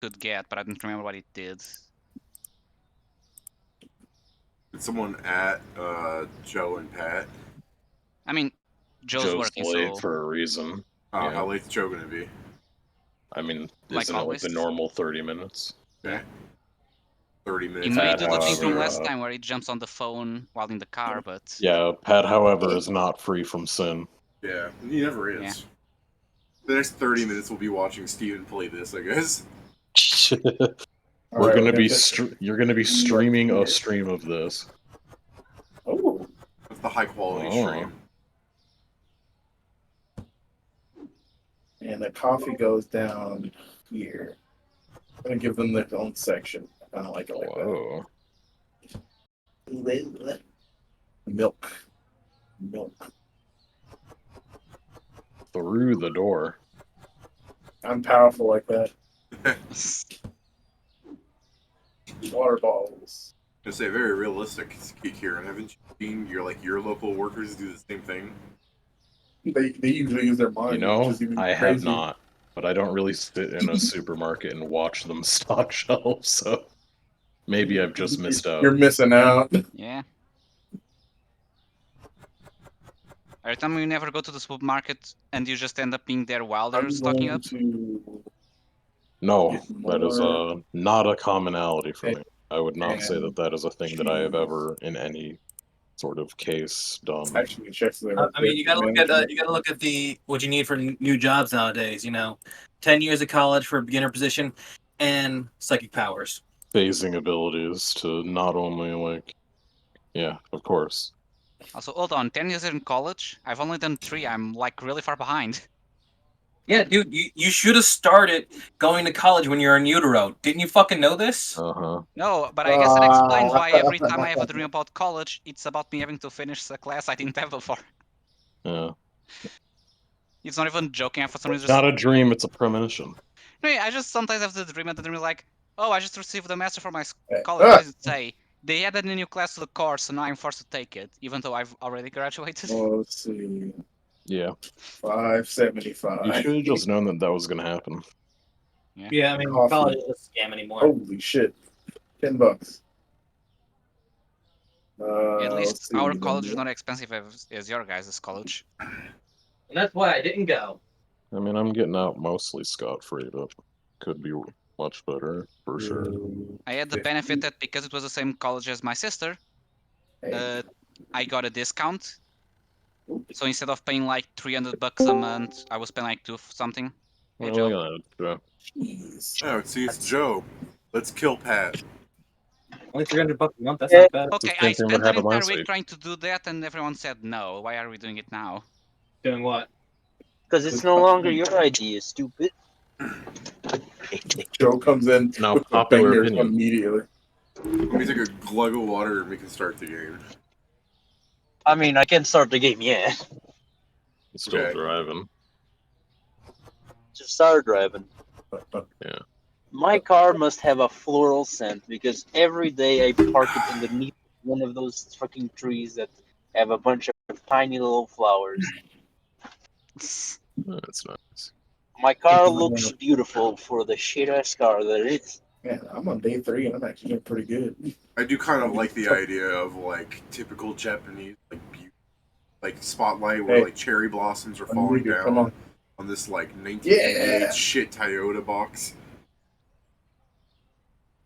could get, but I don't remember what it did. Did someone at Joe and Pat? I mean, Joe's working, late so for a reason. Yeah. How late's Joe gonna be? I mean, Like isn't it like always. the normal 30 minutes? Okay. 30 he minutes. may Pat, do the thing from however, last time where he jumps on the phone while in the car, but Yeah, Pat, however, is not free from sin. Yeah, he never is. Yeah. The next 30 minutes we'll be watching Stephan play this, I guess. We're gonna be you're gonna be streaming a stream of this. Oh, That's the high quality Oh. stream. and the coffee goes down here. I'm gonna give them their own section. I kind of like it like Whoa. that. Milk. Through the door. I'm powerful like that. Water bottles. Just say very realistic, Kieran. Haven't you seen your local workers do the same thing? They usually use their mind. You know, which is even I have crazier. not, but I don't really sit in a supermarket and watch them stock shelves, so maybe I've just missed out. You're missing out. yeah. Every time you never go to the supermarket and you just end up being there while they're I'm stocking going up. to No, get that is more- not a commonality for Okay. me. I would not say And that is a thing that I have cheese. ever, in any sort of case, done. Actually, checks their. I mean, you gotta look at the what you need for new jobs nowadays. 10 years of college for a beginner position, and psychic powers. Phasing abilities to not only yeah, of course. Also, hold on, 10 years in college? I've only done 3, I'm like really far behind. Yeah, dude, you should have started going to college when you're in utero. Didn't you fucking know this? No, but I guess it explains why every time I have a dream about college, it's about me having to finish a class I didn't have before. Yeah. It's not even joking, for some It's reason. not a dream, it's a premonition. I just sometimes have the dream, and the dream is like, oh, I just received a master from my college. What does it say? They added a new class to the course, so now I'm forced to take it, even though I've already graduated. Let's see. Yeah. 575. You should have just known that was going to happen. Yeah, I mean, Coffee. college isn't a scam anymore. Holy shit. $10. At least let's see, our then college is what? not expensive as your guys' college. And that's why I didn't go. I mean, I'm getting out mostly scot-free, but could be much better, for sure. I had the benefit that because it was the same college as my sister, I got a discount. So instead of paying like $300 a month, I was paying like 2 something. Hey, Well, Joe. look at that. Jeez. Oh, see, it's Joe. Let's kill Pat. Only $300 a month. That's not bad. Okay, same I thing spent that an happened entire last week week. trying to do that, and everyone said no. Why are we doing it now? Doing what? Because it's no longer your idea, stupid. Joe comes in Now, with the popular banger opinion. immediately. Let me take a glug of water and we can start the game. I mean, I can't start the game yet. Still Okay. driving. Just start driving. Yeah. My car must have a floral scent because every day I park it underneath one of those fucking trees that have a bunch of tiny little flowers. That's nice. My car looks beautiful for the shit-ass car that it is. Man, I'm on day 3 and I'm actually doing pretty good. I do kind of like the idea of typical Japanese spotlight where Hey. cherry blossoms are falling Come down on. on this 1988 Yeah. shit Toyota box.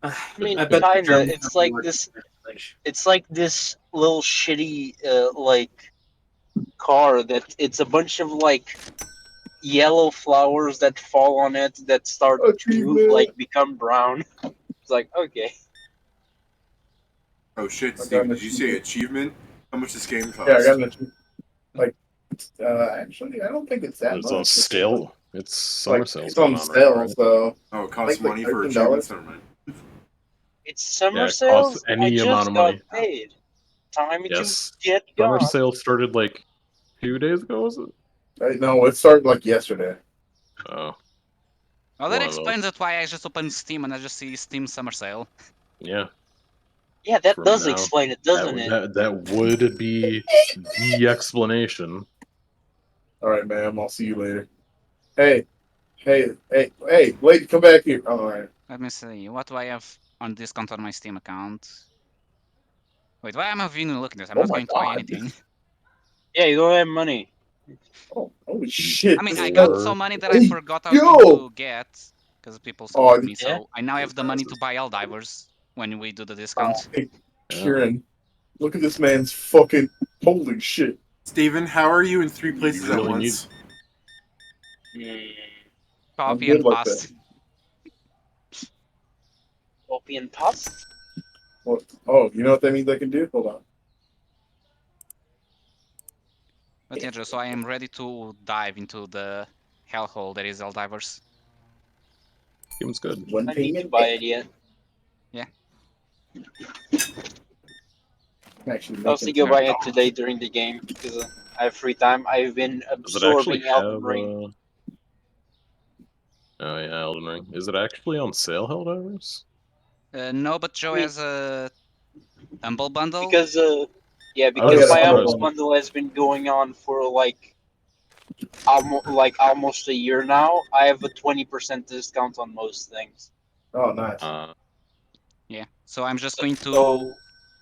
I mean, I bet the kinda. Germans It's are like more this. English. It's like this little shitty car that it's a bunch of yellow flowers that fall on it that start to Achievement. become brown. It's like, okay. Oh shit, I got Steve, an did you say achievement? How much this game cost? Yeah, I got an achievement. Actually, I don't think it's that It's much. on sale. It's summer sale. It's on sale, so. Oh, it costs like money for $13? achievements? Never mind. It's summer Yeah, it sales. costs any I just amount of got money. paid. Time Yes. to get Summer gone. sale started 2 days ago, was it? No, it started yesterday. Well, Oh. that One of explains it why I just opened Steam and I just see Steam Summer Sale. Yeah. Yeah, that From does now, explain it, doesn't it? That would be the explanation. Alright, ma'am, I'll see you later. Hey, wait, come back here. Alright. Let me see. What do I have on discount on my Steam account? Wait, why am I even looking at this? I'm Oh not my going to buy God. anything. Yeah, you don't have money. Oh, holy shit! I mean, this I is got not- so money that I Hey, forgot I was going yo! to get because people Oh, sold me. Yeah. So I now have the money to buy Divers when we do the discount. Hey, Yeah. Kieran, look at this man's fucking holy shit. Stephen, how are you in 3 places You at really once? I'm Coffee good and like pasta. Copy and paste. What? Oh, you know what that means I can do? Hold on. But yeah, Joe, so I am ready to dive into the hellhole that is Divers. Game's good. One I need to payment. buy it yet. Actually, I was making thinking about it $10. today during the game because I have free time. I've been Does it actually absorbing Elden have? Ring. Oh yeah, Elden Ring. Is it actually on sale, Helldivers? No, but Joe I mean, has a Humble Bundle. because yeah, I because was my surprised. Humble Bundle has been going on for almost a year now. I have a 20% discount on most things. Oh, nice. Yeah, so I'm just going to So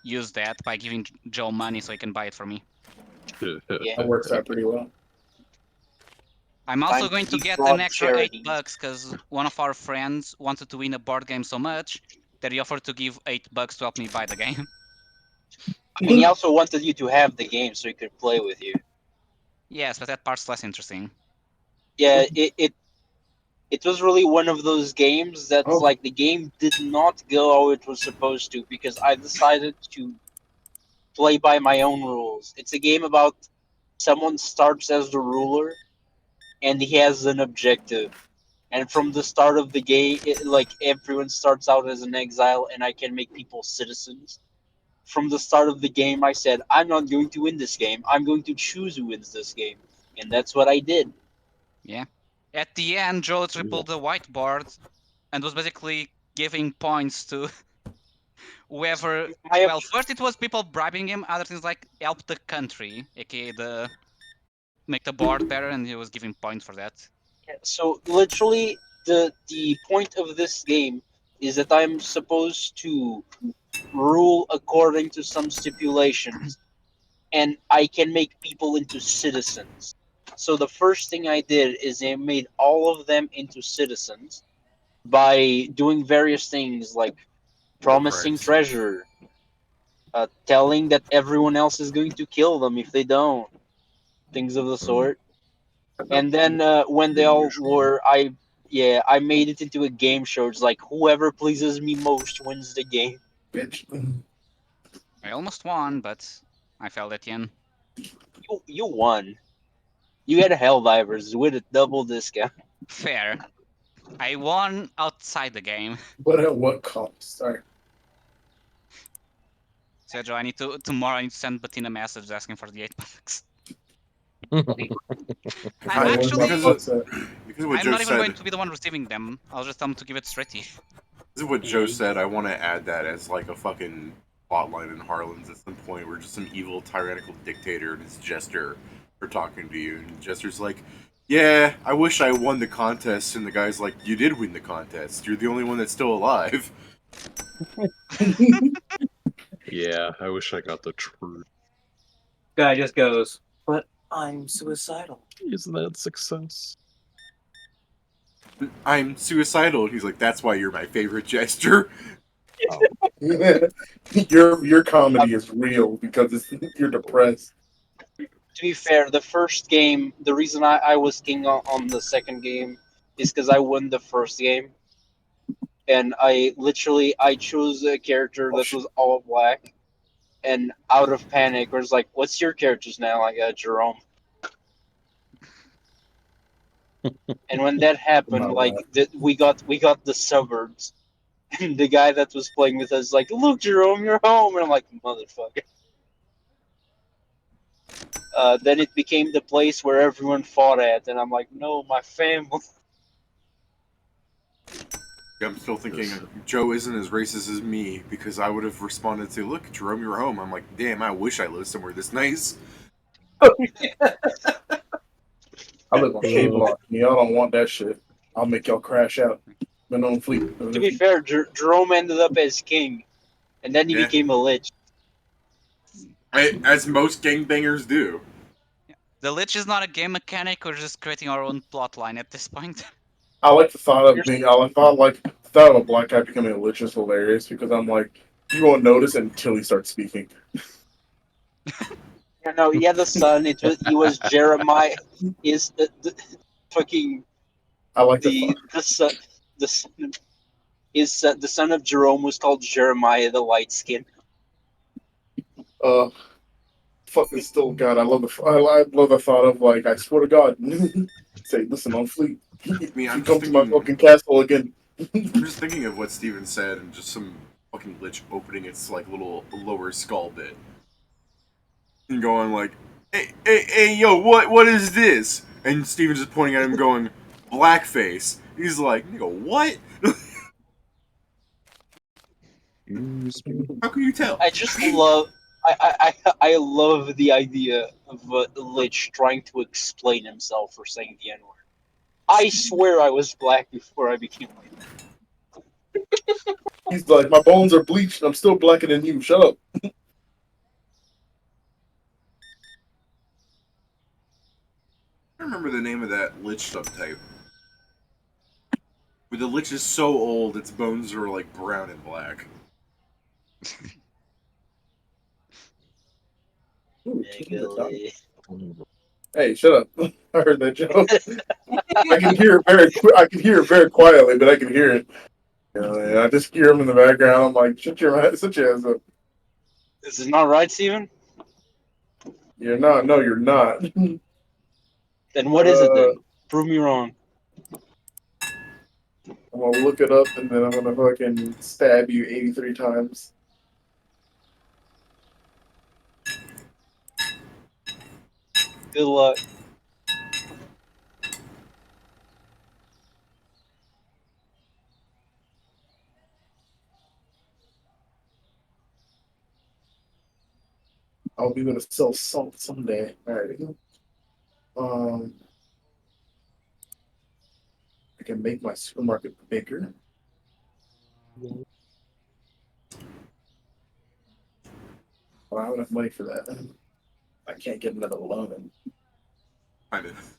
use that by giving Joe money so he can buy it for me. yeah, That works out pretty well. I'm also time going to to get defraud an extra charities. $8 because one of our friends wanted to win a board game so much that he offered to give $8 to help me buy the game. I mean, he also wanted you to have the game so he could play with you. Yes, but that part's less interesting. Yeah, it was really one of those games that's Oh. like the game did not go how it was supposed to because I decided to play by my own rules. It's a game about someone starts as the ruler and he has an objective. And from the start of the game, like everyone starts out as an exile, and I can make people citizens. From the start of the game, I said, I'm not going to win this game. I'm going to choose who wins this game. And that's what I did. Yeah. At the end, Joe tripled the whiteboard and was basically giving points to whoever. I have Well, first it was people bribing him, other things like help the country, aka the make the board better, and he was giving points for that. So literally, the point of this game is that I'm supposed to rule according to some stipulations, and I can make people into citizens. So the first thing I did is I made all of them into citizens by doing various things like promising Overpriced. treasure, telling that everyone else is going to kill them if they don't, things of the sort. And then when they all were, I made it into a game show. It's like whoever pleases me most wins the game. Bitch. I almost won, but I failed at the end. You won. You had Helldivers with a double discount. Fair. I won outside the game. But at what cost? Sorry. So Joe, I need to tomorrow I need to send Bettina a message asking for the $8. I'm Hi, where's my actually bucks at? Because of what I'm Joe not even said, going to be the one receiving them. I'll just tell them to give it straight to you. this is what Joe said. I want to add that as like a fucking plotline in Harlonde at some point where just some evil tyrannical dictator and his jester are talking to you, and Jester's like, "Yeah, I wish I won the contest," and the guy's like, "You did win the contest. You're the only one that's still alive." Yeah, I wish I got the truth. Guy just goes, but I'm suicidal. Isn't that success? I'm suicidal, and he's like, "That's why you're my favorite jester." your comedy is real because you're depressed. To be fair, the first game, the reason I was king on the second game is because I won the first game, and I chose a character that was all black, and out of panic, was like, "What's your character's name?" I got Jerome. And when that happened, Not like bad. we got the suburbs, and the guy that was playing with us like, "Look, Jerome, you're home," and I'm like, "Motherfucker." Then it became the place where everyone fought at, and I'm like, "No, my family." I'm still thinking Yes. Joe isn't as racist as me because I would have responded to, "Look, Jerome, you're home." I'm like, "Damn, I wish I lived somewhere this nice." I live on K Block. Y'all don't want that shit. I'll make y'all crash out. Been on fleet. To be fair, Jerome ended up as king, and then he Yeah. became a lich. As most gangbangers do. The Lich is not a game mechanic. We're just creating our own plot line at this point. I like the thought of being. I thought the thought of a black guy becoming a lich is hilarious because I'm like, you won't notice until he starts speaking. No, he had the son. He was Jeremiah. Is the fucking I like the son the son is the son of Jerome was called Jeremiah the Light Skin. Fucking still God. I love I love the thought of like, I swear to God, say, listen, on fleet. mean, I'm You just come to my thinking- fucking castle again. I'm just thinking of what Stephen said and just some fucking lich opening its like little lower skull bit. And going like, hey, yo, what is this? And Stephen's just pointing at him going, blackface. He's like, nigga, what? How can you tell? I just love. I love the idea of a lich trying to explain himself for saying the N word. I swear I was black before I became white. He's like, my bones are bleached. I'm still blacker than you. Shut up. I don't remember the name of that lich subtype. Where the lich is so old, its bones are like brown and black. Ooh, Nigga. hey, shut up. I heard that joke. I can hear it very. I can hear it very quietly, but I can hear it. And I just hear him in the background. I'm like, shut your ass up. Is it not right, Steven? You're not. No, you're not. Then what is it then? Prove me wrong. I'm gonna look it up and then I'm gonna fucking stab you 83 times. Good luck. I'll be able to sell salt someday. Alright. I can make my supermarket bigger. Well, I don't have enough money for that. I can't get another loan. Kind of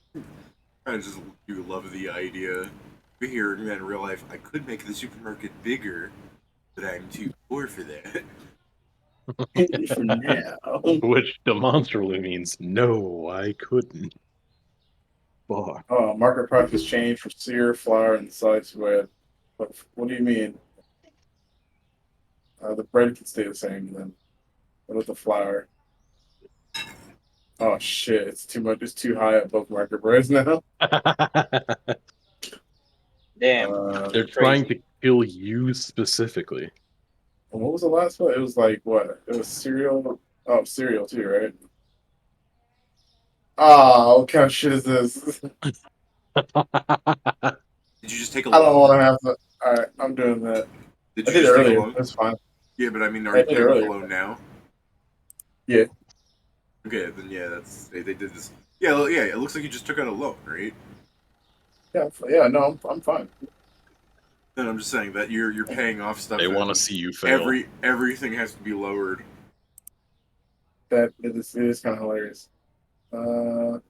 just you love the idea of hearing that in real life. I could make the supermarket bigger, but I'm too poor for that. For now. Which demonstrably means no, I couldn't. Fuck. Oh, market price has changed for sear, flour, and sliced bread. What do you mean? The bread can stay the same then. What with the flour? Oh shit! It's too much. It's too high above market price now. Damn. They're trying to kill you specifically. What was the last one? It was like what? It was cereal. Oh, cereal too, right? Ah, what kind of shit is this? Did you just take a I don't loan? want to have to. All right, I'm doing that. Did I you did it just take a earlier. loan? That's fine. Yeah, but I mean, are I you did it paying off the earlier. loan now? Yeah. Okay, then yeah, they did this. Yeah, yeah. It looks like you just took out a loan, right? Yeah. No, I'm fine. Then I'm just saying that you're paying off stuff. They and want to see you fail. Everything has to be lowered. That it is kind of hilarious. Let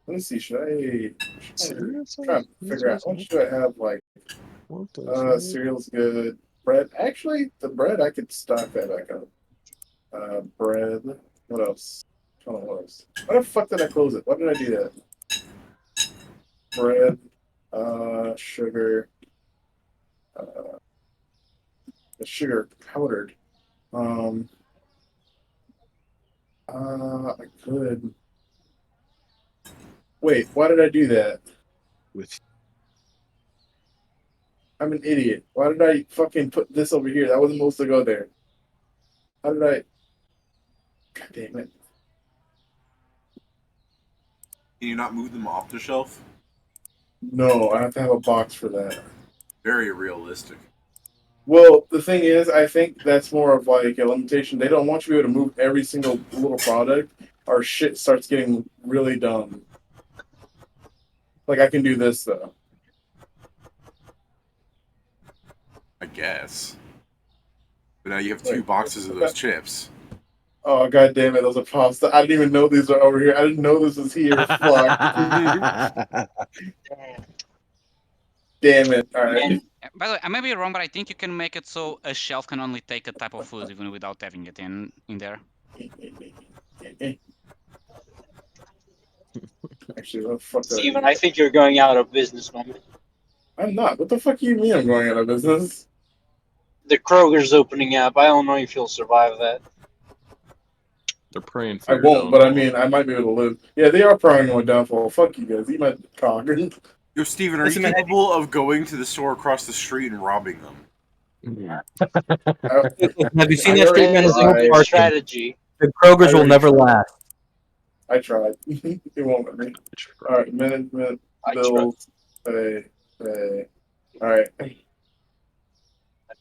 me see. Should I Seriously? try to figure out what should I have? Like, What the cereal's good. Bread. Actually, the bread I could stock that back up. Bread. What else? Hold on, what else? Why the fuck did I close it? Why did I do that? Bread. Sugar. The sugar powdered. I could. Wait, why did I do that? with I'm an idiot. Why did I fucking put this over here? That wasn't supposed to go there. How did I? God damn it. Can you not move them off the shelf? No, I have to have a box for that. Very realistic. Well, the thing is, I think that's more of like a limitation. They don't want you to be able to move every single little product, or shit starts getting really dumb. Like I can do this though. guess. But now you have 2 boxes of those chips. Oh god damn it! Those are pasta. I didn't even know these are over here. I didn't know this was here. Fuck. Damn it! All right. And By the way, I may be wrong, but I think you can make it so a shelf can only take a type of food even without having it in there. Actually, what the fuck? Stephen, I think you're going out of business, man. I'm not. What the fuck do you mean I'm going out of business? The Kroger's opening up. I don't know if you'll survive that. They're praying for I your won't, but I downfall. mean, I might be able to live. Yeah, they are praying on my downfall. Fuck you guys. Eat my cock. Yo, Steven, are Listen, you man, capable of going to the store across the street and robbing them? Have you seen I that already statement? That is a tried. good strategy. The Kroger's I will already never tried. last. I tried. It won't let me. All right, minute, I bills, pay. All right. I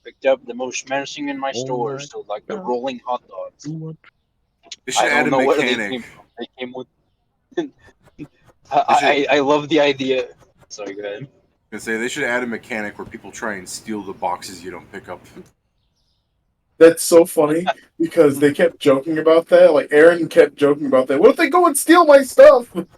picked up the most menacing in my Oh store, my so like the God. rolling hot dogs. They should I add don't a know where they mechanic. came from. They came with. I love the idea. Sorry, go ahead. They should add a mechanic where people try and steal the boxes you don't pick up. That's so funny because they kept joking about that. Like Aaron kept joking about that. What if they go and steal my stuff? And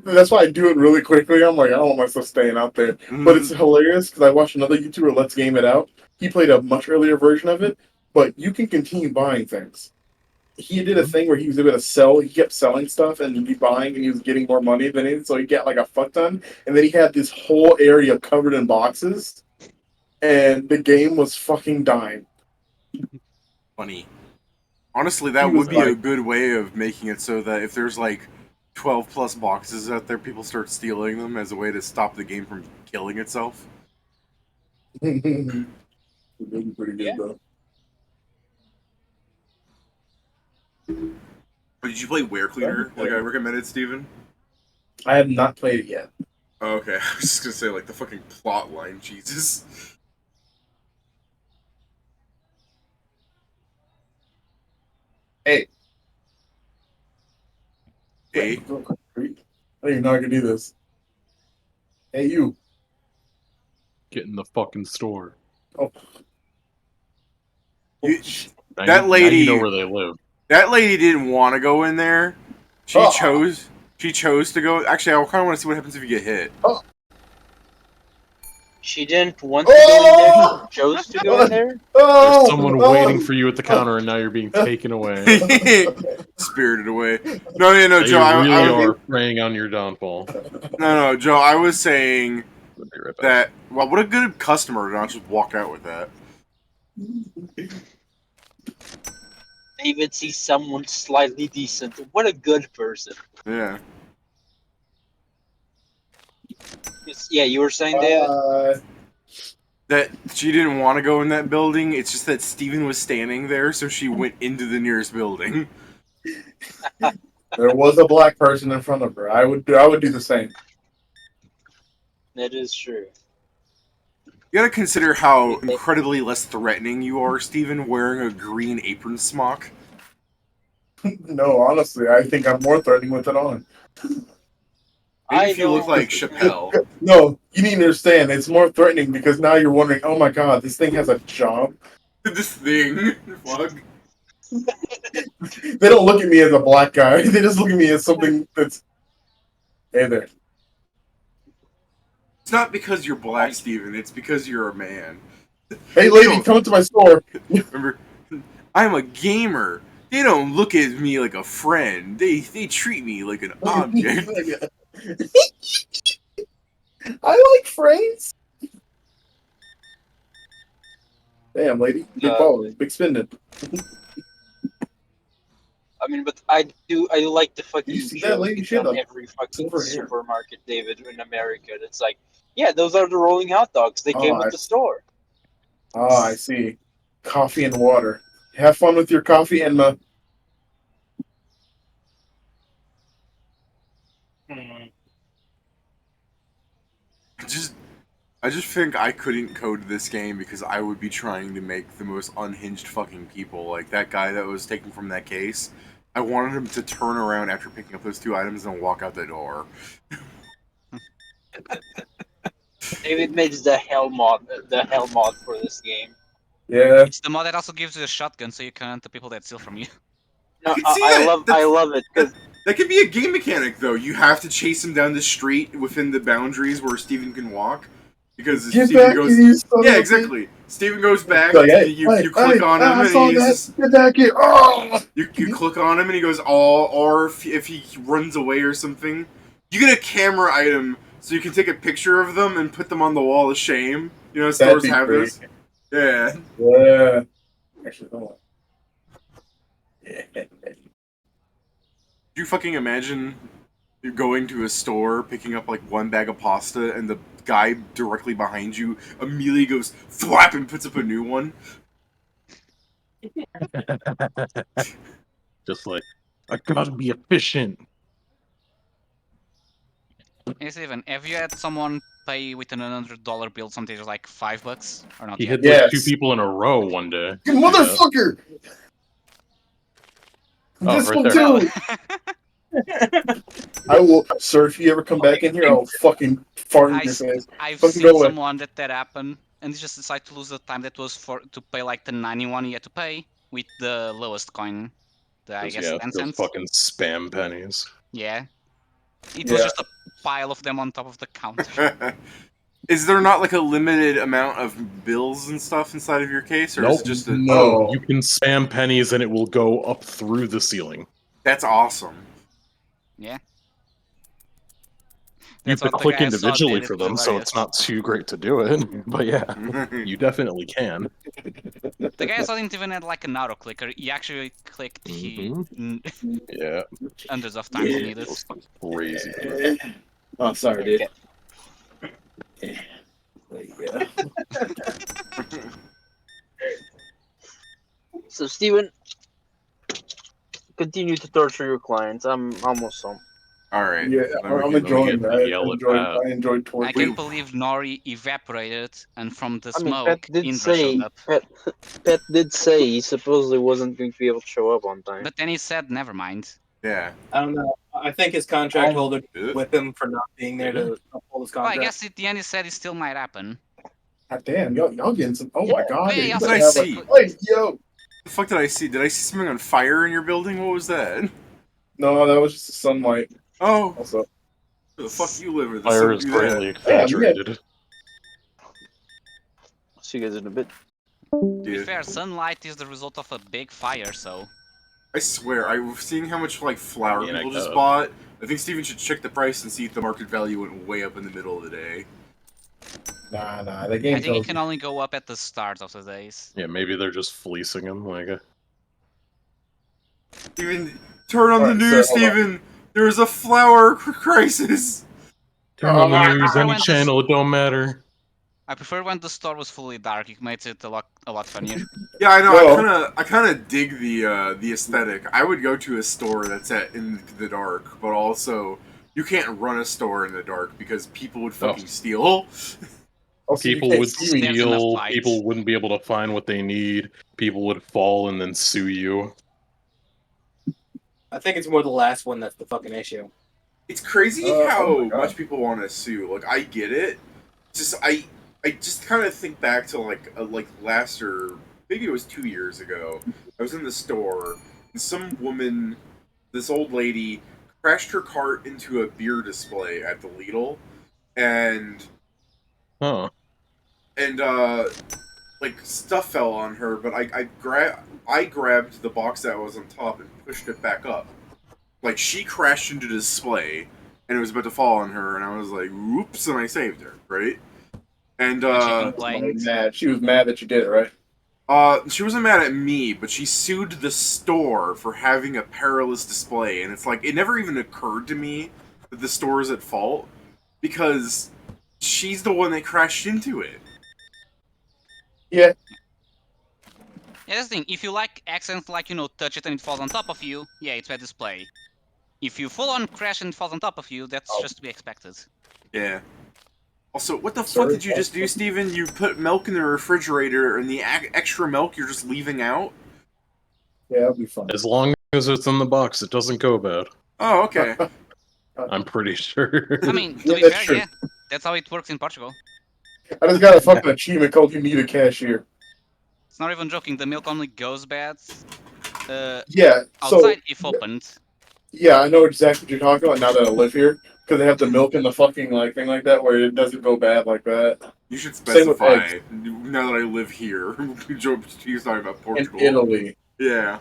that's why I do it really quickly. I'm like, I don't want my stuff staying out there. But it's hilarious because I watched another YouTuber, Let's Game It Out. He played a much earlier version of it, but you can continue buying things. He did a thing where he was able to sell. He kept selling stuff and he'd be buying, and he was getting more money than it. So he got like a fuck ton. And then he had this whole area covered in boxes, and the game was fucking dying. Funny. Honestly, He that was would be a like- good way of making it so that if there's like 12 plus boxes out there, people start stealing them as a way to stop the game from killing itself. Pretty good Yeah. though. But did you play Ware Cleaner like I recommended, Steven? I have not played it yet. Oh, okay, I was just gonna say, like, the fucking plot line, Jesus. Hey. Hey? I didn't even know I could do this. Hey, you. Get in the fucking store. Oh. You- Now That now lady- you know where they live. That lady didn't want to go in there. She Oh. chose to go. Actually, I kind of want to see what happens if you get hit. She didn't want to go in there. She chose to go in there. There's Oh, someone waiting for you at the counter, and now you're being taken away. Spirited away. No, yeah, no, They Joe. really I are preying on your downfall. no, Joe. I was saying I'll be right back. that. Well, what a good customer to not just walk out with that. David sees someone slightly decent. What a good person. Yeah. Yeah, you were saying, David? That she didn't want to go in that building. It's just that Steven was standing there, so she went into the nearest building. there was a black person in front of her. I would do the same. That is true. You gotta consider how incredibly less threatening you are, Steven, wearing a green apron smock. No, honestly, I think I'm more threatening with it on. Maybe if you look like Chappelle. No, you need to understand. It's more threatening because now you're wondering, oh my god, this thing has a job. This thing. Fuck. They don't look at me as a black guy. They just look at me as something that's. Hey there. It's not because you're black, Steven. It's because you're a man. Hey, lady, come to my store. Remember, I'm a gamer. They don't look at me like a friend. They treat me like an object. I like friends. Damn, lady, big baller, big spending. I mean, but I like the fucking You see that joke lady it's shit on up every fucking over here. supermarket, David, in America. It's like, yeah, those are the rolling hot dogs. They came Oh, with the store. Ah, I see. Coffee and water. Have fun with your coffee and I just think I couldn't code this game because I would be trying to make the most unhinged fucking people. Like that guy that was taken from that case. I wanted him to turn around after picking up those 2 items and walk out the door. David made the hell mod for this game. Yeah. It's the mod that also gives you a shotgun, so you can hunt the people that steal from you. No, I can see I that. love it because That could be a game mechanic, though. You have to chase him down the street within the boundaries where Steven can walk. Because if Get Steven back goes... here, you son Yeah, of a exactly. Steven goes back, Like, hey, you hey, click hey, on him, I and saw he's that. just... Get back here. Oh! You click on him, and he goes, "Oh," or if he runs away or something. You get a camera item, so you can take a picture of them and put them on the wall of shame. You know, That'd stores be have great. this. Yeah. Yeah. Actually, hold on. Yeah. Could you fucking imagine you going to a store, picking up like one bag of pasta, and the guy directly behind you immediately goes thwap and puts up a new one? Just like, I gotta be efficient. Hey Steven, have you had someone pay with an $100 bill something like $5 or not He yet? hit like Yes. 2 people in a row one day. You motherfucker! Oh, This right one there. too! I will, sir, if you ever come back in here, I'll fucking fart in your face. I've Fucking seen go away. someone that happened, and they just decided to lose the time that was to pay like the 91 you had to pay with the lowest coin, I guess 10 those cents. fucking spam pennies. Yeah, it was Yeah. just a pile of them on top of the counter. Is there not like a limited amount of bills and stuff inside of your case, or is Nope. it just a? No, Oh, you can spam pennies and it will go up through the ceiling. that's awesome. Yeah. You have That's to what the click guy saw individually did, for it was them, so it's not too great to do it. But yeah, you definitely can. The guy saw didn't even have like an auto clicker. He actually clicked Yeah, hundreds of times he needed. those crazy. Oh, sorry, dude. Okay. Yeah. So Steven, continue to torture your clients. I'm almost home. All right. Yeah, Then we I'm can- enjoying get that. to yell at Pat. I enjoyed I torture. can't believe Nori evaporated, and from the I mean, smoke, Indra showed up. Pet did say he supposedly wasn't going to be able to show up on time. But then he said, never mind. Yeah. I don't know. I think his contract holder Ugh. with him for not being there to uphold his Well, I contract. guess at the end he said it still might happen. God damn, y'all getting some. Oh my god. Wait, you I better saw- have a place, yo. The fuck did I see? Did I see something on fire in your building? What was that? No, that was just the sunlight. Oh, Also, where the fuck you live? Or the Fire sun is do that? greatly exaggerated. See you guys in a bit. To be Yeah. fair, sunlight is the result of a big fire, so... I swear, I was seeing how much like flour Yeah, people I just know. bought. I think Steven should check the price and see if the market value went way up in the middle of the day. nah, the I game think it tells can you. only go up at the start of the days. Yeah, maybe they're just fleecing him. Like, Steven, turn on All the right, news, so, hold on. Steven! There is a flour crisis! turn on the I news, any went to channel, it don't matter. I prefer when the store was fully dark, it makes it a lot funnier. Yeah, I know. Well- I kind of dig the aesthetic. I would go to a store that's in the dark, but also you can't run a store in the dark because people would fucking steal. Also, you People can't would see me. There's enough steal, light. people wouldn't be able to find what they need, people would fall and then sue you. I think it's more the last one that's the fucking issue. It's crazy Oh how my God. much people want to sue. Like, I get it. Just I just kind of think back to like last or maybe it was 2 years ago. I was in the store and some woman, this old lady, crashed her cart into a beer display at the Lidl, and Huh. like stuff fell on her. But I grabbed the box that was on top and pushed it back up. Like, she crashed into the display and it was about to fall on her, and I was like, "Whoops!" and I saved her, right? And She was mad that you did it, right? she wasn't mad at me, but she sued the store for having a perilous display, and it's like it never even occurred to me that the store is at fault because she's the one that crashed into it. Yeah. Yeah, that's the thing. If you like accents like, touch it and it falls on top of you, yeah, it's bad display. If you full on crash and it falls on top of you, that's just to be expected. Yeah. Also, what the fuck did you just do, Steven? You put milk in the refrigerator, and the extra milk you're just leaving out? Yeah, that'll be fun. As long as it's in the box, it doesn't go bad. Oh, okay. I'm pretty sure. I mean, to Yeah, be that's fair, true. yeah, that's how it works in Portugal. I just got a fucking achievement called "You Need a Cashier." It's not even joking. The milk only goes bad Yeah. So outside if opened. yeah, I know exactly what you're talking about now that I live here because they have the milk in the fucking like thing like that where it doesn't go bad like that. You should Same with specify. Now that I live here, he's talking about In Portugal. Italy. Yeah.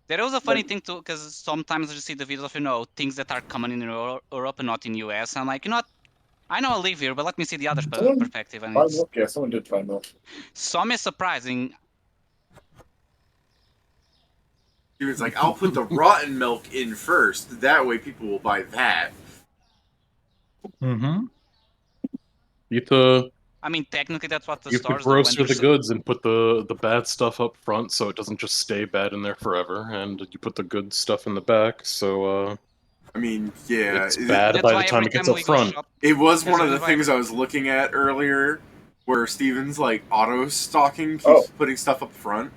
There was a funny thing too, because sometimes you see the videos of things that are common in Europe and not in US. I'm like, I know I live here, but let me see the other Someone perspective, and buy it's milk? Yeah, someone did buy milk. some is surprising. He was like, I'll put the rotten milk in first. That way people will buy that. Mm-hmm. You I mean, technically that's what the have to stores do when grocer they're the goods and put the bad stuff up front so it doesn't just stay bad in there forever, and you put the good stuff in the back so I mean, yeah. it's bad That's by why the time every it gets time up we go front. shop, It was There's one a of the reason why things I was looking at earlier, where Steven's like auto stocking keeps Oh. putting stuff up front,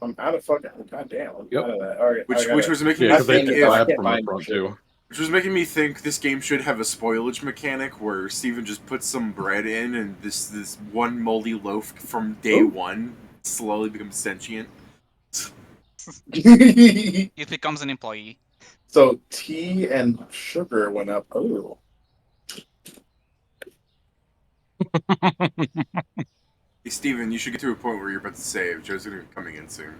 I'm out of fucking. Goddamn. I'm Yep. out of that. All right. which was making Yeah, me because they think do if grab from the front shit. too. which was making me think this game should have a spoilage mechanic where Steven just puts some bread in and this one moldy loaf from day Ooh. one slowly becomes sentient. it becomes an employee. So tea and sugar went up. Oh. Hey Steven, you should get to a point where you're about to save. Joe's gonna be coming in soon.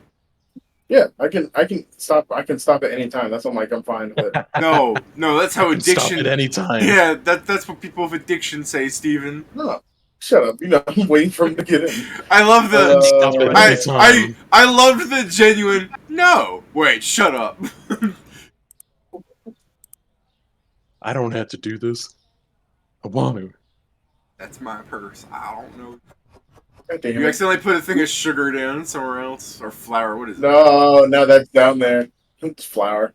Yeah, I can stop. I can stop at any time. That's what I'm like. I'm fine with it. No, that's how Stop addiction. at any time. Yeah, that's what people with addiction say, Steven. No, shut up. You know, I'm waiting for him to get in. I love the. Stop at I, any time. I loved the genuine. No, wait, shut up. I don't have to do this. I want to. That's my purse. I don't know. God damn You it. accidentally put a thing of sugar down somewhere else or flour. What is it? No, that's down there. It's flour.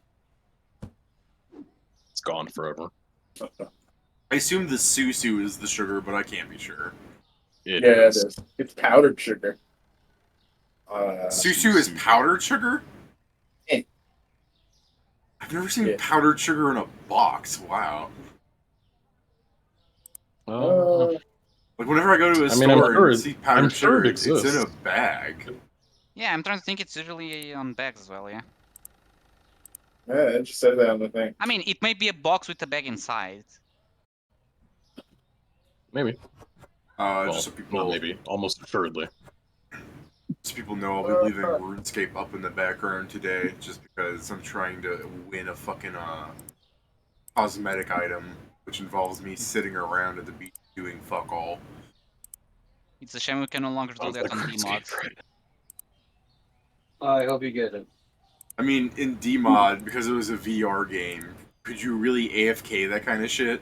It's gone forever. I assume the susu is the sugar, but I can't be sure. It Yeah, is. it is. It's powdered sugar. Susu is powdered sugar? Eh. I've never seen Yeah. powdered sugar in a box. Wow. Like whenever I go to a I mean, I'm store sure and see powdered I'm sure sugar, it it's in a exists. bag. Yeah, I'm trying to think. It's usually on bags as well. Yeah. Yeah, it just says that on the thing. I mean, it may be a box with a bag inside. Maybe. Well, Just so not people, maybe. Almost assuredly. Know, I'll be leaving RuneScape up in the background today, just because I'm trying to win a fucking cosmetic item, which involves me sitting around at the beach doing fuck all. It's a shame we can no longer do Sounds that like on RuneScape, D-mods. right? I hope you get it. I mean, in DMod, because it was a VR game, could you really AFK that kind of shit?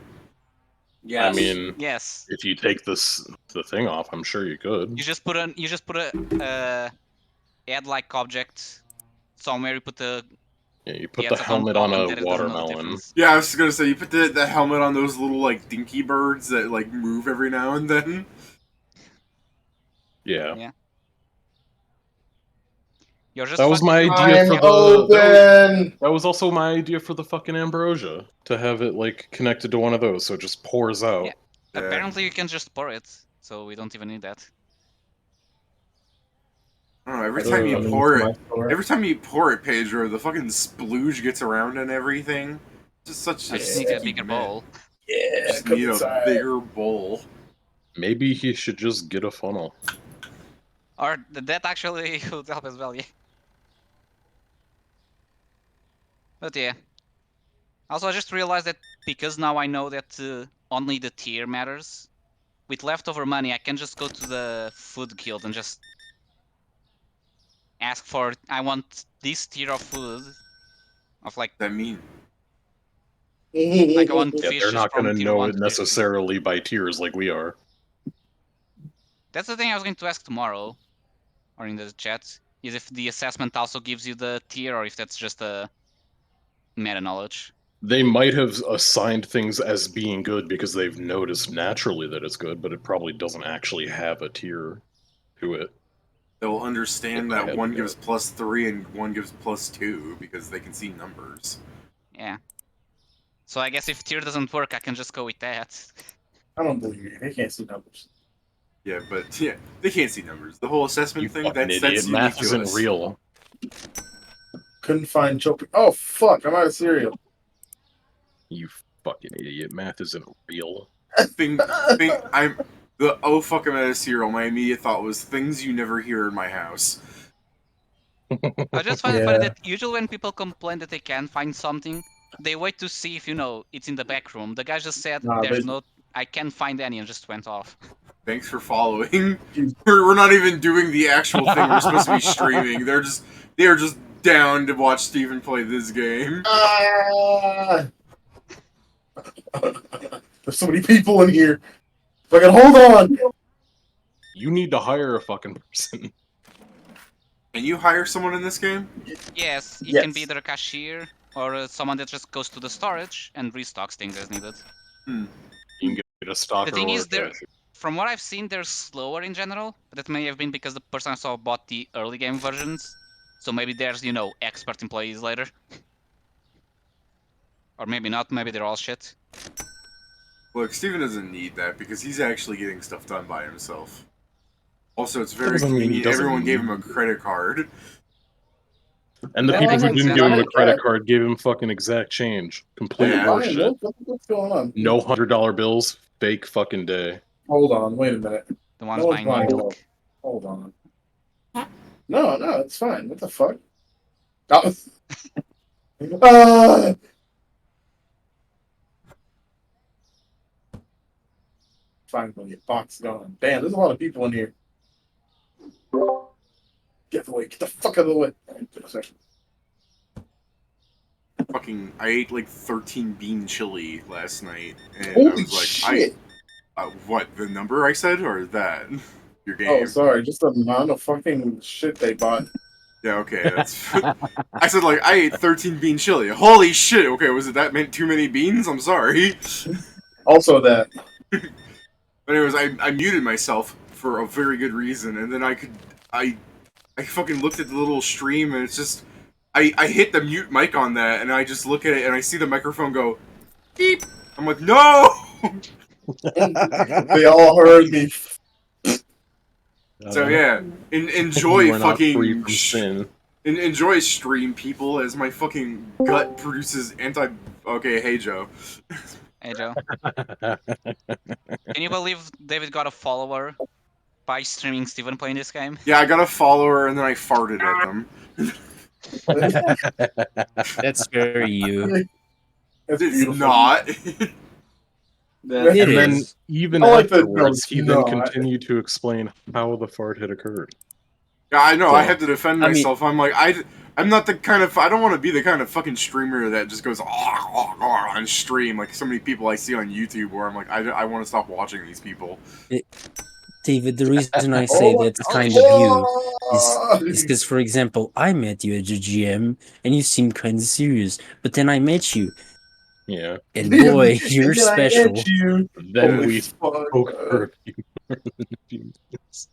Yes. I mean, Yes. if you take the thing off, I'm sure you could. You just put a head-like object somewhere. You put the Yeah, you put Yeah, the it's a dumb helmet on problem a that it doesn't know the watermelon. difference. Yeah, I was just gonna say, you put the helmet on those little, like, dinky birds that, like, move every now and then. Yeah. Yeah. You're just That was my fucking- idea for the. open. That was also my idea for the fucking ambrosia, to have it like connected to one of those, so it just pours out. Yeah. Apparently you can just pour it, so we don't even need that. I don't know, every time you pour it, Pedro, the fucking splooge gets around and everything. Just such I a just need a sticky bigger man. bowl. Yeah, Just come need a inside. bigger bowl. Maybe he should just get a funnel. Or that actually would help as well, yeah. But yeah. Also, I just realized that because now I know that only the tier matters, with leftover money, I can just go to the food guild and just ask for, I want this tier of food. Of like, I mean, I want Yeah, fishes they're not from gonna tier know 1 it to tier 3. necessarily by tiers like we are. That's the thing I was going to ask tomorrow, or in the chat, is if the assessment also gives you the tier, or if that's just a meta knowledge. They might have assigned things as being good because they've noticed naturally that it's good, but it probably doesn't actually have a tier to it. they'll understand If I that had one to gives +3 and one gives +2 because they can see numbers. Yeah. So I guess if tier doesn't work, I can just go with that. I don't believe you. They can't see numbers. Yeah, but yeah, they can't see numbers. The whole assessment You thing, fucking that's idiot. unique Math to isn't us. real. Couldn't find choking. Oh fuck! I'm out of cereal. You fucking idiot. Math isn't real. I'm the oh fuck I'm out of cereal. My immediate thought was things you never hear in my house. I just find it Yeah. funny that usually when people complain that they can find something, they wait to see if it's in the back room. The guy just said, Nah, "There's they- no, I can't find any," and just went off. Thanks for following. We're not even doing the actual thing we're supposed to be streaming. They're just down to watch Stephen play this game. Ah! There's so many people in here. Fucking hold on. You need to hire a fucking person. Can you hire someone in this game? Yes, it Yes. can be either a cashier or someone that just goes to the storage and restocks things as needed. You can get a stalker The thing or is, a they're cashier. from what I've seen, they're slower in general. But that may have been because the person I saw bought the early game versions. So maybe there's, expert employees later. Or maybe not, maybe they're all shit. Look, Steven doesn't need that because he's actually getting stuff done by himself. Also, it's very doesn't mean he convenient. doesn't Everyone gave him a need- credit card. And the Yeah, people I who mean, didn't that's give him a not credit bad. card gave him fucking exact change. Complete Yeah. horseshit. What's going on? No $100 bills. Fake fucking day. Hold on. Wait a minute. The ones No one's buying buying milk. Hold on. No, it's fine. What the fuck? Oh. Ah! Finally, box gone. Damn, there's a lot of people in here. Get away. Get the fuck out of the way. I ate like 13 bean chili last night, and I Holy was like, shit! what, the number I said, or that? Your game? Oh, sorry. Just the amount of fucking shit they bought. Yeah, okay, that's... I said, like, I ate 13 bean chili. Holy shit, okay, was it that meant too many beans? I'm sorry. Also that. But anyways, I muted myself for a very good reason, and then I fucking looked at the little stream, and it's just... I hit the mute mic on that, and I just look at it, and I see the microphone go, beep! I'm like, no! They all heard me. So yeah, enjoy You are not free fucking... from sin. enjoy stream, people, as my fucking gut produces anti... Okay, hey, Joe. Hey Joe. Can you believe David got a follower by streaming Stephen playing this game? Yeah, I got a follower, and then I farted at them. That's very you. It's It's beautiful. not. That It And then, is. even I like that, no, afterwards, it's he then not. continued to explain how the fart had occurred. Yeah, I know, So, I had to defend I mean- myself. I'm like, I'm not the kind of... I don't want to be the kind of fucking streamer that just goes on stream, like so many people I see on YouTube, where I'm like, I want to stop watching these people. David, the reason I say that's kind of you is because, for example, I met you at the GM and you seemed kind of serious, but then I met you, Yeah. and boy, you're And then I special. hit you. Then Holy we fuck. spoke for a few more than a few minutes.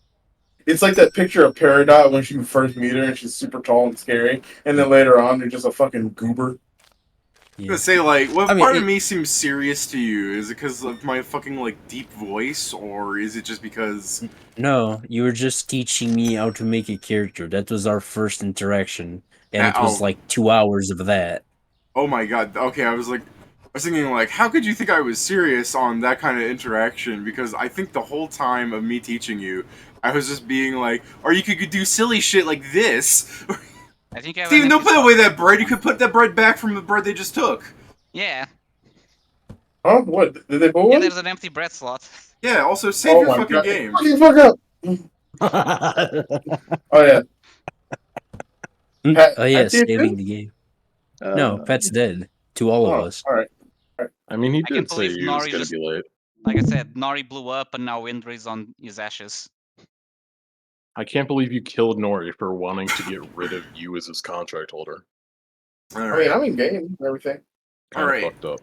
It's like that picture of Peridot when you first meet her and she's super tall and scary, and then later on you're just a fucking goober. I'm gonna say, like, what I mean, part of me seems serious to you? Is it because of my fucking, like, deep voice, or is it just because... No, you were just teaching me how to make a character. That was our first interaction, and it was Oh. like 2 hours of that. Oh my god, okay, I was thinking, like, how could you think I was serious on that kind of interaction? Because I think the whole time of me teaching you, I was just being like, or you could do silly shit like this. I think I have Steven, an don't put episode- away that bread. You could put that bread back from the bread they just took. Yeah, Huh? What? Did they pull yeah. one? There's an empty bread slot. Yeah, also, save your my fucking God. game. Fucking fuck up! Oh yeah. Pat- Oh yeah, Pat did saving too? the game. No, Pat's dead. To all of us. All right. I mean, he I can't did say believe he was Nori going just- to be late. Like I said, Nori blew up and now Indra is on his ashes. I can't believe you killed Nori for wanting to get rid of you as his contract holder. All I right. mean, I'm in game and everything. Kind of Alright. fucked up.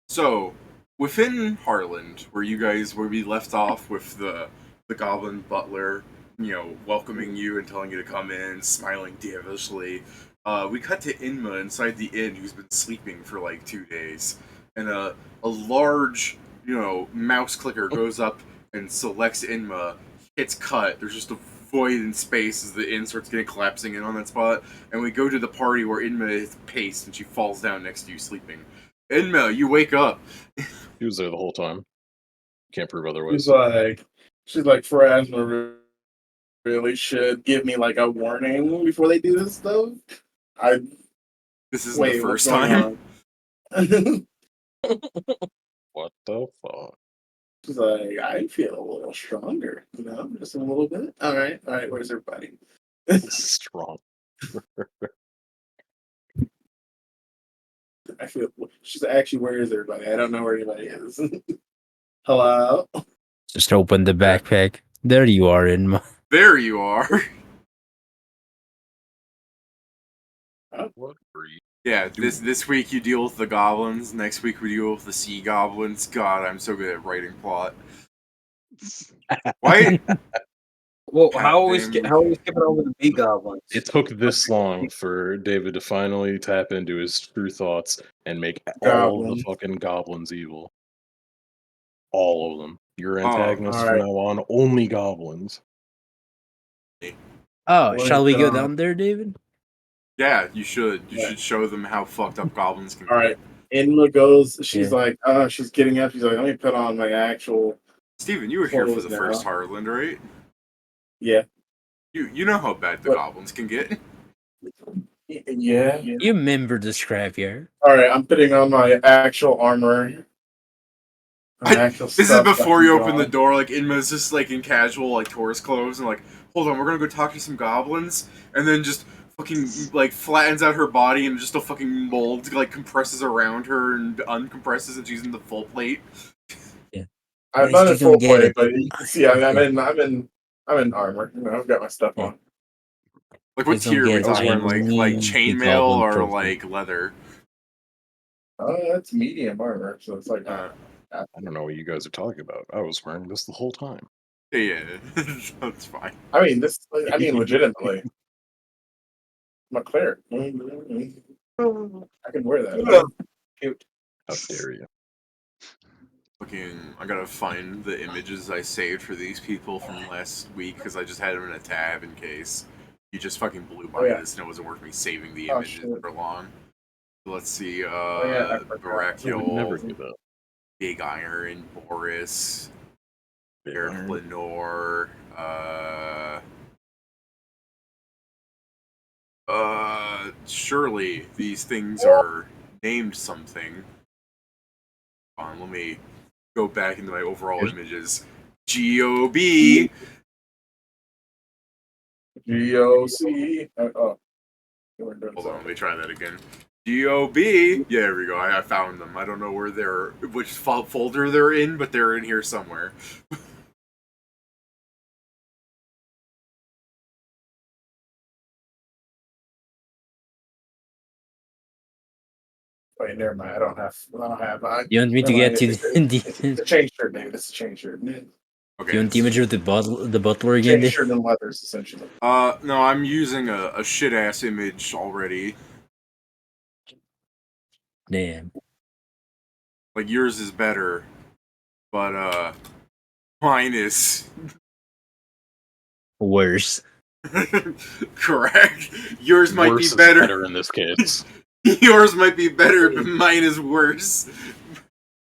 So, within Harlonde, where we left off with the goblin butler, welcoming you and telling you to come in, smiling devilishly, we cut to Inma inside the inn, who's been sleeping for like 2 days. And a large mouse clicker goes up and selects Inma, hits cut. There's just a void in space as the in starts getting collapsing in on that spot, and we go to the party where Inma is paced and she falls down next to you sleeping. Inma, you wake up. He was there the whole time. Can't prove otherwise. She's like, Phrasma really should give me like a warning before they do this stuff. This isn't the first time. What the fuck? She's like, I feel a little stronger, just a little bit. All right, where's everybody? Strong. I feel. She's actually, where is everybody? I don't know where anybody is. Hello. Just open the backpack. There you are, Inma. There you are. What were you? Yeah, this week you deal with the goblins. Next week we deal with the sea goblins. God, I'm so good at writing plot. Why? Well, God how are we damn. skipping over the bee goblins? It took this long for David to finally tap into his true thoughts and make all of the Goblin. fucking goblins evil. All of them. Your Oh, antagonists from alright. now on, only goblins. Oh, What shall we is go on? down there, David? Yeah, you should. You Yeah. should show them how fucked up goblins can All be. right. Inma goes. She's Yeah. like, she's getting up. She's like, let me put on my actual. Steven, you were here for Close the now. first Harlonde, right? Yeah. You know how bad the What? goblins can get. Yeah. You remember the scrapyard? All right. I'm putting on my actual armor. My actual This is stuff that before can you go open the on. door. Like Inma's just like in casual like tourist clothes and like, hold on, we're gonna go talk to some goblins, and then just fucking like flattens out her body and just a fucking mold like compresses around her and uncompresses and she's in the full plate. I'm Guys, not you in full don't get play, it. but you can see I'm in armor. I've got my stuff Yeah. on. Like You what don't tier are we get it. talking? I'm Like the chainmail goblin or trophy. like leather? Oh, that's medium armor, so it's like. Uh, I don't know what you guys are talking about. I was wearing this the whole time. yeah, that's fine. I mean, legitimately. I'm a cleric. I can wear that. Cute. How dare you? Fucking, I gotta find the images I saved for these people from last week because I just had them in a tab in case you just fucking blew by this and it wasn't worth me saving the Oh, images shit. for long. Let's see, yeah, I forgot. I would never Barakiel, give up. Big Iron, Boris, Big Eric Iron. Lenore, surely these things are named something. Hold on, let me go back into my overall images. GOB. GOC. Oh. Hold on, let me try that again. GOB. Yeah, there we go. I found them. I don't know which folder they're in, but they're in here somewhere. Wait, never mind. I don't have. You want me to get to It's a chain shirt, David. It's a chain shirt. Okay. You want the image of the butler again? Chain Dave? shirt and leathers, essentially. No, I'm using a shit ass image already. Damn. Like yours is better, but mine is Worse. correct. Yours might Worse be is better. in this case. Yours might be better, but mine is worse.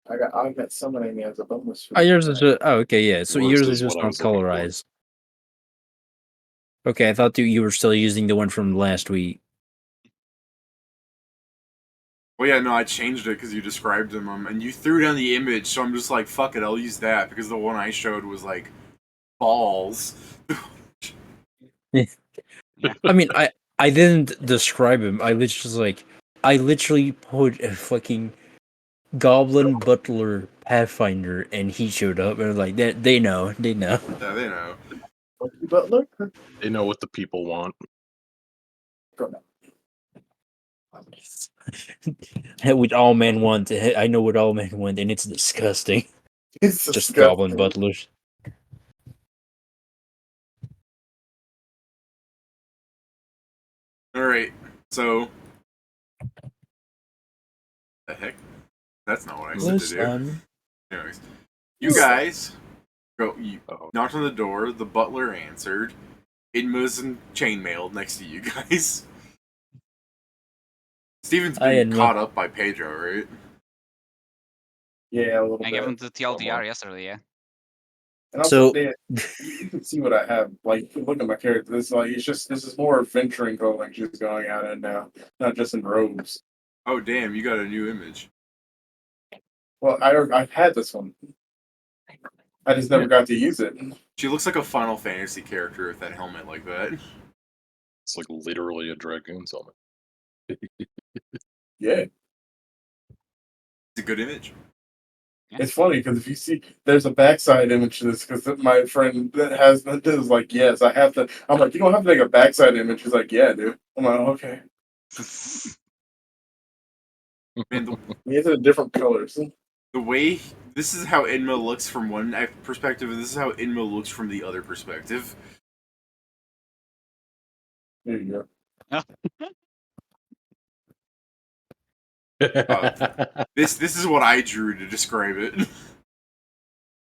I got summoning as a bonus. Oh, yours is just, oh, okay, yeah. So Worse yours is is just what I not was looking for. colorized. Okay, I thought you were still using the one from last week. Well, yeah, no, I changed it because you described them, and you threw down the image, so I'm just like, fuck it, I'll use that because the one I showed was like balls. I mean, I didn't describe him. I literally put a fucking goblin butler pathfinder, and he showed up, and I was like, they know. Yeah, they know. Butler. They know what the people want. What all men want. I know what all men want, and it's disgusting. It's Just disgusting. goblin butlers. Alright, so. The heck? That's not what I said to do. Listen, Anyways, you guys go. You Oh. knocked on the door. The butler answered. Inma's in chainmail next to you guys. Steven's Hi, been Inma. caught up by Pedro, right? Yeah, a little I bit. gave him the TLDR yesterday, yeah. And also, So- Dan, you can see what I have. Like, look at my character. This is more adventuring clothing she's going out in now, not just in robes. Oh damn! You got a new image. Well, I've had this one. I just never got to use it. She looks like a Final Fantasy character with that helmet like that. It's like literally a dragoon's helmet. Yeah, It's a good image. it's funny because if you see, there's a backside image to this because my friend that has this is like, yes, I have to. I'm like, you don't have to make a backside image. He's like, yeah, dude. I'm like, okay. Man, These are different colors. the way this is how Inma looks from one perspective, and this is how Inma looks from the other perspective. There you go. This is what I drew to describe it.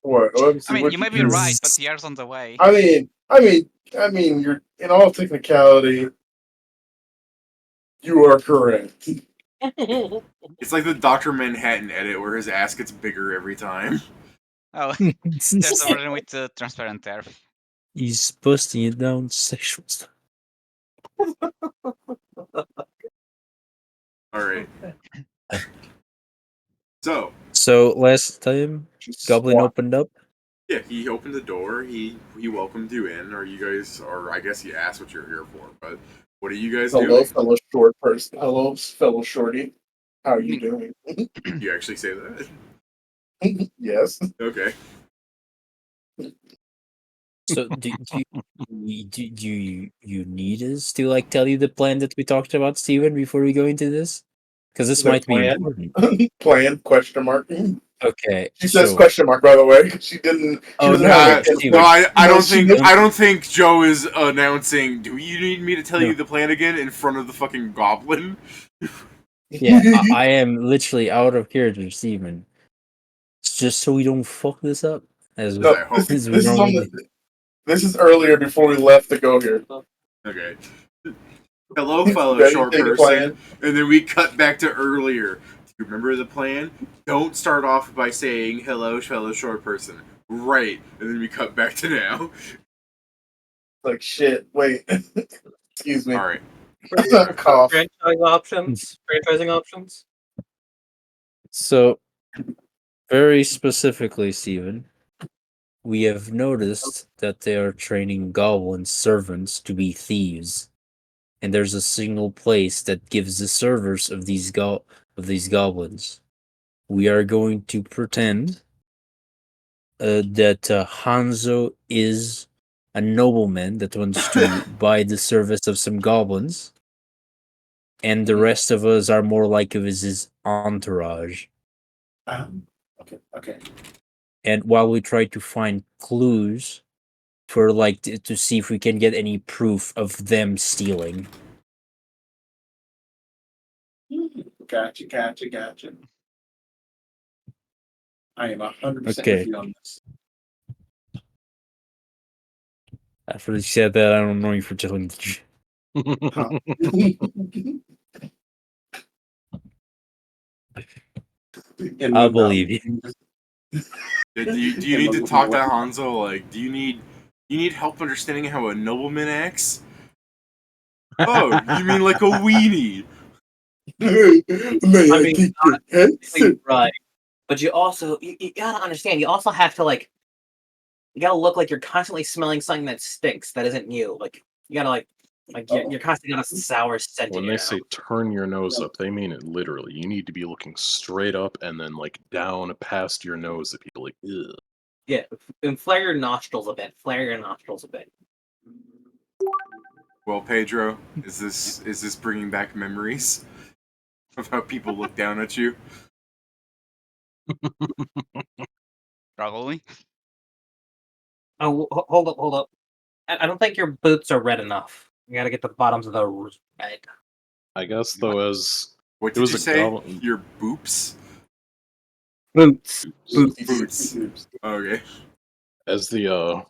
What? Let me see I mean, what you may be drew. right, but the air's on the way. I mean, you're in all technicality, you are correct. It's like the Dr. Manhattan edit where his ass gets bigger every time. Oh, there's a version with the transparent air. He's busting it down sexual stuff. Alright. So, Last time, Goblin Squat. opened up. yeah, he opened the door, he welcomed you in, or I guess he asked what you're here for, but what are you guys Hello, doing? fellow short person. Hello, fellow shorty. How are you doing? You actually say that? Yes. Okay. So do you need us to like tell you the plan that we talked about, Steven, before we go into this? Because this Is there might be plan? important. Plan? Question mark. Okay. She says so- question mark, by the way. She didn't. She Oh, doesn't no, have wait, a Steven. No, I No, don't she think didn't. I don't think Joe is announcing. Do you need me to tell No. you the plan again in front of the fucking goblin? Yeah, I am literally out of character, Steven. It's just so we don't fuck this up. As we, No, I hope. this as we is on normally the, this is earlier before we left to go here. Okay. Hello, fellow Ready? short Take a person. plan. And then we cut back to earlier. Do you remember the plan? Don't start off by saying hello, fellow short person. Right. And then we cut back to now. Like shit. Wait. Excuse me. All right. Cough. Franchising options. So, very specifically, Steven, we have noticed that they are training goblin servants to be thieves, and there's a single place that gives the servers of these goblins. We are going to pretend that Hanzo is a nobleman that wants to buy the service of some goblins, and the rest of us are more like of his entourage. Okay. And while we try to find clues for like to see if we can get any proof of them stealing. Gotcha. I am 100% Okay. with you on this. After you said that, I don't know if you're telling the truth. Huh. I'll believe you. Do you need to talk to Hanzo? Like, do you need help understanding how a nobleman acts? Oh, you mean like a weenie? May I I mean, take your head? right. But you also you gotta understand. You also have to like. You gotta look like you're constantly smelling something that stinks. That isn't you. Like you gotta like you're constantly got a sour scent. When in they your say nose. turn your nose up, they mean it literally. You need to be looking straight up and then like down past your nose at people like, ugh. Yeah, and flare your nostrils a bit. Flare your nostrils a bit. Well, Pedro, is this bringing back memories of how people look down at you? Probably. Oh, hold up. I don't think your boots are red enough. You gotta get the bottoms of those red. I guess though, as What It did was you a say? goblin. Your boops? Boots. Boots. Okay. As the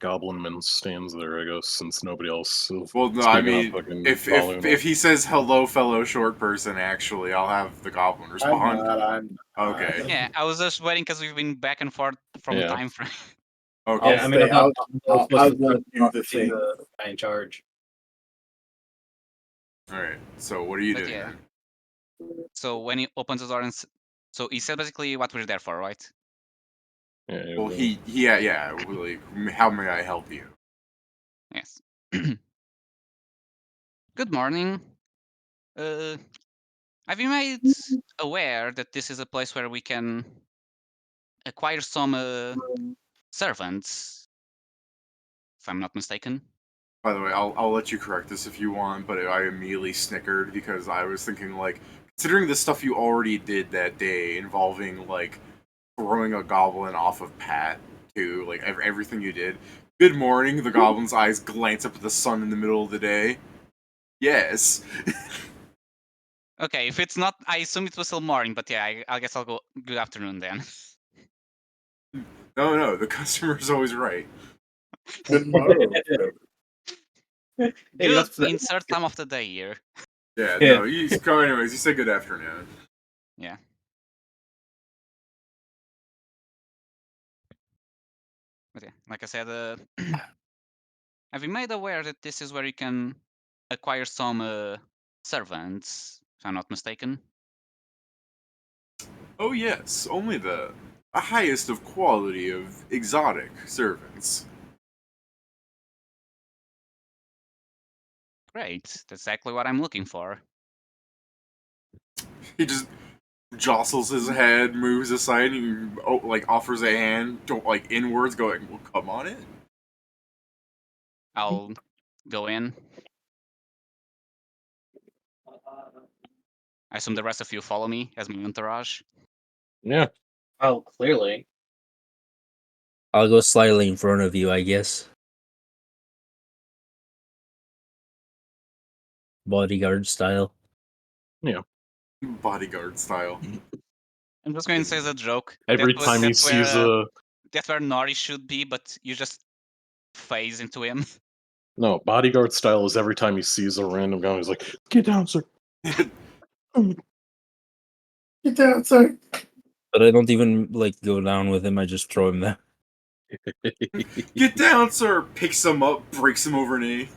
Goblinman stands there, I guess, since nobody else. Well, no, I mean, if he says hello, fellow short person, actually, I'll have the goblin respond. I'm not. Okay. Yeah, I was just waiting because we've been back and forth from Yeah. time frame. Okay. Yeah, I mean, I I'm won't do the thing. the guy in charge. All right. So what are you But doing? yeah. Then? So when he opens the door so he said basically what we're there for, right? Yeah, Well, yeah. Like, how may I help you? Yes. Good morning. Have you made aware that this is a place where we can acquire some servants, if I'm not mistaken? By the way, I'll let you correct this if you want, but I immediately snickered because I was thinking, like, considering the stuff you already did that day involving, like, throwing a goblin off of Pat, too, like, everything you did. Good morning, the goblin's eyes glance up at the sun in the middle of the day. Yes. Okay, if it's not, I assume it was still morning, but yeah, I guess I'll go good afternoon then. No, the customer's always right. Good morning. Good insert time of the day here. Yeah, Yeah. no, anyways, you said good afternoon. Yeah. But yeah, like I said, have you made aware that this is where you can acquire some servants, if I'm not mistaken? Oh yes, only the highest of quality of exotic servants. Great, that's exactly what I'm looking for. He just jostles his head, moves aside, and like offers a hand, like inwards, going, "Well, come on in." I'll go in. I assume the rest of you follow me as my entourage. Yeah. Oh, clearly. I'll go slightly in front of you, I guess. Bodyguard style. Bodyguard style. I'm just going to say as a joke. Every time he sees a That's where Nori should be, but you just phase into him. no bodyguard style is every time he sees a random guy, he's like, "Get down, sir." Get down, sir. But I don't even like go down with him. I just throw him there. Get down, sir! Picks him up, breaks him over an knee.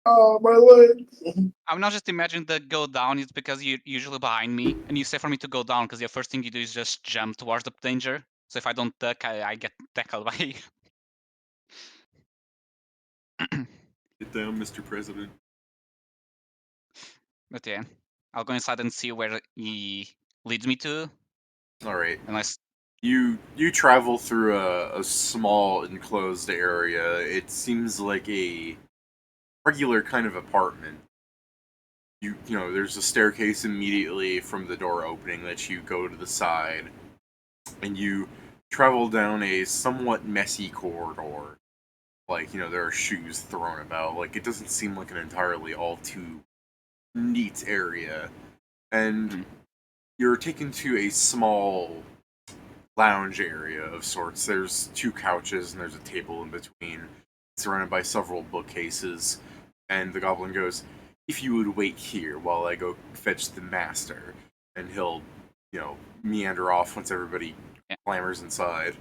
Oh, my legs. I'm not just imagining the go down. It's because you're usually behind me, and you say for me to go down because the first thing you do is just jump towards the danger. So if I don't duck, I get tackled by you. Get down, Mr. President. But yeah, I'll go inside and see where he leads me to. All right. Unless You travel through a small enclosed area. It seems like a regular kind of apartment. You know, there's a staircase immediately from the door opening that you go to the side, and you travel down a somewhat messy corridor. Like, you know, there are shoes thrown about. Like, it doesn't seem like an entirely all too neat area. And you're taken to a small lounge area of sorts. There's two couches and there's a table in between, surrounded by several bookcases. And the goblin goes, "If you would wait here while I go fetch the master," and he'll, you know, meander off once everybody clambers inside.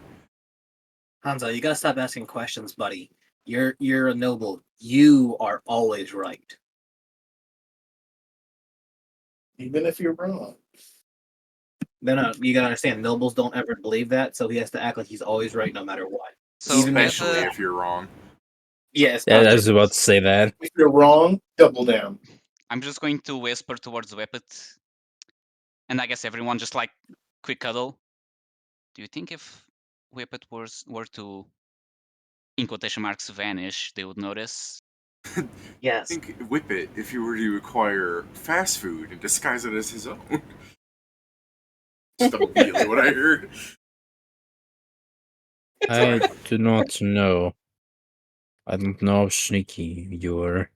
Hanzo, you gotta stop asking questions, buddy. You're a noble. You are always right. Even if you're wrong. No, you gotta understand. Nobles don't ever believe that, so he has to act like he's always right no matter what. so Even if- Especially if you're wrong. Yes. Yeah, I was about to say that. If you're wrong, double down. I'm just going to whisper towards Whippet, and I guess everyone just like quick cuddle. Do you think if Whippet were to, in quotation marks, vanish, they would notice? Yes. Think Whippet if you were to acquire fast food and disguise it as his own. Just immediately what I heard. I do not know. I don't know how sneaky you are.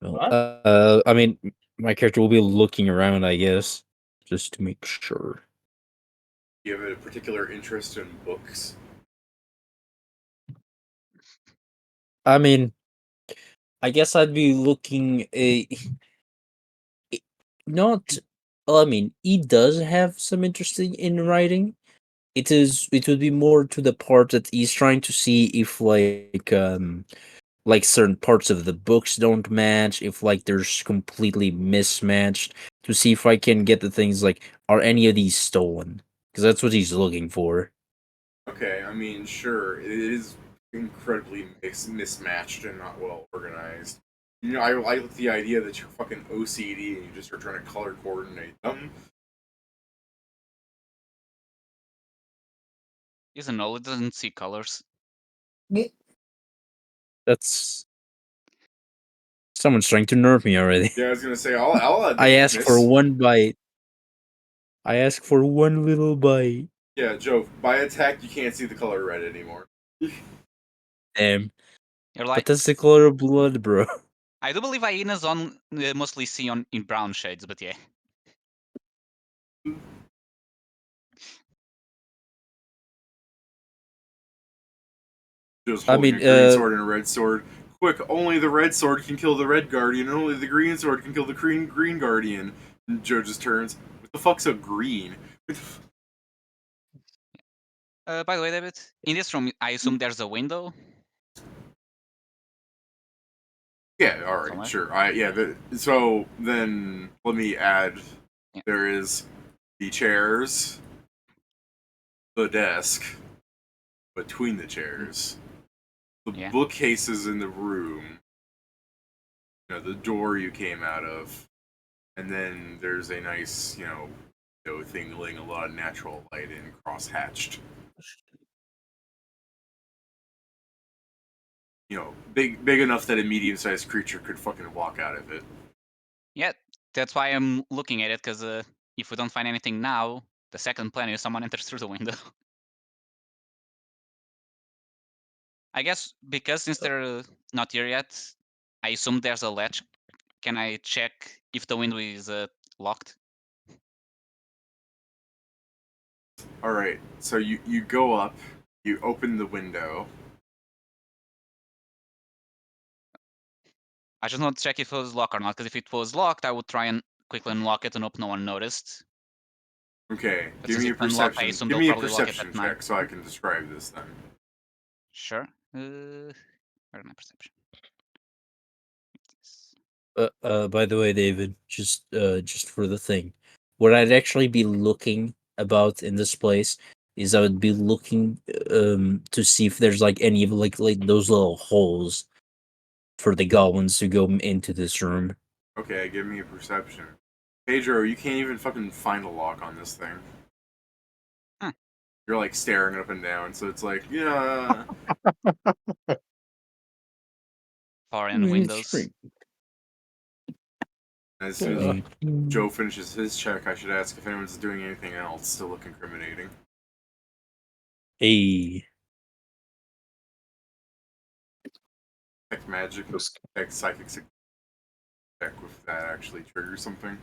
Well, I mean, my character will be looking around, I guess, just to make sure. Do you have a particular interest in books? I mean, I guess I'd be looking not. Well, I mean, he does have some interest in writing. It would be more to the part that he's trying to see if like certain parts of the books don't match, if like there's completely mismatched, to see if I can get the things like, are any of these stolen? Because that's what he's looking for. Okay, I mean, sure, it is incredibly mismatched and not well organized. You know, I like the idea that you're fucking OCD and you just are trying to color coordinate them. He's a null, it doesn't see colors. That's someone's trying to nerf me already. Yeah, I was gonna say, I'll add the I ask for weakness. one bite. I ask for one little bite. Yeah, Joe, by attack, you can't see the color red anymore. Damn. You're But like, that's the color of blood, bro. I do believe hyenas mostly see in brown shades, but yeah. Just I holding mean, a green sword and a red sword. Quick, only the red sword can kill the red guardian, and only the green sword can kill the green guardian. And Joe just turns, what the fuck's a green? By the way, David, in this room, I assume there's a window. Yeah, alright, Somewhere. sure. So then let me add, Yeah. there is the chairs, the desk, between the chairs, the Yeah. bookcases in the room, the door you came out of, and then there's a nice, thing letting a lot of natural light in, cross-hatched. Big enough that a medium-sized creature could fucking walk out of it. Yeah, that's why I'm looking at it, because if we don't find anything now, the second plan is someone enters through the window. I guess because since they're not here yet, I assume there's a latch. Can I check if the window is locked? Alright, so you go up, you open the window. I just want to check if it was locked or not, because if it was locked, I would try and quickly unlock it and hope no one noticed. Okay, But give since me a it's unlocked, I perception. assume Give they'll me a probably lock it perception at night. check so I can describe this then. Sure. Where's my perception? By the way, David, just for the thing, what I'd actually be looking about in this place is I would be looking to see if there's like any of like those little holes for the goblins to go into this room. Okay, give me a perception. Pedro, you can't even fucking find a lock on this thing. Huh. You're like staring up and down, so it's like, yeah. Far end windows. As soon as Joe finishes his check, I should ask if anyone's doing anything else to look incriminating. Hey, Check magic, check psychic, check if that actually triggers something.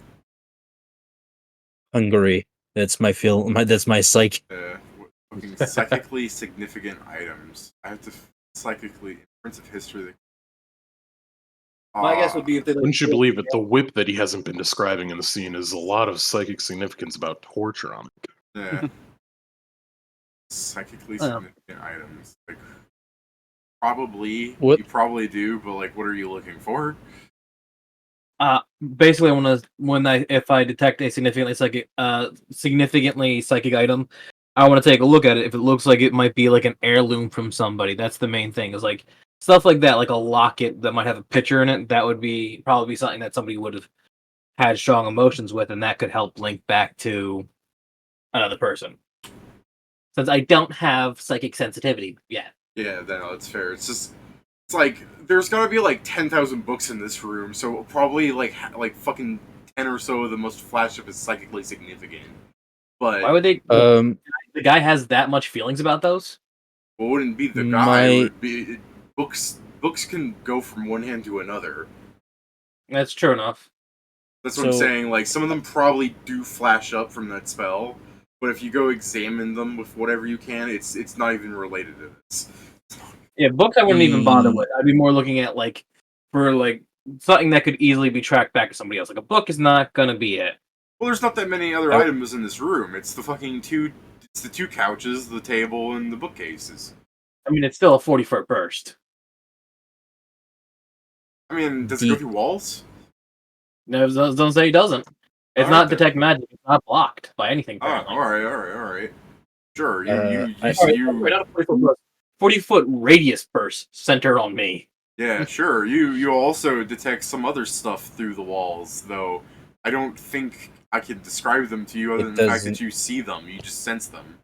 Hungary. That's my that's my psych. Fucking psychically significant items. I have to psychically Prince of History. My guess would be if they Wouldn't you believe it? The whip that he hasn't been describing in the scene is a lot of psychic significance about torture on it. Yeah. Psychically significant items. Like, probably, What? you probably do, but like, what are you looking for? Basically, if I detect a significantly psychic item, I want to take a look at it. If it looks like it might be like an heirloom from somebody, that's the main thing. Is like stuff like that, like a locket that might have a picture in it. That would probably be something that somebody would have had strong emotions with, and that could help link back to another person. Since I don't have psychic sensitivity yet. Yeah, no, that's fair. It's like there's gotta be like 10,000 books in this room, so probably like fucking 10 or so of the most flash up is psychically significant. But Why would they? The guy has that much feelings about those? Well, it wouldn't be the guy. It would be books. Books can go from one hand to another. That's true enough. That's what I'm So- saying. Like, some of them probably do flash up from that spell, but if you go examine them with whatever you can, it's not even related to this. Yeah, books I wouldn't even bother with. I'd be more looking at for something that could easily be tracked back to somebody else. Like a book is not gonna be it. Well, there's not that many other Oh. items in this room. It's the two couches, the table, and the bookcases. I mean, it's still a 40-foot burst. I mean, does it go through walls? No, don't say it doesn't. It's Alright, not then. detect magic. It's not blocked by anything. Ah, Apparently. all right. Sure, Sorry, not a 40-foot burst. 40-foot radius burst centered on me. yeah, sure. You also detect some other stuff through the walls, though. I don't think I can describe them to you other It than the fact that doesn't- you see them. You just sense them.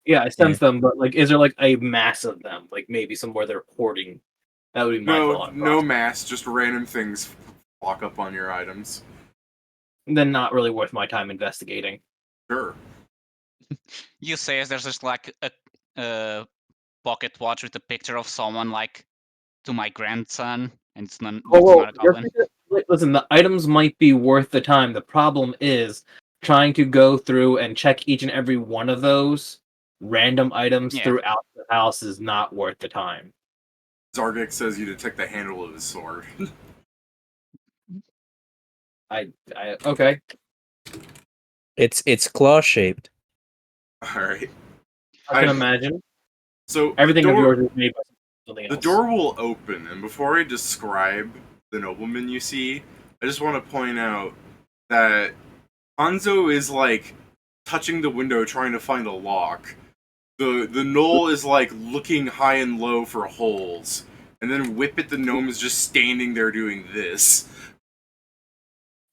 Yeah, I sense them, but is there a mass of them? Like maybe somewhere they're hoarding. That would be my thought. No mass, just random things flock up on your items. Then not really worth my time investigating. Sure. You say as there's just like a pocket watch with a picture of someone like to my grandson, and it's not a goblin. Listen, the items might be worth the time. The problem is trying to go through and check each and every one of those random items Yeah. throughout the house is not worth the time. Zargek says you detect the handle of his sword. Okay. It's claw shaped. Alright. I can imagine. So Everything the of door, yours is made by something else. the door will open, and before I describe the nobleman you see, I just want to point out that Hanzo is like touching the window trying to find a lock. The knoll is like looking high and low for holes, and then Whippet the gnome is just standing there doing this.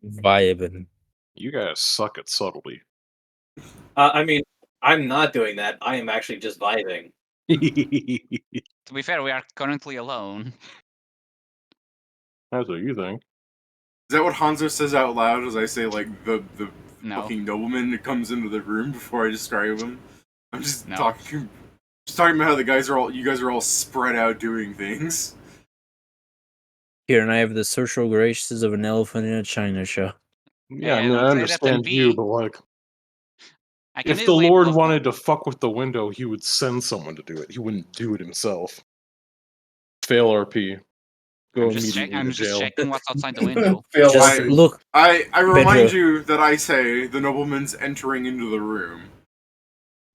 Vibin. You guys suck at subtlety. I mean, I'm not doing that. I am actually just vibing. To be fair, we are currently alone. That's what you think. Is that what Hanzo says out loud as I say like the No. fucking nobleman that comes into the room before I describe him? I'm just No. talking about how you guys are all spread out doing things. Here, and I have the social graces of an elephant in a china shop. Yeah, I Yeah, mean, I don't say that, then understand you, B. but like, I can if the easily Lord both- wanted to fuck with the window, he would send someone to do it. He wouldn't do it himself. Fail RP. Go I'm just immediately I'm to just jail. checking what's outside the window. Fail Just RP. look. I remind Pedro. you that I say the nobleman's entering into the room.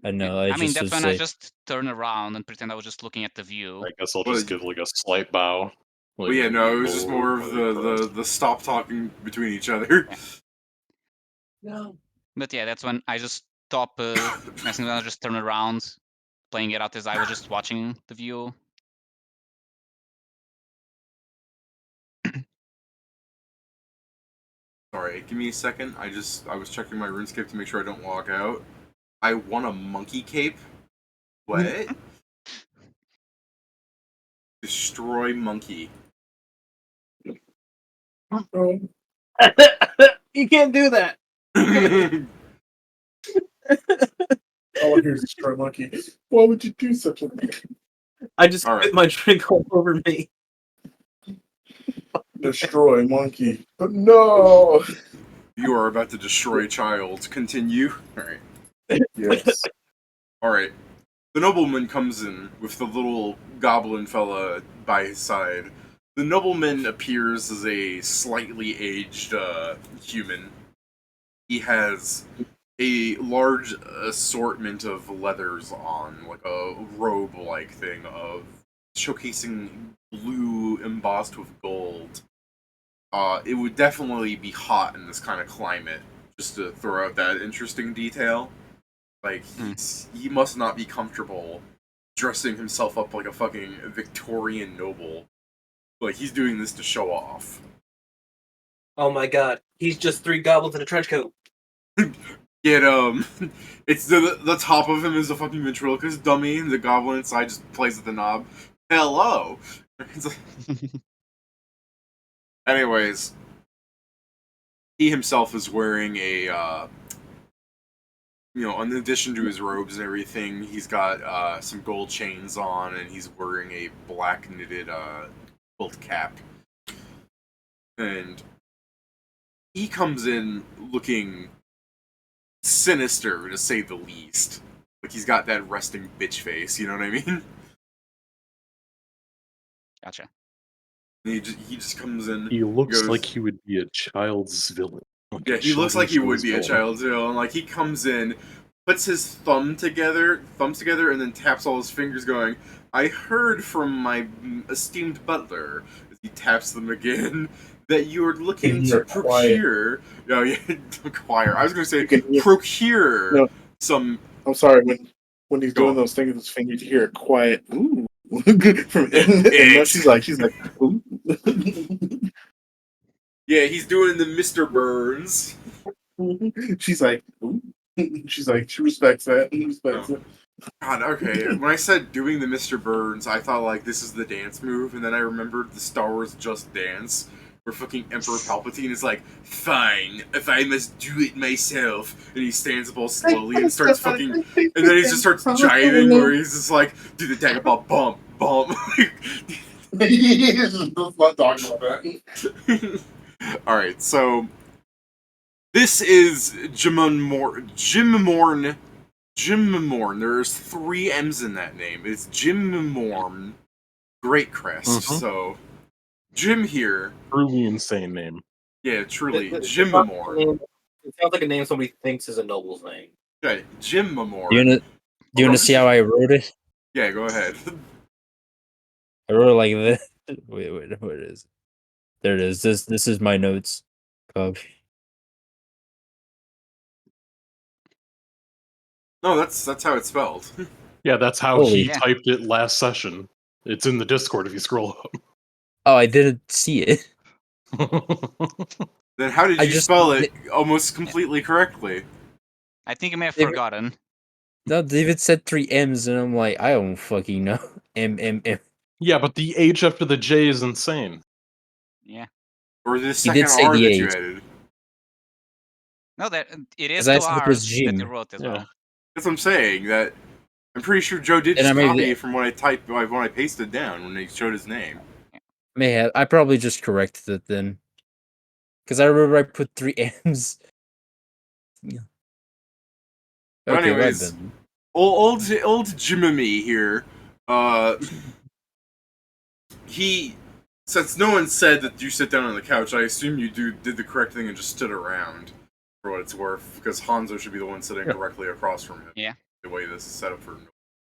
I know. I mean, just that's would when I say- just turn around and pretend I was just looking at the view. I guess I'll Well, just give like a slight bow. But Like, yeah, no, it was just "Oh, more of the stop talking between each other. No. But yeah, that's when I just stop messing around, just turn around, playing it out as I was just watching the view. Sorry, give me a second. I was checking my RuneScape to make sure I don't log out. I won a monkey cape. What? Destroy monkey. You can't do that. All I hear is destroy monkey. Why would you do such a thing? I just All right. spit my drink all over me. Destroy monkey. But no. You are about to destroy child. Continue. Alright. Yes. Alright. The nobleman comes in with the little goblin fella by his side. The nobleman appears as a slightly aged human. He has a large assortment of leathers on, like a robe-like thing of showcasing blue embossed with gold. It would definitely be hot in this kind of climate, just to throw out that interesting detail. Like, he must not be comfortable dressing himself up like a fucking Victorian noble. Like, he's doing this to show off. Oh my god. He's just 3 goblins in a trench coat. Get it's the top of him is a fucking ventriloquist dummy, and the goblin inside just plays with the knob. Hello! It's like- Anyways, he himself is wearing a, in addition to his robes and everything, he's got some gold chains on, and he's wearing a black knitted quilt cap. and he comes in looking sinister, to say the least. Like he's got that resting bitch face, you know what I mean? Gotcha. And he just comes in. He looks goes, like he would be a child's villain. Like yeah, a he looks like he would children's be a villain. child's villain. Like he comes in, puts his thumbs together, and then taps all his fingers, going, "I heard from my esteemed butler," as he taps them again, "that you are looking Can to hear quiet. procure." Oh yeah, acquire. I was going to say You can hear- procure No. some. I'm sorry, when he's Go doing on. those things with his finger, you hear a quiet ooh from and she's like ooh. Yeah, he's doing the Mr. Burns. She's like ooh. She's like she respects that. He respects Oh. it. God, okay. When I said doing the Mr. Burns, I thought like this is the dance move, and then I remembered the Star Wars Just Dance, where fucking Emperor Palpatine is like, "Fine, if I must do it myself," and he stands up all slowly and starts fucking, and then he just starts jiving, where he's just like, "Do the Dagobah bump, bump." Let's not talk about that. All right, so this is Jim Morn. There's 3 M's in that name. It's Jim Morn Great Crest. Mhm. So Jim here. Truly insane name. Yeah, truly. It Jim sounds Morn. like a name somebody thinks is a noble's name. Yeah, Jim Do you Morn. wanna, do you wanna see how I wrote it? Yeah, go ahead. I wrote it like this. Wait, what is it? There it is. This is my notes. Copy. No, that's how it's spelled. Yeah, that's how Holy- he Yeah. typed it last session. It's in the Discord if you scroll Oh, I didn't see it. up. Then how did I you just- spell it almost completely correctly? I think you may have If- forgotten. No, David said 3 M's, and I'm like, I don't fucking know. M. Yeah, but the H after the J is insane. Yeah. Or the He second did say R the that you H. added? No, that it is 'Cause I 2 thought it was R's that you Jim. wrote as Yeah. well. That's what I'm saying. That I'm pretty sure Joe did And just I made copy it- it from when I pasted down when they showed his name. May have. I probably just corrected it then. Because I remember I put 3 M's. Yeah. But Okay, right anyways, then. old Jimmy here. He, since no one said that you sit down on the couch, I assume you did the correct thing and just stood around, for what it's worth, because Hanzo should be the one sitting Yeah. directly across from him. Yeah. The way this is set up for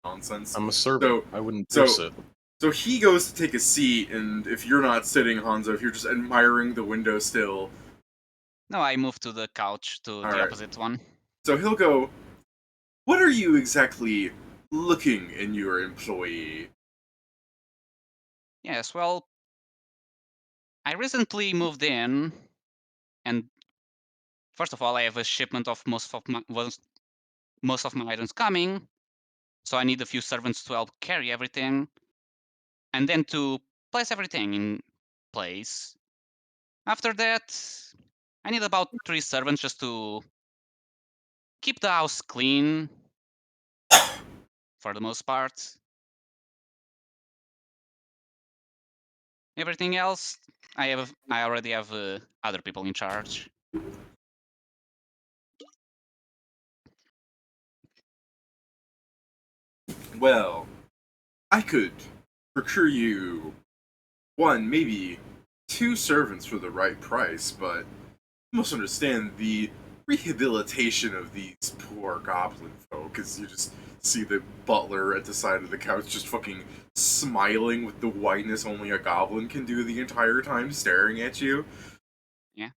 nonsense. I'm a servant. So- I wouldn't so- sit. So he goes to take a seat, and if you're not sitting, Hanzo, if you're just admiring the window still, No, I moved to the couch to the Alright. opposite one. so he'll go, "What are you exactly looking in your employee?" Yes, well, I recently moved in, and first of all, I have a shipment of most of my items coming, so I need a few servants to help carry everything, and then to place everything in place. After that, I need about 3 servants just to keep the house clean, for the most part. Everything else, I already have other people in charge. Well, I could procure you 1, maybe 2 servants for the right price, but you must understand the rehabilitation of these poor goblin folk, as you just see the butler at the side of the couch just fucking smiling with the whiteness only a goblin can do the entire time, staring at you. Yeah.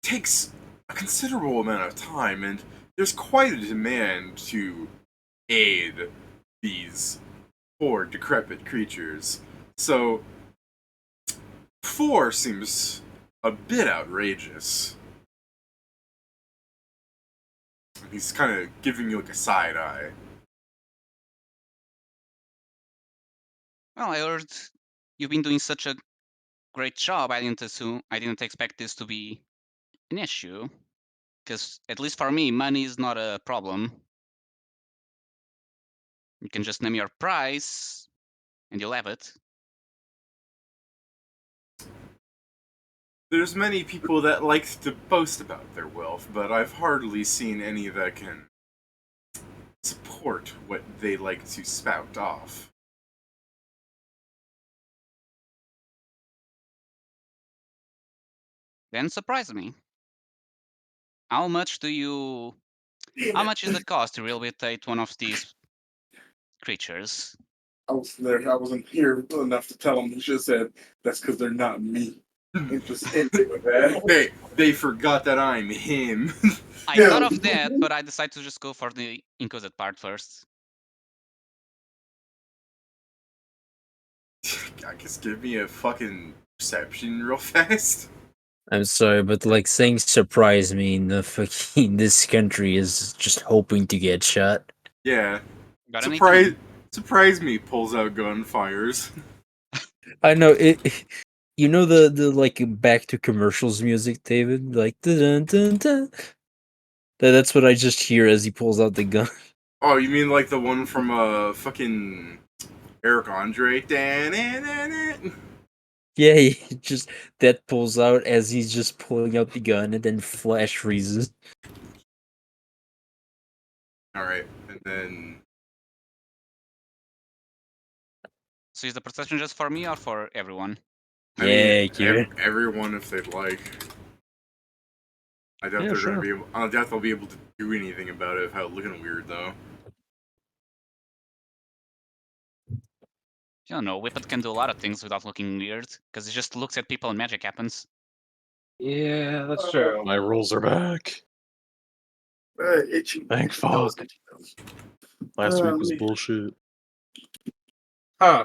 Takes a considerable amount of time, and there's quite a demand to aid these poor, decrepit creatures. So, 4 seems a bit outrageous. He's kind of giving you like a side eye. Well, I heard you've been doing such a great job. I didn't expect this to be an issue. Because at least for me, money is not a problem. You can just name your price, and you'll have it. There's many people that like to boast about their wealth, but I've hardly seen any that can support what they like to spout off. Then surprise me. How much do you? How much is the cost to rehabilitate one of these creatures? I was there. I wasn't here enough to tell him. He should have said, "That's because they're not me." And just ended with that. They forgot that I'm him. I Yeah. thought of that, but I decided to just go for the Inquisitive part first. I guess give me a fucking perception real fast. I'm sorry, but like saying surprise me in the fucking this country is just hoping to get shot. Yeah. Got anything? Surprise me, pulls out gun, fires. I know it. You know the like back to commercials music, David? Like dun dun dun. That's what I just hear as he pulls out the gun. Oh, you mean like the one from fucking Eric Andre? Yeah, he just that pulls out as he's just pulling out the gun, and then Flash freezes. Alright, and then So is the perception just for me or for everyone? I Yeah, mean, Kieran. everyone if they'd like. I doubt Yeah, they're sure. gonna be able. I doubt they'll be able to do anything about it without looking weird, though. You don't know, Whippet can do a lot of things without looking weird, because it just looks at people and magic happens. Yeah, that's true. My rolls are back. Itchy. Thank fuck. Last week was bullshit. Huh.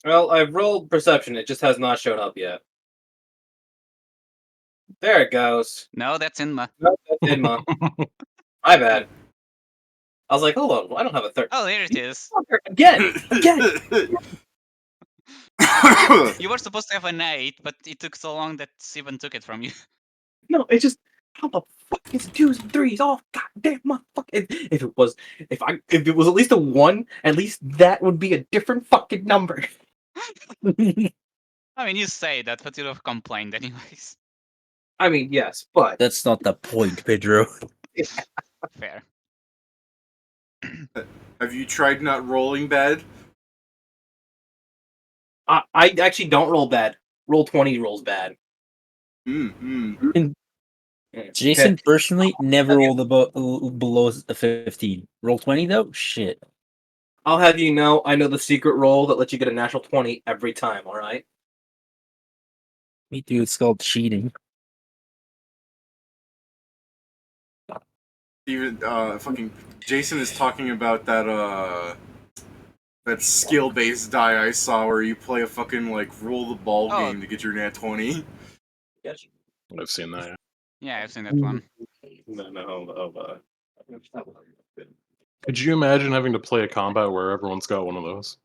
Well, I've rolled perception. It just has not shown up yet. There it goes. No, that's Inma. Nope, that's Inma. My bad. I was like, hold on, I don't have a third. Oh, there it is. Again! You were supposed to have an 8, but it took so long that Steven took it from you. No, it's just how the fuck is 2s and 3s off? Goddamn motherfucker! If it was at least a 1, at least that would be a different fucking number. I mean, you say that, but you'd have complained anyways. I mean, yes, but That's not the point, Pedro. Fair. Have you tried not rolling bad? I actually don't roll bad. Roll 20 rolls bad. Jason personally never rolled below a 15. Roll 20 though? Shit. I'll have you know, I know the secret roll that lets you get a natural 20 every time, alright? Me too, it's called cheating. Even fucking Jason is talking about that skill-based die I saw where you play a fucking like roll the ball Oh. game to get your nat 20. I've seen that. Yeah, I've seen that one. Could you imagine having to play a combat where everyone's got one of those?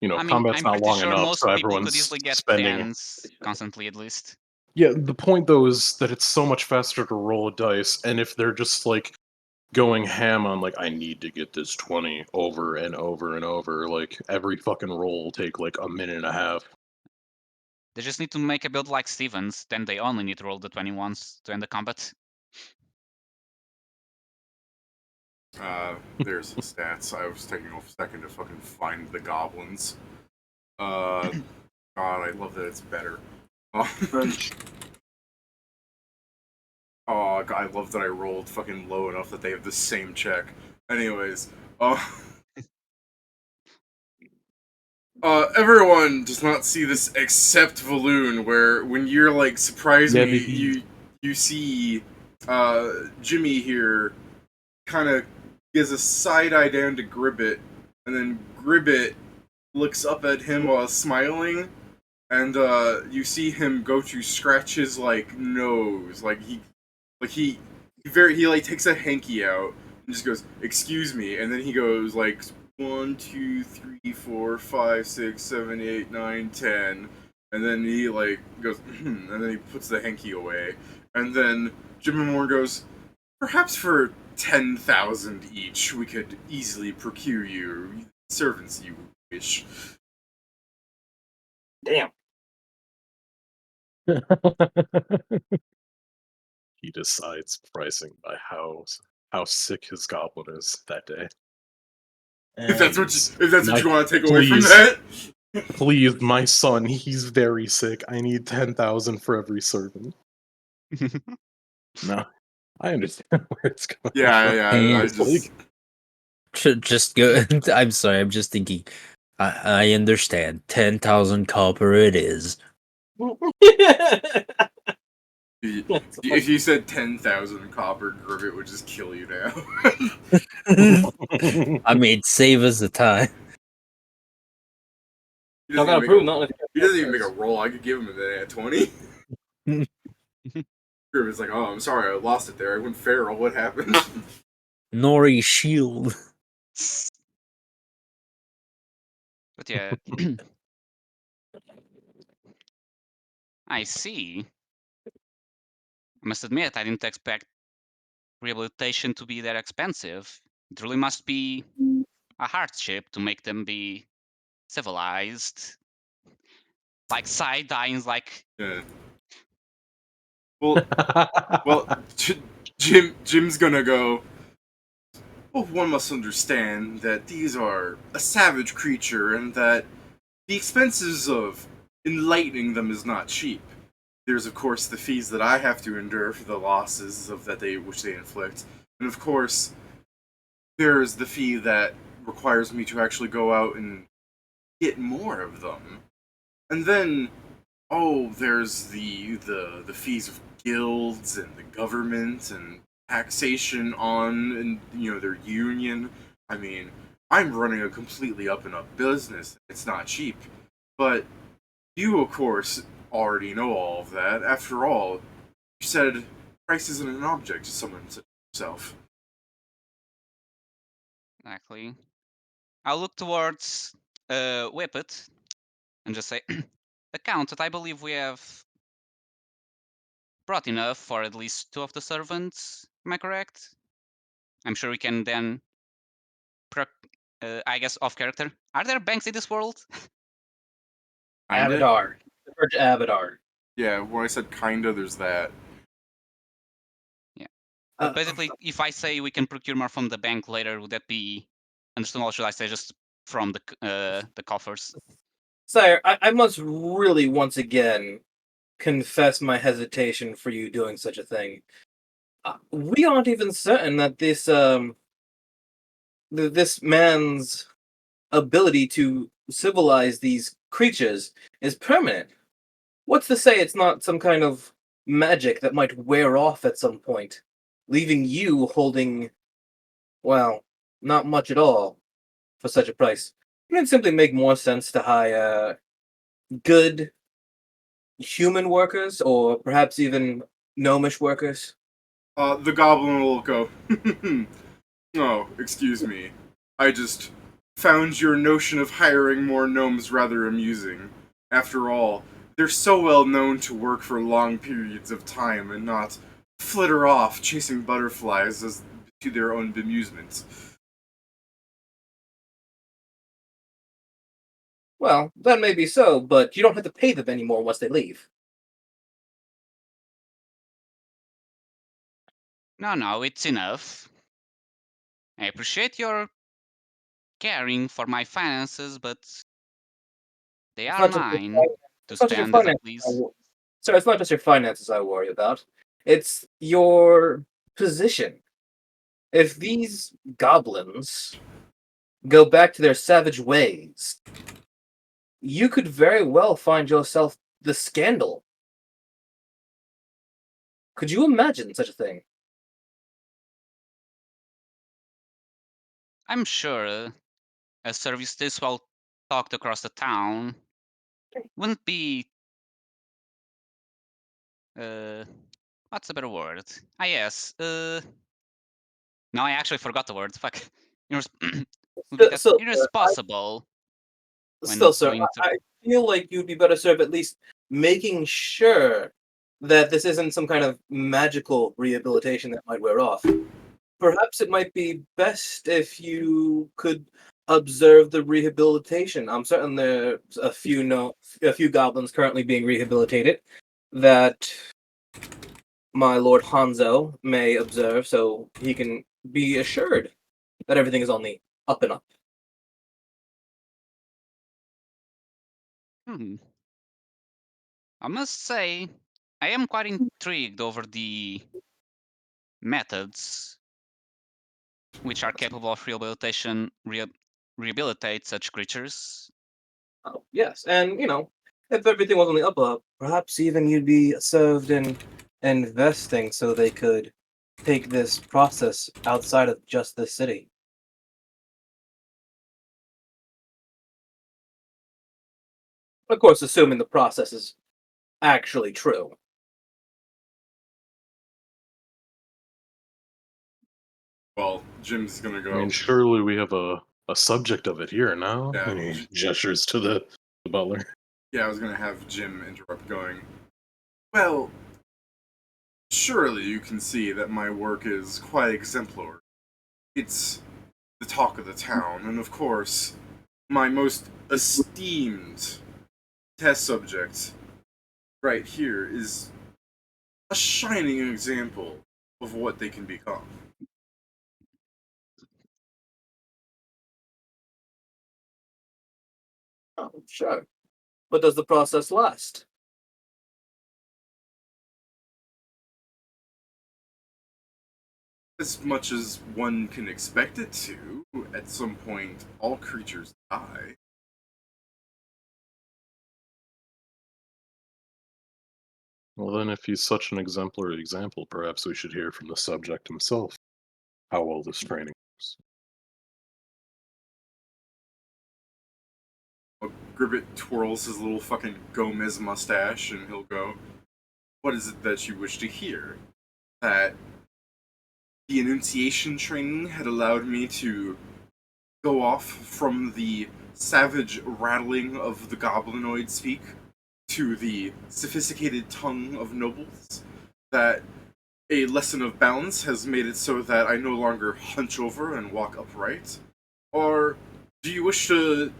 You know, I mean, combat's I'm not pretty long sure enough, most so people everyone's could easily get spending. 10s constantly, at least. Yeah, the point though is that it's so much faster to roll a dice, and if they're just like going ham on like I need to get this 20 over and over and over, like every fucking roll will take like a minute and a half. They just need to make a build like Steven's, then they only need to roll the 21s to end the combat. There's the stats. I was taking a second to fucking find the goblins. God, I love that it's better. Oh, God, I love that I rolled fucking low enough that they have the same check. Anyways, everyone does not see this except Valoon, where when you're like, surprise Yeah, me, baby. you see Jimmy here kind of gives a side eye down to Gribbet, and then Gribbet looks up at him while smiling, and you see him go to scratch his like nose, he takes a hanky out and just goes, "Excuse me," and then he goes like 1, 2, 3, 4, 5, 6, 7, 8, 9, 10, and then he like goes, and then he puts the hanky away, and then Jimmy Moore goes, "Perhaps for 10,000 each, we could easily procure you servants you wish." Damn. He decides pricing by how sick his goblin is that day. If that's what And you want to take away from please, that. please, my son, he's very sick. I need 10,000 for every servant. No, I understand where it's going. Yeah. I It's like, Just go. I'm sorry. I'm just thinking. I understand. 10,000 copper it is. If you said 10,000 copper, Grivet would just kill you now. I mean, save us the time. He Not doesn't gonna even prove make a- nothing. he doesn't even make a roll. I could give him that at 20. Grivet's like, oh, I'm sorry, I lost it there. I went feral. What happened? Nori shield. But yeah, I see. I must admit, I didn't expect rehabilitation to be that expensive. It really must be a hardship to make them be civilized. Like side dying's like Yeah. Well, Jim's gonna go. Well, one must understand that these are a savage creature, and that the expenses of enlightening them is not cheap. There's of course the fees that I have to endure for the losses which they inflict, and of course there's the fee that requires me to actually go out and get more of them. And then there's the fees of guilds and the government and taxation on their union. I mean, I'm running a completely up and up business. It's not cheap. But you of course already know all of that. After all, you said price isn't an object to someone such as yourself. exactly. I'll look towards Whippet and just say, Accountant, I believe we have brought enough for at least 2 of the servants. Am I correct? I'm sure we can then, I guess, off character. Are there banks in this world? Kinda? Abadar. Refer to Abadar. Yeah, when I said kinda, there's that. Yeah. But basically, if I say we can procure more from the bank later, would that be understandable? Or should I say just from the coffers? Sire, I must really once again confess my hesitation for you doing such a thing. We aren't even certain that this man's ability to civilize these creatures is permanent. What's to say it's not some kind of magic that might wear off at some point, leaving you holding, well, not much at all for such a price? Wouldn't it simply make more sense to hire good human workers, or perhaps even gnomish workers? The goblin will go, oh, excuse me. I just found your notion of hiring more gnomes rather amusing. After all, they're so well known to work for long periods of time and not flitter off chasing butterflies as to their own bemusement. Well, that may be so, but you don't have to pay them anymore once they leave. No, it's enough. I appreciate your caring for my finances, but they It's are not just your mine to it's not just your spend as I finances. please. Sir, it's not just your finances I worry about. It's your position. If these goblins go back to their savage ways, you could very well find yourself the scandal. Could you imagine such a thing? I'm sure a service this well talked across the town wouldn't be uh what's a better word? Ah yes, no, I actually forgot the word. Fuck. Would be that Sir, irresponsible when still, sir, doing I feel like you'd be better served at least making sure that this isn't some kind of magical rehabilitation that might wear off. Perhaps it might be best if you could observe the rehabilitation. I'm certain there's a few goblins currently being rehabilitated. that my Lord Hanzo may observe, so he can be assured that everything is on the up and up. Hmm. I must say, I am quite intrigued over the methods which are capable of rehabilitate such creatures. Oh, yes, and if everything was on the up, perhaps even you'd be served in investing so they could take this process outside of just this city. Of course, assuming the process is actually true. Well, Jim's gonna go. I mean, surely we have a subject of it here now. Yeah. And he gestures to the butler. Yeah, I was gonna have Jim interrupt, going, well, surely you can see that my work is quite exemplary. It's the talk of the town, and of course, my most esteemed test subject right here is a shining example of what they can become. Oh, sure. But does the process last? As much as one can expect it to, at some point, all creatures die. Well, then, if he's such an exemplary example, perhaps we should hear from the subject himself how well this training works. Gribbet twirls his little fucking Gomez mustache and he'll go, what is it that you wish to hear? That the enunciation training had allowed me to go off from the savage rattling of the goblinoid speak to the sophisticated tongue of nobles. That a lesson of balance has made it so that I no longer hunch over and walk upright? Or do you wish to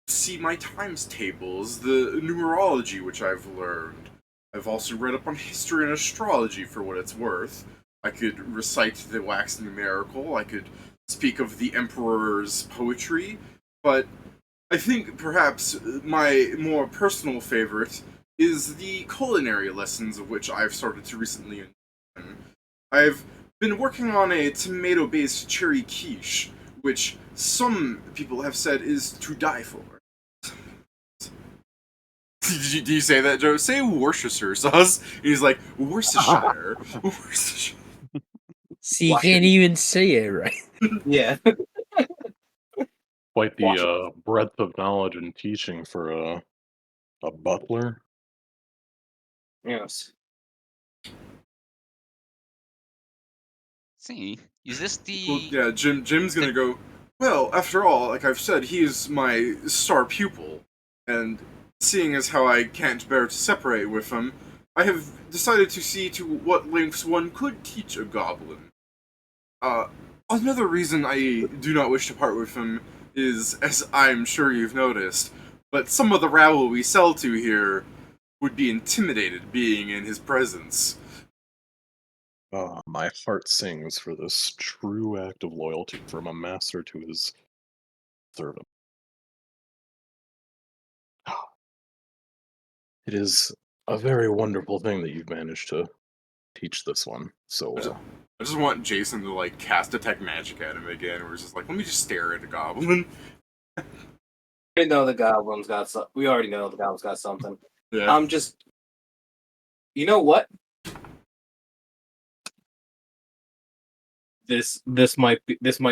see my times tables, the numerology which I've learned? I've also read up on history and astrology for what it's worth. I could recite the wax numerical, I could speak of the Emperor's poetry, but I think perhaps my more personal favorite is the culinary lessons of which I've started to recently enjoy. I've been working on a tomato-based cherry quiche, which some people have said is to die for. Did you say that, Joe? Say Worcestershire sauce. And he's like, Worcestershire. Worcestershire. See, you can't even say it right. Yeah. Quite the breadth of knowledge and teaching for a butler. Yes. See, is this Well, the yeah, Jim's gonna go, well, after all, like I've said, he is my star pupil, and seeing as how I can't bear to separate with him, I have decided to see to what lengths one could teach a goblin. Another reason I do not wish to part with him is, as I'm sure you've noticed, but some of the rabble we sell to here would be intimidated being in his presence. My heart sings for this true act of loyalty from a master to his servant. It is a very wonderful thing that you've managed to teach this one so well. I just want Jason to like cast detect magic at him again, where it's just like, let me just stare at a goblin. We know the goblins got some. We already know the goblins got something. Yeah. I'm just. You know what? This might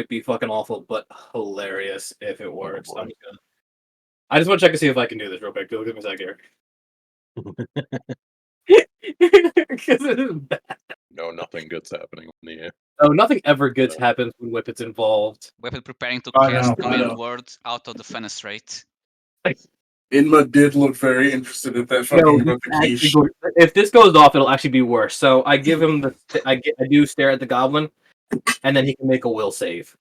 be fucking awful, but hilarious if it works. boy. I just want to check to see if I can do this real quick. Give me a sec here. Because it is bad. No, nothing good's happening in the Oh, nothing ever good happens when Whippet's involved. weapon preparing to I cast know, I command know. word out of the fenestrate? Inma did look very interested at that No, fucking he's about the actually quiche. going- if this goes off, it'll actually be worse. So I give him I do stare at the goblin, and then he can make a will save.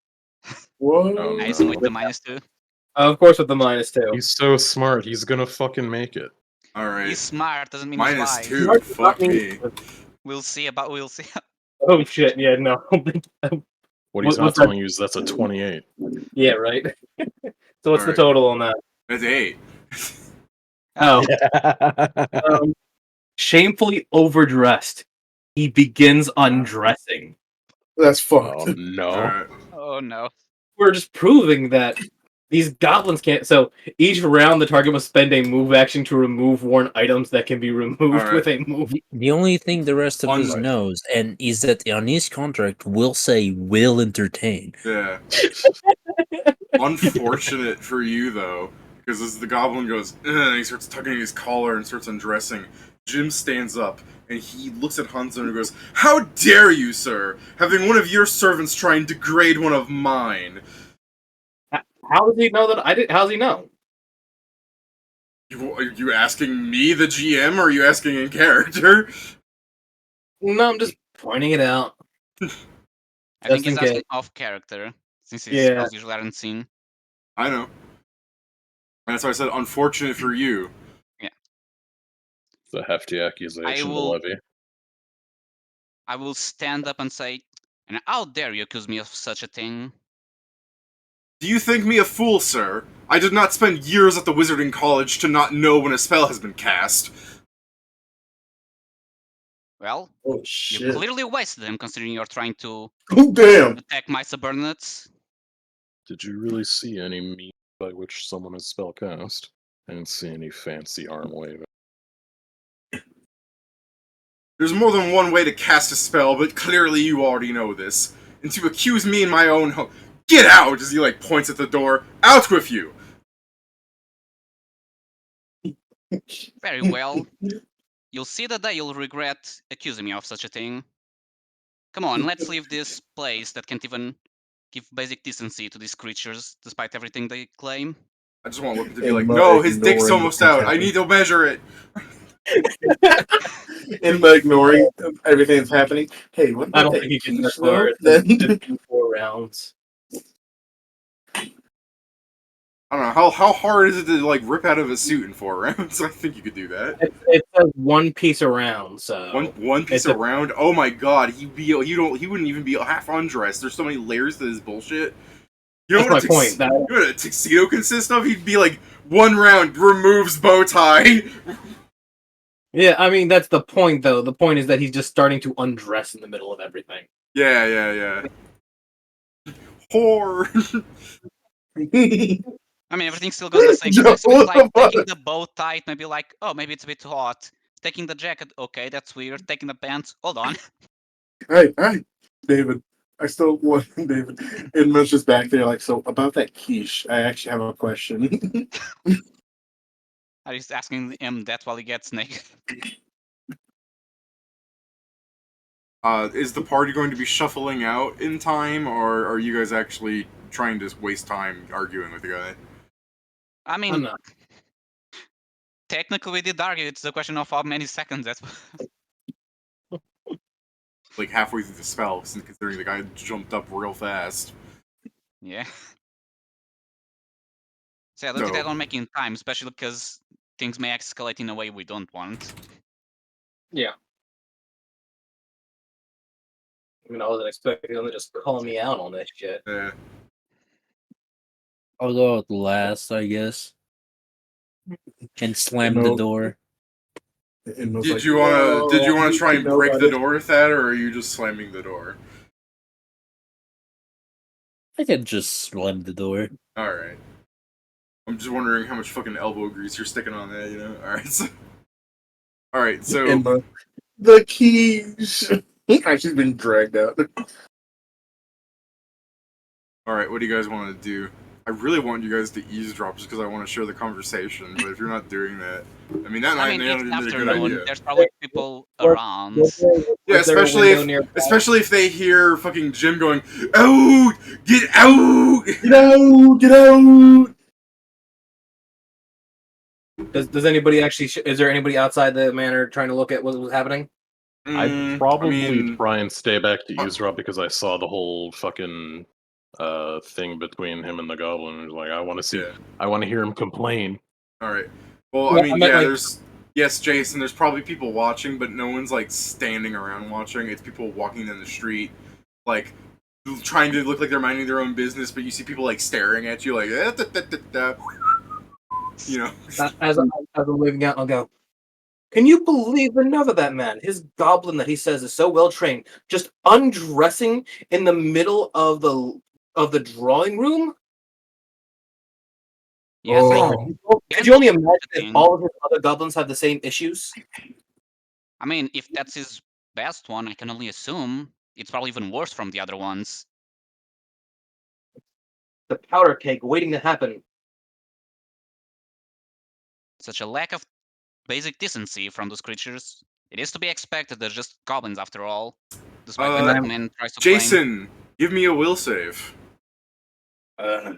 What? I assume no. with the -2. Of course, with the -2. He's so smart, he's gonna fucking make it. All right. He's smart, doesn't mean he's wise. -2. Fuck me. We'll see. Oh shit! Yeah, no. What he's not What's telling you is that's a 28. Yeah, right. So what's the Alright. total on that? That's 8. Oh, shamefully overdressed. He begins undressing. That's fucked. Oh no. Alright. Oh no. We're just proving that these goblins can't. So each round, the target must spend a move action to remove worn items that can be removed Alright. with a move. The only thing the rest of us Unlike- knows, and is that on his contract will say will entertain. Yeah. Unfortunate for you, though, because as the goblin goes, and he starts tugging his collar and starts undressing, Jim stands up and he looks at Hanzo and goes, "How dare you, sir, having one of your servants try and degrade one of mine?" How does he know that I did? How does he know? Are you asking me, the GM, or are you asking in character? No, I'm just pointing it out. I Just think he's in asking case. off character, since his Yeah. spells usually aren't seen. I know. And that's why I said unfortunate for you. It's a hefty accusation to will- levy. I will stand up and say, "And how dare you accuse me of such a thing?" Do you think me a fool, sir? I did not spend years at the Wizarding College to not know when a spell has been cast. Well, Oh you shit! clearly wasted them, considering you're trying to Oh damn! attack my subordinates. Did you really see any means by which someone is spellcast? I didn't see any fancy arm waving. There's more than one way to cast a spell, but clearly you already know this. And to accuse me in my own home... Get out! As he, points at the door. Out with you! Very well. You'll see the day you'll regret accusing me of such a thing. Come on, let's leave this place that can't even give basic decency to these creatures, despite everything they claim. I just want to look at it and be And like, Mo no, his dick's ignoring almost what's out. I happening. need to measure it. And by ignoring everything that's happening, hey, what I about don't that think he gets quiche that far. though? It's Then just 4 rounds. I don't know, how hard is it to, rip out of a suit in 4 rounds? I think you could do that. It says one piece around, so One piece it's of round? Oh my god, he wouldn't even be half undressed. There's so many layers to this bullshit. You know that's my what point. That, you know what a tuxedo consists of? He'd be like, 1 round, removes bow tie. yeah, I mean that's the point, though. The point is that he's just starting to undress in the middle of everything. Yeah. Whore. I mean, everything still goes the same. Joe, So it's like what the taking fuck? the bow tight, maybe like, oh, maybe it's a bit hot. Taking the jacket, okay, that's weird. Taking the pants, hold on. Hey, David. I still want David. And Mo's just back there, so about that quiche, I actually have a question. I'm just asking him that while he gets naked. Is the party going to be shuffling out in time, or are you guys actually trying to waste time arguing with the guy? I I'm mean, not. technically we did argue. It's a question of how many seconds. That's Halfway through the spell, considering the guy jumped up real fast. yeah. So I don't think No. that don't make it in time, especially because things may escalate in a way we don't want. Yeah. I mean, I wasn't expecting them to just call me out on this shit. Yeah. I'll go out last, I guess, and slam the No. door. And Mo's Did you wanna try and break the door? door with that, or are you just slamming the door? I can just slam the door. Alright. I'm just wondering how much fucking elbow grease you're sticking on that, you know? Alright, so... And the keys. She's been dragged out. Alright, what do you guys want to do? I really want you guys to eavesdrop just because I want to share the conversation, but if you're not doing that... I mean, that I might mean, not it's even be a good afternoon. idea. There's probably people around. Yeah, Was there a especially window if they hear fucking Jim going, "Out! Get out!" Get out! Get out! Does anybody actually? Is there anybody outside the manor trying to look at what was happening? I'd probably I mean, try and stay back to eavesdrop because I saw the whole fucking thing between him and the goblin. It was like, I want to see, yeah. I want to hear him complain. All right. Well, Yeah, I mean, I meant, yeah. like- There's Yes, Jason, there's probably people watching, but no one's like standing around watching. It's people walking down the street, like trying to look like they're minding their own business, but you see people like staring at you, like you know. As I'm leaving out, I'll go. Can you believe enough of that man? His goblin that he says is so well trained, just undressing in the middle of the drawing room. Yes, Could you only imagine if thing. all of his other goblins have the same issues? I mean, if that's his best one, I can only assume it's probably even worse from the other ones. The powder cake waiting to happen. Such a lack of basic decency from those creatures. It is to be expected. They're just goblins after all. Despite what that man tries to claim. Jason, give me a will save. Yeah,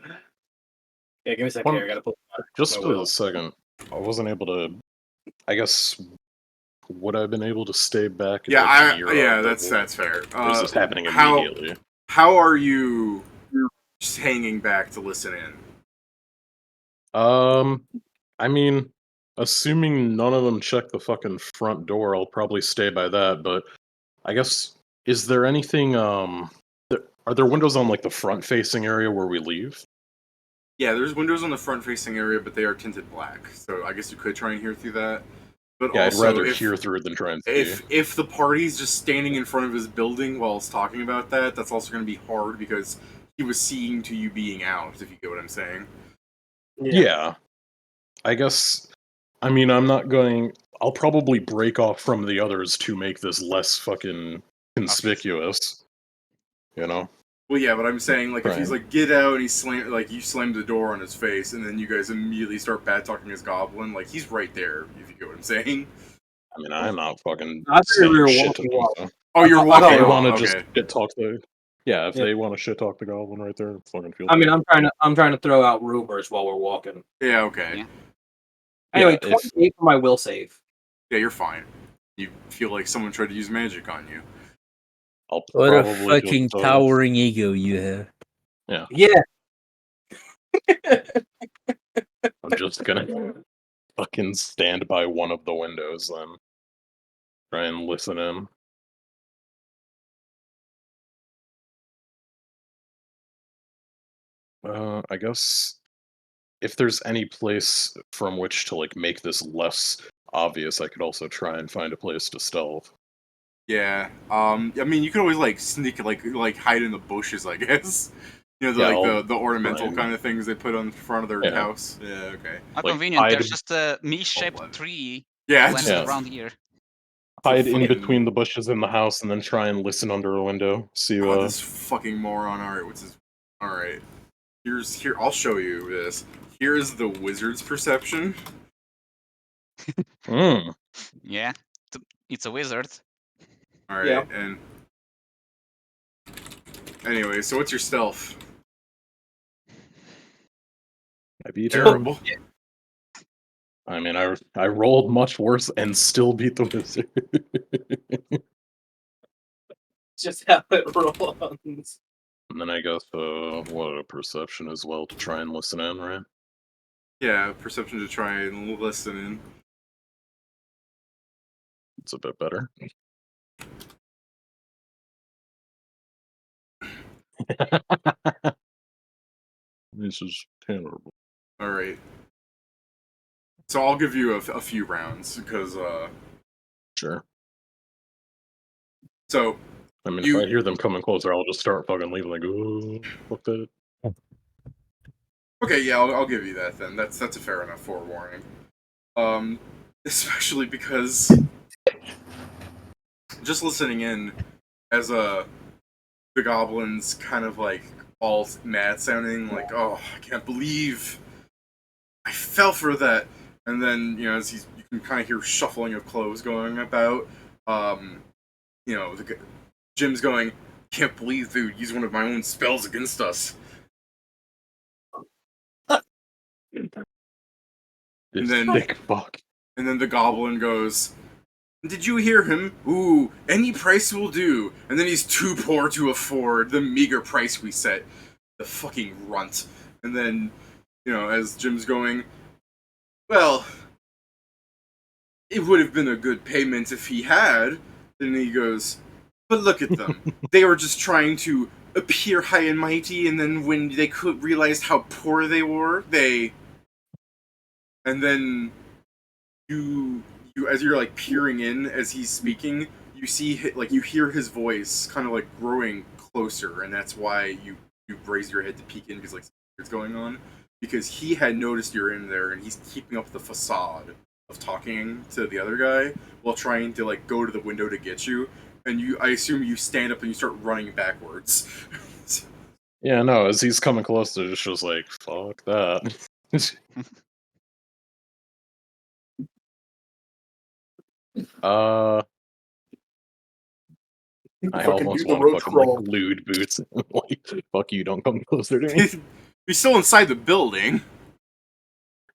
give me a second here. I gotta put Just my for will. a second, I wasn't able to. I guess would I have been able to stay back? That's fair. Or is this happening how- immediately? How are you just hanging back to listen in? I mean, assuming none of them check the fucking front door, I'll probably stay by that. But I guess is there anything? Are there windows on like the front-facing area where we leave? Yeah, there's windows on the front-facing area, but they are tinted black. So I guess you could try and hear through that. But Yeah, also, I'd rather hear through than try and see. If the party's just standing in front of his building while he's talking about that, that's also going to be hard because he was seeing to you being out, if you get what I'm saying. Yeah. I guess. I mean, I'm not going. I'll probably break off from the others to make this less fucking conspicuous. You know? Well, yeah, but I'm saying, like, if he's Right. like, get out, and you slammed the door on his face, and then you guys immediately start bad-talking his goblin, like, he's right there, if you get what I'm saying. I mean, I'm not fucking I figured saying we were shit to walking off. them. Oh, you're I thought walking If they off, want to okay. just shit talk the. Yeah, if Yeah. they want to shit talk the goblin right there, fucking feel I mean, free. I'm trying to throw out rumors while we're walking. Yeah, okay. Yeah. Anyway, Yeah, if- 28 for my will save. Yeah, you're fine. You feel like someone tried to use magic on you. I'll What a probably fucking just, towering ego you have. Yeah. I'm just gonna fucking stand by one of the windows then. Try and listen in. I guess if there's any place from which to like make this less obvious, I could also try and find a place to stealth. Yeah. I mean, you could always like sneak, like hide in the bushes, I guess. You know, Yeah, the ornamental try and- kind of things they put on the front of their Yeah. house. Yeah. Okay. How Like, convenient. hide- There's just a me-shaped love it. tree Yeah. planted Yeah. around here. Hide in fucking- between the bushes in the house and then try and listen under a window. See Oh, this fucking moron. All right. What's his? All right. Here. I'll show you this. Here is the wizard's perception. Yeah, it's a wizard. All right. Yeah. And anyway, so what's your stealth? I beat Terrible. I mean, I rolled much worse and still beat the wizard. Just how it rolls. And then I guess what a perception as well to try and listen in, right? Yeah. Perception to try and listen in. It's a bit better. This is terrible. All right. So I'll give you a few rounds because Sure. so I mean, You- if I hear them coming closer, I'll just start fucking leaving. Like, ooh, fuck that. okay, yeah, I'll give you that then. That's a fair enough forewarning. Especially because just listening in as the goblins kind of like all mad sounding, like, oh, I can't believe I fell for that. And then, you know, as you can kind of hear shuffling of clothes going about. You know, Jim's going, can't believe they would use one of my own spells against us. This then- thick fuck. And then the goblin goes, did you hear him? Ooh, any price will do. And then he's too poor to afford the meager price we set. The fucking runt. And then, you know, as Jim's going, well, it would have been a good payment if he had. Then he goes, but look at them. They were just trying to appear high and mighty, and then when they could realize how poor they were, and then you as you're like peering in as he's speaking, you see like you hear his voice kind of like growing closer, and that's why you raise your head to peek in because like something's going on, because he had noticed you're in there and he's keeping up the facade of talking to the other guy while trying to like go to the window to get you, and I assume you stand up and you start running backwards. Yeah, no, as he's coming closer, it's just like, fuck that. I Fucking almost do the want to roach fucking crawl. like glued boots. Like, fuck you, don't come closer to me. He's still inside the building.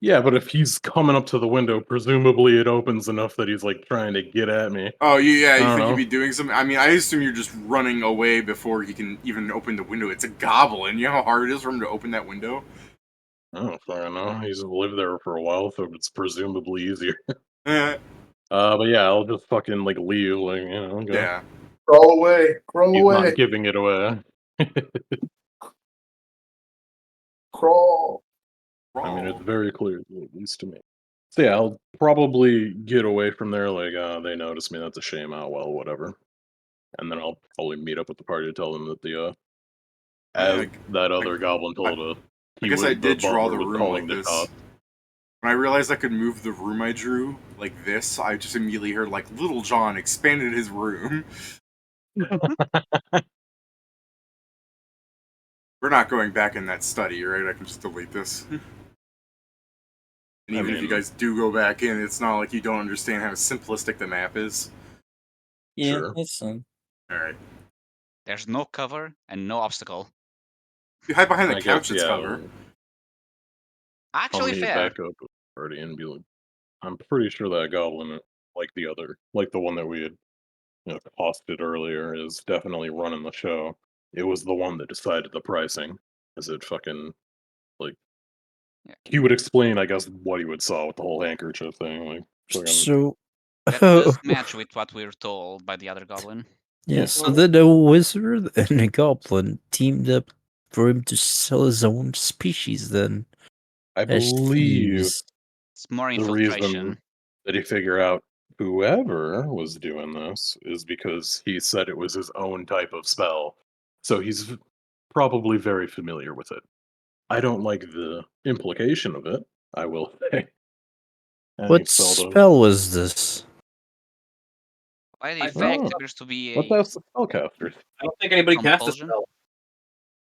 Yeah, but if he's coming up to the window, presumably it opens enough that he's like trying to get at me. Oh, yeah, you I don't think know. he'd be doing something? I mean, I assume you're just running away before he can even open the window. It's a goblin. You know how hard it is for him to open that window? I don't fucking know. He's lived there for a while, so it's presumably easier. Eh, But yeah, I'll just fucking like leave, like, go. yeah. Crawl away. Crawl He's away. not giving it away. Crawl. I mean, it's very clear, at least to me. So yeah, I'll probably get away from there. Like, they noticed me. That's a shame. Oh well, whatever. And then I'll probably meet up with the party to tell them that as that other goblin told us, I guess I did draw the room calling like the this. cops. When I realized I could move the room I drew like this, I just immediately heard like Little John expanded his room. We're not going back in that study, right? I can just delete this. And even if you guys do go back in, it's not like you don't understand how simplistic the map is. Yeah, Sure. that's fine. Alright. There's no cover and no obstacle. You hide behind the I couch, guess, it's yeah, cover. I'll Actually, meet fair. back up with the party and be like, I'm pretty sure that goblin, like the one that we had, costed earlier, is definitely running the show. It was the one that decided the pricing. Is it fucking like? Yeah. He would explain, I guess, what he would saw with the whole handkerchief thing. Like, fucking, So, That does match with what we were told by the other goblin. yeah, so then a wizard and a goblin teamed up for him to sell his own species then. I As believe thieves. It's more the infiltration. reason that he figured out whoever was doing this is because he said it was his own type of spell. So he's probably very familiar with it. I don't like the implication of it, I will say. What spell was this? By the I effect, don't- appears to be Let's a ask the spellcasters. I don't think anybody cast a compulsion. spell.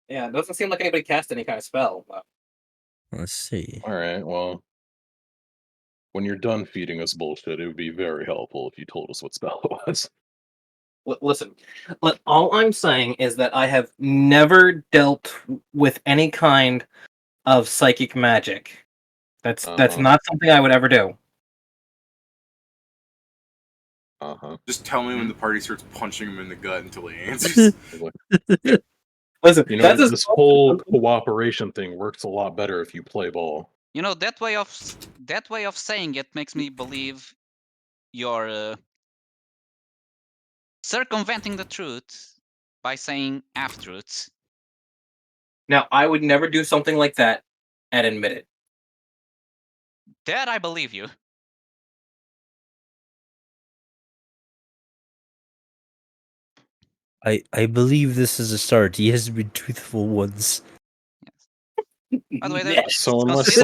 Yeah, it doesn't seem like anybody cast any kind of spell. But... Let's see. Alright, well, when you're done feeding us bullshit, it would be very helpful if you told us what spell it was. Listen, all I'm saying is that I have never dealt with any kind of psychic magic. That's not something I would ever do. Just tell me when the party starts punching him in the gut until he answers. Listen, that's this whole cooperation thing works a lot better if you play ball. That way of saying it makes me believe you're circumventing the truth by saying half truths. Now, I would never do something like that and admit it. That I believe you. I believe this is a start. He has been truthful once. By the way, So unless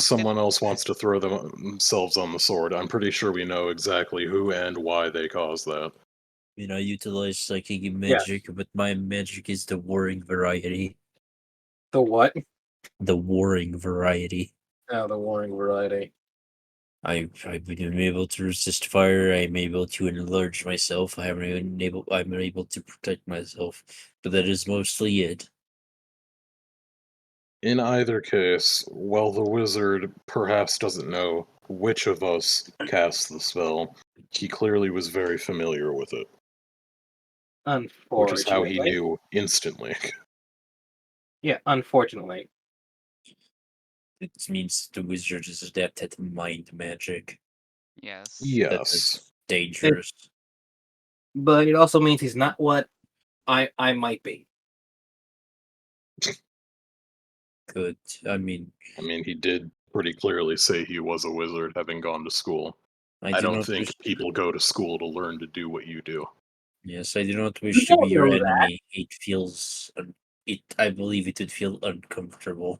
someone else wants to throw themselves on the sword, I'm pretty sure we know exactly who and why they caused that. I utilize psychic magic, but my magic is the warring variety. The what? The warring variety. Oh, the warring variety. I've been able to resist fire. I'm able to enlarge myself. I'm able to protect myself, but that is mostly it. In either case, while the wizard perhaps doesn't know which of us cast the spell, he clearly was very familiar with it. Unfortunately. Which is how he knew instantly. Yeah, unfortunately. It means the wizard is adept at mind magic. Yes. That Yes. is dangerous. But it also means he's not what I might be. Good. I mean, He did pretty clearly say he was a wizard, having gone to school. I I do don't not think wish. people go to school to learn to do what you do. Yes, I do not wish to don't be your know that. enemy. It feels. I believe it would feel uncomfortable.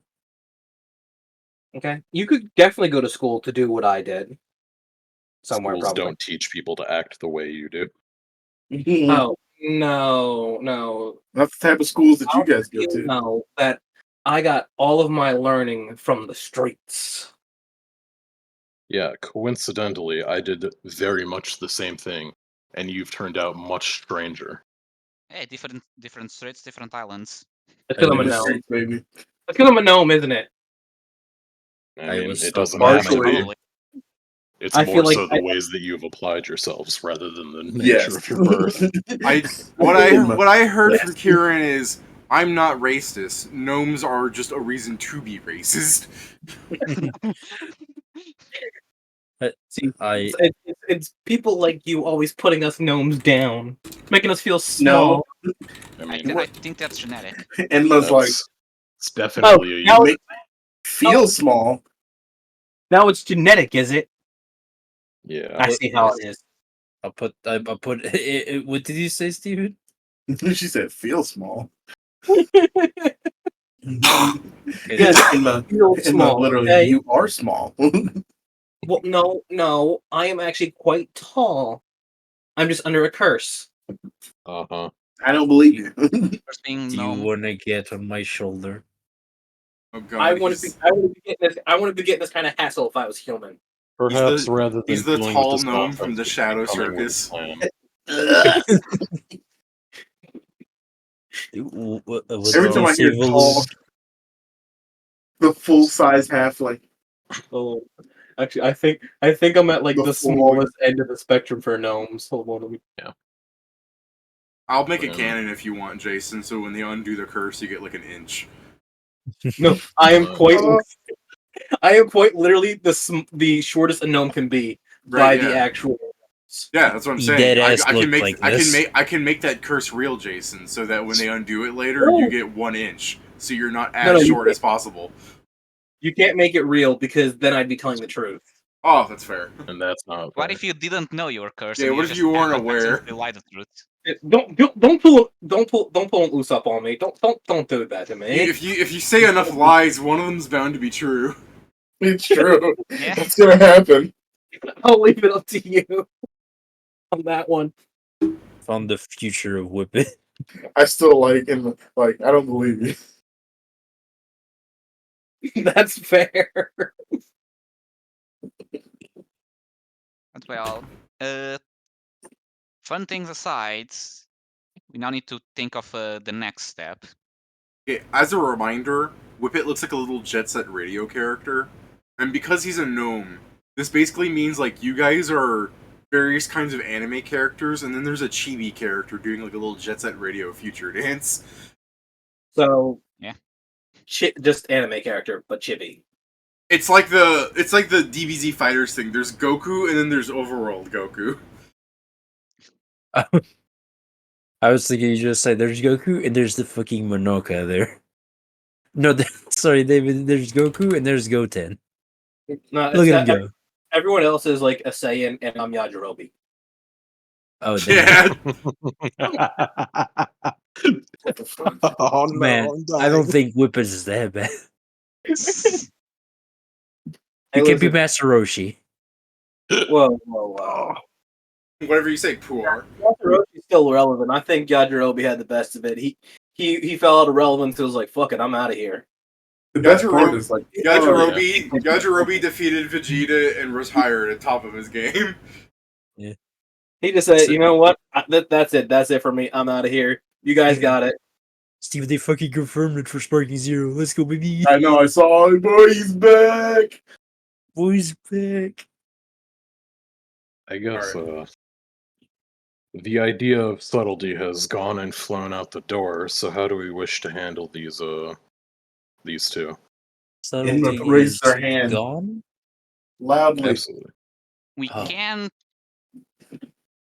Okay, you could definitely go to school to do what I did. Somewhere, Schools probably. don't teach people to act the way you do. Oh no! Not the type of schools that you guys go You to. know that I got all of my learning from the streets. Yeah, coincidentally, I did very much the same thing, and you've turned out much stranger. Hey, different streets, different islands. That's because I'm a was- gnome. Streets, baby. That's because I'm a gnome, isn't it? I was it stuck doesn't have to partially. be. Probably. It's I more feel like so the I- ways that you've applied yourselves rather than the nature Yes. of your birth. What I heard from Kieran is, I'm not racist. Gnomes are just a reason to be racist. See, I it's people like you always putting us gnomes down, making us feel No. small. I think that's genetic. And was like, It's definitely a now you. make feel small. Now it's genetic, is it? Yeah. I see how it is. I'll put. What did you say, Steven? She said, feel small. Yes, in the, feel in small, the literally, okay? you are small. Well, no, I am actually quite tall. I'm just under a curse. Uh-huh. I don't believe you. First being Do you gnome. want to get on my shoulder? Oh god, I want to be getting this kind of hassle if I was human. Perhaps rather than he's the dealing tall with this gnome nonsense, from the it's Shadow becoming what Circus. you plan. Every time I hear tall, the full size halfling. Oh, actually, I think I'm at like The the full- smallest end of the spectrum for gnomes. Hold on, let me. I'll make a Yeah. cannon if you want, Jason, so when they undo the curse, you get like an inch. No, I am quite. Uh, I am quite literally the shortest a gnome can be by Right, the yeah. actual. Yeah, that's what I'm You saying. deadass I can look make like I can this. make that curse real, Jason, so that when they undo it later, No. you get 1 inch, so you're not as No, you short can't. as possible. You can't make it real because then I'd be telling the truth. Oh, that's fair. And that's not What fair. if you didn't know you were cursed? Yeah, and what if just you weren't accidentally aware? lie the truth? Don't pull an Usopp on me. Don't do that to me. If you say enough lies, one of them's bound to be true. it's true. Yeah. That's gonna happen. I'll leave it up to you on that one. Found the future of Whippet. I still like I don't believe you. That's fair. But well, fun things aside, we now need to think of the next step. Okay, as a reminder, Whippet looks like a little Jet Set Radio character, and because he's a gnome, this basically means like you guys are various kinds of anime characters, and then there's a chibi character doing like a little Jet Set Radio future dance. So Yeah. Just anime character, but chibi. It's like the DBZ Fighters thing. There's Goku, and then there's Overworld Goku. I was thinking you just said there's Goku and there's the fucking Monoka there. No, sorry, David. There's Goku and there's Goten. No, Look at him go. Everyone else is like a Saiyan, and I'm Yajirobe. Oh, damn. Yeah, What the fuck? Oh no, Man, I'm I don't dying. think Whippet is that bad. Hey, You can be listen. Master Roshi. Whoa. whatever you say, Puar. Yajirobe's still relevant. I think Yajirobe had the best of it. He fell out of relevance. It was like, fuck it, I'm out of here. The best part is like Yajirobe defeated Vegeta and retired at top of his game. He just said, So- you know what? That's it. That's it for me. I'm out of here. You guys got it. Steve, they fucking confirmed it for Sparking Zero. Let's go, baby. I know I saw it, boy, he's back. Boys back. I guess the idea of subtlety has gone and flown out the door, so how do we wish to handle these two? subtlety raised is their hand gone. loudly. Absolutely. We Oh. can.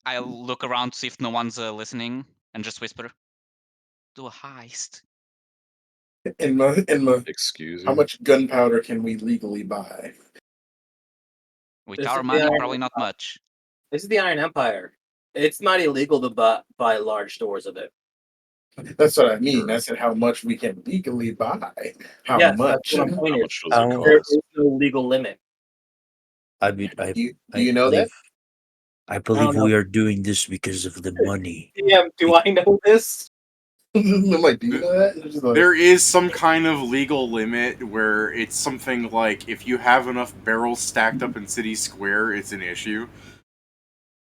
I'll look around to see if no one's listening and just whisper, "Do a heist." Excuse How you. much gunpowder can we legally buy? With This our is the money, Iron probably not Empire. much. This is the Iron Empire. It's not illegal to buy large stores of it. That's what I mean. Sure. I said how much we can legally buy. How Yes, much? that's what I'm How saying. much does it How- There cost? is no legal limit. I You know that? I don't believe know. we are doing this because of the money. DM, do I know this? I'm like, do you know that? It's just like, There is some kind of legal limit where it's something like if you have enough barrels stacked up in City Square, it's an issue.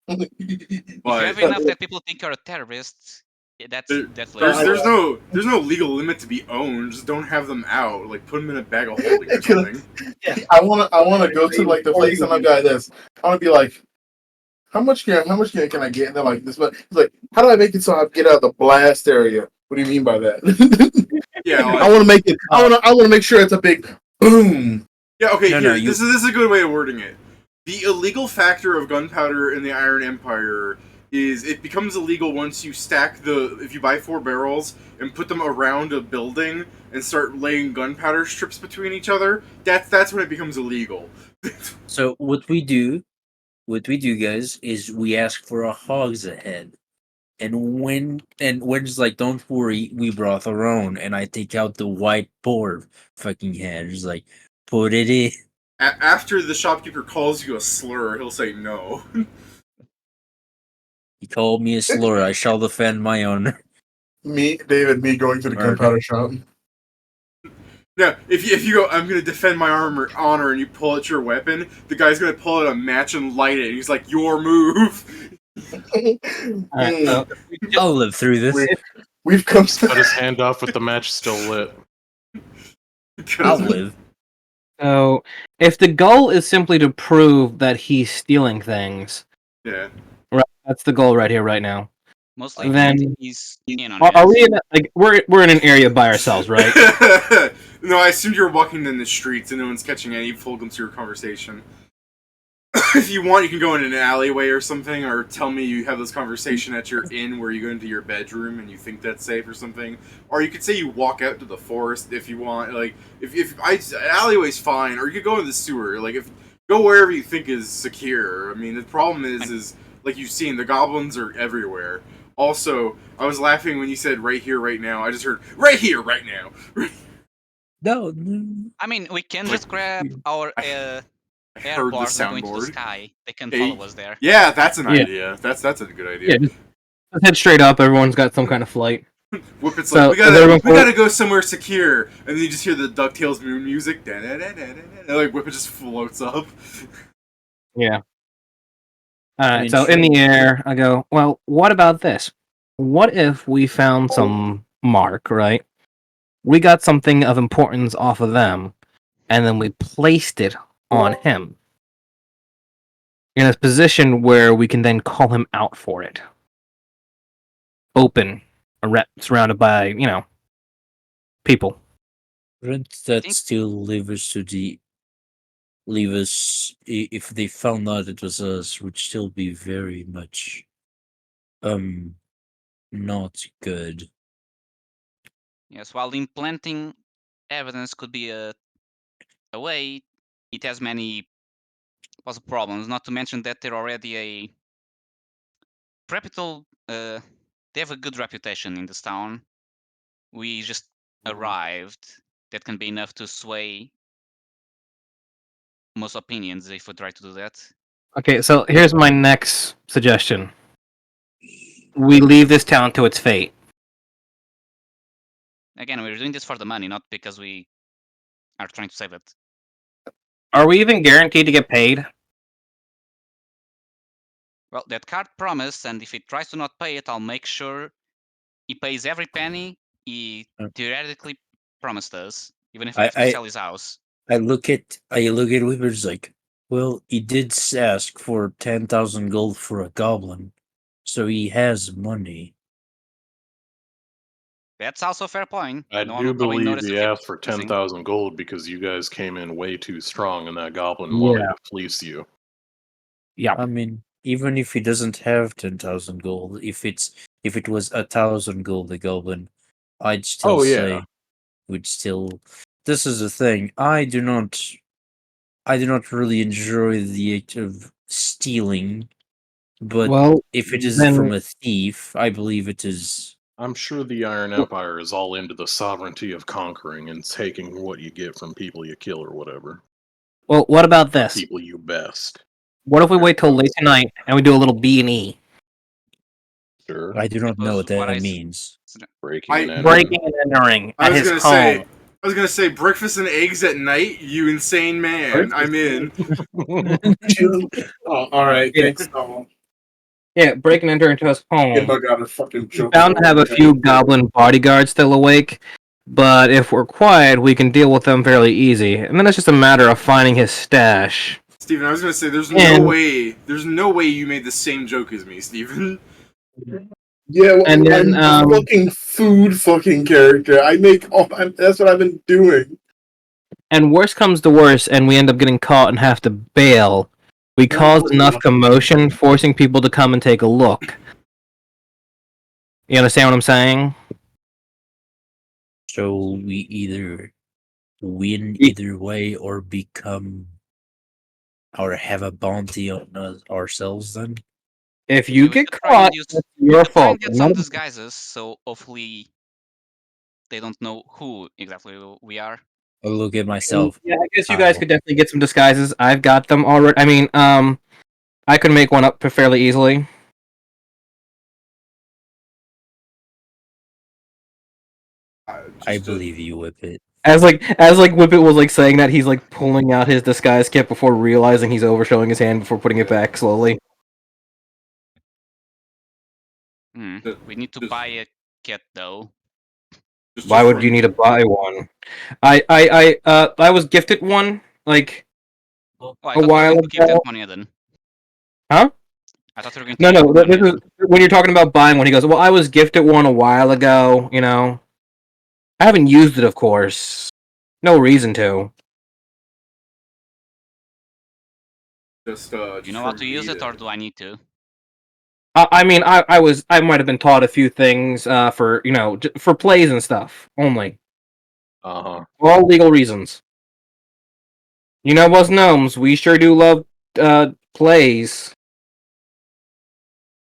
If you But have enough that people think you're a terrorist, that's there's legal. no legal limit to be owned. Just don't have them out. Like put them in a bag of holding or something. I wanna go to like the place and I'm like this. I wanna be like, how much can I get? And they're like this, but it's like, how do I make it so I get out of the blast area? What do you mean by that? Yeah, I want to make it. I want to make sure it's a big boom. Yeah, okay, No, this is a good way of wording it. The illegal factor of gunpowder in the Iron Empire is it becomes illegal once you stack if you buy 4 barrels and put them around a building and start laying gunpowder strips between each other. That's when it becomes illegal. So what we do, guys, is we ask for a hogs ahead. And when it's like, don't worry, we brought our own, and I take out the white boar fucking head. It's like, put it in. After the shopkeeper calls you a slur, he'll say no. He called me a slur. I shall defend my honor. Me going to the Murder. gunpowder shop. Yeah, if you go, I'm gonna defend my honor, and you pull out your weapon, the guy's gonna pull out a match and light it. And he's like, your move. Alright, so I'll live through this. We've come. Cut his hand off with the match still lit. I'll live. So, if the goal is simply to prove that he's stealing things, Yeah. right? That's the goal right here, right now. Mostly Then- he's in on Are it. we in we're in an area by ourselves, right? No, I assumed you were walking in the streets and no one's catching any full glimpse of your conversation. If you want, you can go in an alleyway or something, or tell me you have this conversation at your inn where you go into your bedroom and you think that's safe or something. Or you could say you walk out to the forest if you want. Like, an alleyway's fine, or you could go in the sewer. Like, go wherever you think is secure. I mean, the problem is like you've seen, the goblins are everywhere. Also, I was laughing when you said right here, right now. I just heard right here, right now. No. I mean, we can just grab our I air heard the bars and go into the soundboard. sky. They can Hey, follow us there. Yeah, that's an Yeah. idea. That's a good idea. Yeah, just head straight up. Everyone's got some kind of flight. Whippet's So, like, we gotta go somewhere secure, and then you just hear the DuckTales moon music, and like Whippet just floats up. Yeah. Alright, mean, so in the air, I go, well, what about this? What if we found some mark, right? We got something of importance off of them, and then we placed it on him. In a position where we can then call him out for it. Open, surrounded by, people. Wouldn't that think- still leave us if they found out it was us, would still be very much not good. Yes, while implanting evidence could be a way, it has many possible problems. Not to mention that they're already a reputable. They have a good reputation in this town. We just arrived. That can be enough to sway most opinions if we try to do that. Okay, so here's my next suggestion. We leave this town to its fate. Again, we're doing this for the money, not because we are trying to save it. Are we even guaranteed to get paid? Well, that card promised, and if he tries to not pay it, I'll make sure he pays every penny he theoretically promised us, even if we have to sell his house. I look at Weaver's like, well, he did ask for 10,000 gold for a goblin, so he has money. That's also a fair point. I No one do will probably believe notice he if asked it's for missing. 10,000 gold because you guys came in way too strong and that goblin Yeah. wanted to fleece you. Yeah. I mean, even if he doesn't have 10,000 gold, if it was 1,000 gold, the goblin, I'd still Oh, yeah. say, would still. This is the thing. I do not really enjoy the act of stealing, but Well, if it is then from a thief, I believe it is. I'm sure the Iron Empire is all into the sovereignty of conquering and taking what you get from people you kill or whatever. well, what about this? People you best. What if we wait till late tonight and we do a little B&E? Sure. I do not know what Suppose what that I s- means. Breaking and entering. Breaking and entering I at was his gonna home. say breakfast and eggs at night. You insane man! I'm in. Oh, all right, Yeah. thanks. Oh, Yeah, break and enter into his home. get bug out of fucking We're joke. bound to have a few goblin bodyguards still awake, but if we're quiet, we can deal with them fairly easy. And then it's just a matter of finding his stash. Steven, I was gonna say there's And- no way you made the same joke as me, Steven. Yeah, well, And then, I'm a fucking food fucking character. That's what I've been doing. And worst comes to worst, and we end up getting caught and have to bail. We caused enough commotion, forcing people to come and take a look. You understand what I'm saying? So we either win Ye- either way or become or have a bounty on us ourselves then? If you we get could try and caught, use- it's we your could try fault. and get some disguises, so hopefully they don't know who exactly we are. I'll look at myself. Yeah, I guess you guys Ow. could definitely get some disguises. I've got them already. I mean, I could make one up fairly easily. I believe you, Whippet. As Whippet was like saying that, he's like pulling out his disguise kit before realizing he's overshowing his hand before putting it back slowly. We need to buy a kit though. Why would you need to buy one? I was gifted one like Oh, I a thought we were while going to keep that ago. money then. Huh? I thought we were going to No, keep no. that money This is, when you're talking about buying one, he goes, "Well, I was gifted one a while ago. You know, I haven't used it, of course. No reason to." Just Do you know how to use it, or do I need to? I mean, I might have been taught a few things for for plays and stuff only. Uh-huh. For all legal reasons. You know, us gnomes, we sure do love plays.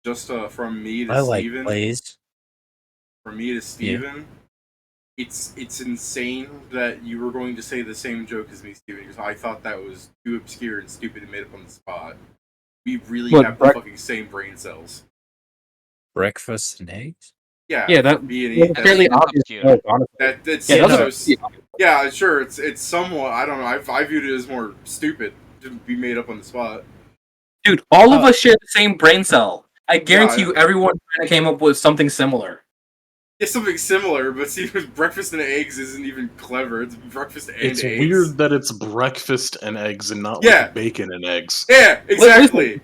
Just from me to I like Steven. plays. From me to Steven. It's insane that you were going to say the same joke as me, Steven, because I thought that was too obscure and stupid and made up on the spot. We really have the fucking same brain cells. Breakfast and eggs? Yeah, Yeah, that B&E. fairly obvious. obscure. Honestly. That's Yeah, so, that's a- yeah, sure. It's somewhat. I don't know. I viewed it as more stupid to be made up on the spot. Dude, all of us share the same brain cell. I guarantee Yeah, you, everyone kind of came up with something similar. It's something similar, but see, breakfast and eggs isn't even clever. It's breakfast and It's eggs. weird that it's breakfast and eggs and not Yeah. like bacon and eggs. Yeah, exactly.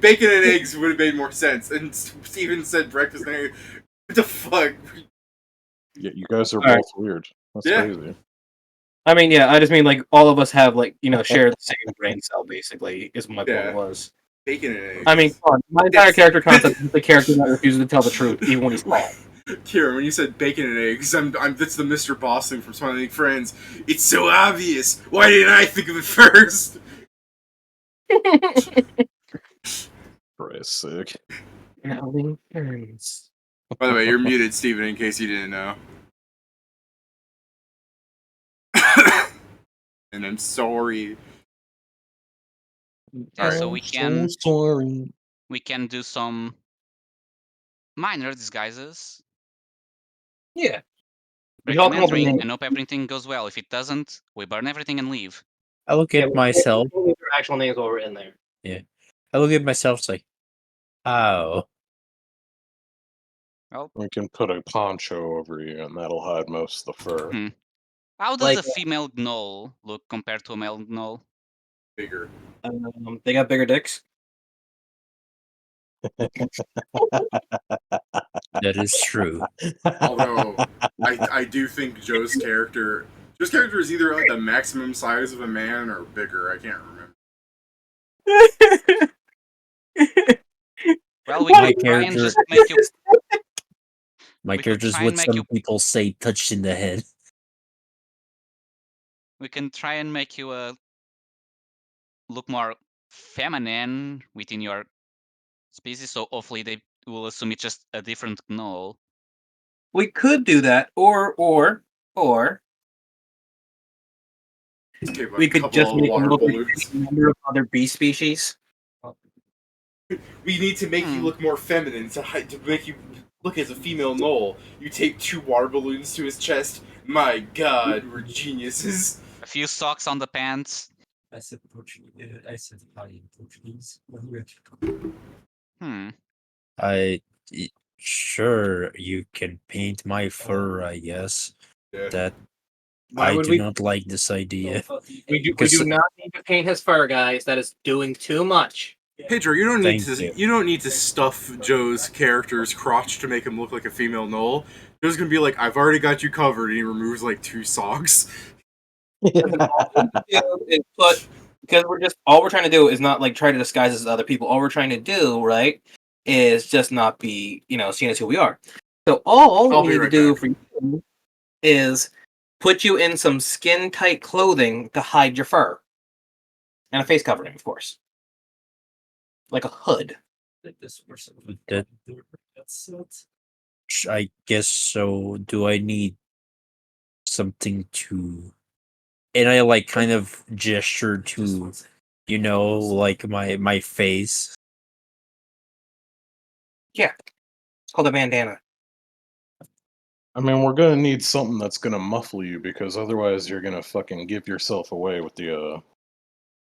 Bacon and eggs would have made more sense. And Steven said breakfast and eggs. What the fuck? Yeah, you guys are All right. both weird. That's Yeah. crazy. I mean, yeah, I just mean like all of us have share the same brain cell. Basically, is what my Yeah. point was. Bacon and eggs. I mean, come on, my entire character concept is the character that refuses to tell the truth, even when he's wrong. Kieran, when you said bacon and eggs, that's the Mr. Boss thing from Smiling Friends. It's so obvious. Why didn't I think of it first? Christ's sake. By the way, you're muted, Steven, in case you didn't know. And I'm sorry. Yeah, so we can sorry. do some minor disguises. Yeah. Break and entering, and hope everything goes well. If it doesn't, we burn everything and leave. I look at myself. Their actual names while we're in there. Yeah. I look at myself, it's like, oh. Well, We can put a poncho over you and that'll hide most of the fur. how does Like- a female gnoll look compared to a male gnoll? Bigger. They got bigger dicks. That is true. Although I do think Joe's character is either like the maximum size of a man or bigger. I can't remember. Well, we My can try and character- just make you. My We could character is try what and make some you- people say touched in the head. We can try and make you look more feminine within your species. So hopefully they will assume it's just a different gnoll. We could do that, or Okay, but we a could couple just of make a water look like balloons. a member of other bee species. We need to make you Hmm. look more feminine to make you look as a female gnoll. You take 2 water balloons to his chest. My God, we're geniuses. A few socks on the pants. I said Portuguese. I said Italian Portuguese. Hmm. Sure, you can paint my fur, I guess. Yeah. That Why I would do we? not like this idea. We do Because- not need to paint his fur, guys. That is doing too much. Pedro, you don't need Thank to. you. You don't need to stuff Joe's character's crotch to make him look like a female gnoll. Joe's gonna be like, "I've already got you covered," and he removes like 2 socks. Is put because all we're trying to do is not like try to disguise as other people. All we're trying to do, right, is just not be seen as who we are. So all I'll we be need to right do back. for you is put you in some skin tight clothing to hide your fur, and a face covering, of course, like a hood. That- I guess so. Do I need something to? And I like kind of gesture to, like my face. It's called a bandana. I mean, we're gonna need something that's gonna muffle you because otherwise you're gonna fucking give yourself away with the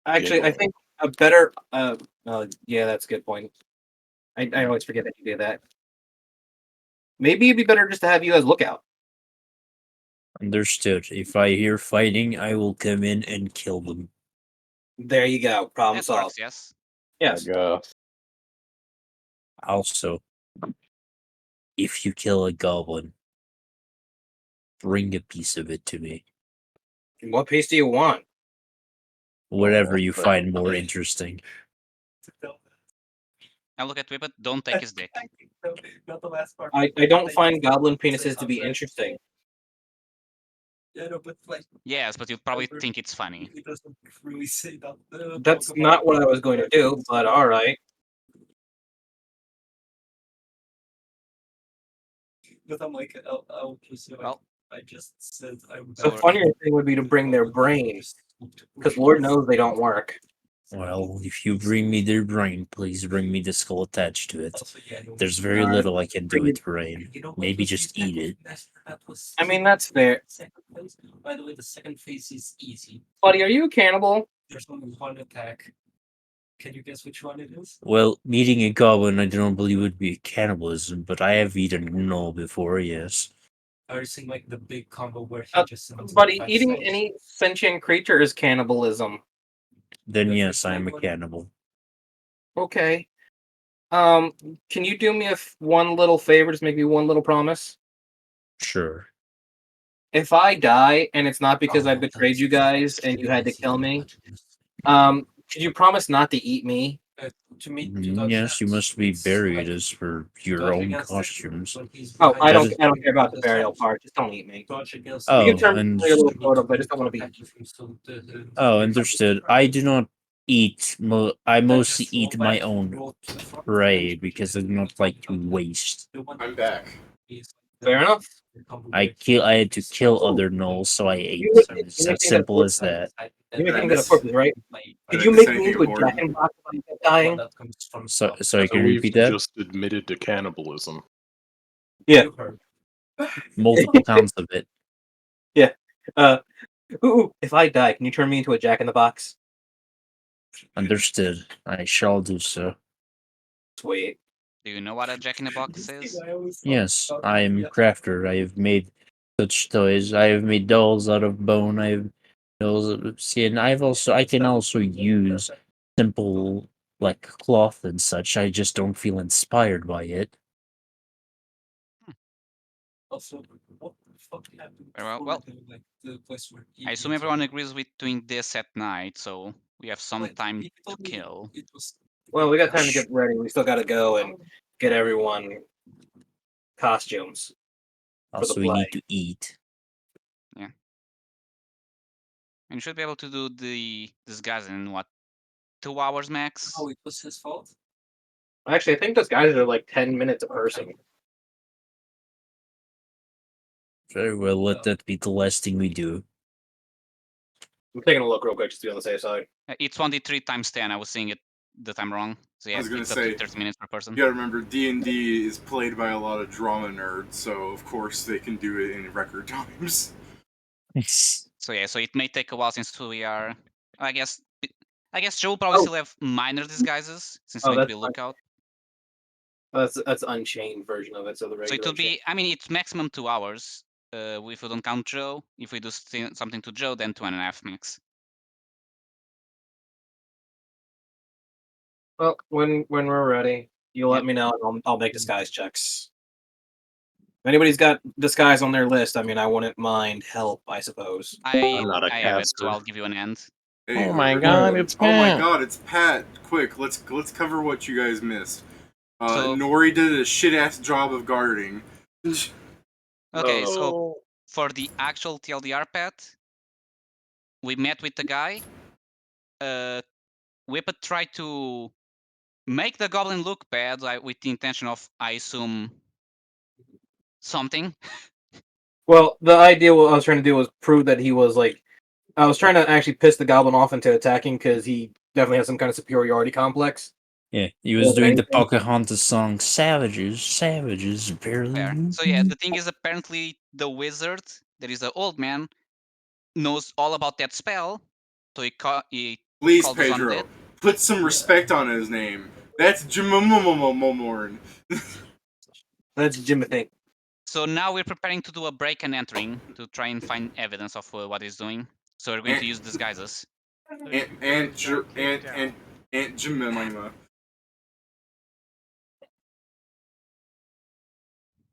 Actually, I Giggling. think a better. Yeah, that's a good point. I always forget that you do that. Maybe it'd be better just to have you as lookout. Understood. If I hear fighting, I will come in and kill them. There you go. Problem That solved. works, yes. Yes. Also, if you kill a goblin, bring a piece of it to me. What piece do you want? Whatever Oh, you but- find more interesting. I look at Whippet, don't take his dick. Not the last part. I don't find goblin penises to be interesting. Yeah, no, but like Yes, but you probably think it's funny. it doesn't really say that. That's talk not about- what I was going to do, but all right. But I'm like, I'll just Well, I just said I would. The funnier thing would be to bring their brains, because Lord knows they don't work. Well, if you bring me their brain, please bring me the skull attached to it. Also, yeah, no, There's very Alright, little I can do bring with brain. you know what Maybe was just the eat second- it. that was I mean, that's fair. second phase. By the way, the second phase is easy. Buddy, are you a cannibal? There's only one attack. Can you guess which one it is? Well, meeting a goblin, I don't believe would be cannibalism, but I have eaten gnoll before, yes. Are you saying like the big combo where he just summons Buddy, five eating souls? any sentient creature is cannibalism. Then That's yes, I am a exactly what- cannibal. Okay. Can you do me one little favor? Just make me one little promise. Sure. If I die and it's not because I Oh, betrayed that's you guys and you had to kill me, could you promise not to eat me? To me, Yes, you must be buried as per your own costumes. Oh, I That don't care about the burial part. Just don't eat me. Oh, You can turn and- me a little photo, but I just don't want to be. Oh, understood. I do not eat. I mostly eat my own prey because I do not like to waste. I'm back. Fair enough. I had to kill other gnolls, so I ate. You would- It's you as think simple that- as that. You may Did I think that miss- a corpse, right? I Could didn't you miss make me anything into a important. jack and box if I kept dying? Sorry, can you We've repeat that? just admitted to cannibalism. Yeah. Multiple times of it. Ooh, if I die, can you turn me into a jack in the box? Understood. I shall do so. Sweet. Do you know what a jack-in-the-box is? Yes, I am a crafter. I have made such toys. I have made dolls out of bone. I have dolls out of skin. I can also use simple like cloth and such. I just don't feel inspired by it. Also, what the fuck happened? Very well. before Well, the place where I assume Ethan everyone told- agrees with doing this at night, so we have some Like, time he to told me kill. it was Well, we got time to get ready. We still got to go and get everyone costumes. Also, the we play. need to eat. And you should be able to do the disguise in what, 2 hours max? Oh, it was his fault. Actually, I think those guys are like 10 minutes a person. Very well, let that be the last thing we do. I'm taking a look real quick just to be on the safe side. It's 1d3 times 10. I was seeing it the time wrong. So I yeah, was gonna it's up say, to 30 minutes per person. You gotta remember, D&D is played by a lot of drama nerds, so of course they can do it in record times. So yeah, so it may take a while since we are. I guess Joe will probably Oh. still have minor disguises since Oh, you need to that's be fine. lookout. That's Unchained version of it, so the So regular. it will be. I mean, it's maximum 2 hours. If we don't count Joe, if we do something to Joe, then 2.5 max. Well, when we're ready, you'll Yep. let me know, and I'll make disguise checks. If anybody's got disguise on their list, I mean, I wouldn't mind help, I suppose. I'm not a I have it, so caster. I'll give you an end. Hey, Oh my whoever- god, it's Oh my Pat. god, it's Pat! Quick, let's cover what you guys missed. So- Nori did a shit ass job of guarding. Okay, so Oh. for the actual TLDR path, we met with the guy. Whippet tried to make the goblin look bad, like with the intention of, I assume, something. Well, the idea what I was trying to do was prove that he was like, I was trying to actually piss the goblin off into attacking because he definitely has some kind of superiority complex. Yeah, he was Well, doing the anything- Pocahontas song, "Savages, savages." Fair. So yeah, the thing is, apparently the wizard, that is the old man, knows all about that spell. So he Please, called us on Pedro, that. put some respect on his name. That's Jimomomomomorn. That's Jim thing. So now we're preparing to do a break and entering to try and find evidence of what he's doing. So we're going to use disguises. Aunt Jemima.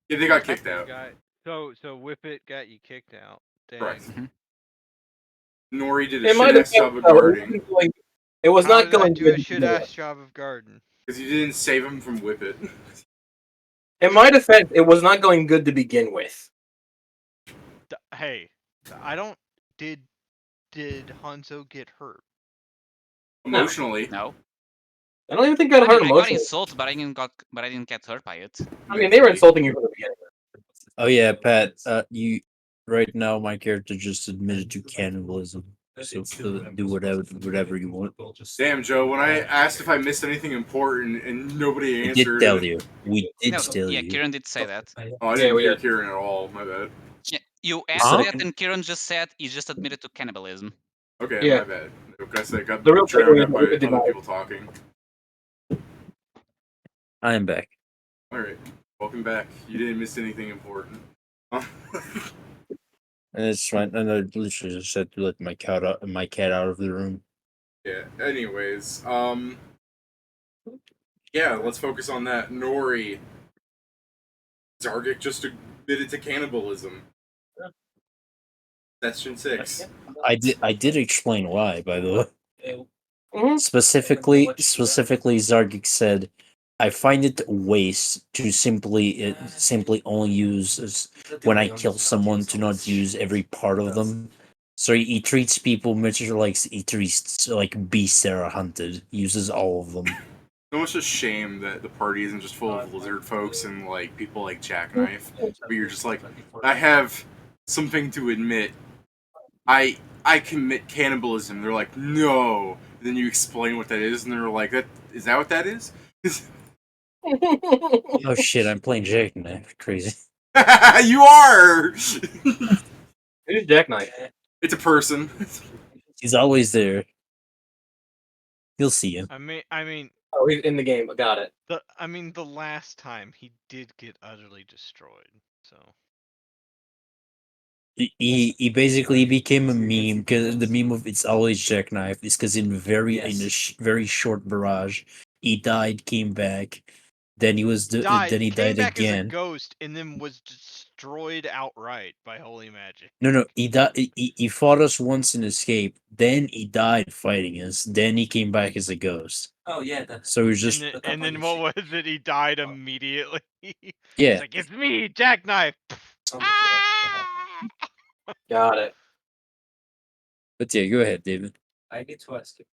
Yeah, they got kicked out. So Whippet got you kicked out. Dang. Right. Mhm. Nori did a It shit might have ass been. job of guarding It was How not did I going do a good. shit ass job of garden? because you didn't save him from Whippet. In my defense, it was not going good to begin with. Hey, I don't. Did Hanzo get hurt? Emotionally. No. I don't even think I got hurt I got emotionally. insulted, but I didn't get hurt by it. I mean, they were insulting you from the beginning. Oh yeah, Pat. You right now, my character just admitted to cannibalism. So do whatever you want. Damn, Joe, when I asked if I missed anything important and nobody We answered. did tell you. We did No, tell yeah, you. Kieran did say that. Oh, I Yeah, didn't we hear did. Kieran at all. My bad. Yeah, you asked Huh? that, and Kieran just said he just admitted to cannibalism. Okay, Yeah. my bad. I guess I got The real drowned takeaway out by is Whippet did other not. people talking. I am back. Alright, welcome back. You didn't miss anything important. And it's fine. And I literally just said to let my cat out of the room. Yeah, anyways, yeah, let's focus on that. Nori. Zargic just admitted to cannibalism. Section 6. I did explain why, by the way. Mhm. Specifically, Zargic said, "I find it waste to simply only use when I kill someone to not use every part of them." So he treats people much like he treats like beasts that are hunted. He uses all of them. So much a shame that the party isn't just full of lizard folks and like people like Jackknife, but you're just like, I have something to admit. I commit cannibalism. They're like, no. Then you explain what that is, and they're like, is that what that is? Oh shit! I'm playing Jackknife. Crazy. You are. Who's Jackknife? It's a person. He's always there. You'll see him. I mean, Oh, he's in the game. Got it. the last time he did get utterly destroyed. So He basically became a meme because the meme of it's always Jackknife is because in very short barrage he died, came back, then then he Came died back as a again. ghost and then was destroyed outright by holy magic. No, he died. He fought us once and escaped. Then he died fighting us. Then he came back as a ghost. Oh yeah, that's So he was just And then what was it? He died immediately. yeah. It's like, it's me, Jackknife. Ah! Got it. But yeah, go ahead, David. I get to ask you.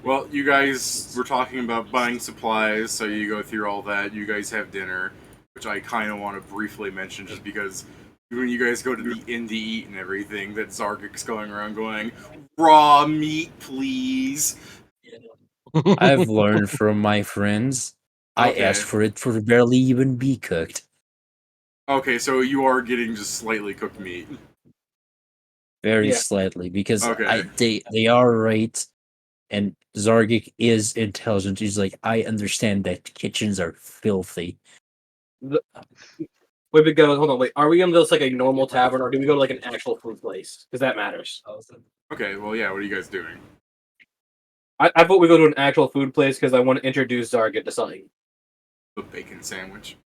Well, you guys were talking about buying supplies, so you go through all that. You guys have dinner, which I kind of want to briefly mention just because when you guys go to the inn to eat and everything, that Zargic's going around going, raw meat, please. I've learned from my friends. I Okay. asked for it for barely even be cooked. Okay, so you are getting just slightly cooked meat. Very Yeah. slightly because Okay. they are right, and Zargic is intelligent. He's like, I understand that kitchens are filthy. Wait, we go. Hold on. Wait, are we going to just like a normal tavern, or do we go to like an actual food place? Because that matters. Okay, well, yeah, what are you guys doing? I thought we go to an actual food place because I want to introduce Zargit to something. The bacon sandwich.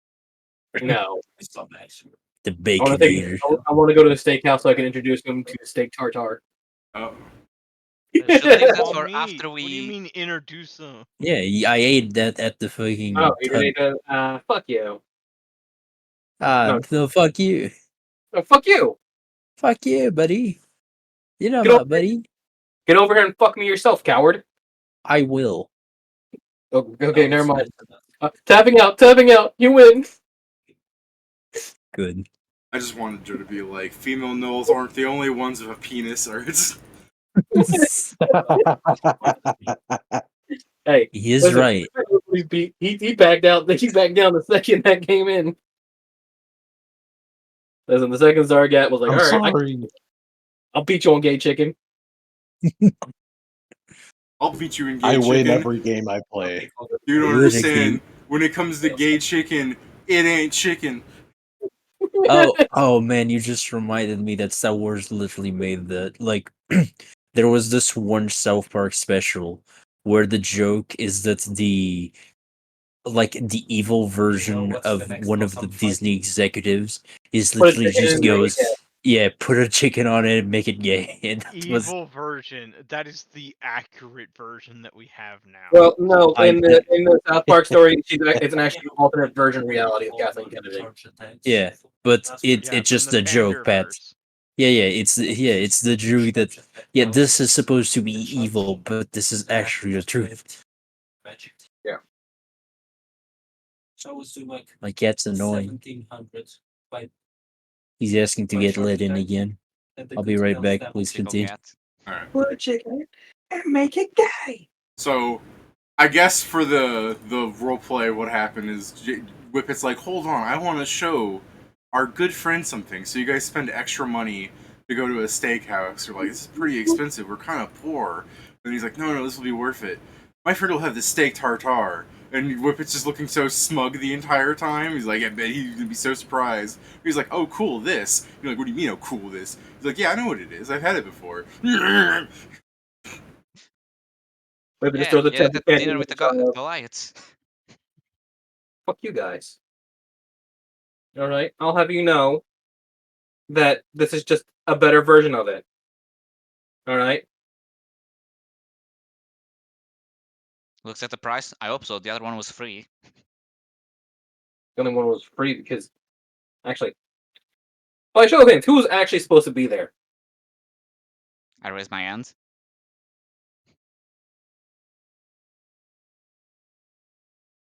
No, The I bacon want to eater. I want to go to a steakhouse so I can introduce him to steak tartare. Oh. Should leave that Raw for meat. after What do you we. mean introduce them? Yeah, I ate that at the fucking. Oh, you need to. Fuck you. No. No, fuck you. No, fuck you. Fuck you, buddy. You know Get my over, buddy. get over here and fuck me yourself, coward. I will. Oh, okay, never mind. Tapping out. You win. Good. I just wanted Joe to be like, female gnolls aren't the only ones with a penis, or it's... Hey, He is listen, right. He backed out. He backed down the second that came in. Listen, the second Zargat was like, I'm all right, sorry. I'll beat you on gay chicken. I'll beat you in gay I chicken. win every game I play. You don't Good understand. game. When it comes to gay chicken, it ain't chicken. Oh man, you just reminded me that Star Wars literally made the like there was this one South Park special where the joke is that the evil version what's of the next one one? of the Some Disney executives is Put a literally chicken just in there, goes, yeah, put a chicken on it and make it gay. And that was Evil version. That is the accurate version that we have now. Well, no, I- in the South Park story, it's an actual alternate version reality of Kathleen Kennedy. yeah, but it's Yeah, just from a the joke, Pat. Panderverse. Yeah, it's the joke that this is supposed to be evil, but this is actually the truth. Yeah. So I was doing My cat's annoying. 1700 He's asking to get let in again. I'll be right back. Please Typical continue. cat. Alright. Put a chicken and make it gay. So, I guess for the roleplay, what happened is Whippet's like, hold on, I want to show our good friend something. So you guys spend extra money to go to a steakhouse. You're like, this is pretty expensive. We're kind of poor. And he's like, no, this will be worth it. My friend will have the steak tartare. And Whippet's just looking so smug the entire time. He's like, I bet he's gonna be so surprised. He's like, oh, cool, this. You're like, what do you mean, oh, cool, this? He's like, yeah, I know what it is. I've had it before. Maybe just Yeah, throw the yeah, tech that dinner with the Goliaths. Fuck you guys. All right, I'll have you know that this is just a better version of it. All right. Looks at the price. I hope so. The other one was free. The only one was free because actually. Well, I show hands. Who was actually supposed to be there? I raised my hand.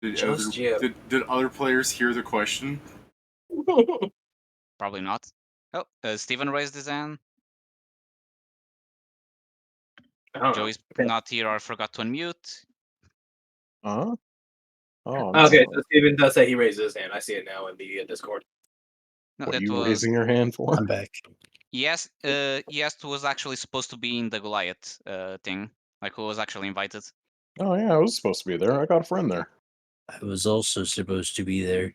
Just you. Did other players hear the question? Probably not. Oh, Stephan raised his hand. I don't know. Joey's not here or forgot to unmute. Huh? Oh, Okay, no. so Steven does say he raises his hand. I see it now in the Discord. No, What are that you was raising your hand for? I'm back. yes. Yes, was actually supposed to be in the Goliath thing. Like who was actually invited. Oh yeah, I was supposed to be there. I got a friend there. I was also supposed to be there.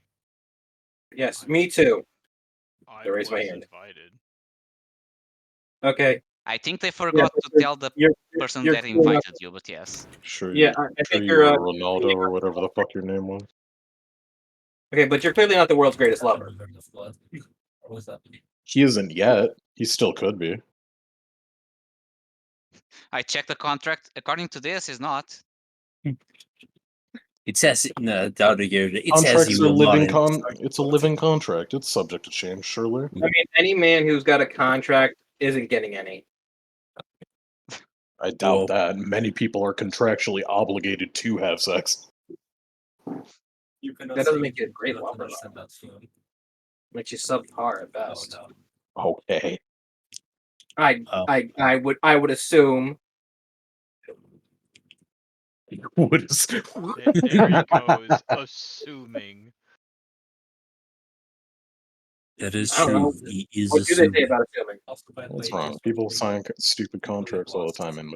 Yes, me too. I I raised my was hand. invited. Okay. I think they forgot but to you're- tell the you're- person you're that clearly not- invited you, but yes. Sure, Yeah, you, I sure think you you're. were Ronaldo or whatever the fuck your name was. Okay, but you're clearly not the world's greatest lover. What was that? He isn't yet. He still could be. I checked the contract. According to this, he's not. It says no, it says he Contracts are will not. living It's a living contract. It's subject to change, surely. I mean, any man who's got a contract isn't getting any. I doubt Well- that. Many people are contractually obligated to have sex. That doesn't make you a great lover, though. Makes you subpar at best. Okay. I would assume. What is... There he goes, assuming. That is I don't know. true. He is What do they say assuming. about assuming? What's wrong? People sign stupid contracts all the time, and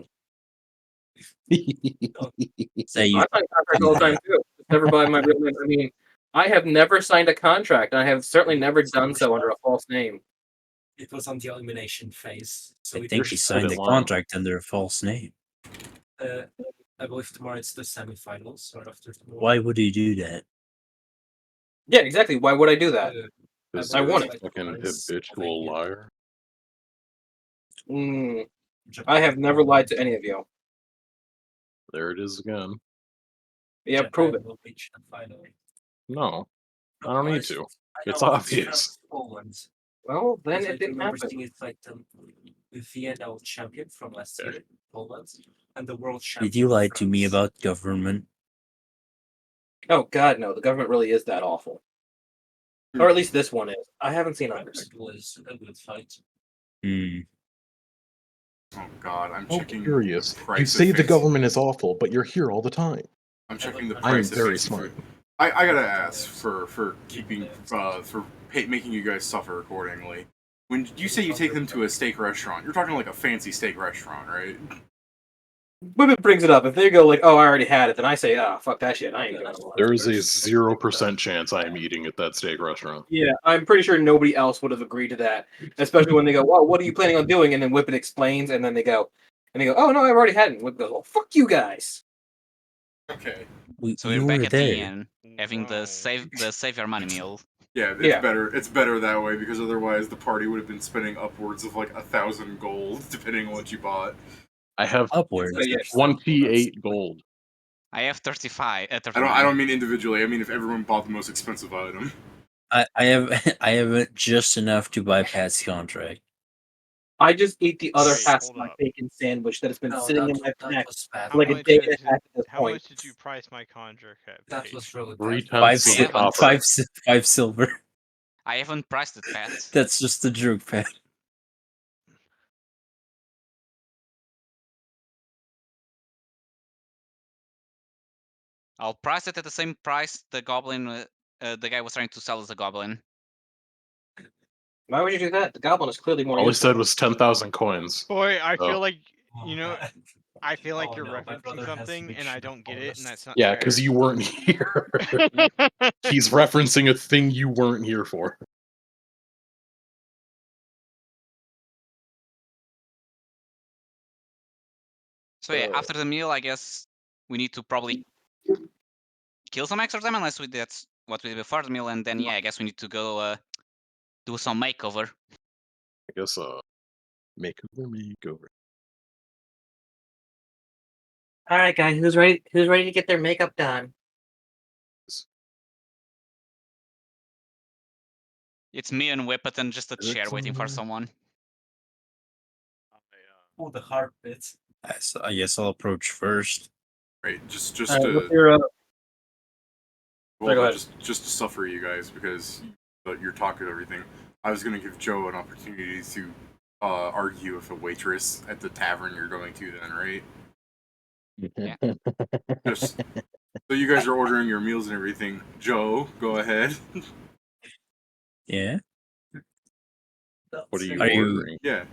Say you I sign contracts all the time too. It's never by my real name. I mean, I have never signed a contract. I have certainly never done so under a false name. It was on the elimination phase. So I it think was- he signed the lying. contract under a false name. I believe tomorrow it's the semifinals or after tomorrow. Why would he do that? Yeah, exactly. Why would I do that? Is I want a it. fucking habitual liar. I have never lied to any of you. There it is again. Yeah, Japan prove it. will reach the final. No, I don't need to. I It's know, obvious. Poland. Well, then It's it like didn't the happen. thing is like the VNL champion from last Yeah. year, Poland, and the world champion. Did you lie to me France. about government? Oh God, no! The government really is that awful, or at least this one is. I haven't seen others. It was a good fight. Hmm. Oh God, I'm I'm checking. curious. the You price say of the fancy- government is awful, but you're here all the time. I'm checking the I am price of very fancy smart. food. I gotta ask for keeping making you guys suffer accordingly. When you say you take them to a steak restaurant, you're talking like a fancy steak restaurant, right? Women brings it up. If they go like, "Oh, I already had it," then I say, "Ah, fuck that shit. I ain't doing it." There is a 0% chance I am eating at that steak restaurant. Yeah, I'm pretty sure nobody else would have agreed to that, especially when they go, "Well, what are you planning on doing?" And then Whippet explains, and then they go, "Oh no, I've already had it." And Whippet goes, "Well, fuck you guys." Okay. So You we're back were at the there. inn, having the save your money meal. Yeah, it's Yeah. better. It's better that way because otherwise the party would have been spending upwards of like 1,000 gold, depending on what you bought. I have Upwards. So, yeah. 28 gold. I have 35. I don't mean individually. I mean if everyone bought the most expensive item. I have I have just enough to buy Pat's contract. I just ate the other Wait, half of hold my up. bacon sandwich that has been No, sitting that- in my that pack was bad. How like a much day is and a it- half at this How point. much did you price my contract at? That Paige? was really Three bad. times I the haven't. copper. five silver. I haven't priced it, Pat. That's just a joke, Pat. I'll price it at the same price the goblin, the guy was trying to sell us the goblin. Why would you do that? The goblin is clearly more All he useful. said was 10,000 coins. Boy, I Oh. feel like Oh, you know. man. I feel like Oh, you're no, my referencing brother has something and I reached don't get it, and that's not Yeah, fair. because you weren't here. He's referencing a thing you weren't here for. So yeah, after the meal, I guess we need to probably kill some extra time, unless that's what we did before the meal, and then yeah, I guess we need to go do some makeover. I guess, makeover. All right, guys, who's ready? Who's ready to get their makeup done? It's me and Whippet and just a Is it chair waiting for somewhere? someone. Oh, the hard bit. I guess I'll approach first. Right, just What's to your, well, go ahead. just to suffer you guys because you're talking everything. I was gonna give Joe an opportunity to argue with a waitress at the tavern you're going to then, right? Just so you guys are ordering your meals and everything. Joe, go ahead. Yeah. What are you Are you- ordering? Yeah.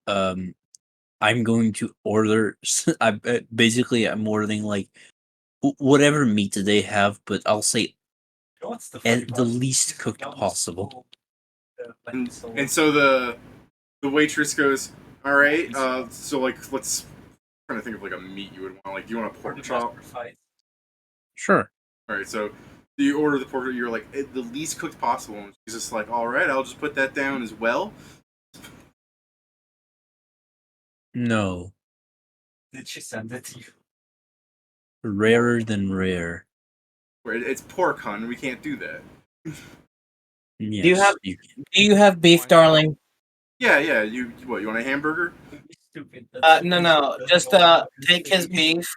I'm going to order. I'm ordering like whatever meat that they have, but I'll say What's the at funny the part? least cooked That was possible. cool. And so the waitress goes, "All right, so like let's trying to think of like a meat you would want. Like, do you want a pork chop? Sure. All right, so you order the pork. You're like the least cooked possible. And she's just like, all right, I'll just put that down as well. No. Did she send it to you? Rarer than rare. It's pork, hun. We can't do that. Yes, you have- you Do you have beef, darling? Yeah. You what? You want a hamburger? Stupid. No. Just take his beef,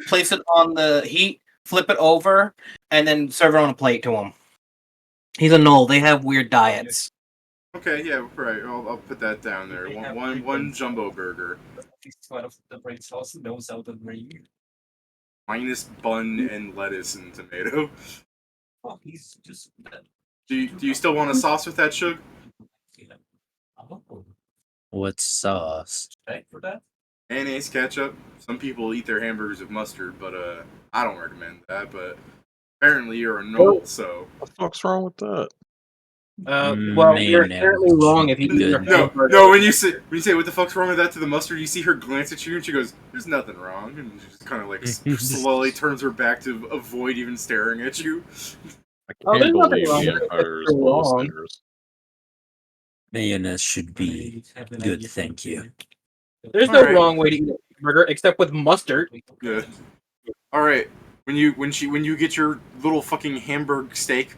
place it on the heat, flip it over, and then serve it on a plate to him. He's a knoll. They have weird diets. Okay, yeah, right. I'll put that down there. One jumbo burger. One of the brain sauce knows how to bring. Minus bun and lettuce and tomato. Oh, he's just. Do you still want a sauce with that, Shug? What sauce? Thank for that. Mayonnaise, ketchup. Some people eat their hamburgers with mustard, but I don't recommend that. But apparently you're a knoll, so. What the fuck's wrong with that? Well, you're apparently wrong if you eat your hamburger. No. When you say what the fuck's wrong with that to the mustard, you see her glance at you and she goes, "There's nothing wrong," and she just kind of like slowly turns her back to avoid even staring at you. I Oh, can't there's nothing believe wrong the with it. Empire is It's full of wrong. sinners. Mayonnaise should be good, thank you. There's no Alright. wrong way to eat a burger except with mustard. Yeah. All right. When you get your little fucking hamburg steak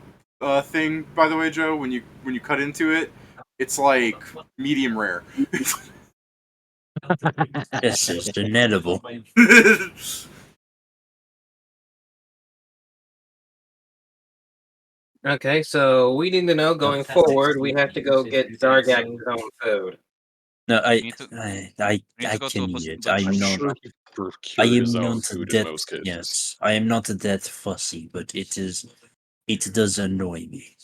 thing, by the way, Joe, when you cut into it, it's like medium rare. This is inedible. Okay, so we need to know going forward. We have to go get Zargak's own food. No, You need to- I need to go to can a eat it. butcher. I'm I'm not. sure he I procured am his own not food in that. most cases. Yes, I am not that fussy, but it is. It does annoy me.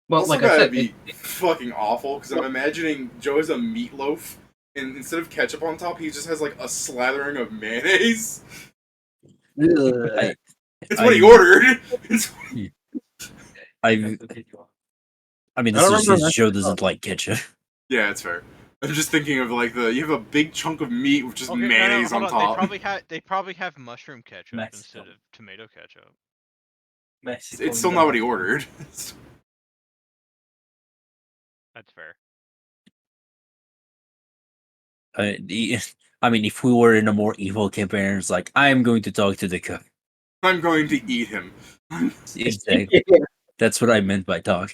Well, Also like I gotta said, be fucking awful because I'm imagining Joe as a meatloaf, and instead of ketchup on top, he just has like a slathering of mayonnaise. ugh. It's what he ordered. I mean, I this don't is remember just Joe doesn't like ketchup. Yeah, it's fair. I'm just thinking of like you have a big chunk of meat with just Okay, mayonnaise hold on on. top. They probably have mushroom ketchup Mexico. instead of tomato ketchup. Mexico It's still not what he ordered. That's fair. I mean, if we were in a more evil campaign, it's like I am going to talk to the cook. I'm going to eat him. Exactly. That's what I meant by talk.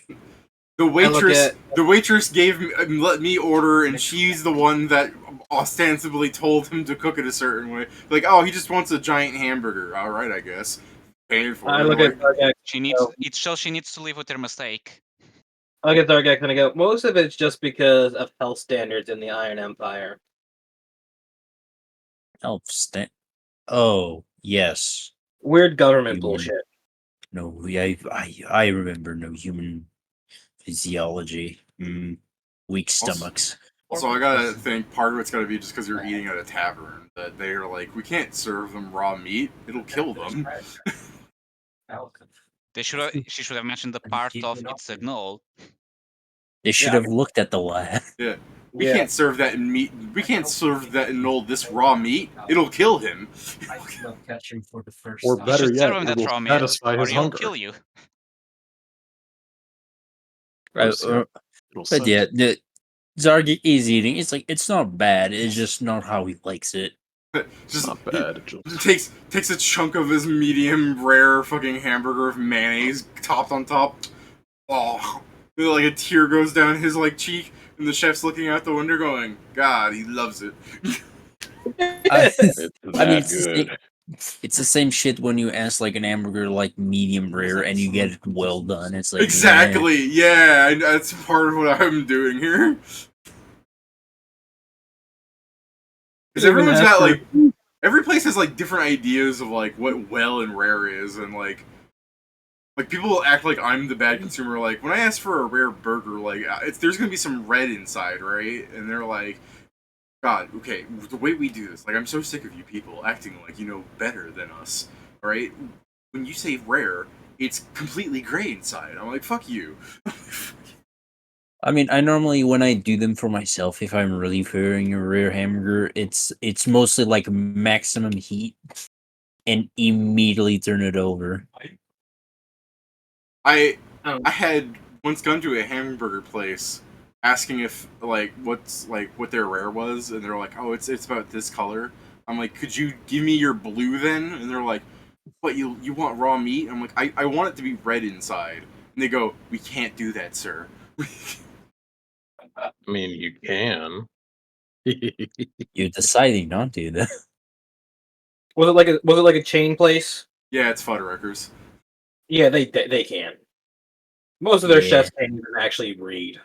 The waitress gave me, let me order, and she's the one that ostensibly told him to cook it a certain way. Like, oh, he just wants a giant hamburger. All right, I guess. Paying for I it. look at Zargak. She needs. It shows she needs to live with her mistake. I look at Zargak and I go, most of it's just because of health standards in the Iron Empire. Oh, yes. Weird government You- bullshit. No, I remember no human physiology. Weak stomachs. Also, I gotta think part of it's gotta be just because you're eating at a tavern that they're like, we can't serve them raw meat; it'll kill them. She should have mentioned the part of it's a gnoll. They should have looked at the lab. Yeah, we can't serve that in meat. We can't serve that in this raw meat. It'll kill him. I will catch him for the first Or time. better should yet, serve him it that will raw meat, satisfy or his he'll hunger. kill you. But yeah, the Zargi is eating. It's like it's not bad. It's just not how he likes it. Just Not bad. takes a chunk of his medium rare fucking hamburger of mayonnaise topped on top. Oh, like a tear goes down his like cheek, and the chef's looking out the window going, "God, he loves it." It's I mean, that good. it's the same shit when you ask like an hamburger like medium rare and you get it well done. It's like Exactly. Yeah, that's part of what I'm doing here. Because everyone's got like every place has like different ideas of like what well and rare is, and like people will act like I'm the bad consumer. Like when I ask for a rare burger, like there's gonna be some red inside, right? And they're like, God, okay, the way we do this, like I'm so sick of you people acting like you know better than us, right? When you say rare, it's completely gray inside. I'm like, fuck you. I mean, I normally when I do them for myself, if I'm really preparing a rare hamburger, it's mostly like maximum heat and immediately turn it over. I had once gone to a hamburger place asking if like what their rare was, and they're like, oh, it's about this color. I'm like, could you give me your blue then? And they're like, what, you want raw meat? I'm like, I want it to be red inside. And they go, we can't do that, sir. I mean, you can. You're deciding not to. Then. Was it like a chain place? Yeah, it's Fuddruckers. Yeah, they can. Most of their Yeah. chefs can't even actually read.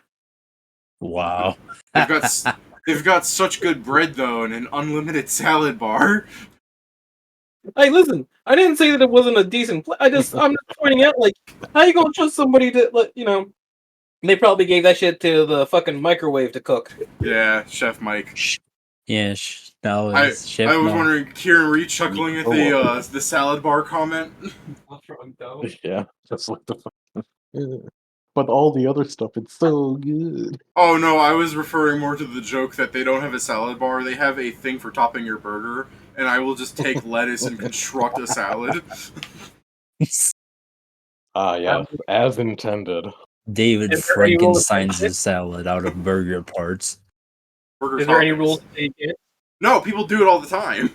Wow. They've got such good bread though, and an unlimited salad bar. Hey, listen, I didn't say that it wasn't a decent I'm just pointing out, like, how you gonna trust somebody to, like, they probably gave that shit to the fucking microwave to cook. Yeah, Chef Mike. Yeah, now I it's Chef was Mike. wondering, Kieran, were you chuckling at the salad bar comment? Yeah, just like the. But all the other stuff, it's so good. Oh no, I was referring more to the joke that they don't have a salad bar; they have a thing for topping your burger, and I will just take lettuce and construct a salad. Yeah, as intended. David Is there any rules Frankenstein's against a salad out of burger parts. Burger Is there any toppings. rules against it? No, people do it all the time.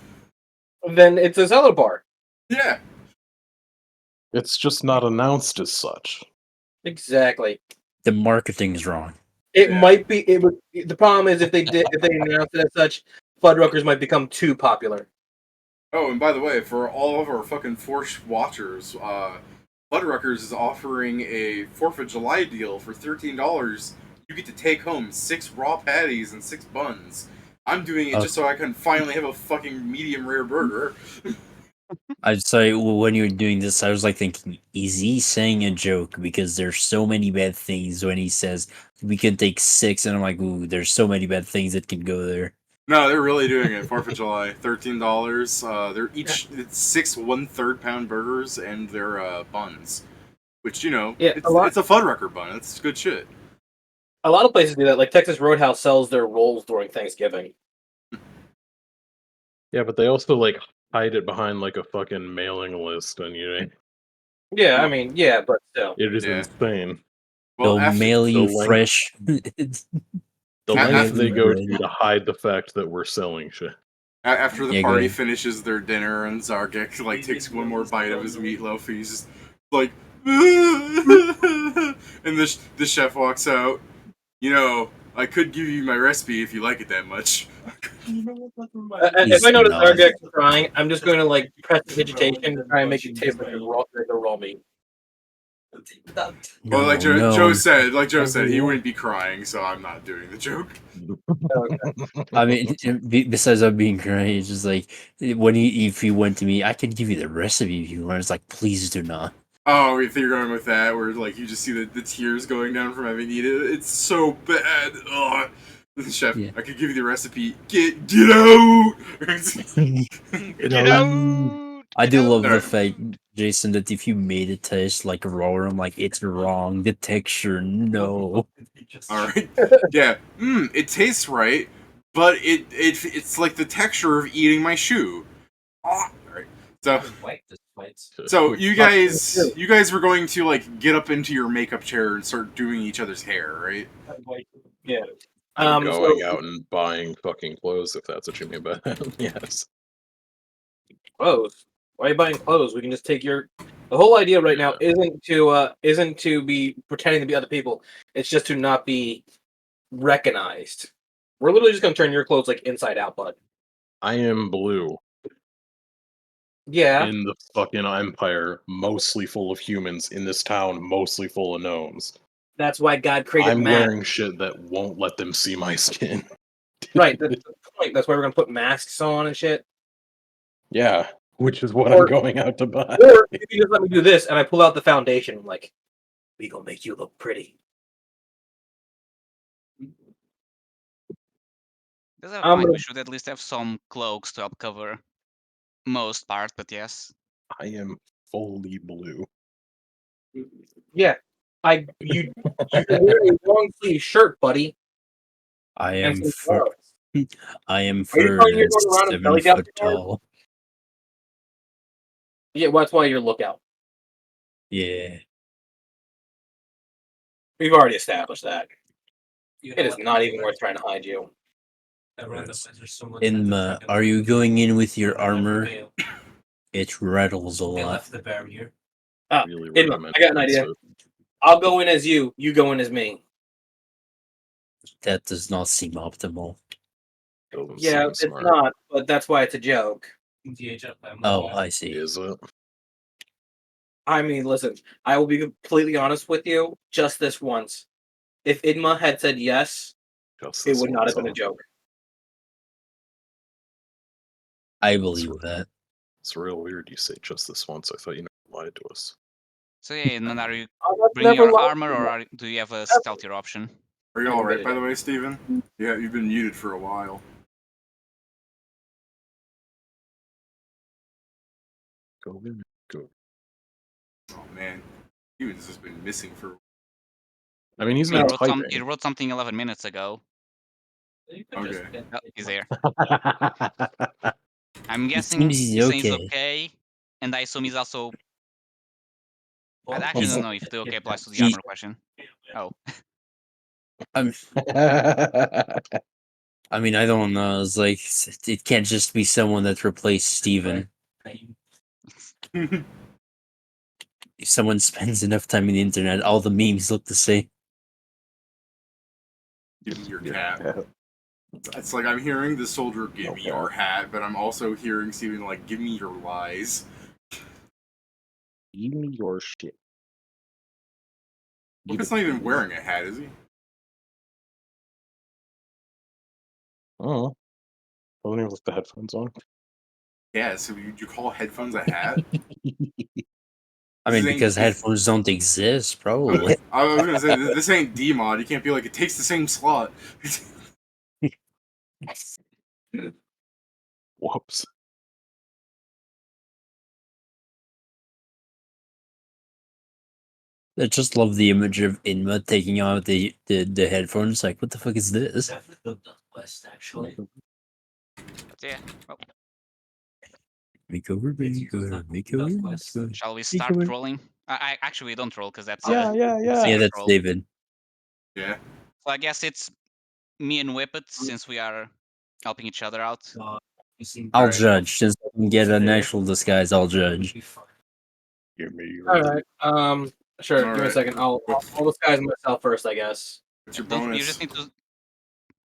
Then it's a salad bar. Yeah. It's just not announced as such. Exactly. The marketing's wrong. It Yeah. might be. It would. The problem is if they announced it as such, Fuddruckers might become too popular. Oh, and by the way, for all of our fucking Force watchers, Fuddruckers is offering a 4th of July deal for $13. You get to take home 6 raw patties and 6 buns. I'm doing it just so I can finally have a fucking medium rare burger. I'm sorry, when you were doing this, I was like thinking, is he saying a joke? Because there's so many bad things when he says we can take 6, and I'm like, ooh, there's so many bad things that can go there. No, they're really doing it. 4th of July, $13. They're each it's 6 1/3 pound burgers and their buns, which it's a Fuddrucker bun. It's good shit. A lot of places do that. Like Texas Roadhouse sells their rolls during Thanksgiving. Yeah, but they also like hide it behind like a fucking mailing list, and Yeah, I mean, yeah, but still, it is Yeah. insane. Well, They'll after mail you the length- fresh. The After- length they go bread. to hide the fact that we're selling shit. after the Yeah, go party ahead. finishes their dinner and Zargek like takes one more bite of his meatloaf, he's just like, and the chef walks out. I could give you my recipe if you like it that much. if I notice not. Zargek crying, I'm just going to like press vegetation and try and make it taste like a raw meat. Well, like No, Joe said, he wouldn't be crying, so I'm not doing the joke. I mean, besides of being crying, it's just like if he went to me, I could give you the recipe if you want. It's like, please do not. Oh, if you're going with that, where like you just see the tears going down from having eaten it, it's so bad. Ugh. The chef, Yeah. I could give you the recipe. Get out! Get out! I do love the Alright. fact, Jason, that if you made it taste like raw, I'm like, it's wrong. The texture, no. All right. Yeah. It tastes right, but it's like the texture of eating my shoe. All right. So you guys were going to like get up into your makeup chair and start doing each other's hair, right? Yeah. I'm going out and buying fucking clothes, if that's what you mean by that. Yes. Clothes. Why are you buying clothes? We can just take your. The whole idea right now isn't to be pretending to be other people. It's just to not be recognized. We're literally just gonna turn your clothes like inside out, bud. I am blue. Yeah. In the fucking empire, mostly full of humans. In this town, mostly full of gnomes. That's why God created I'm masks. wearing shit that won't let them see my skin. Right. That's the point. That's why we're gonna put masks on and shit. Yeah, which is what Or- I'm going out to buy. Or if you just let me do this and I pull out the foundation, I'm like, we gonna make you look pretty. There's a point. We should at least have some cloaks to help cover most part, but yes. I am fully blue. Yeah. You're wearing a long sleeve shirt, buddy. I And am some fur. gloves. I am Are you fur telling me you're and going around in 7 belly foot dancing hard? tall. Yeah, well, that's why you're lookout. Yeah. We've already established that. You know It is what? not even worth trying to hide you. Inma, are you going in with your armor? It rattles a They lot. left the barrier. Really Inma, recommend I got an idea. I'll go in as you. You go in as me. That does not seem optimal. Yeah, it's not, but that's why it's a joke. Oh, I see. Is it? I mean, listen, I will be completely honest with you. Just this once. If Idma had said yes, Just it this would not once, have been a huh? joke. I believe that. It's real weird you say just this once. I thought you never lied to us. So yeah, and then are you I've bringing never your lied armor, to or you. do you have a stealthier option? Are you all right, by the way, Stephen? Yeah, you've been muted for a while. Go. Oh man, Stephen's just been missing for. I mean, he's He been wrote, typing. he wrote something 11 minutes ago. Okay. Oh, he's there. I I'm It guessing seems he's he's saying he's okay. okay, and I assume he's also. I actually He's- don't know if the okay applies to the he- armor question. Oh. I mean, I don't know. It's like it can't just be someone that replaced Steven. If someone spends enough time on the internet, all the memes look the same. Give me your cap. It's like I'm hearing the soldier give me your hat, but I'm also hearing Stephen like give me your lies. Give me your shit. Lucas not even wearing a hat, is he? Oh. Doesn't even with the headphones on. Yeah, so you call headphones a hat? I mean, This ain't- because headphones don't exist, probably. I was gonna say this ain't D-mod. You can't be like it takes the same slot. Whoops. I just love the image of Inma taking out the headphones. Like, what the fuck is this? Actually. Yeah. Well, Makeover, makeover. shall we start Makeover. rolling? I actually don't roll because that's Yeah. Yeah, that's roll. David. Yeah. So I guess it's me and Whippet since we are helping each other out. I'll judge. Since I can get a natural disguise, I'll judge. Give me your. All right. Sure. Give me a Alright. second. I'll disguise myself first, I guess. What's your You bonus? just need to.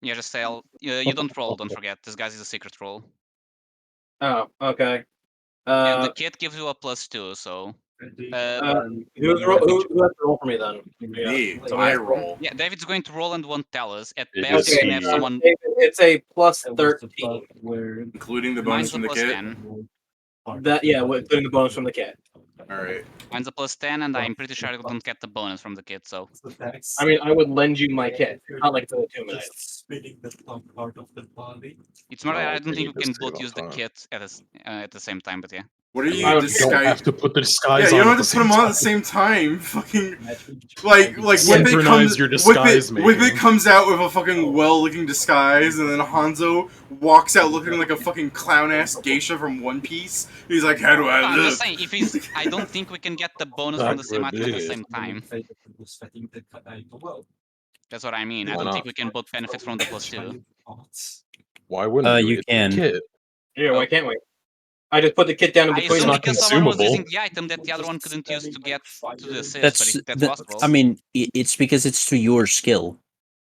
Yeah, just say you don't roll. Don't forget. This guy's is a secret roll. Oh, okay. And the kit gives you a +2, so. Who has to roll for me then? Me. Somebody I has to roll. Yeah, David's going to roll and won't tell us. At It best, is you can have he. someone. It's a +13. Including the Mine's bonus a from the kit. +10. Including the bonus from the kit. Alright. Mine's a +10, and I'm pretty sure I don't get the bonus from the kit. So. I mean, I would lend you my kit, not like the 2 minutes. It's more No, that I like, don't we think we need this can to both on use the time. kit at the same time. But yeah. What are you I You don't disguise? have to put the disguise Yeah, you on don't at have to put them on at the same time. Fucking like Whippet Synchronize comes your disguise Whippet making. comes out with a fucking well-looking disguise, and then Hanzo walks out looking like a fucking clown-ass geisha from One Piece. He's like, "How do I No, I'm look?" just saying, if he's, I don't think we can get the bonus from the same item at the same time. That's what I mean. I Why don't not? think we can both benefit from the +2. Why wouldn't You It's a can. kit. Yeah, why can't we? I just put the kit down in I between. assume not because someone was consumable. using the item that the other one couldn't use to get to the assist, That's but that's possible. I mean, it's because it's to your skill.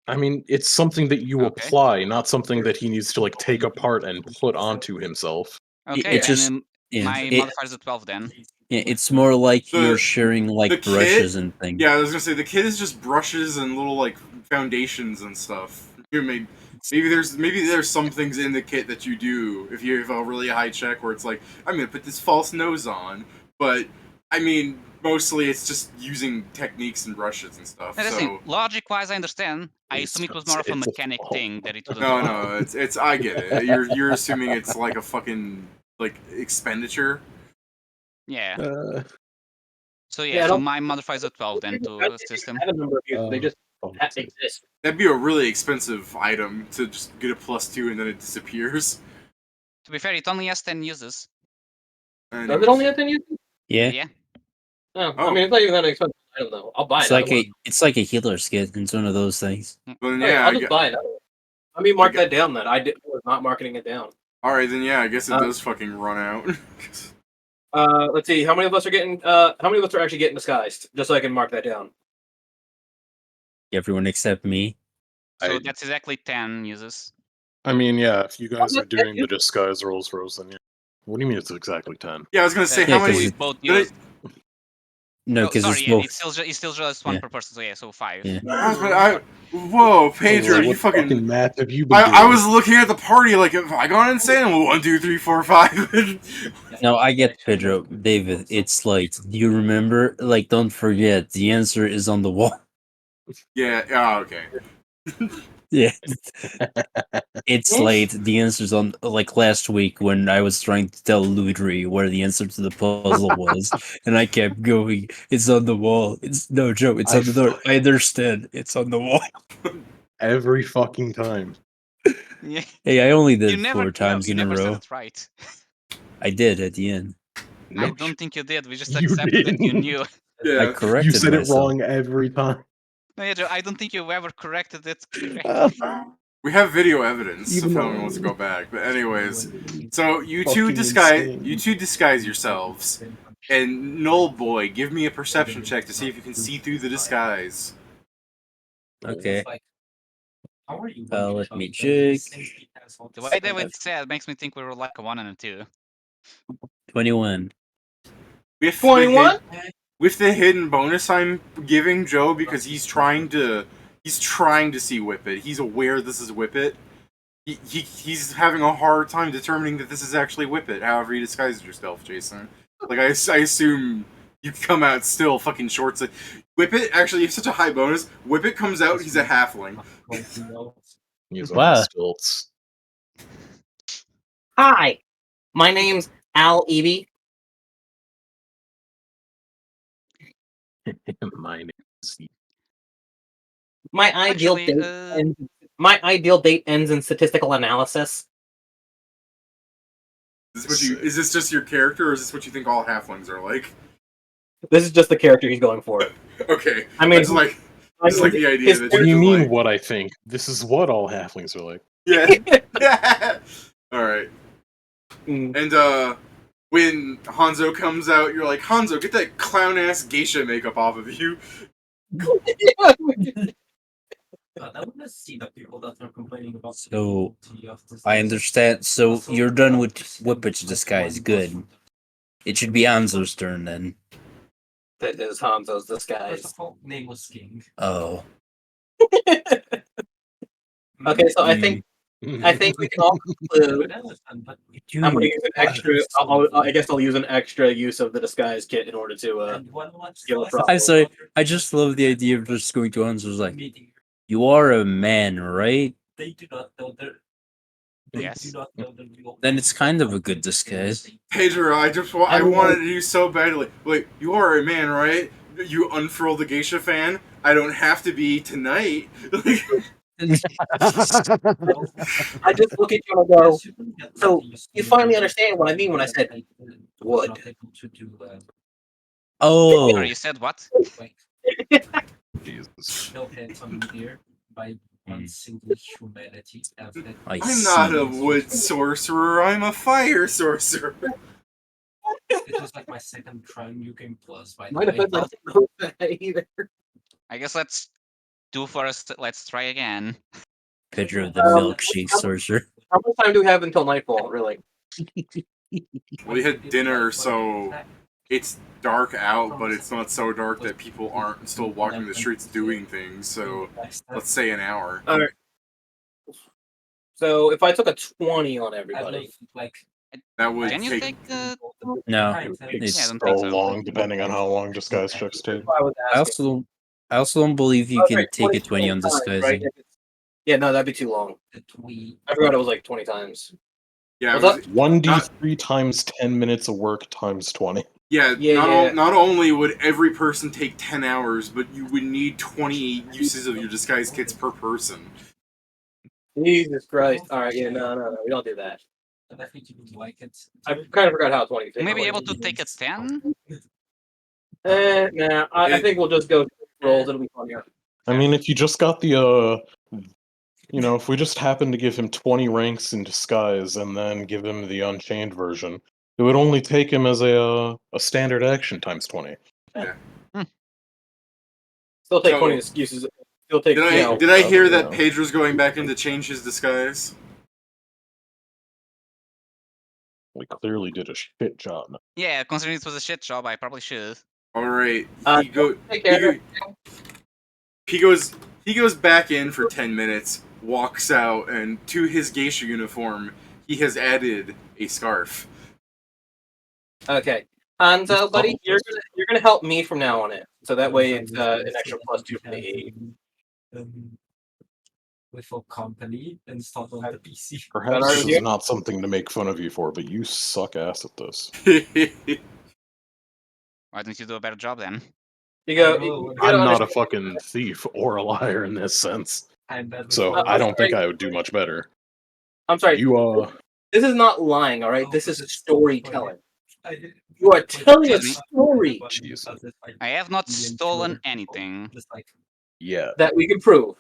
I mean, it's something that you Okay. apply, not something that he needs to like take apart and put onto himself. Okay, it just- and then my it- modifier's a 12 then. Yeah, it's more like The- you're sharing the like kit- brushes and things. Yeah, I was gonna say the kit is just brushes and little like foundations and stuff. Here, maybe there's some things in the kit that you do if you have a really high check where it's like I'm gonna put this false nose on, but I mean mostly it's just using techniques and brushes and stuff. Now, So listen, logic-wise, I understand. I It's- assume it was more of a it's a mechanic fault. thing that it wouldn't no, work. no, it's I get it. You're assuming it's like a fucking like expenditure. Yeah. So Yeah, yeah, I so don't- my modifier is a 12 then to assist him. I have a number of uses. They just Oh, exist. That'd be a really expensive item to just get a +2 and then it disappears. To be fair, it only has 10 uses. Does it only have 10 uses? Yeah, Yeah. Oh, Oh. I mean, it's not even that expensive. I don't know. I'll buy it's it. like a healer skit. It's one of those things. Then Yeah, yeah, I'll just buy it. Let me mark that down then. I was not marketing it down. all right, then yeah, I guess it does fucking run out. Let's see. How many of us are getting? How many of us are actually getting disguised? Just so I can mark that down. Everyone except me. So I- that's exactly 10 uses. I mean, yeah, if you guys Oh, are doing the disguise rolls, Rose, then yeah. What do you mean it's exactly 10? Yeah, I was gonna say Yeah, how 'cause many. it- both did I- use. No, Oh, because sorry, it's yeah, both. it's still just one Yeah. per person. So yeah, so 5. Yeah. Whoa, Pedro, What you fucking. math have you been I doing? was looking at the party like, have I gone insane? 1, 2, 3, 4, 5. No, I get Pedro, David. It's like, do you remember? Like, don't forget, the answer is on the wall. Yeah. Oh, okay. Yeah, it's late. The answer's on. Like last week when I was trying to tell Ludri where the answer to the puzzle was, and I kept going. It's on the wall. It's no joke. It's on the door. I understand. It's on the wall. Every fucking time. Yeah. Hey, I only You did never 4 times you in a never said row. it right. I did at the end. No, I don't think you did. We just you accepted that you didn't. knew. I Yeah. corrected You said it myself. wrong every time. No, yeah, Joe, I don't think you ever corrected it correctly. We have video evidence Even if though- anyone wants to go back. But anyways, so you Fucking two disguise insane. yourselves. And Null Boy, give me a perception check to see if you can see through the disguise. Okay. How are you? Let me check. The way David said makes me think we were like a 1 and a 2. 21. With 21? With the hidden bonus I'm giving Joe because he's trying to see Whippet. He's aware this is Whippet. He's having a hard time determining that this is actually Whippet. However, you disguised yourself, Jason. Like I assume you come out still fucking shorts. Whippet actually, you have such a high bonus. Whippet comes out, he's a halfling. He's Wow. on stilts. Hi, my name's Al Eby. My name is My ideal Actually, date ends, my ideal date ends in statistical analysis. Is this just your character, or is this what you think all halflings are like? This is just the character he's going for. Okay, I mean, it's like the idea that What do you're you just mean like, what I think? This is what all halflings are like. yeah. All right. Mm. And when Hanzo comes out, you're like, Hanzo, get that clown ass geisha makeup off of you. I want to see the people that are complaining about. So, I understand. So, you're done with Whippet's disguise. Good. It should be Anzo's turn then. That is Hanzo's disguise. First of all, Nameless King. Oh. Okay, so I think we can all conclude. I'm going to use an extra. I guess I'll use an extra use of the disguise kit in order to give a problem. I'm sorry. I just love the idea of just going to Anzo's like, you are a man, right? They do not know their. Yes. Then it's kind of a good disguise. Pedro, I wanted you so badly. Wait, you are a man, right? You unfurl the geisha fan. I don't have to be tonight. I just look at you and go, so you finally understand what I mean when I said would. Oh. Sorry, you said what? Jesus. No hands on here by one single humanity. I'm not a wood sorcerer. I'm a fire sorcerer. It was like my second try New Game Plus. By the Might have way. been like no that either. I guess let's try again. Pedro the milkshake sorcerer. How much time do we have until nightfall, really? We had dinner, so it's dark out, but it's not so dark that people aren't still walking the streets doing things. So let's say an hour. All right. So if I took a 20 on everybody, That would Can you take. take No. It's Yeah, I don't so think so. long, depending on how long disguise checks take. I was I asking. also don't believe you Okay, can take a 20 on times, disguising. right? Yeah, no, that'd be too long. I forgot it was like 20 times. Yeah, What's it was, 1d3 times 10 minutes of work times 20. Yeah, Yeah. not only would every person take 10 hours, but you would need 20 uses of your disguise kits per person. Jesus Christ! All right, yeah, no, we don't do that. And I think you would like it. I kind of forgot how 20 takes. Maybe able to take a 10? Nah. I think we'll just go rolls. It'll be funnier. I mean, if you just got the if we just happen to give him 20 ranks in disguise and then give him the Unchained version, it would only take him as a standard action times 20. Still take So- 20 excuses. Still take. Did I hear that no. Pedro's going back in to change his disguise? We clearly did a shit job. Yeah, considering it was a shit job, I probably should. Alright. Take care. He goes back in for 10 minutes, walks out, and to his geisha uniform, he has added a scarf. Okay, Hanzo, buddy, you're gonna help me from now on in, so that way it's an extra +2 for the aid. With a company installed on the PC. Perhaps Got this it. is not something to make fun of you for, but you suck ass at this. Why don't you do a better job then? You go. I'm not a fucking thief or a liar in this sense, so I don't think I would do much better. I'm sorry. You This is not lying, all right. This is storytelling. You are telling a Excuse me? story Jeez. I have not stolen anything. Yeah. that we can prove.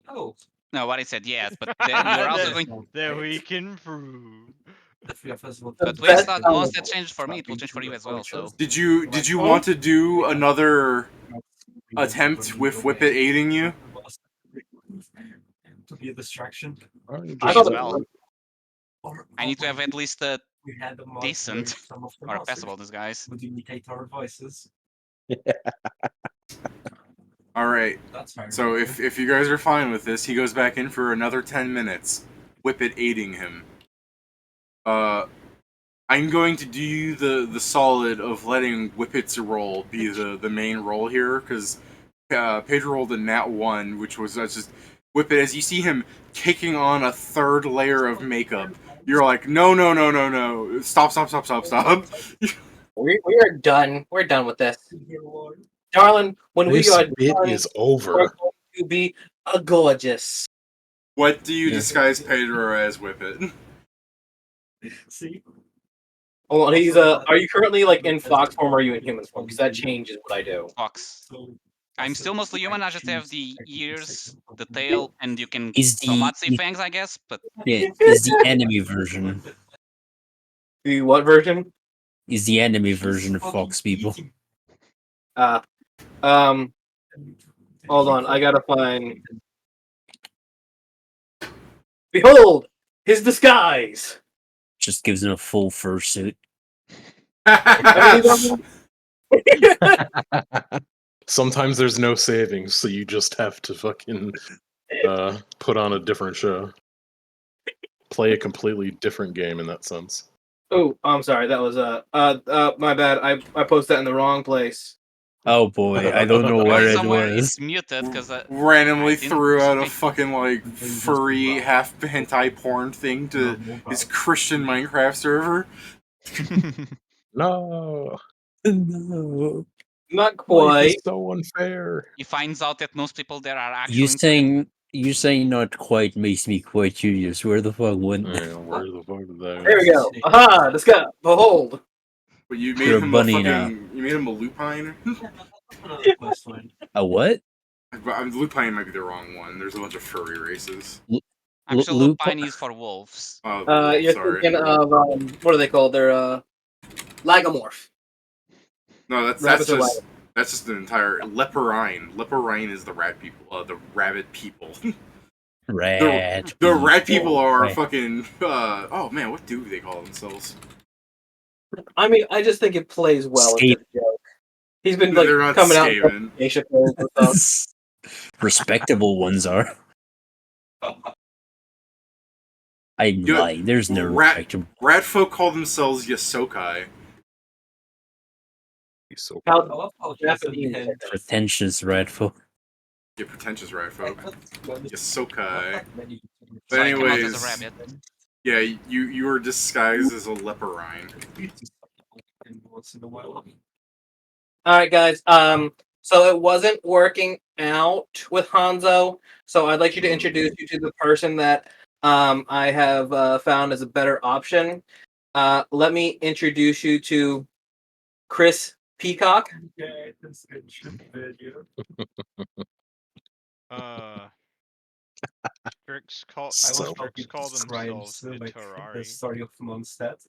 Oh, No, what I said, yes, but then you're also going. That we can prove. But That's once that how- changed for me, it will change for you as well. So Did you want to do another attempt with Whippet aiding you? To be a distraction. I might thought as well. Or I need to have at least a we had a mod decent where some of the or a monsters passable disguise. would imitate our voices. Alright. That's fair. So if you guys are fine with this, he goes back in for another 10 minutes. Whippet aiding him. I'm going to do the solid of letting Whippet's role be the main role here, because Pedro rolled a nat 1, which was just Whippet. As you see him taking on a third layer of makeup, you're like, no, stop. We are done. We're done with this, darling. When This we are bit done, is we're over. going to be a gorgeous. What do you disguise Pedro as, Whippet? See? Hold on, he's Are you currently like in fox form or are you in human form? Because that changes what I do. Fox. So I'm still mostly human. I just have the ears, the tail, and you can Is the somewhat see fangs, I guess. But yeah, is the enemy version? The what version? Is the enemy version of Fox people? Hold on, I gotta find. Behold, his disguise. Just gives him a full fursuit. I mean, Sometimes there's no savings, so you just have to fucking put on a different show. Play a completely different game in that sense. oh, I'm sorry. That was my bad. I posted that in the wrong place. Oh boy, I don't know well, where it somewhere was. it's muted because Randomly I didn't threw out a speak. fucking like furry half hentai porn thing to his Christian Minecraft server. No, No. Not life quite. is so unfair. He finds out that most people there are actually. You saying not quite makes me quite curious. Where the fuck went that? Yeah, where the fuck is that? There we go. Aha! Disguise. Behold. But you You're made a him bunny a now. fucking. You made him a lupine. A what? Lupine might be the wrong one. There's a bunch of furry races. Actually, Luke- lupine is for wolves. Oh, You're sorry. thinking of what are they called? They're lagomorph. No, that's Rabbits are just an entire leporine. Leporine is the rat people. The rabbit people. Rat. The rat people are Right. fucking. Oh man, what do they call themselves? I mean, I just think it plays well into the joke. He's been like They're not coming Skaven. out. Geisha clothes and stuff. Respectable ones are. I'm You- lying. There's no rat- respectable. Rat folk call themselves Yosokai. He's so How I love how Japanese. Japanese. Pretentious rat folk. Yeah, pretentious rat folk. Yosokai. So I came out as anyways- a rabbit. Yeah, you were disguised as a leporine. once in a while. All right, guys. So it wasn't working out with Hanzo. So I'd like you to introduce you to the person that I have found as a better option. Let me introduce you to Chris Peacock. Okay, that's a good video. Strix call So Strix call themselves The Iterari. story of Mondstadt.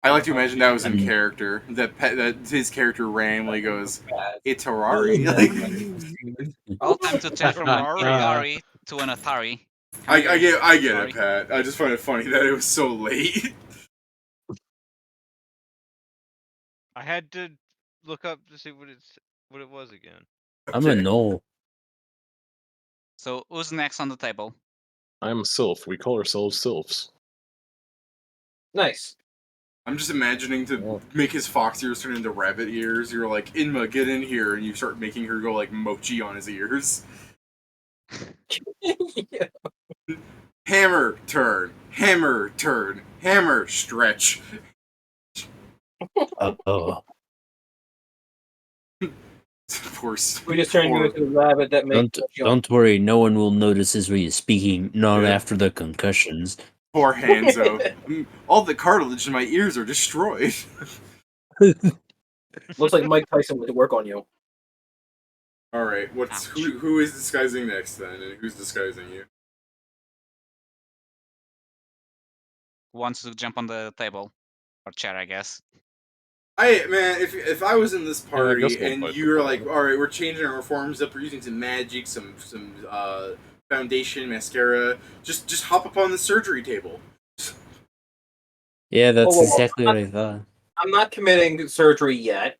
I like to imagine that was in character. That his character randomly goes, Itarari. Like, Well, time to change from an Ferrari. Atari to an Atari. I get Sorry. it, Pat. I just find it funny that it was so late. I had to look up to see what it was again. I'm a Okay. null. So who's next on the table? I'm Sylph. We call ourselves Sylphs. Nice. I'm just imagining to make his fox ears turn into rabbit ears. You're like, Inma, get in here, and you start making her go like mochi on his ears. Yeah. Hammer, turn. Hammer, turn. Hammer, stretch. Oh. Poor We just turned you into the rabbit that makes. Don't worry, no one will notice as we speaking, not Yeah. after the concussions. Poor Hanzo. All the cartilage in my ears are destroyed. Looks like Mike Tyson would work on you. Alright, who is disguising next then, and who's disguising you? Who wants to jump on the table or chair? I guess. Man, if I was in this guess party we'll and fight you the were party. like, alright, we're changing our forms up, we're using some magic, some foundation, mascara, just hop up on the surgery table. Yeah, that's Whoa, exactly what I thought. I'm not committing surgery yet.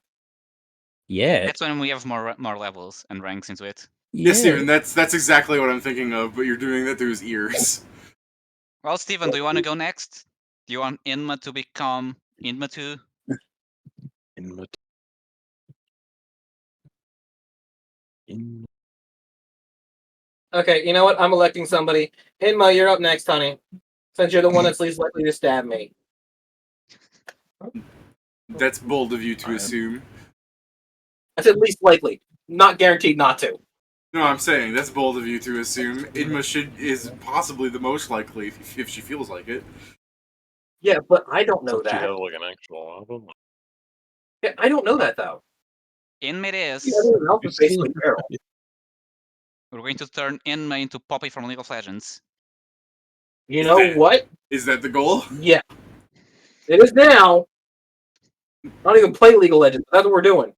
Yeah. That's when we have more levels and ranks into it. Yes, Stephen, that's exactly what I'm thinking of, but you're doing that through his ears. Well, Stephen, do you want to go next? Do you want Inma to become Inma 2? Okay, you know what? I'm electing somebody. Inma, you're up next, honey. Since you're the one that's least likely to stab me. That's bold of you to assume. I said least likely, not guaranteed not to. No, I'm saying that's bold of you to assume. Inma is possibly the most likely if she feels like it. Yeah, but I don't know Since she that. had like an actual album. Yeah, I don't know that though. Inma it is. Yeah, everyone else is basically feral. We're going to turn Inma into Poppy from League of Legends. You know what? Is that the goal? Yeah. It is now. I don't even play League of Legends, but that's what we're doing.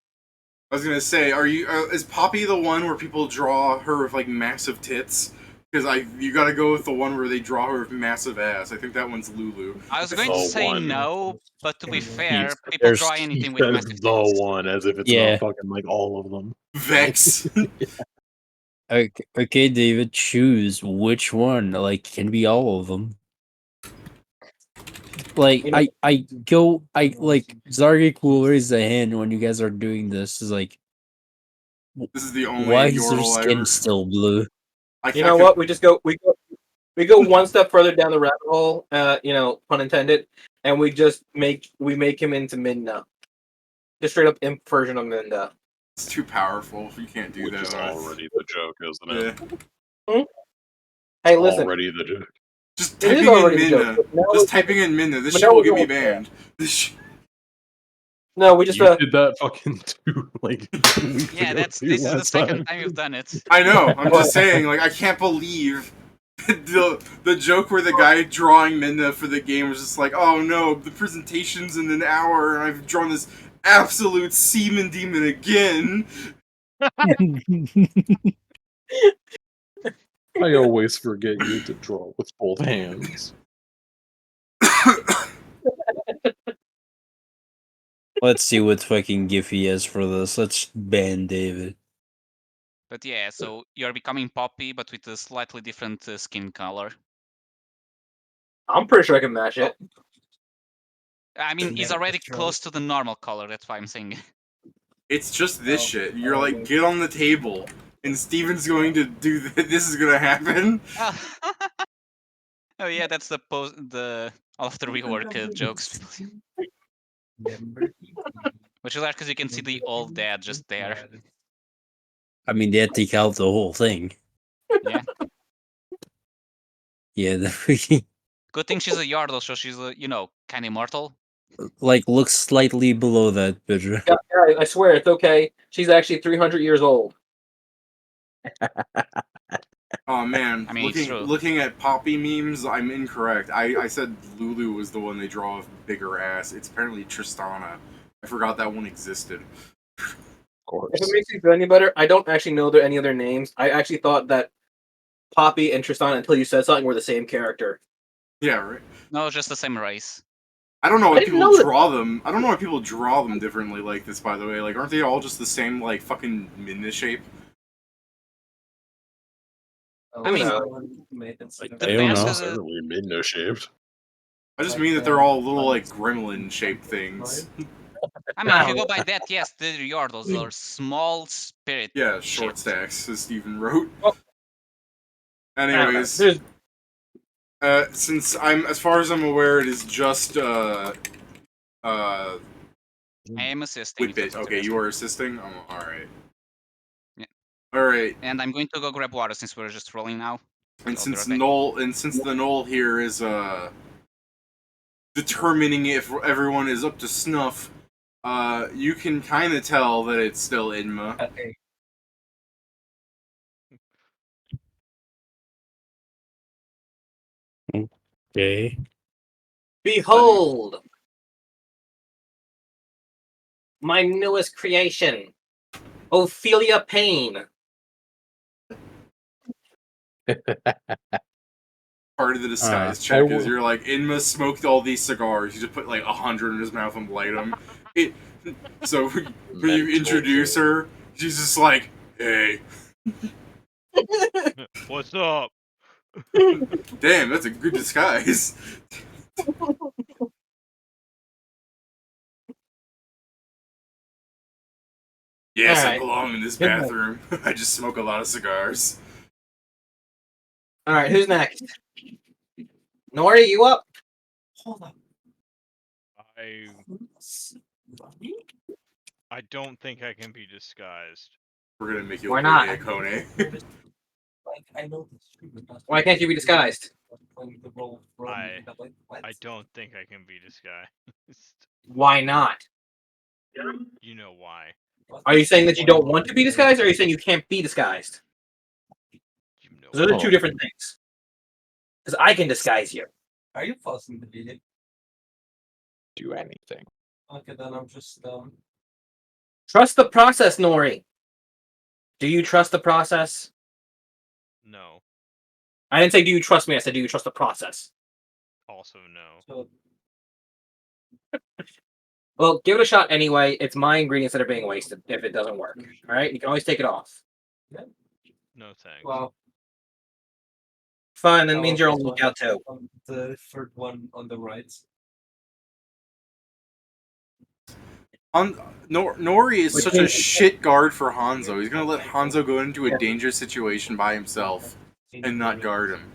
I was gonna say, is Poppy the one where people draw her with like massive tits? Because you gotta go with the one where they draw her with massive ass. I think that one's Lulu. I was going to say no, but to be fair, He's- people there's- draw he anything with says massive the tits. one as if it's Yeah. not fucking like all of them. Vex. Okay, David, choose which one. Like, can be all of them. Like, You know- I like Zargik will raise a hand when you guys are doing this. Is like, This is the only why is their Yordle skin ever. still blue? You know what? We go one step further down the rabbit hole. Pun intended, and we make him into Minna, just straight up imp version of Minna. It's too powerful. You can't do Which that. is already the joke, isn't it? Yeah. Hey, listen. Already the joke. Just It is typing already in a joke, Minna. but now Just it's- typing in Minna. This but shit now will we're get me going- banned. This No, we just You did that fucking too, like 2 weeks Yeah, ago, this too, is the last second time. time you've done it. I know. I'm just saying. Like, I can't believe the joke where the guy drawing Minna for the game was just like, oh no, the presentation's in an hour, and I've drawn this absolute semen demon again. I always forget you to draw with both hands. Let's see what fucking gif he has for this. Let's ban David. But yeah, so you're becoming Poppy, but with a slightly different skin color. I'm pretty sure I can match it. I mean, he's already close to the normal color, that's why I'm saying. It's just this shit. You're like, get on the table, and Steven's going to do this is gonna happen. Oh yeah, that's the all of the rework jokes. Which is because you can see the old dad just there. I mean, they had to take out the whole thing. Yeah. Yeah, the freaking Good thing she's a Yardle, so she's, kind of immortal. like looks slightly below that, Pedro. Yeah, I swear it's okay. She's actually 300 years old. Oh man, I mean, it's true. looking at Poppy memes, I'm incorrect. I said Lulu was the one they draw with bigger ass. It's apparently Tristana. I forgot that one existed. Of course. If it makes you feel any better, I don't actually know there any other names. I actually thought that Poppy and Tristan, until you said something, were the same character. Yeah, right. No, just the same race. I don't know I why didn't people know that- draw them. I don't know why people draw them differently like this. By the way, like, aren't they all just the same, like, fucking Midna shape? I mean, I The don't best know. is a- Really made no shaped. I just mean that they're all little, like, gremlin shaped things. I mean, if you go by that, yes, the Yardles are small spirit. Yeah, short shit. stacks, as Stephen wrote. Oh. Anyways, There's- since as far as I'm aware, it is just I am assisting. if Whitbit. that's what Okay, you're you asking. are assisting. All right. Yeah. All right. And I'm going to go grab water since we're just rolling now. And I'll since be right back. the Knoll here is determining if everyone is up to snuff, you can kind of tell that it's still Inma. Okay. Behold, my newest creation, Ophelia Payne. Part of the disguise I check is will- you're like, Inma smoked all these cigars. You just put like 100 in his mouth and light them. So when you Mental introduce her, she's just like, hey, What's up? damn, that's a good disguise. Yes, I Alright. belong in this Good night. bathroom. I just smoke a lot of cigars. All right, who's next? Nori, you up? Hold on. I don't think I can be disguised. We're gonna make you Why look not? like Akone. Like, I know this. Why can't you be disguised? I don't think I can be disguised. Why not? You know why. Are you saying that you don't want to be disguised, or are you saying you can't be disguised? You know Those are why. two different things. Because I can disguise you. Are you fussing the video? Do anything. Okay, then I'm just Trust the process, Nori. Do you trust the process? No. I didn't say do you trust me. I said do you trust the process. Also no. so Well, give it a shot anyway. It's my ingredients that are being wasted if it doesn't work. All right, you can always take it off. No thanks. well. Fine, that means you're on the lookout too. The third one on the right. Nori is such a shit guard for Hanzo. He's gonna let Hanzo go into a dangerous situation by himself and not guard him.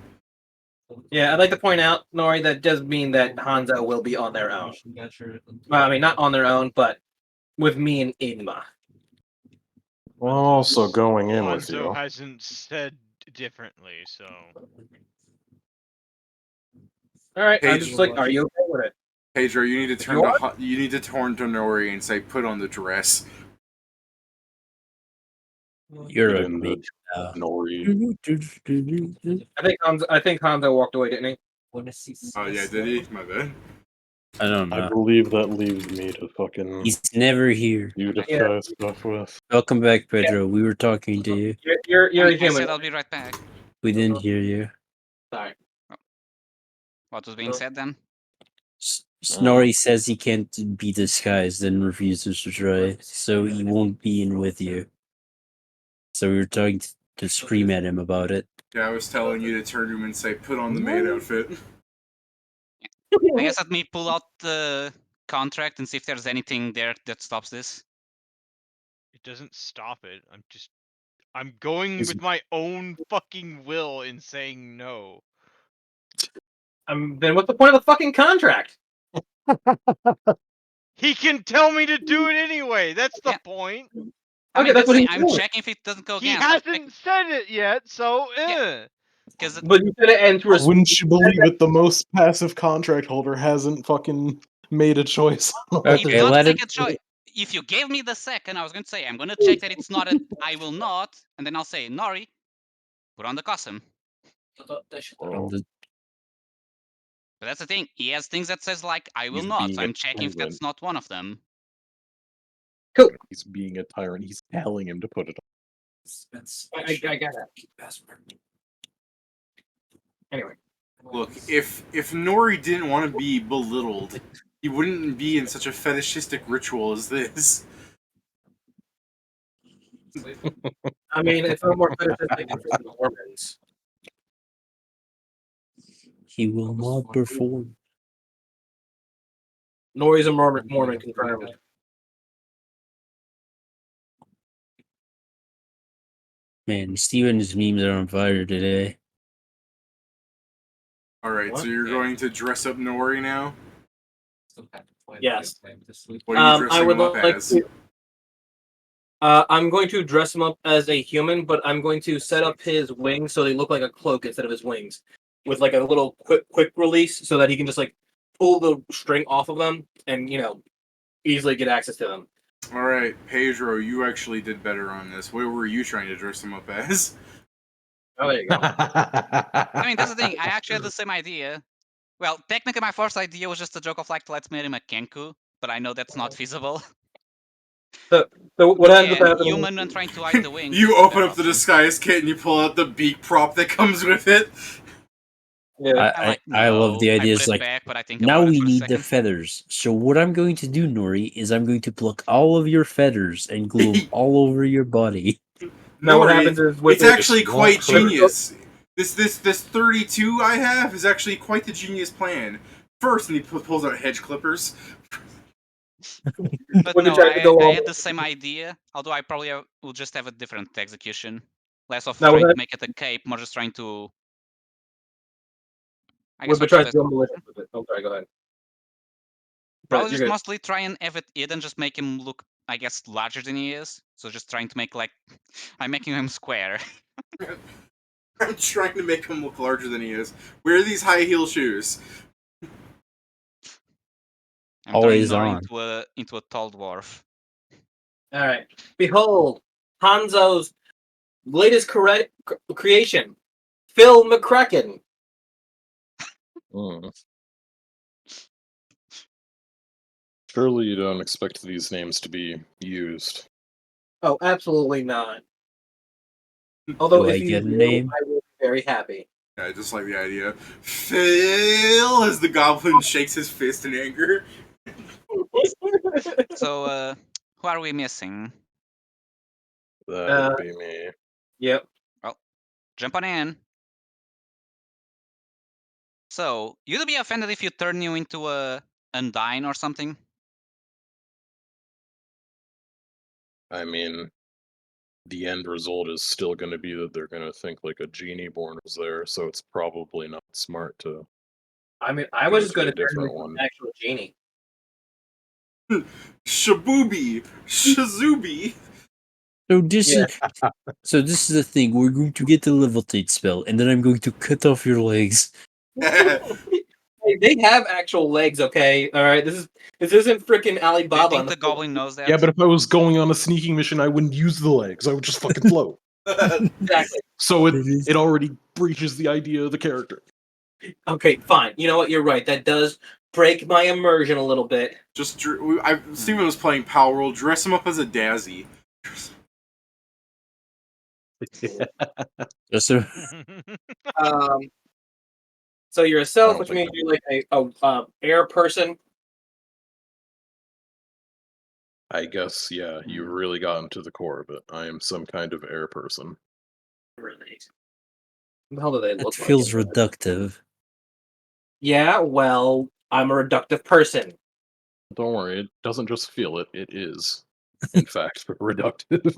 Yeah, I'd like to point out, Nori, that does mean that Hanzo will be on their own. Well, I mean, not on their own, but with me and Inma. I'm also going in with Hanzo you. hasn't said differently, so All right, I'm Paige- just like, are you okay with it? Pedro, you need to turn You to you need to turn to Nori and say, "Put on the dress." You're a Even the mate. Nori. I think Hanzo walked away, didn't he? Oh yeah, did he? My bad. I don't I know. believe that leaves me to fucking He's never here. you disguise stuff with. Welcome back, Pedro. We were talking to you. You're a I human. said I'll be right back. We didn't hear you. Sorry. What was being said then? Snorri says he can't be disguised and refuses to try, so he won't be in with you. So we were talking to scream at him about it. Yeah, I was telling you to turn to him and say, "Put on the maid outfit." I guess let me pull out the contract and see if there's anything there that stops this. it doesn't stop it. I'm going He's- with my own fucking will in saying no. Then what's the point of the fucking contract? He can tell me to do it anyway. That's the Yeah. point. I Okay, mean, that's what the he's thing, I'm doing. checking if it doesn't go He against. hasn't said it yet, so Because But you said it and through a Wouldn't you believe it? The most passive contract holder hasn't fucking made a choice. On it's Okay, not let take him. a choice. If you gave me the second, I was going to say, I'm going to check that it's not a I will not, and then I'll say, Nori, put on the costume. On the, But that's the thing. He has things that says like I will He's not. being So a I'm checking if tyrant. that's not one of them. He's being a tyrant. He's telling him to put it on. I got that. Anyway. Look, if Nori didn't want to be belittled, he wouldn't be in such a fetishistic ritual as this. I mean, it's no more fetishistic than the Mormons. he will not perform. Nori's a Mormon confirmed. Man, Steven's memes are on fire today. Alright, so you're going to dress up Nori now? Yes. What are you dressing I would him up like as? to. I'm going to dress him up as a human, but I'm going to set up his wings so they look like a cloak instead of his wings, with like a little quick release, so that he can just like pull the string off of them and easily get access to them. Alright, Pedro, you actually did better on this. What were you trying to dress him up as? Oh, there you go. I mean, that's the thing. I actually had the same idea. Well, technically, my first idea was just a joke of like, let's make him a Kenku, but I know that's not feasible. So what But ends up yeah, happening? human and trying to hide the wings. You is open better up the option. disguise kit and you pull out the beak prop that comes with it. Yeah. I'm like, I love the no. idea. I put It's it like, back, but I think now about it we for a need the second. feathers. So what I'm going to do, Nori, is I'm going to pluck all of your feathers and glue them all over your body. Now what Nori, happens is with it's the- actually Just quite walk through. genius. This 32 I have is actually quite the genius plan. First, and he pulls out hedge clippers. But When we no, tried to go I all- had the same idea, although I probably will just have a different execution. Less of Now, trying what- to make it a cape, more just trying to... I When guess we what tried you to guys... go malicious with it. Oh, sorry, go ahead. Probably Right, just you're good. mostly try and have it hidden, just make him look, I guess, larger than he is. So just trying to make like... I'm making him square. I'm trying to make him look larger than he is. Wear these high heel shoes. I'm Always turning on. Nori into a tall dwarf. All right. Behold, Hanzo's latest creation, Phil McCracken. Mm. Surely you don't expect these names to be used. Oh, absolutely not. Although Do if I you get a do, name? I will be very happy. Yeah, I just like the idea. Phil, as the goblin shakes his fist in anger. So, who are we missing? That'd be me. Yep. Well, jump on in. So, you'd be offended if you turn you into a Undyne or something? I mean, the end result is still going to be that they're going to think like a genie born is there, so it's probably not smart to. I mean, I Go was just to a going to turn different into one. an actual genie. Shabooby, Shazubi. So this Yeah. is the thing. We're going to get the levitate spell, and then I'm going to cut off your legs. Hey, they have actual legs, okay? All right, this isn't freaking Do you Alibaba. think on the goblin knows that? Yeah, but if I was going on a sneaking mission, I wouldn't use the legs. I would just fucking float. Exactly. So It is- it already breaches the idea of the character. Okay, fine. You know what? You're right. That does break my immersion a little bit. Just Steven was playing Power World. Dress him up as a Dazzy. Just so Um, so you're a self, don't which think means that- you're like a air person. I guess, yeah, you've really gotten to the core of it. I am some kind of air person. Really? What the hell do they that look feels like? reductive. Yeah, well, I'm a reductive person. Don't worry, it doesn't just feel it, it is, in fact, reductive.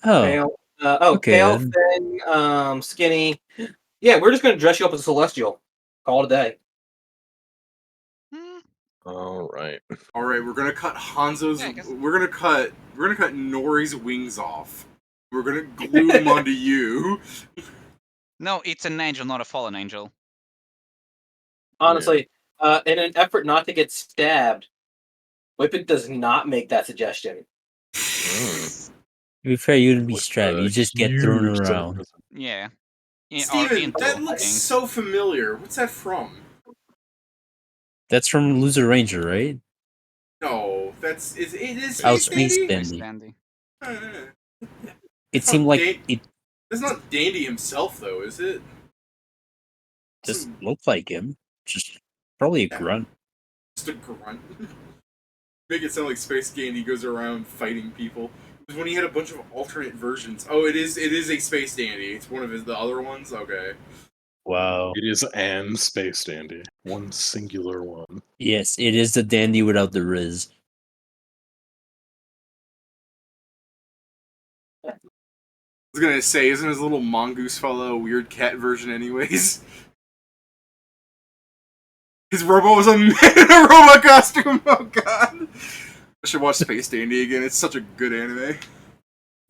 Oh, Pale, okay pale, then. thin, skinny. Yeah, we're just gonna dress you up as a celestial. Call it a day. Hmm, Alright. right. All right, we're gonna cut Hanzo's. Yeah, I guess. We're gonna cut Nori's wings off. We're gonna glue them onto you. No, it's an angel, not a fallen angel. Honestly, in an effort not to get stabbed, Whippet does not make that suggestion. Mm. To be fair, you wouldn't be With strapped. the You just get thrown huge around. surface. Yeah. Or Steven, into that looks things. so familiar. What's that from? That's from Loser Ranger, right? No, it is Oh, Space Space Dandy. Dandy. Dandy. It seemed like it It's not Dandy himself, though, is it? just looked like him. Just probably a grunt. Just a grunt. Make it sound like Space Dandy goes around fighting people. It was when he had a bunch of alternate versions. Oh, it is a Space Dandy. It's one of the other ones. Okay. Wow. It is an Space Dandy. One singular one. Yes, it is the dandy without the Riz. I was gonna say, isn't his little mongoose fellow a weird cat version, anyways? His robot was a man in a robot costume. Oh god! I should watch Space Dandy again. It's such a good anime.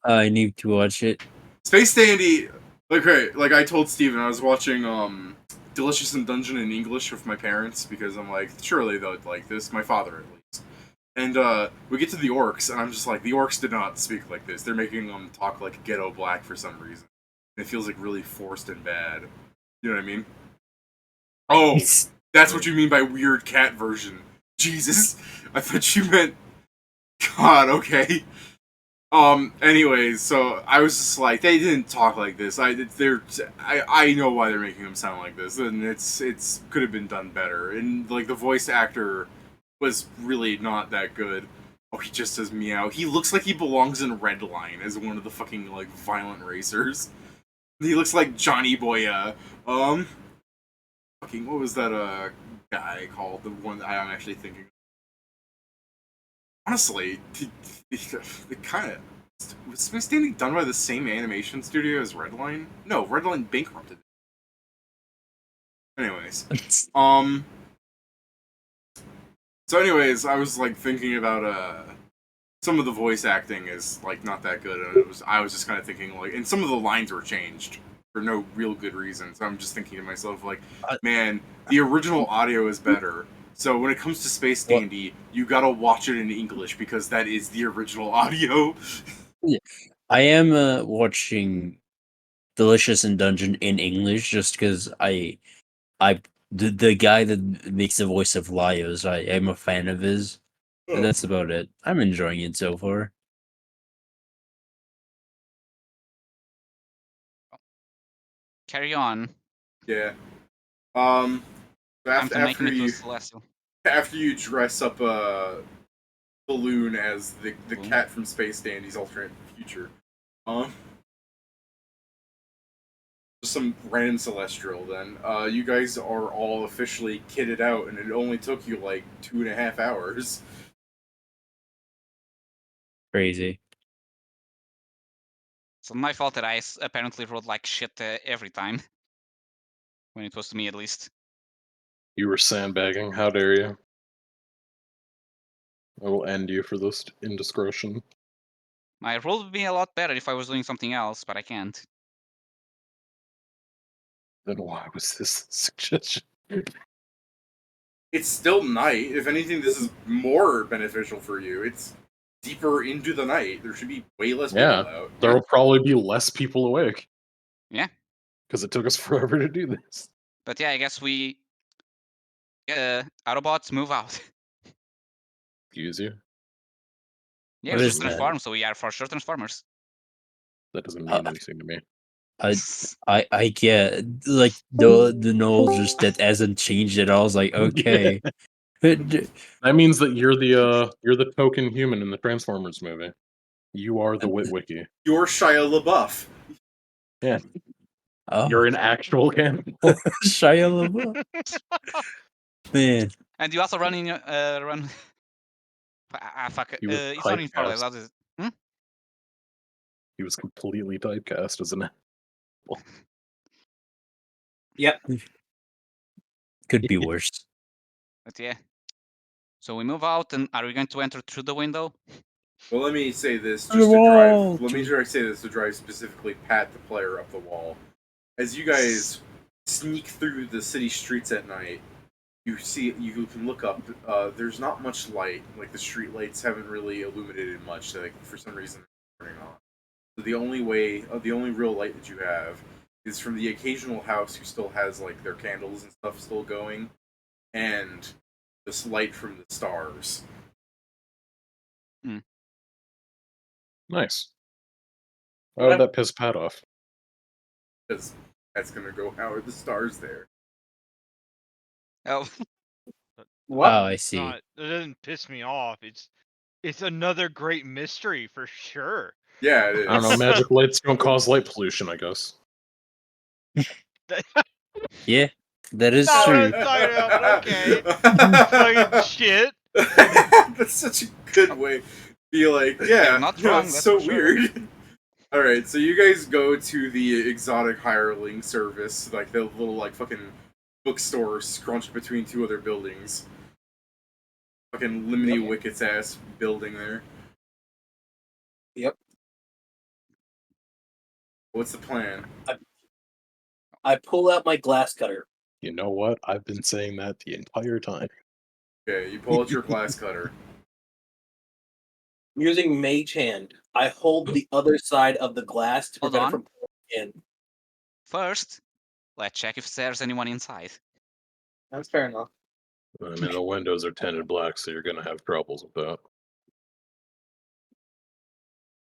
I need to watch it. Space Dandy, like I told Steven, I was watching Delicious in Dungeon in English with my parents because I'm like, surely they'll like this. My father, at least. And we get to the orcs, and I'm just like, the orcs did not speak like this. They're making them talk like ghetto black for some reason. And it feels like really forced and bad. You know what I mean? Oh, that's what you mean by weird cat version. Jesus, I thought you meant. God, okay. Anyways, so I was just like, they didn't talk like this. I know why they're making them sound like this, and it's could have been done better. And like the voice actor was really not that good. Oh, he just says meow. He looks like he belongs in Redline as one of the fucking like violent racers. He looks like Johnny Boya. Fucking what was that guy called? The one that I'm actually thinking. Honestly, the kind of was Space Dandy done by the same animation studio as Redline? No, Redline bankrupted. Anyways, So, anyways, I was like thinking about some of the voice acting is like not that good, and I was just kind of thinking like, and some of the lines were changed for no real good reason. So I'm just thinking to myself like, man, the original audio is better. So when it comes to Space Dandy, you gotta watch it in English because that is the original audio. Yeah. I am watching Delicious in Dungeon in English just because the guy that makes the voice of Laios, I am a fan of his, and that's about it. I'm enjoying it so far. Carry on. Yeah. Time After, to make after me to you Celestial. after you dress up Balloon as the cat from Space Dandy's alternate future, just some random celestial. Then you guys are all officially kitted out, and it only took you like 2.5 hours. Crazy. So my fault that I apparently rolled like shit every time. When it was to me, at least. You were sandbagging. How dare you? I will end you for this indiscretion. My roll would be a lot better if I was doing something else, but I can't. Then why was this suggestion? It's still night. If anything, this is more beneficial for you. It's deeper into the night. There should be way less people out. There will probably be less people awake. Yeah. Because it took us forever to do this. But yeah, I guess we Autobots move out. Excuse you? Yeah, What we is just that? transform, so we are for sure Transformers. That doesn't mean anything to me. I get like the knowledge just that hasn't changed at all. I was like, okay. That means that you're the token human in the Transformers movie. You are the Witwicky. You're Shia LaBeouf. Yeah. Oh. You're an actual cannibal. Shia LaBeouf. Man. And you also run in run. Fuck. He was It's not in Paradise. typecast. That is. He was completely typecast as an animal. Yep. Could be worse. But yeah. So we move out, and are we going to enter through the window? Well, let me say this On just the to drive. wall, Let me dude. try to say this to drive specifically Pat the player up the wall. As you guys sneak through the city streets at night, you can look up. There's not much light. Like the street lights haven't really illuminated much. Like for some reason, they're turning on. So the only real light that you have is from the occasional house who still has like their candles and stuff still going, and this light from the stars. Nice. How did that piss Pat off? Because that's gonna go. How are the stars there? Oh, What? Oh, I see. Not, it doesn't piss me off. It's another great mystery for sure. Yeah, it is. I don't know. Magic lights don't cause light pollution, I guess. Yeah, that is Not what I true. was talking about, but okay. Fucking shit. That's such a good way to be like, yeah, You're not wrong, it's that's so for sure. weird. Alright, so you guys go to the exotic hireling service, like the little like fucking bookstore scrunched between two other buildings. Fucking Liminy Wicket's ass building there. Yep. What's the plan? I pull out my glass cutter. You know what? I've been saying that the entire time. Okay, you pull out your glass cutter. Using Mage Hand, I hold the other side of the glass to Hold prevent it on. from pouring in. First, let's check if there's anyone inside. That's fair enough. I mean, the windows are tinted black, so you're gonna have troubles with that.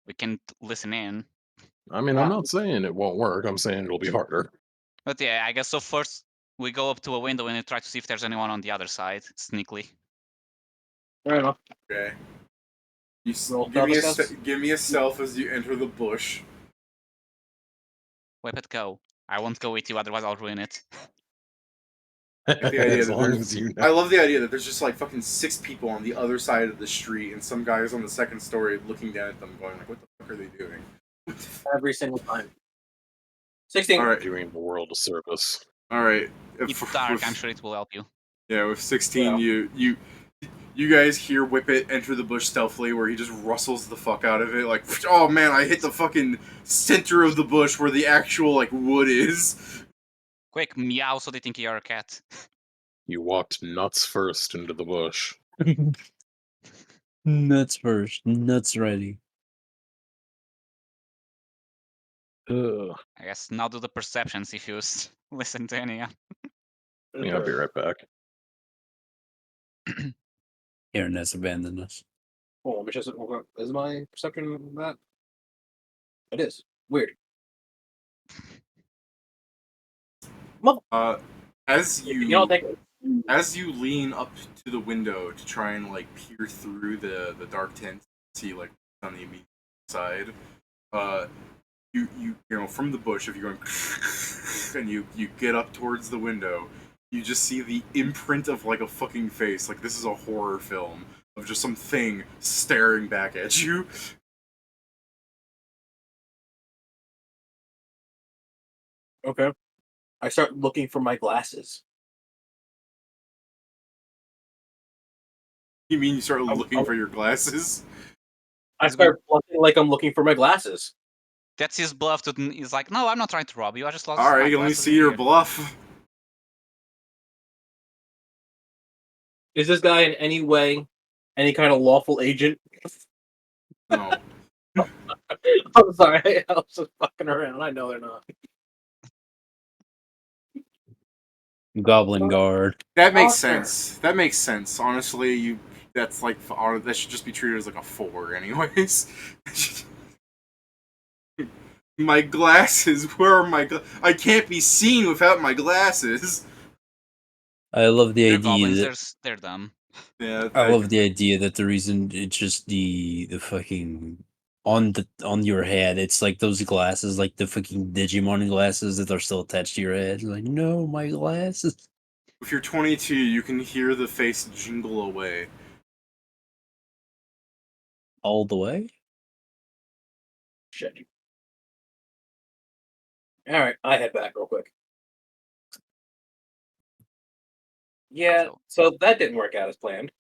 We can listen in. I mean, I'm not saying it won't work. I'm saying it'll be harder. But yeah, I guess so. First, we go up to a window and we try to see if there's anyone on the other side, sneakily. Fair enough. Okay. You Roll give me a stealth as you enter the bush. Whip it, go. I won't go with you, otherwise I'll ruin it. Like the idea As that long there's, as you know. I love the idea that there's just like fucking 6 people on the other side of the street, and some guys on the second story looking down at them, going like, "What the fuck are they doing?" Every single time. 16. All right, Doing the world a service. all right. It's dark, I'm sure it will help you. Yeah, with 16, Yeah. you guys hear Whippet enter the bush stealthily, where he just rustles the fuck out of it, like, oh man, I hit the fucking center of the bush where the actual like wood is. Quick, meow so they think you're a cat. You walked nuts first into the bush. Nuts first, nuts ready. Ugh. I guess now do the perceptions if you listen to any. Yeah, I'll be right back. Aaron has abandoned us. Oh, which is my perception of that? It is. Weird. As You don't think as you lean up to the window to try and like peer through the dark tent, see like on the immediate side, you know from the bush, if you're going and you get up towards the window, you just see the imprint of like a fucking face, like this is a horror film of just some thing staring back at you. Okay. I start looking for my glasses. You mean you start I'm- looking for your glasses? I start looking like I'm looking for my glasses. That's his bluff. He's like, no, I'm not trying to rob you. I just lost. All my right, let me glasses see in your here." bluff. Is this guy in any way any kind of lawful agent? No. I'm sorry. I was just fucking around. I know they're not. Goblin guard. That makes Fair. sense. That makes sense. Honestly, that's like that should just be treated as like a 4, anyways. My glasses. Where are my? I can't be seen without my glasses. I love the They're idea goblins. that They're dumb. Yeah, I love the idea that the reason it's just the fucking on your head. It's like those glasses, like the fucking Digimon glasses that are still attached to your head. Like, no, my glasses. If you're 22, you can hear the face jingle away. All the way? Shit. All right, I head back real quick. Yeah, so that didn't work out as planned.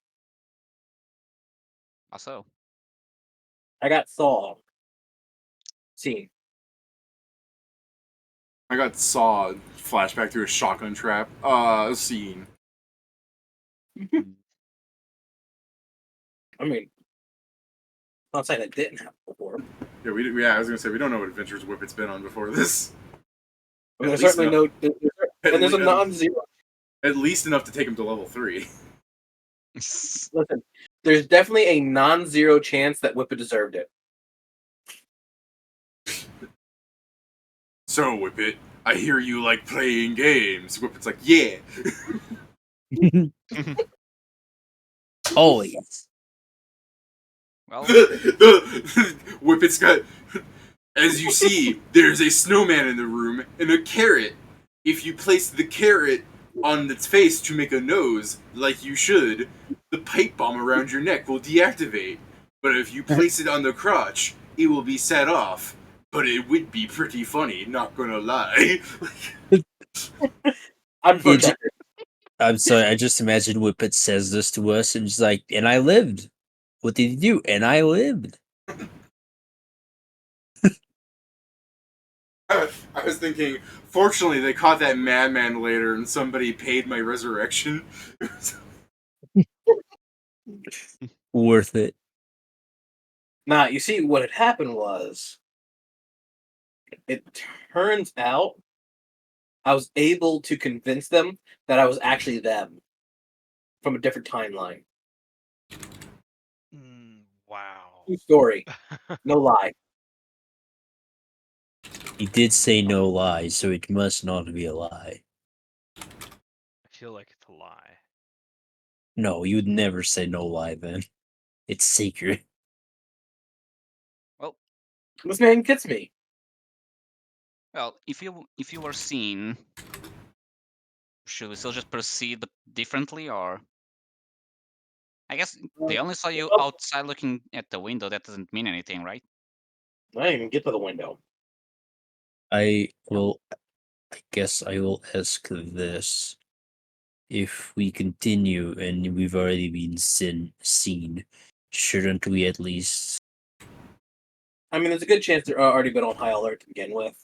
How so? I got Saw. Scene. I got Saw flashback to a shotgun trap scene. I mean, I'm not saying it didn't happen before. Yeah, I was gonna say we don't know what adventures Whippet's been on before this. I mean, At there's least certainly enough- no, and there's a non-zero. At least enough to take him to level 3. Listen, there's definitely a non-zero chance that Whippet deserved it. So, Whippet, I hear you like playing games. Whippet's like, yeah. Always. Well, Whippet's got. As you see, there's a snowman in the room and a carrot. If you place the carrot on its face to make a nose, like you should, the pipe bomb around your neck will deactivate. But if you place it on the crotch, it will be set off. But it would be pretty funny, not gonna lie. I'm Yeah, protected. I'm sorry, I just imagine Whippet says this to us and just like, and I lived. What did he do? And I lived. I was thinking, fortunately, they caught that madman later and somebody paid my resurrection. Worth it. Nah, you see, what had happened was, it turns out I was able to convince them that I was actually them from a different timeline. Wow. True story. No lie. He did say no lie, so it must not be a lie. I feel like it's a lie. No, you'd never say no lie then. It's secret. well, This man gets me. well. If you were seen, should we still just proceed but differently, or? I guess they only saw you outside looking at the window. That doesn't mean anything, right? I didn't even get to the window. I guess I will ask this. If we continue and we've already been seen, shouldn't we at least? I mean, there's a good chance they're already been on high alert to begin with.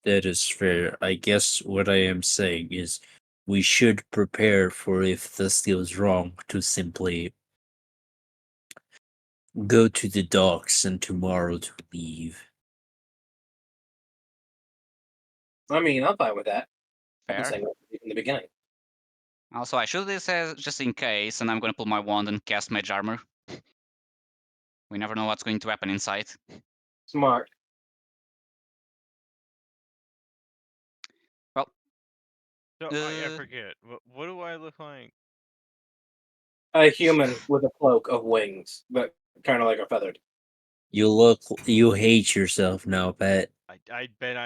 That is fair. I guess what I am saying is we should prepare for if this goes wrong to simply go to the docks and tomorrow to leave. I mean, I'm fine with that. I've been Fair. saying that in the beginning. Also, I should this as just in case, and I'm gonna pull my wand and cast mage armor. We never know what's going to happen inside. Smart. Well, So I forget. What do I look like? A human with a cloak of wings, but kind of like a feathered. You hate yourself now, Pat. I bet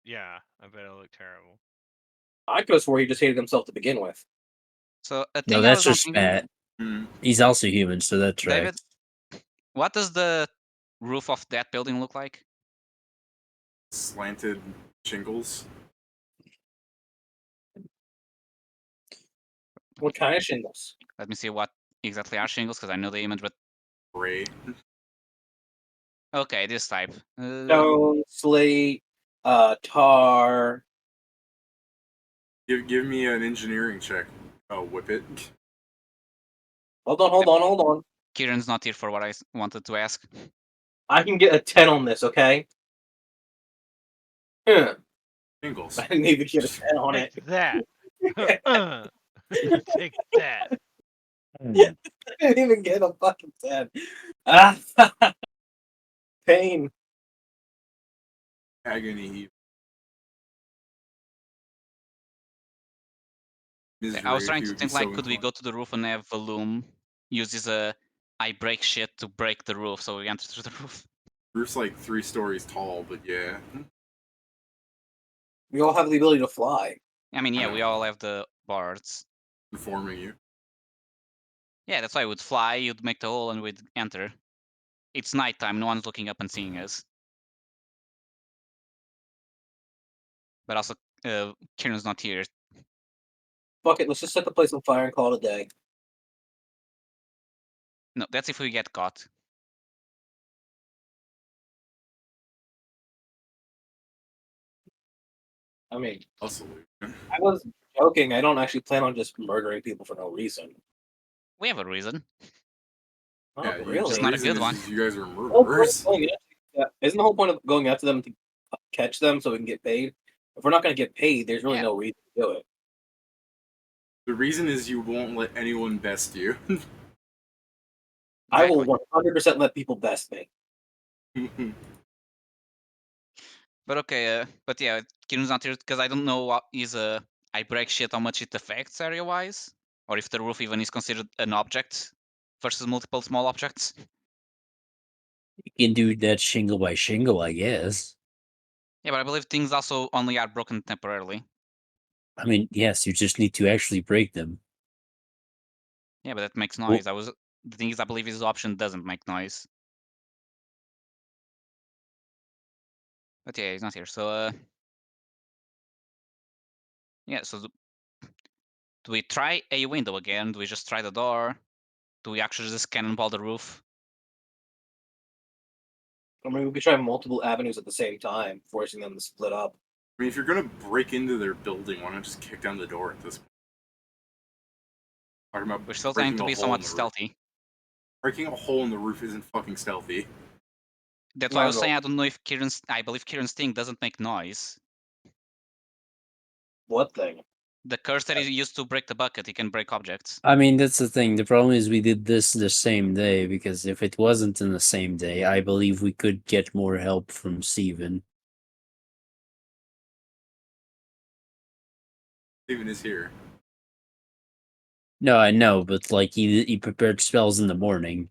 yeah. I bet I look terrible. I could have swore he just hated himself to begin with. so a No, thing I that's was not just thinking, Pat. Hmm. He's also human, so that's right. David, what does the roof of that building look like? Slanted shingles. What kind of shingles? Let me see what exactly are shingles, because I know the image, but Gray. okay, this type. Stone, slate, tar. Give me an engineering check. Oh, Whippet. Hold on. Kieran's not here for what I wanted to ask. I can get a 10 on this, okay? Shingles. I didn't even get a 10 on it. Take that. Take that. I didn't even get a fucking 10. Ah, pain. Agony. I was trying to think, like, could we go to the roof and have Valoom uses a I break shit to break the roof, so we enter through the roof. Roof's like 3 stories tall, but yeah. We all have the ability to fly. I mean, yeah, we all have the bards. Informing you. Yeah, that's why I would fly, you'd make the hole, and we'd enter. It's nighttime, no one's looking up and seeing us. But also, Kieran's not here. Fuck it, let's just set the place on fire and call it a day. No, that's if we get caught. I mean, Hustle. I was joking. I don't actually plan on just murdering people for no reason. We have a reason. Not Yeah, really. Just not a reason good is one. just you guys are The whole point murderers. of going after- Isn't the whole point of going after them to catch them so we can get paid? If we're not going to get paid, there's really Yeah. no reason to do it. The reason is you won't let anyone best you. I will Exactly. 100% let people best me. But okay, but yeah, Kieran's not here because I don't know what is I break shit how much it affects area wise, or if the roof even is considered an object versus multiple small objects. You can do that shingle by shingle, I guess. Yeah, but I believe things also only are broken temporarily. I mean, yes, you just need to actually break them. Yeah, but that makes Well- noise. The thing is, I believe his option doesn't make noise. But yeah, he's not here. So yeah. So do we try a window again? Do we just try the door? Do we actually just cannonball the roof? I mean, we could try multiple avenues at the same time, forcing them to split up. I mean, if you're gonna break into their building, why not just kick down the door at this point? Talking about We're still trying breaking to a be hole somewhat in the roof. stealthy. Breaking a hole in the roof isn't fucking stealthy. That's why I Not was at saying all. I don't know if I believe Kieran's thing doesn't make noise. What thing? The curse that he used to break the bucket, he can break objects. I mean, that's the thing. The problem is we did this the same day, because if it wasn't in the same day, I believe we could get more help from Steven. Steven is here. No, I know, but like he prepared spells in the morning.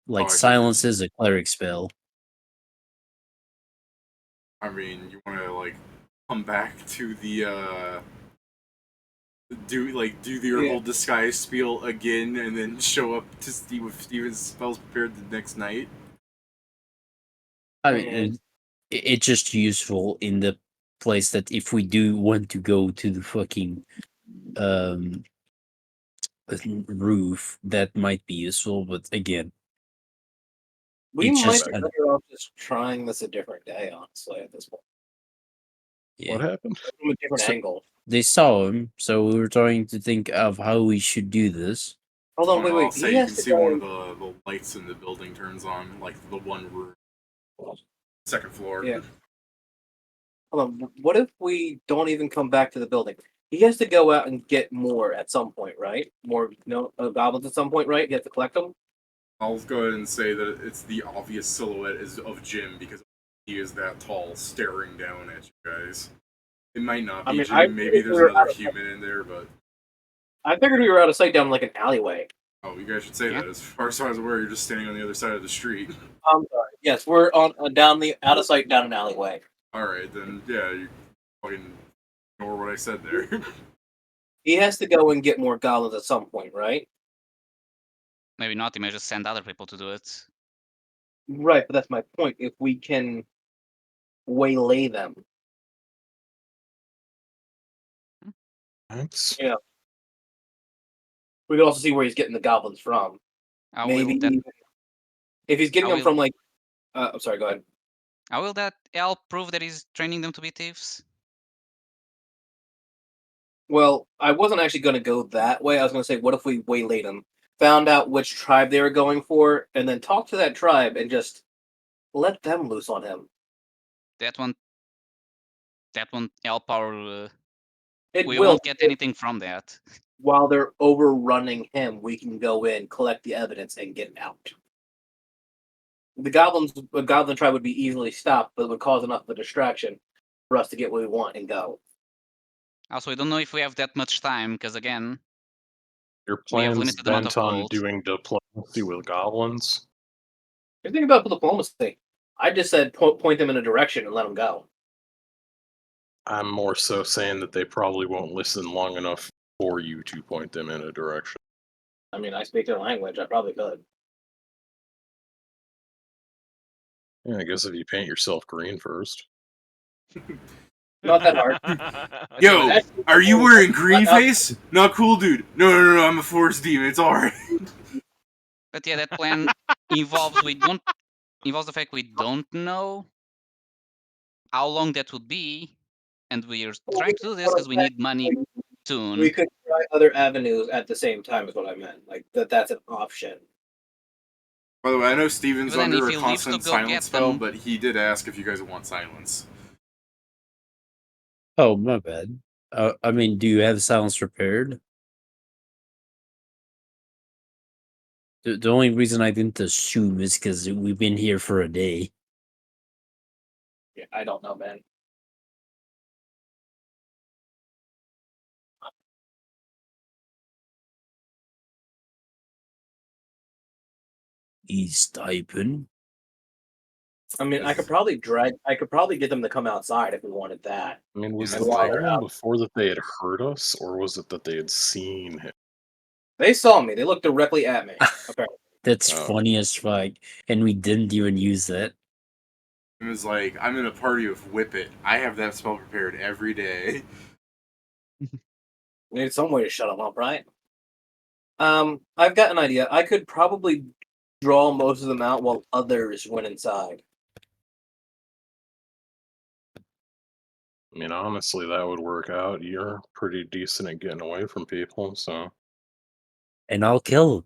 Like I see. silence is a cleric spell. I mean, you want to like come back to the do your whole disguise spiel again, and then show up to Steve with Steven's spells prepared the next night. I mean, it's just useful in the place that if we do want to go to the fucking um roof, that might be useful. But again, We it's might just be better off just trying this a different day, honestly, at this point. yeah. What happened? From a different So- angle. They saw him, so we were trying to think of how we should do this. Hold on, I'll wait. say He you has can to see go. one of the lights in the building turns on, like the one room, second floor. Yeah. Hold on. What if we don't even come back to the building? He has to go out and get more at some point, right? More goblins at some point, right? He has to collect them. I'll go ahead and say that it's the obvious silhouette of Jim because he is that tall, staring down at you guys. It might not be I mean, Jim. Maybe figured there's we were another out of- human in there, but I figured we were out of sight down like an alleyway. oh, you guys should say Yeah. that. As far as I was aware, you're just standing on the other side of the street. I'm sorry. Yes, we're on down the out of sight down an alleyway. All right, then yeah, you fucking ignore what I said there. He has to go and get more goblins at some point, right? Maybe not, he may just send other people to do it. Right, but that's my point. If we can waylay them, Thanks. we can also see where he's getting the goblins from. How Maybe will that, even, if he's getting how them will- from like, I'm sorry. Go ahead. how will that help prove that he's training them to be thieves? Well, I wasn't actually going to go that way. I was going to say, what if we waylaid them, found out which tribe they were going for, and then talk to that tribe and just let them loose on him. That won't help our. It We will. won't get anything from that. While they're overrunning him, we can go in, collect the evidence, and get out. The goblin tribe would be easily stopped, but it would cause enough of a distraction for us to get what we want and go. Also, we don't know if we have that much time, because again, Your we have plan's limited amount bent of on gold. doing diplomacy with goblins. Here's the thing about diplomacy. I just said point them in a direction and let them go. I'm more so saying that they probably won't listen long enough for you to point them in a direction. I mean, I speak their language. I probably could. Yeah, I guess if you paint yourself green first. Not that hard. Yo, That's- are you wearing green face? Not cool, dude. No, I'm a forest demon. It's alright. But yeah, that plan involves the fact we don't know how long that would be, and we're trying to do this because we need money soon. We could try other avenues at the same time, is what I meant. Like that's an option. By the way, I know Steven's But then under if a he leaves to constant go silence get spell, them, but he did ask if you guys want silence. Oh, my bad. I mean, do you have silence prepared? The only reason I didn't assume is because we've been here for a day. Yeah, I don't know, man. Stipend. I mean, I could probably get them to come outside if we wanted that. I mean, was Yeah, the that's wander problem out. before that they had heard us, or was it that they had seen him? They saw me. They looked directly at me. Apparently. That's Oh. funny as fuck, and we didn't even use that. It was like, I'm in a party with Whip It. I have that spell prepared every day. We need some way to shut them up, right? I've got an idea. I could probably draw most of them out while others went inside. I mean, honestly, that would work out. You're pretty decent at getting away from people, so. And I'll kill him.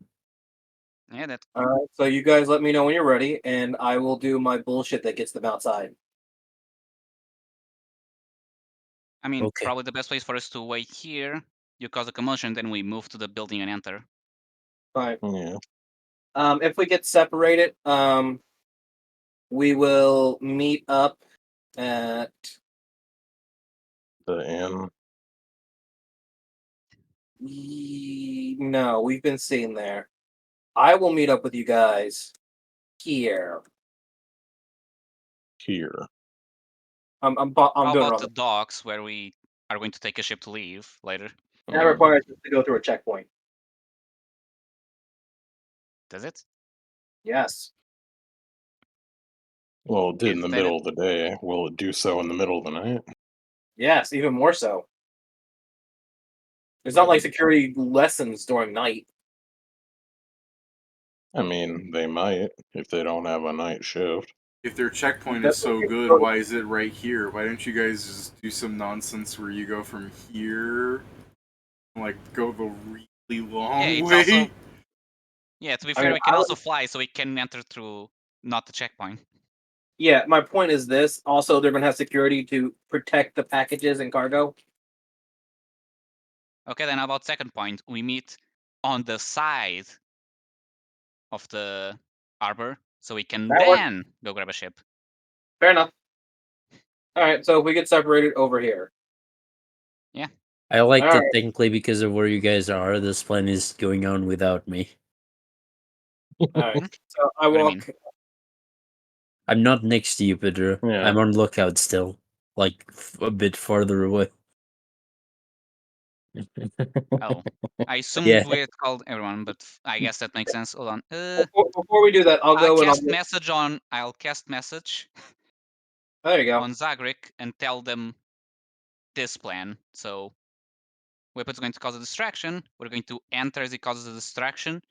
yeah, that All right. So you guys let me know when you're ready, and I will do my bullshit that gets them outside. I mean, Okay. probably the best place for us to wait here. You cause a commotion, then we move to the building and enter. Fine. Yeah. If we get separated, we will meet up at The inn. No, we've been seen there. I will meet up with you guys here. Here. I'm How doing it about on the docks where we are going to take a ship to leave later? That requires us to go through a checkpoint. Does it? Yes. Well, it did in the Then middle of the day. Will it do so in the middle of the night? Yes, even more so. It's not like security lessons during night. I mean, they might if they don't have a night shift. If their checkpoint is That's so okay. good, why is it right here? Why don't you guys just do some nonsense where you go from here, like go the really long Yeah, it's way? also yeah. To be I fair, mean, we can I also fly, so we can enter through not the checkpoint. Yeah, my point is this. Also, they're going to have security to protect the packages and cargo. Okay, then how about second point? We meet on the side of the harbor, so we can That works. then go grab a ship. Fair enough. All right, so if we get separated over here. Yeah. I like All that right. technically because of where you guys are, this plan is going on without me. All right. So I What do you mean? walk. I'm not next to you, Pedro. Yeah. I'm on lookout still, like a bit farther away. Oh, I assumed Yeah. we had called everyone, but I guess that makes sense. Hold on. Before we do that, I'll I'll go and cast message on. I'll cast message There you go. on Zagrik and tell them this plan. So, Whippet's going to cause a distraction. We're going to enter as he causes a distraction.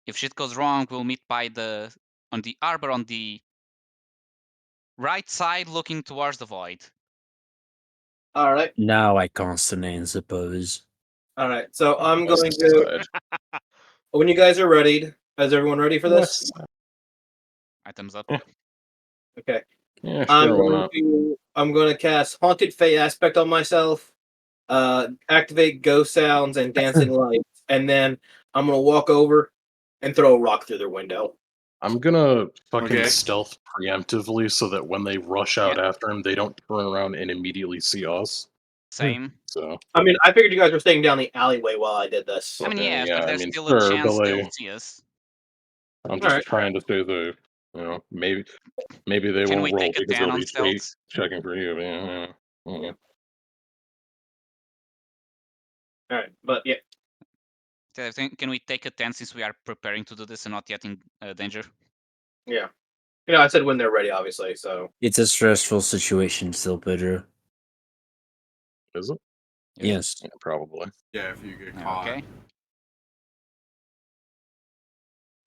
If shit goes wrong, we'll meet by on the arbor on the right side, looking towards the void. All right. Now I consonant, suppose. All right. So I'm West going to. side. When you guys are ready, is everyone ready for this? West side. Items up. Okay. Yeah, sure, why not? I'm going to cast Haunted Fate aspect on myself. Activate ghost sounds and dancing lights, and then I'm going to walk over and throw a rock through their window. I'm gonna fucking Okay. stealth preemptively so that when they rush out after him, they don't turn around and immediately see us. Same. So, I mean, I figured you guys were staying down the alleyway while I did this. I mean, okay, yes, yeah, but I there's mean, still a sure, chance but they'll like, see us. I'm just Alright. trying to say the, maybe they Can won't we roll take a because 10 they'll on be straight stealth? checking for you. Yeah. All right, but yeah. Can we take a 10 since we are preparing to do this and not yet in danger? Yeah. You know, I said when they're ready, obviously, so. It's a stressful situation still, Pedro. Is it? Yes. Yeah, probably. Yeah, if you get caught. Okay.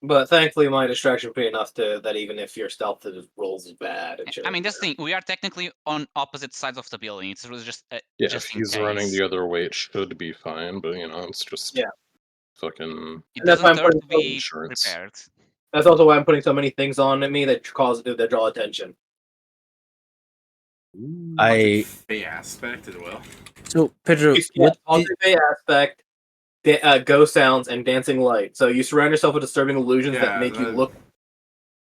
But thankfully, my distraction would be enough that even if your stealth rolls is bad, it I shouldn't mean, that's the matter. thing. We are technically on opposite sides of the building. It's really just Yeah, if just in he's case. running the other way, it should be fine. But it's just Yeah. fucking It And that's why doesn't I'm hurt to putting be insurance. prepared. That's also why I'm putting so many things on me that draw attention. I Fey aspect as well. so Pedro, what did, Fey aspect, ghost sounds, and dancing light. So you surround yourself with disturbing illusions that make you look.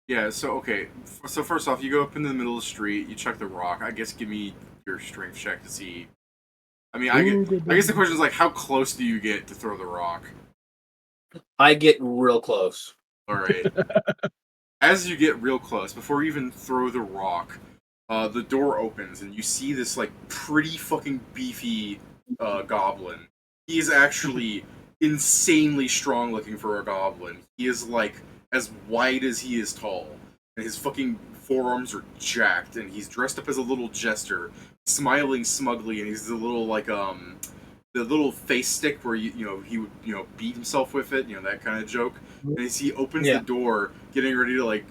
Yeah, so okay. So first off, you go up into the middle of the street, you check the rock. I guess give me your strength check to see. I mean, I guess the question is like, how close do you get to throw the rock? I get real close. All right. As you get real close, before you even throw the rock, the door opens and you see this like pretty fucking beefy goblin. He is actually insanely strong looking for a goblin. He is like as wide as he is tall, and his fucking forearms are jacked, and he's dressed up as a little jester, smiling smugly, and he's the little like the little face stick where he would beat himself with it, that kind of joke. And as he opens the door, getting ready to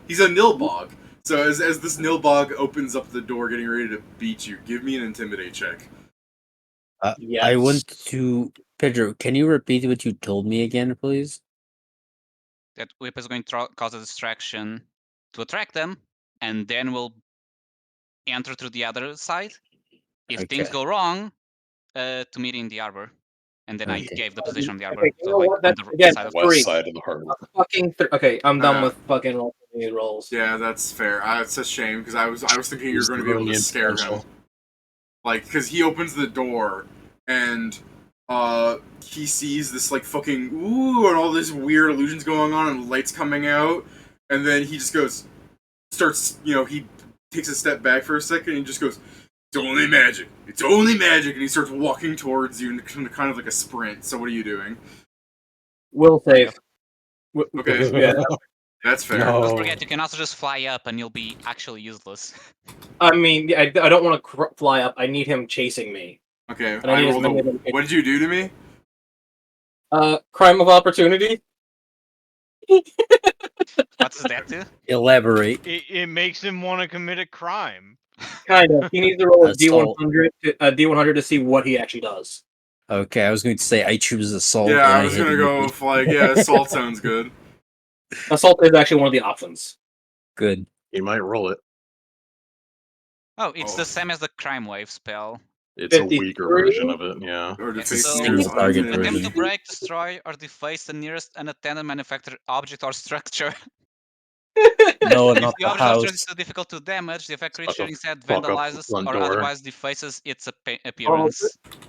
he's a nilbog. So as this nilbog opens up the door, getting ready to beat you, give me an intimidate check. Yes. I want to Pedro. Can you repeat what you told me again, please? That whip is going to cause a distraction to attract them, and then we'll enter through the other side. If things Okay. go wrong, to meet in the arbor. And then I Okay. gave the position of the arbor. Okay, you So know like what? on That's the again side of west three. side of the harbor. Okay, I'm done with fucking rolls. Yeah, that's fair. It's a shame because I was thinking you were going to be able to scare him. Like, because he opens the door and he sees this like fucking ooh and all this weird illusions going on and lights coming out, and then he just starts he takes a step back for a second and he just goes, "It's only magic. It's only magic," and he starts walking towards you in kind of like a sprint. So what are you doing? Will save. Okay, Yeah. that's fair. Don't forget, you can also just fly up and you'll be actually useless. I mean, I don't want to fly up. I need him chasing me. Okay, And I need as many what did you do to me? Crime of opportunity. What does that do? Elaborate. It makes him want to commit a crime. Kind of. He needs to roll a Assault. D100 to see what he actually does. Okay, I was going to say I choose assault. Yeah, and I was hit gonna him go with with assault sounds good. Assault is actually one of the options. Good. He might roll it. Oh, it's the same as the crime wave spell. It's a weaker 53? version of it, yeah. Or Yeah, deface so nearest target unattended. attempt to version. break, destroy, or deface the nearest unattended manufactured object or structure. No, If not the the object or structure is house. too difficult to damage, the effect It's about creature to instead fuck up the vandalizes front or door. otherwise defaces its appearance.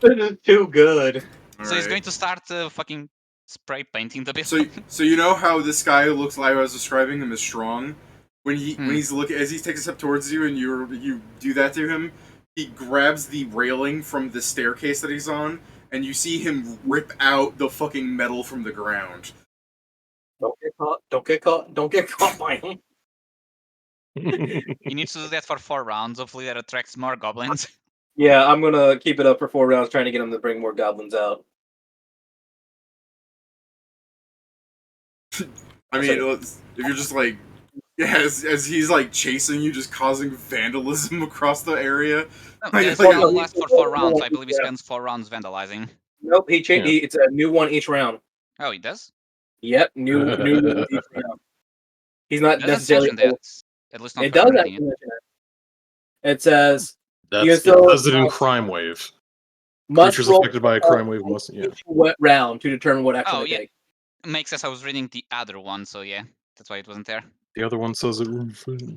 This is too good. So he's going to start fucking spray painting the building. So you know how this guy looks like I was describing him as strong? When he's looking as he takes a step towards you and you do that to him, he grabs the railing from the staircase that he's on, and you see him rip out the fucking metal from the ground. Don't get caught. Don't get caught. Don't get caught by him. He needs to do that for 4 rounds. Hopefully that attracts more goblins. Yeah, I'm gonna keep it up for 4 rounds, trying to get him to bring more goblins out. I mean, if you're just like, as he's like chasing you, just causing vandalism across the area. No, the spell lasts for 4 rounds. I believe he spends 4 rounds vandalizing. Nope, it's a new one each round. Oh, he does? Yep, new one each round. He's not It doesn't necessarily. mention that. At least not It when does I'm actually reading it. mention it. It says That's you it still does it in Crime Wave. must Creatures roll affected by a crime wave must, yeah. each round to determine what action Oh, they yeah. take. Makes sense. I was reading the other one, so yeah. That's why it wasn't there. The other one says it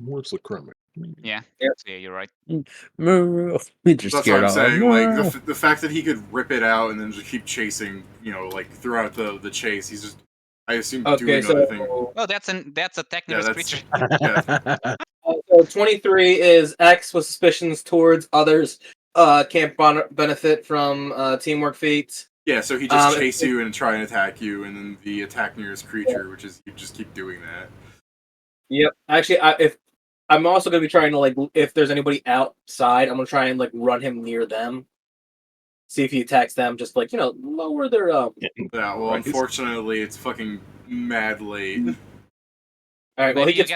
what's the crime wave? Yeah. Yep. So yeah, you're right. That's what I'm saying. Like the fact that he could rip it out and then just keep chasing, like throughout the chase. He's just, I assume, doing other things. Oh, that's a technical creature. Yeah. So 23 is acts with suspicions towards others. Can't benefit from teamwork feats. Yeah, so he just chase you and try and attack you, and then the attack nearest creature, which is you just keep doing that. Yep. Actually, if I'm also going to be trying to if there's anybody outside, I'm going to try and run him near them. See if he attacks them. Just lower their Yeah. Well, unfortunately, it's fucking mad late. All right. Well, Maybe he you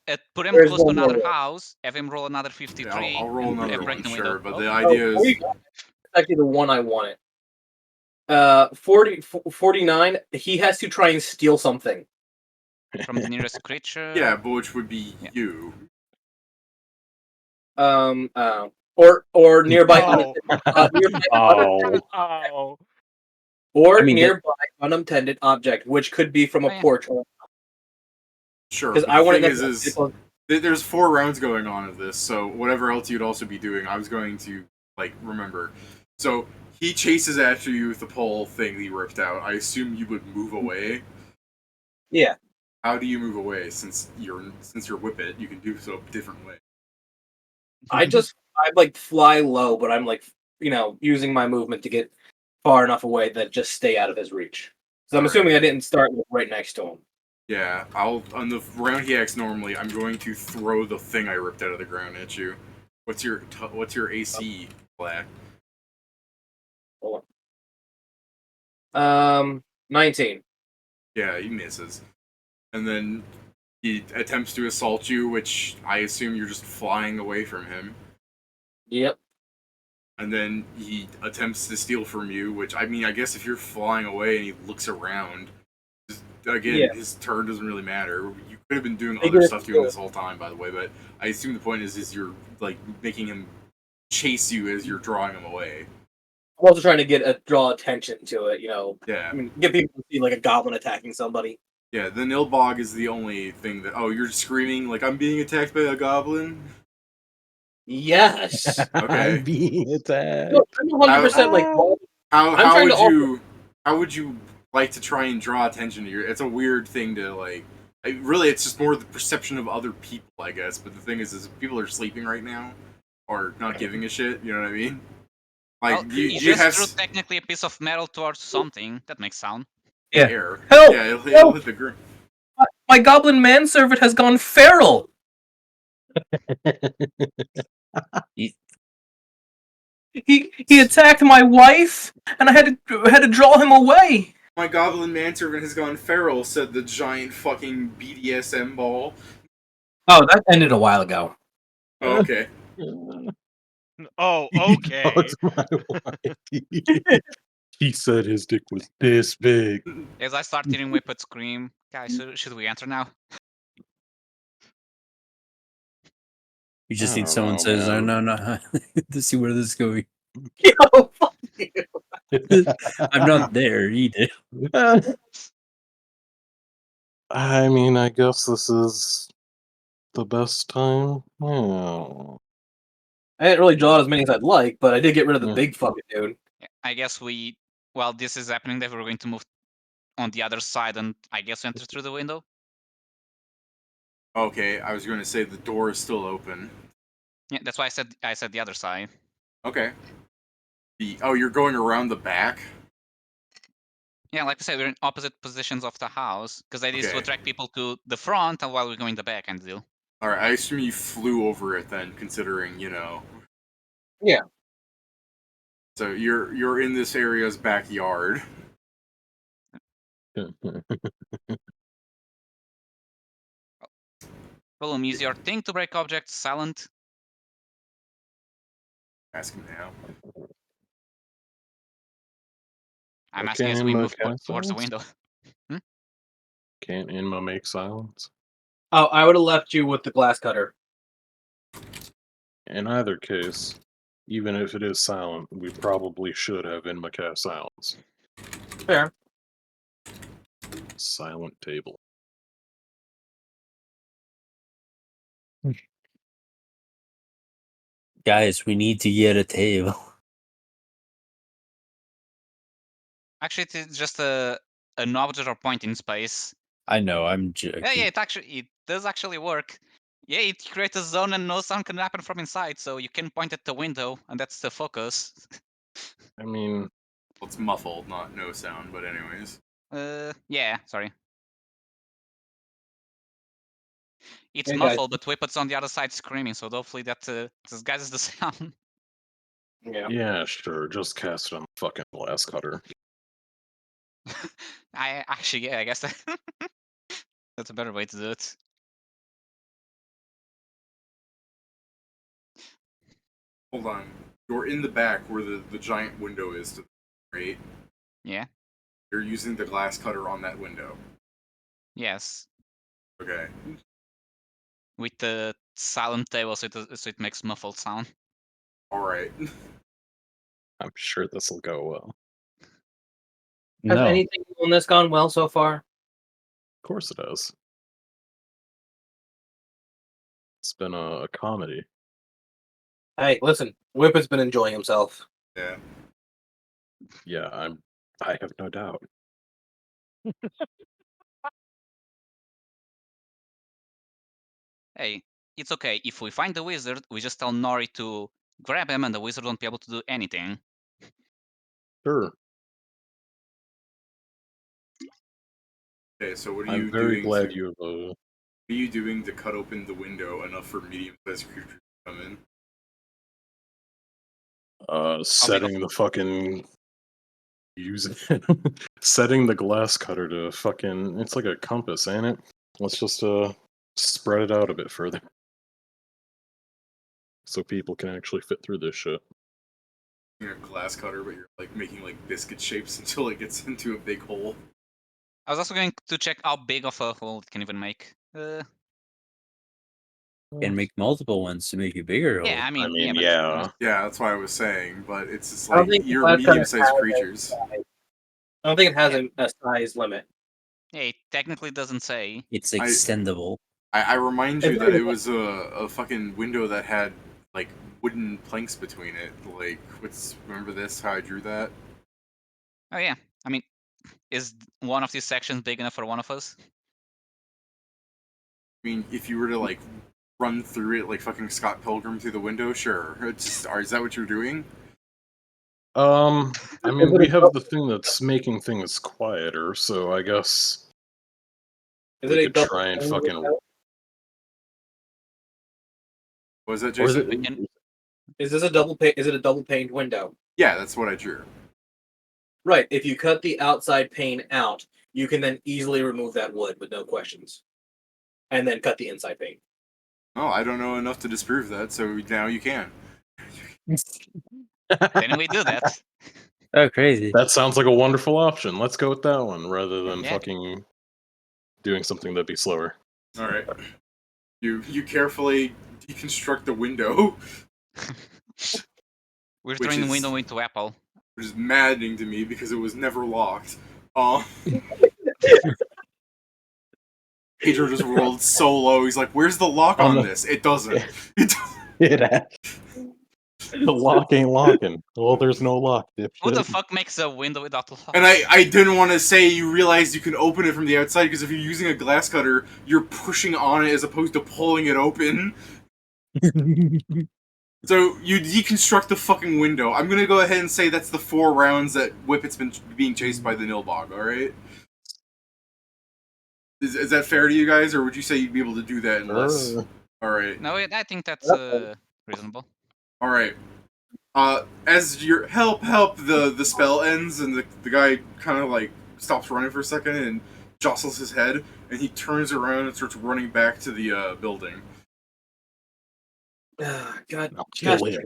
gets. put him There's close to one more another roll. house, have him roll another 53, Yeah, I'll roll and another break one, the window. sure. But Oh, the Oh, idea there is, you go. That's actually the one I wanted. 49. He has to try and steal something. from the nearest creature. yeah, but which would be Yeah. you. Or nearby Oh. unattended, Oh. or I mean, that- nearby unattended object, which could be from a Oh, yeah. porch. Sure, Because but I the want thing it is there's 4 rounds going on of this, so whatever else you'd also be doing, I was going to remember. So he chases after you with the pole thing that he ripped out. I assume you would move away. Yeah. How do you move away? Since you're whip it, you can do so a different way. I fly low, but I'm using my movement to get far enough away that just stay out of his reach. So I'm Alright. assuming I didn't start right next to him. Yeah, I'll on the round he acts normally. I'm going to throw the thing I ripped out of the ground at you. What's your AC, Black? 19. Yeah, he misses, and then he attempts to assault you, which I assume you're just flying away from him. Yep. And then he attempts to steal from you, which I mean, I guess if you're flying away and he looks around, again, Yeah. his turn doesn't really matter. You could have been doing Figure other it stuff to him out. this whole time, by the way. But I assume the point is you're making him chase you as you're drawing him away. I'm also trying to draw attention to it. Yeah. I mean, get people to see like a goblin attacking somebody. Yeah, the Nilbog is the only thing that. Oh, you're screaming like I'm being attacked by a goblin. Yes. Okay. I'm being attacked. No, I'm 100% How would you like to try and draw attention to your? It's a weird thing to really, it's just more the perception of other people, I guess. But the thing is people are sleeping right now, or not giving a shit. You know what I mean? Well, you he you just have threw technically a piece of metal towards something. That makes sound. Yeah. air. Help! Yeah, it'll Help! hit the ground. My goblin manservant has gone feral. He attacked my wife, and I had to draw him away. My goblin manservant has gone feral," said the giant fucking BDSM ball. Oh, that ended a while ago. Oh, okay. Oh, He okay. fucked my wife. He said his dick was this big. As I start hearing Whippet scream, guys, should we enter now? We just I need don't someone know, says, "Oh man. no, to see where this is going." Yo, fuck you. I'm not there either. I mean, I guess this is the best time. Yeah. I didn't really draw as many as I'd like, but I did get rid of the Yeah. big fucking dude. I guess while this is happening, that we're going to move on the other side and I guess enter through the window. Okay, I was going to say the door is still open. Yeah, that's why I said the other side. Okay. You're going around the back? Yeah, like I said, we're in opposite positions of the house because the idea is to Okay. attract people to the front and while we're going the back and deal. Alright, I assume you flew over it then, considering, Yeah. So you're in this area's backyard. Boom, use your thing to break objects, silent. Ask him now. I'm I asking as can't we make move towards the silence. window. Can't Inma make silence? Oh, I would have left you with the glass cutter. In either case, even if it is silent, we probably should have Inma cast silence. Fair. Silent table. Guys, we need to get a table. Actually, it's just an object or point in space. I know, I'm joking. Yeah, it does actually work. Yeah, it creates a zone and no sound can happen from inside, so you can point at the window and that's the focus. I mean, Well, it's muffled, not no sound, but anyways. Yeah, sorry. It's Hey, guys. muffled, but Whippet's on the other side screaming, so hopefully that disguises the sound. Yeah. yeah, sure. Just cast it on the fucking glass cutter. I actually, yeah, I guess that's a better way to do it. Hold on. You're in the back where the giant window is, right? Yeah. You're using the glass cutter on that window. Yes. Okay. With the silent table, so it makes muffled sound. Alright. I'm sure this will go well. Has No. anything on this gone well so far? Of course it has. It's been a comedy. Hey, listen, Whip has been enjoying himself. Yeah. Yeah, I have no doubt. Hey, it's okay. If we find the wizard, we just tell Nori to grab him, and the wizard won't be able to do anything. Sure. Okay, so what are I'm you very doing glad to you have what are you doing to cut open the window enough for medium-sized creatures to come in? setting the fucking using setting the glass cutter to fucking it's like a compass, ain't it? Let's just spread it out a bit further. So people can actually fit through this shit. You're a glass cutter, but you're like making like biscuit shapes until it gets into a big hole. I was also going to check how big of a hole it can even make. And make multiple ones to make it bigger. Yeah, I mean, mean, but yeah. Yeah, that's what I was saying, but it's just I don't like think you're glass cutter medium-sized has a creatures. size. I don't think it has a size limit. yeah, it technically doesn't say. It's extendable. I remind If you it that is- it was a fucking window that had like wooden planks between it. Like, remember this? How I drew that? Oh yeah, I mean, is one of these sections big enough for one of us? I mean, if you were to like run through it like fucking Scott Pilgrim through the window, sure. It's just, is that what you're doing? I mean, we have the thing that's making things quieter, so I guess Is we it a could double try and pane fucking. window? What was that, Or is Jason? it? Is this a double pane? Is it a double paned window? Yeah, that's what I drew. Right. If you cut the outside pane out, you can then easily remove that wood with no questions, and then cut the inside pane. Oh, I don't know enough to disprove that, so now you can. Then we do that. Oh, crazy. That sounds like a wonderful option. Let's go with that one rather than Yeah. fucking doing something that'd be slower. All right. You carefully deconstruct the window, We're Which turning the is- window into apple. which is maddening to me because it was never locked. Pedro just rolled so low. He's like, "Where's the lock on this?" It doesn't. It doesn't. The lock ain't locking. Well, there's no lock, Who the dipshit. fuck makes a window without a lock? And I didn't want to say you realize you can open it from the outside because if you're using a glass cutter, you're pushing on it as opposed to pulling it open. So you deconstruct the fucking window. I'm gonna go ahead and say that's the 4 rounds that Whippet's been being chased by the Nilbog. All right. Is that fair to you guys, or would you say you'd be able to do that in less? Sure. All right. No, I think that's reasonable. All right. As your help, the spell ends, and the guy kind of like stops running for a second and jostles his head, and he turns around and starts running back to the building. God, I'll kill him.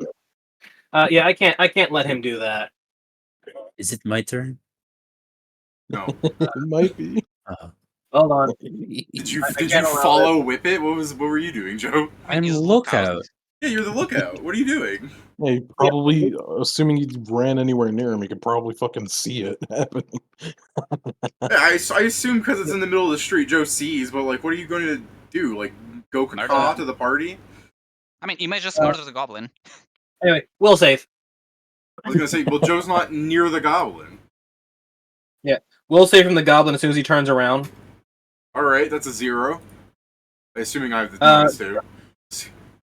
yeah, I can't let him do that. Is it my turn? No. It might be. Hold on. Did you can't allow follow Whippet? What were you doing, Joe? I'm Use lookout. Yeah, you're the lookout. What are you doing? Hey, probably, assuming you ran anywhere near him, you could probably fucking see it happening. I assume because it's in the middle of the street, Joe sees. But like, what are you going to do? Like, go caw to the party? I mean, you may just murder the goblin. Anyway, will save. I was gonna say, well, Joe's not near the goblin. Will save from the goblin as soon as he turns around. All right, that's a 0. Assuming I have the demons too.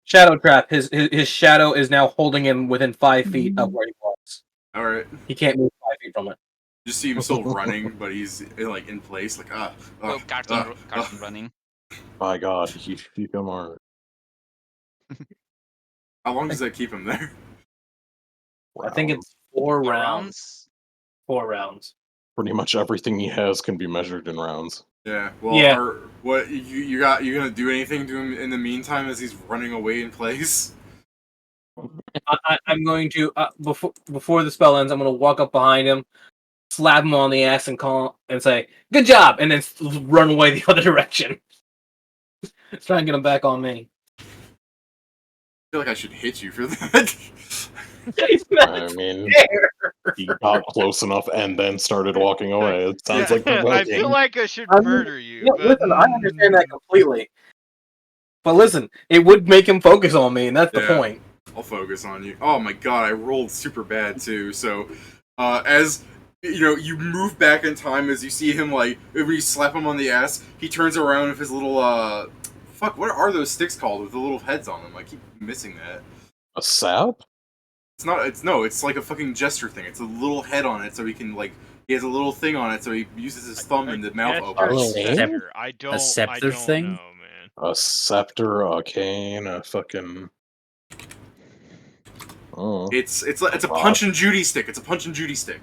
Shadow trap. His shadow is now holding him within 5 feet of where he was. All right. He can't move 5 feet from it. Just see him still running, but he's like in place, like Cartoon running. My god, he come on. How long does that keep him there? I think it's 4 4 rounds. rounds. 4 rounds. pretty much everything he has can be measured in rounds. Yeah. Well, Yeah. what you gonna do anything to him in the meantime as he's running away in place? I'm going to before the spell ends. I'm going to walk up behind him, slap him on the ass, and call and say, "Good job," and then run away the other direction. Try and get him back on me. I feel like I should hit you for that. I mean, he got close enough and then started walking away. It sounds like I provoking. feel like I should murder you. Yeah, but... listen, I understand that completely. But listen, it would make him focus on me, and that's the point. I'll focus on you. Oh my god, I rolled super bad too. So, as you move back in time as you see him like if you slap him on the ass, he turns around with his little fuck. What are those sticks called with the little heads on them? I keep missing that. A sap? It's not. It's like a fucking gesture thing. It's a little head on it, so he can like. He has a little thing on it, so he uses his thumb and the mouth opens. I don't. scepter thing? know, man. A scepter, a cane, a fucking. Oh. It's a Punch and Judy stick. It's a Punch and Judy stick.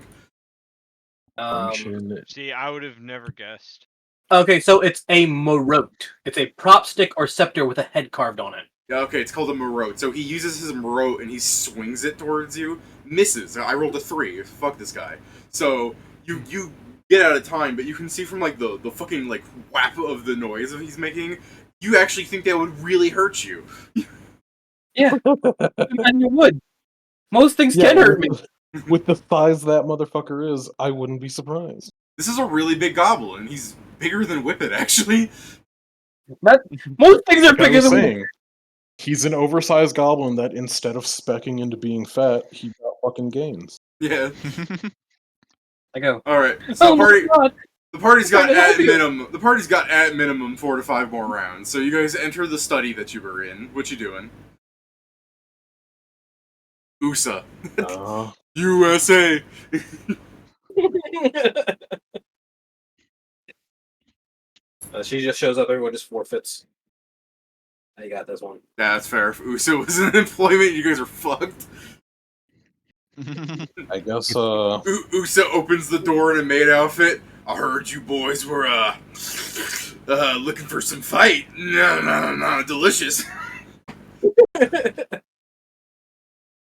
See, I would have never guessed. Okay, so it's a marote. It's a prop stick or scepter with a head carved on it. Yeah, okay, it's called a marote. So he uses his marote and he swings it towards you. Misses. I rolled a 3. Fuck this guy. So you get out of time, but you can see from like the fucking like whap of the noise that he's making, you actually think that would really hurt you. Yeah, and you would. Most things can hurt me. With the size that motherfucker is, I wouldn't be surprised. This is a really big goblin. He's bigger than Whippet, actually. Most things are bigger than saying. He's an oversized goblin that instead of specking into being fat, he got fucking gains. Yeah. I go. All right. So the party's got Trying to help at you. minimum. The party's got at minimum 4 to 5 more rounds. So you guys enter the study that you were in. What you doing? USA. USA. She just shows up. Everyone just forfeits. I got this one. Yeah, that's fair. If USA was in employment, you guys are fucked. I guess, USA opens the door in a maid outfit. I heard you boys were, looking for some fight. No, delicious.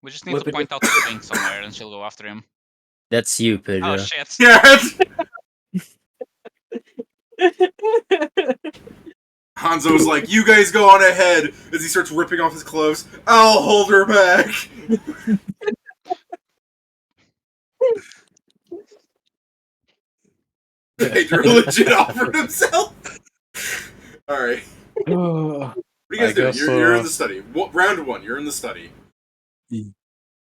We just need to point out the thing somewhere and she'll go after him. That's you, Pedro. Oh shit. Yeah. Hanzo's like, you guys go on ahead as he starts ripping off his clothes. I'll hold her back. Pedro legit offered himself. Alright. What are you guys doing? You're in the study. Round 1, you're in the study.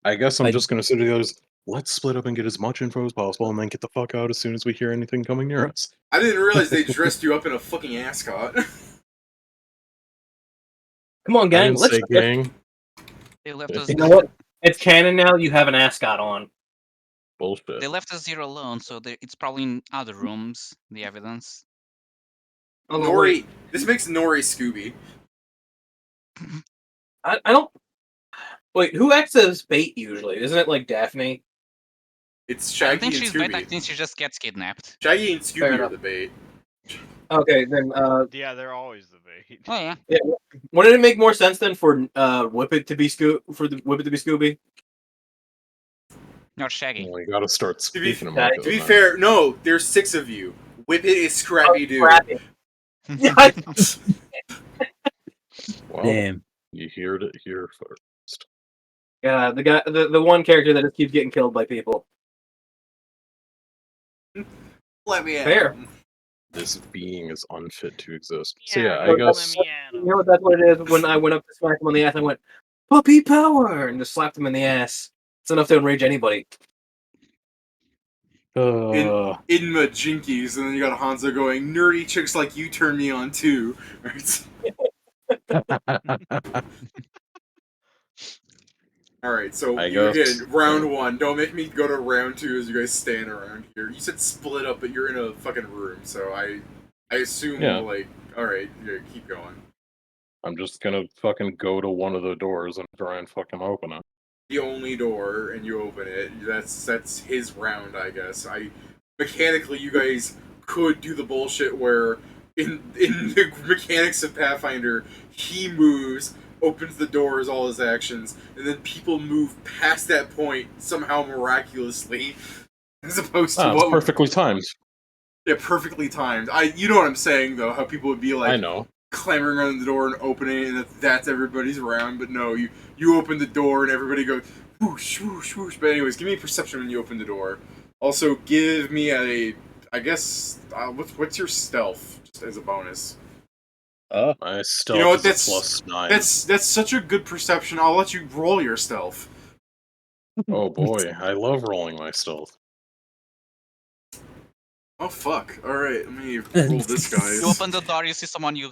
I guess I'm just gonna say to the others, let's split up and get as much info as possible and then get the fuck out as soon as we hear anything coming near us. I didn't realize they dressed you up in a fucking ascot. Come on, gang. Let's gang. They left us. You know what? It's canon now. You have an ascot on. Bullshit. They left us here alone, so it's probably in other rooms. The evidence. Oh, Nori. This makes Nori Scooby. I don't. Wait, who acts as bait usually? Isn't it like Daphne? It's I Shaggy think and she's Scooby. bait. I think she just gets kidnapped. Shaggy and Fair Scooby are enough. the bait. Okay, then. Yeah, they're always the bait. Oh yeah. Yeah. Wouldn't it make more sense then for Whippet to be Scooby? Not Shaggy. Well, we gotta start To be, speaking to about be fair, no, there's 6 of you. Whippet is Scrappy Doo. Well, Damn. you heard it here first. Yeah, the one character that just keeps getting killed by people. Let me out. Fair. This being is unfit to exist. So yeah, I guess. You know what? That's what it is. When I went up to smack him on the ass, I went, "Puppy power!" and just slapped him in the ass. It's enough to enrage anybody. In my jinkies, and then you got Hanzo going, nerdy chicks like you turn me on too. Right? Alright, so again, round 1. Don't make me go to round 2 as you guys stand around here. You said split up, but you're in a fucking room, so I assume, like, alright, yeah, keep going. I'm just gonna fucking go to one of the doors and try and fucking open it. The only door, and you open it. That's his round, I guess. mechanically you guys could do the bullshit where in the mechanics of Pathfinder, he moves, opens the door as all his actions, and then people move past that point somehow miraculously, as opposed to It's perfectly timed. Yeah, perfectly timed. You know what I'm saying though? How people would be like, I know. clambering on the door and opening it, and that's everybody's around. But no, you open the door and everybody goes whoosh whoosh whoosh. But anyways, give me a perception when you open the door. Also, give me I guess what's your stealth just as a bonus. My stealth You know what? is a +9. That's such a good perception. I'll let you roll your stealth. Oh boy, I love rolling my stealth. Oh fuck! All right, let me roll this, guys. You open the door, you see someone, you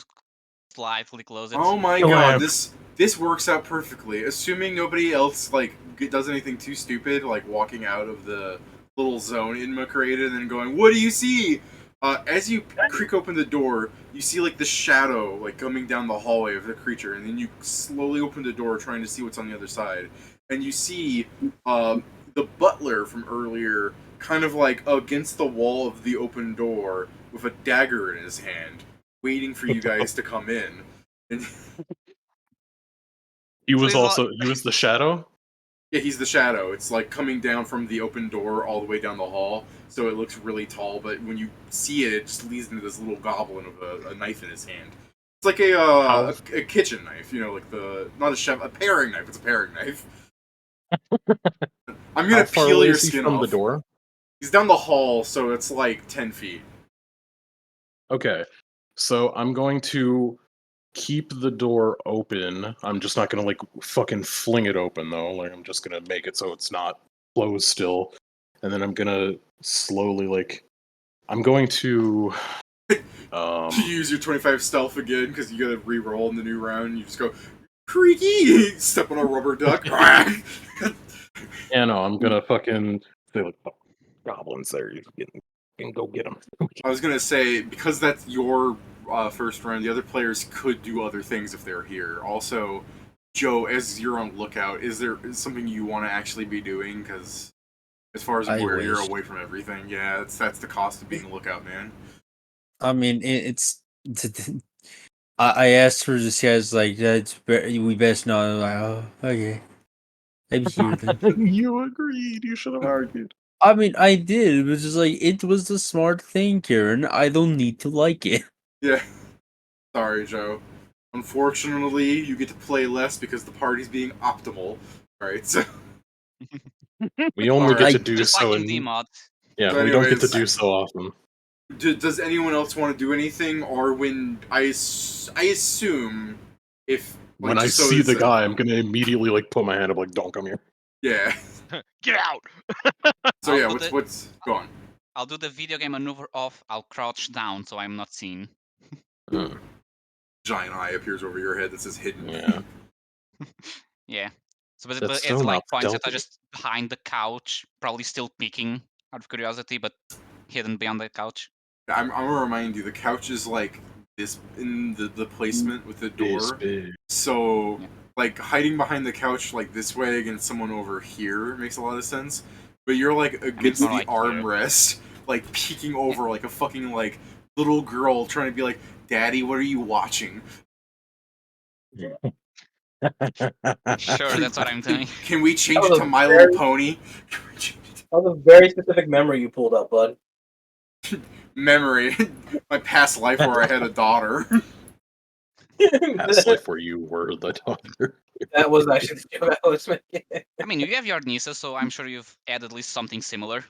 slightly close it. Oh my god, this works out perfectly. Assuming nobody else like does anything too stupid, like walking out of the little zone Inma created and then going, "What do you see?" As you creak open the door, you see like the shadow like coming down the hallway of the creature, and then you slowly open the door, trying to see what's on the other side, and you see the butler from earlier, kind of like against the wall of the open door with a dagger in his hand, waiting for you guys to come in. And He was the shadow? yeah, he's the shadow. It's like coming down from the open door all the way down the hall, so it looks really tall, but when you see it, it just leads into this little goblin with a knife in his hand. It's like a kitchen knife, you know, like not a chef, a paring knife. It's a paring knife. I'm gonna peel your skin from off. the door? He's down the hall, so it's like 10 feet. Okay, so I'm going to keep the door open. I'm just not gonna like fucking fling it open though. Like I'm just gonna make it so it's not closed still, and then I'm gonna slowly I'm going to use your 25 stealth again because you gotta re-roll in the new round. You just go creaky, step on a rubber duck. Yeah, no, I'm gonna fucking say like, oh, goblins there. You can go get them. I was gonna say, because that's your first round, the other players could do other things if they're here. Also, Joe, as you're on lookout, is there something you want to actually be doing? Because as far as I'm aware, you're away from everything. Yeah, that's the cost of being a lookout, man. I mean, it's. I asked her, this guy's like, we best not. I'm like, oh, okay. I'm here then. You agreed. You should have argued. I mean, I did. It was just like, it was the smart thing, Karen. I don't need to like it. Yeah. Sorry, Joe. Unfortunately, you get to play less because the party's being optimal. Alright, so. We only get to do just so like in D-mod. Yeah, So we don't get to anyways, do so often. Does anyone else want to do anything, or when I assume if like, When I just so see it's the guy, I'm gonna immediately like put my hand up like, "Don't come here." yeah. Get out! So yeah, what's go on? I'll do the video game maneuver off. I'll crouch down so I'm not seen. Giant eye appears over your head that says hidden. Yeah. Yeah. So but That's it's still like not points that are stealthy. just behind the couch, probably still peeking out of curiosity, but hidden behind the couch. I'm gonna remind you, the couch is like this in the placement with the door. Big. So like hiding behind the couch like this way against someone over here makes a lot of sense. But you're like against the more like armrest, like peeking over like a fucking like little girl trying to be like, "Daddy, what are you watching?" Sure, that's what I'm doing. Can we change That it was to a My very- Little Pony? That was a very specific memory you pulled up, bud. Memory, my past life where I had a daughter. Past life where you were the daughter. That was actually the joke I was making. I mean, you have your nieces, so I'm sure you've had at least something similar.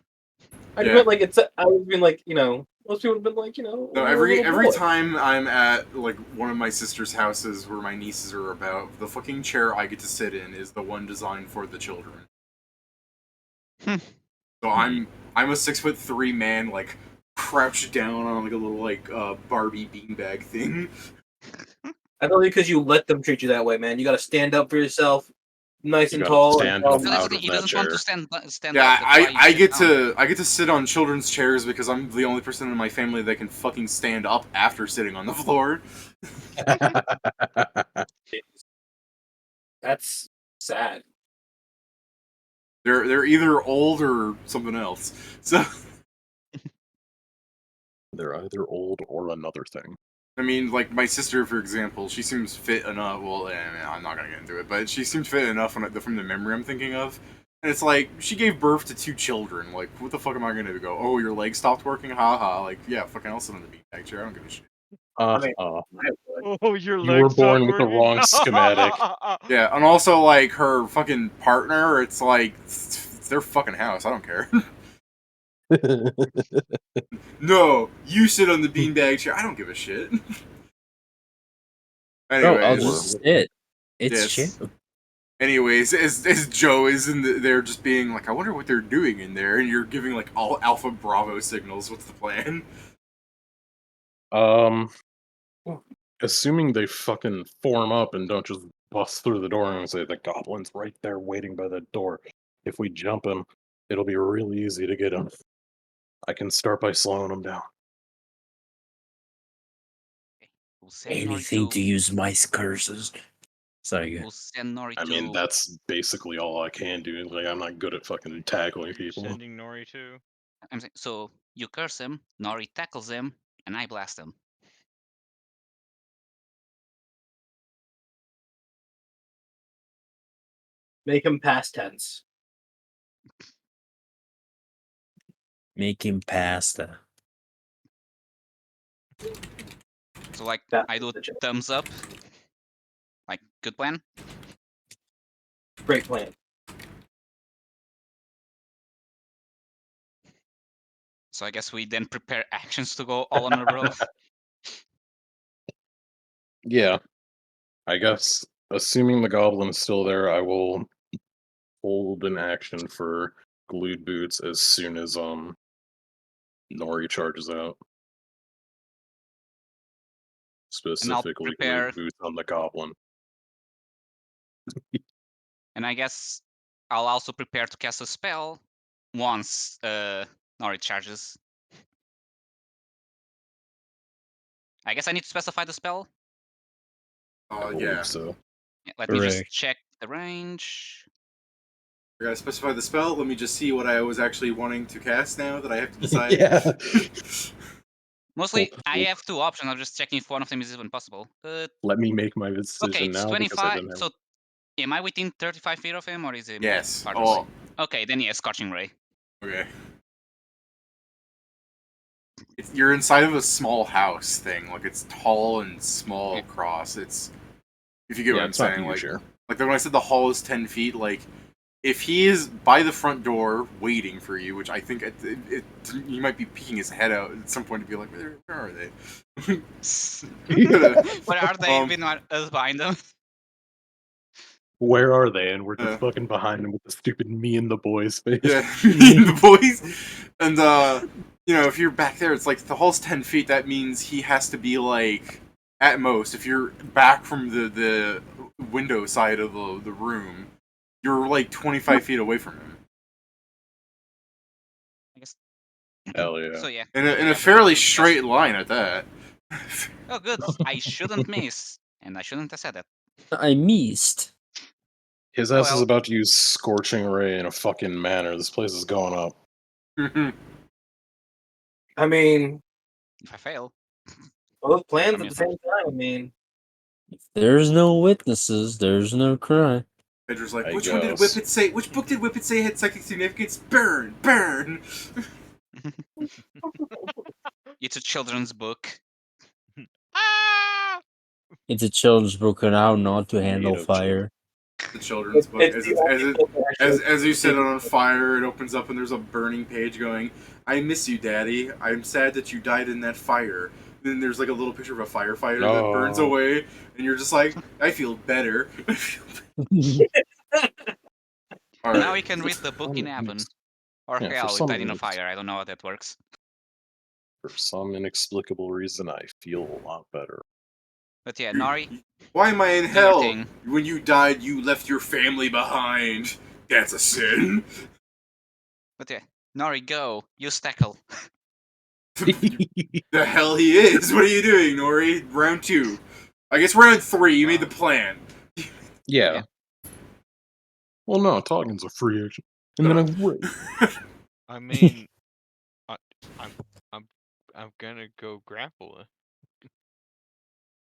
I just meant like it's. I was being like, most people would have been like, No, "You're a little every boy." time I'm at like one of my sister's houses where my nieces are about, the fucking chair I get to sit in is the one designed for the children. So I'm a 6'3" man, like crouched down on like a little like Barbie beanbag thing. I thought because you let them treat you that way, man. You got to stand up for yourself, nice You and gotta tall. stand and up out of He that doesn't want chair. to stand Yeah, up. That's why I you get sit down. to sit on children's chairs because I'm the only person in my family that can fucking stand up after sitting on the floor. That's sad. They're either old or something else. So They're either old or another thing. I mean, like my sister, for example, she seems fit enough. Well, I'm not gonna get into it, but she seems fit enough from the memory I'm thinking of. And it's like she gave birth to 2 children. Like, what the fuck am I gonna go? Oh, your leg stopped working? Haha. Like, yeah, fucking I'll sit on the beanbag chair. I don't give a shit. Oh, your You legs were born stopped with the working? wrong schematic. Yeah, and also like her fucking partner. It's like it's their fucking house. I don't care. No, you sit on the beanbag chair. I don't give a shit. Bro, I'll Anyways, just sit. It's yes. chill. Anyways, as Joe is there just being like, I wonder what they're doing in there, and you're giving like all Alpha Bravo signals. What's the plan? Assuming they fucking form up and don't just bust through the door and say the goblin's right there waiting by the door. If we jump him, it'll be really easy to get him. I can start by slowing him down. We'll send Nori Anything to use my curses. Sorry. We'll send Nori I mean, to. that's basically all I can do. Like, I'm not good at fucking tackling You're people. sending Nori too. I'm saying, so you curse him, Nori tackles him, and I blast him. Make him past tense. Make him pasta. So like, That's I do the joke. thumbs up. Like, good plan. Great plan. So I guess we then prepare actions to go all in a row. Yeah. I guess, assuming the goblin's still there, I will hold an action for glued boots as soon as Nori charges out. Specifically prepare- glued boots on the goblin. And I guess I'll also prepare to cast a spell once Nori charges. I guess I need to specify the spell. I believe Yeah. so. Yeah, let me just Correct. check the range. I gotta specify the spell. Let me just see what I was actually wanting to cast now that I have to decide. Yeah. Mostly, Well, I have 2 options. I'm just checking if one of them is even possible. Let me make my decision Okay, it's now because I 25. didn't have. So, am I within 35 feet of him, or is it? Yes. farther Oh, away? Okay, then yeah, Scorching Ray. okay. You're inside of a small house thing. Like, it's tall and small Yeah. across. It's... If you get what Yeah, I'm it's not saying. huge Like, here. like when I said the hall is 10 feet, like, if he is by the front door waiting for you, which I think he might be peeking his head out at some point to be like, where are they? Where are they? Um, Behind them. Where are they? And we're just fucking behind them with the stupid me and the boys face. Yeah, the boys. And, you know, if you're back there, it's like the hall's 10 feet. That means he has to be, like, at most, if you're back from the window side of the room, you're, like, 25 feet away from him. I guess. Hell yeah. So yeah. In a fairly straight line at that. Oh, good. I shouldn't miss, and I shouldn't have said that. I missed. His Oh, ass is well. about to use Scorching Ray in a fucking manner. This place is going up. I mean, If I fail. both plans I mean, at the same time. I mean, If there's no witnesses, there's no crime. Pedro's like, I which one did guess. Whippet say? Which book did Whippet say had psychic significance? Burn! Burn! It's a children's book. Ah! It's a children's book on how not to handle Native children. fire. The children's book. it's the only book that actually- As you set it on fire, it opens up and there's a burning page going, I miss you, Daddy. I'm sad that you died in that fire. Then there's like a little picture of a firefighter that burns No. away, and you're just like, I feel better. Alright. Now we can read the book in heaven. Or Yeah, for hell, some we died in a reason- fire. I don't know how that works. For some inexplicable reason, I feel a lot better. But yeah, Nari, Why am I in do your hell? thing. When you died, you left your family behind. That's a sin. But yeah, Nari, go. Use tackle. The hell he is? What are you doing, Nori? Round 2. I guess round 3. You made the plan. Yeah. Well, no, talking's a free action. And then I wait. I mean, I'm gonna go grapple him.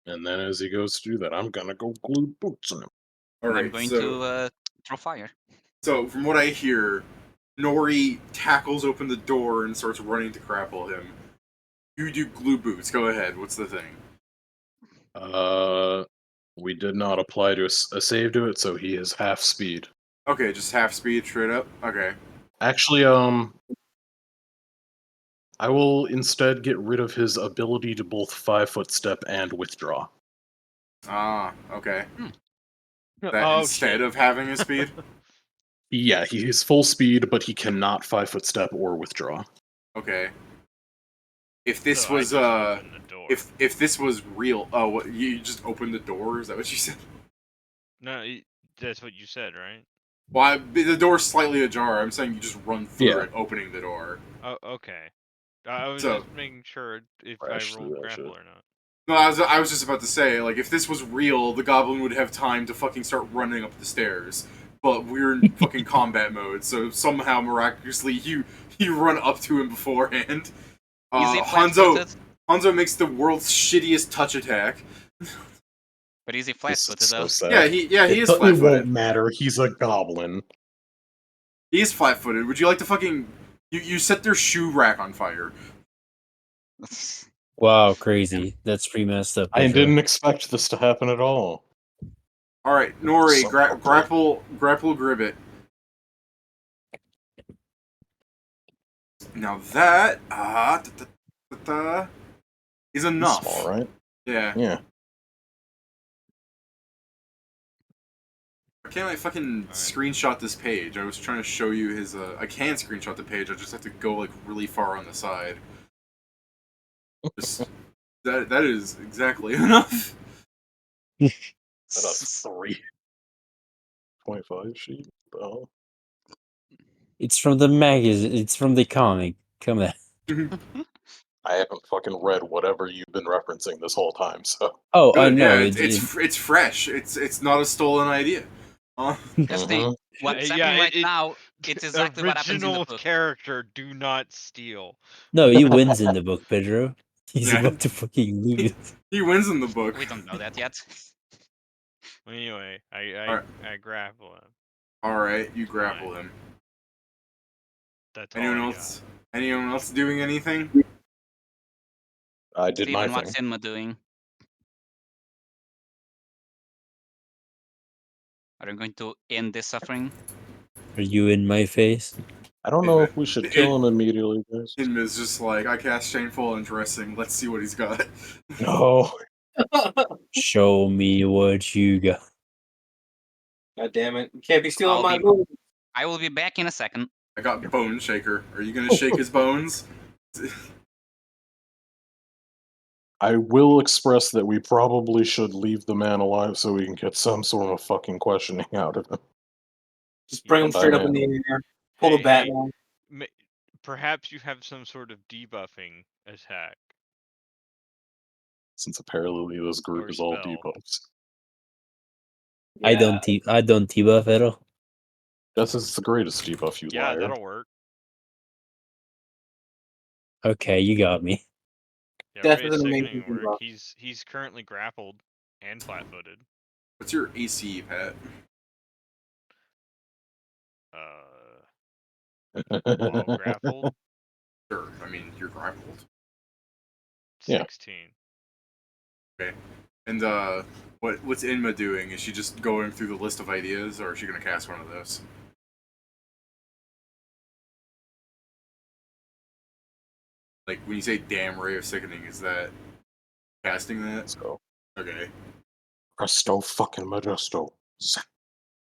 And then as he goes to do that, I'm gonna go glue boots on him. All And I'm right, going so to throw fire. so from what I hear, Nori tackles open the door and starts running to grapple him. You do glue boots. Go ahead. What's the thing? We did not apply to a save to it, so he is half speed. Okay, just half speed, straight up. Okay. Actually, I will instead get rid of his ability to both 5-foot step and withdraw. Ah, okay. Hmm. That Oh, instead shit. of having a speed. Yeah, he is full speed, but he cannot 5-foot step or withdraw. Okay. If this So I was just opened the door. if this was real, oh, what, you just opened the door? Is that what you said? No, that's what you said, right? Well, the door's slightly ajar. I'm saying you just run through Yeah. it, opening the door. Oh, okay. I was So- just making sure if I Crash through rolled that grapple shit. or not. No, I was just about to say, like, if this was real, the goblin would have time to fucking start running up the stairs. But we're in fucking combat mode, so somehow miraculously you run up to him beforehand. Easy Hanzo flat-footed, Hanzo makes the world's shittiest touch attack. but easy This is flat-footed so though. sad. He is It won't flat-footed. matter. He's a goblin. He is flat-footed. Would you like to fucking you set their shoe rack on fire? Wow, crazy. That's pretty messed up. I Pedro. didn't expect this to happen at all. All right, Nori, So cool. grapple Gribbet. Now that is He's enough. small, right? Yeah. Yeah. I can't fucking Alright. screenshot this page. I was trying to show you his. I can screenshot the page. I just have to go like really far on the side. Just that is exactly enough. That's 3.5 sheet. Oh. It's from the magazine. It's from the comic. Come on. I haven't fucking read whatever you've been referencing this whole time, so. Oh, I Good, know. yeah, it's fresh. It's not a stolen idea. That's the Mhm. what's Yeah, happening right now. It's exactly what happens in the Original book. character, do not steal. No, he wins in the book, Pedro. He's Yeah. about to fucking lose. He wins in the book. We don't know that yet. Anyway, I Alright. grapple him. All right, you Fine. grapple him. That's Anyone all I else? Anyone else doing anything? I did my Stephan, thing. what's Inma doing? Are you going to end this suffering? Are you in my face? I don't know if we should kill him immediately, guys. Inma's just like, I cast Shameful Undressing. Let's see what he's got. No. Show me what you got. God damn it! You can't be stealing I'll my be- moves. I will be back in a second. I got Bone Shaker. Are you gonna shake his bones? I will express that we probably should leave the man alive so we can get some sort of fucking questioning out of him. Just bring him Bye, straight up man. in the air. Pull Hey, the Batman. Perhaps you have some sort of debuffing attack. Since apparently this group Or is all spell. debuffs. I don't debuff at all. Guess it's the greatest debuff, you Yeah, liar. that'll work. Okay, you got me. Yeah, Death Raise is an Sickening amazing work. debuff. He's currently grappled and flat-footed. What's your AC, Pat? While grappled, Sure. I mean, you're grappled. Yeah. 16. Okay. And what's Inma doing? Is she just going through the list of ideas, or is she gonna cast one of those? Like when you say "damn ray of sickening," is that casting that? Let's go. Okay. Presto fucking Modesto. Zap.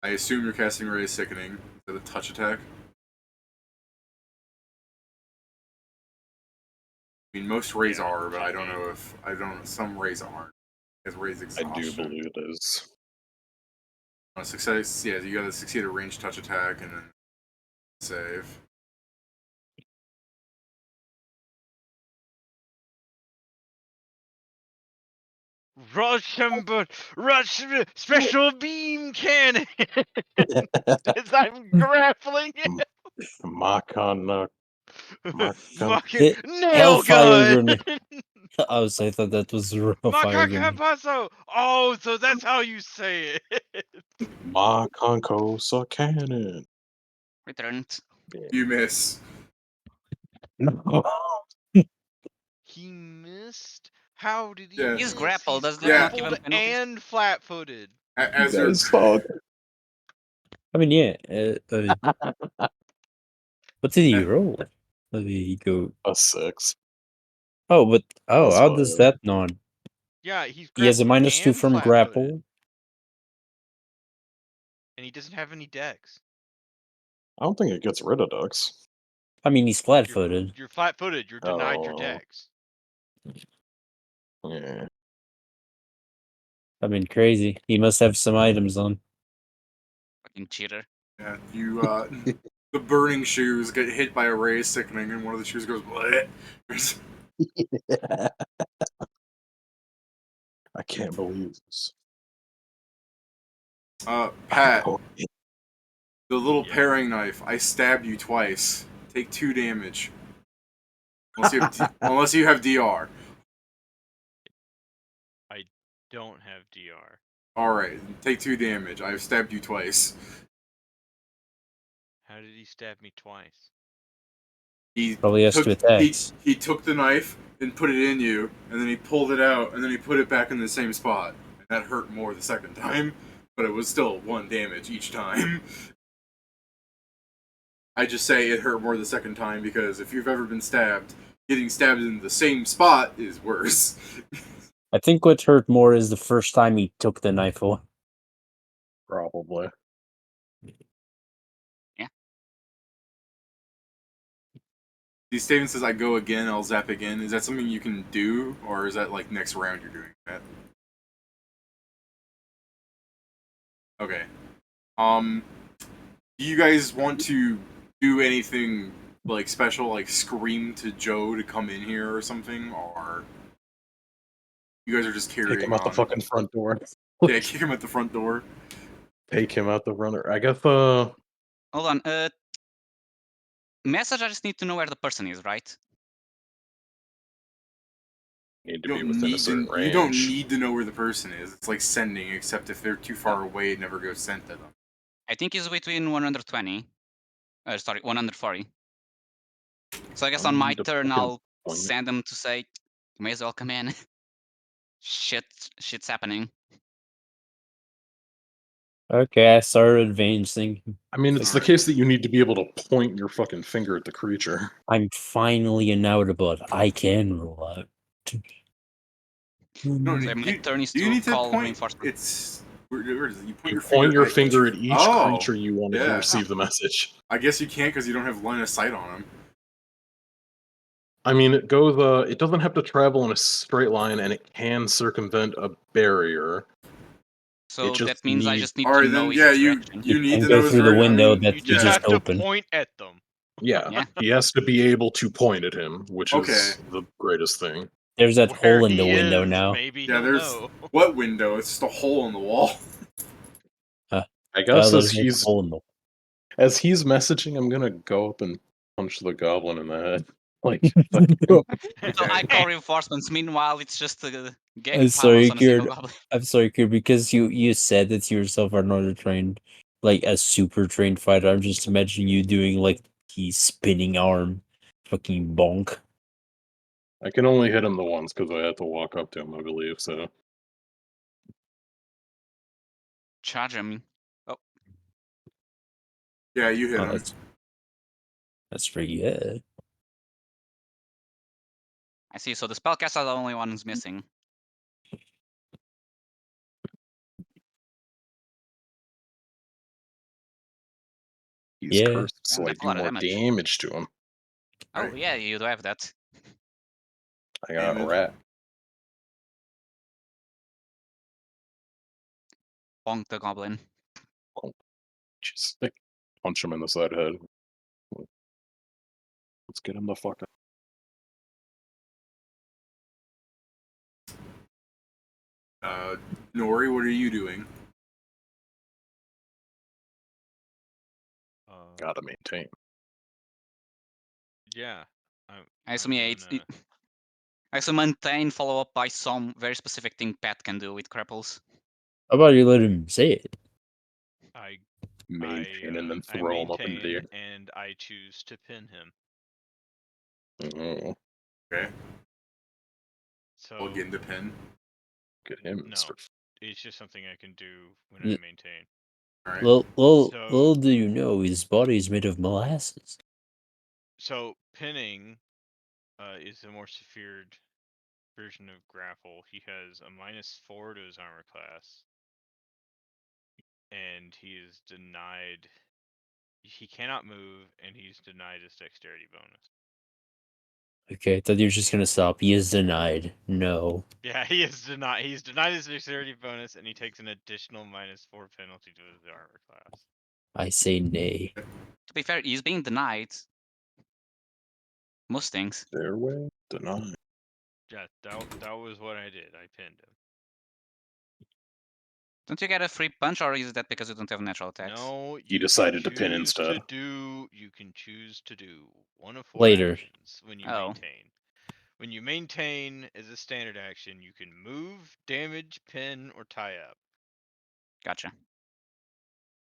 I assume you're casting ray of sickening. Is that a touch attack? I mean, most rays Yeah, are, but I should don't be. know if some rays aren't. Because rays I exhaustion. do believe it is. On a success, yeah, you gotta succeed a ranged touch attack and then save. Rush special beam cannon as I'm grappling it. Makana Fucking nail Hellfire gun. grenade. I thought that was a real fire grenade. Macacapazo. Oh, so that's how you say it. Ma Concosa Cannon. Returned. You miss. No. He missed. How did he Yeah. He's miss? grappled. He's Does this not give grappled him penalties? and flat-footed. As You you're guys fuck. I mean, yeah. What did he roll? Let me go. A 6. Oh, That's how does fine. that not? Yeah, he's He has a grappled -2 and from flat-footed, grapple. and he doesn't have any dex. I don't think it gets rid of ducks. I mean, he's flat-footed. You're flat-footed. You're denied your Oh. dex. Yeah. I mean, crazy. He must have some items on. Fucking cheater. Yeah, you the burning shoes get hit by a ray of sickening, and one of the shoes goes what? I can't believe this. Pat, Oh, the little Yeah. paring knife. I stabbed you twice. Take 2 damage. Unless you have DR. I don't have DR. All right, take 2 damage. I've stabbed you twice. How did he stab me twice? He Probably has took 2 attacks. he took the knife and put it in you, and then he pulled it out, and then he put it back in the same spot. And that hurt more the second time, but it was still 1 damage each time. I just say it hurt more the second time because if you've ever been stabbed, getting stabbed in the same spot is worse. I think what hurt more is the first time he took the knife away. probably. Stephen says, I go again, I'll zap again. Is that something you can do, or is that like next round you're doing that? Okay. Do you guys want to do anything like special, like scream to Joe to come in here or something, or you guys are just carrying Take him out the on? fucking front door. Yeah, kick him at the front door. Take him out the runner. I guess, Hold on. Message, I just need to know where the person is, right? need to You be don't within a need certain to. range. You don't need to know where the person is. It's like sending, except if they're too far away, it never goes sent to them. I think he's between 120. Sorry, 140. So I guess on I my need to turn, fucking I'll point. send him to say, may as well come in. Shit's happening. Okay, I started advancing. I mean, it's the Alright. case that you need to be able to point your fucking finger at the creature. I'm finally an outbot. I can roll out. No, So my turn is do you to need to call point? reinforcement. It's where is it? You point You your point your finger each- at each Oh, creature you want to yeah. receive the message. I guess you can't because you don't have line of sight on them. I mean, it goes. It doesn't have to travel in a straight line, and it can circumvent a barrier. So just that means I needs- just need All to right, know then his yeah, direction. you need And to go know his through the direction. window I mean, that You you just have to opened. point at them. Yeah, Yeah. he has to be able to point at him, which Okay. is the greatest thing. There's that Where hole in the he window is, now. Maybe Yeah, he'll there's know. what window? It's just a hole in the wall. I guess There's that hole in the as he's messaging, I'm gonna go up and punch the goblin in the head. Like, So I call reinforcements. Meanwhile, it's just gang I'm Palos sorry, on a single Kieran. goblin. I'm sorry, Kieran, because you said that you yourself are not a trained, like a super trained fighter. I'm just imagining you doing like the spinning arm, fucking bonk. I can only hit him the once because I have to walk up to him, I believe. So Charge him. Oh, Yeah, you hit Oh, him. that's pretty good. I see. So the spellcaster are the only one who's missing. he's Yeah. cursed, so I That's a do lot of more damage. damage to him. Oh Right. yeah, you do have that. I got a Damage. rat. Bonk the goblin. Just punch him in the side head. Let's get him the fuck up. Nori, what are you doing? Uh, Gotta maintain. Yeah. I assume yeah, I assume maintain follow up by some very specific thing Pat can do with cripples. How about you let him say it? I Maintain and then I throw him up into the maintain and I choose to pin him. air. Oh, Okay. So Plug in the pin. look at him, no, Mr. it's just something I can do when I Yeah. maintain. All right. So- Little do you know, his body is made of molasses. So pinning is a more severe version of grapple. He has a -4 to his armor class, and he is denied. He cannot move, and he's denied his dexterity bonus. Okay, I thought you were just gonna stop. He is denied. No. Yeah, he is denied. He's denied his dexterity bonus, and he takes an additional -4 penalty to his armor class. I say nay. To be fair, he's being denied most things. Their way? Denied. Yeah, that was what I did. I pinned him. Don't you get a free punch, or is that because you don't have natural attacks? No, You decided to pin instead. You can choose to do one of 4 Later. actions when you Oh. maintain. When you maintain as a standard action, you can move, damage, pin, or tie up. Gotcha.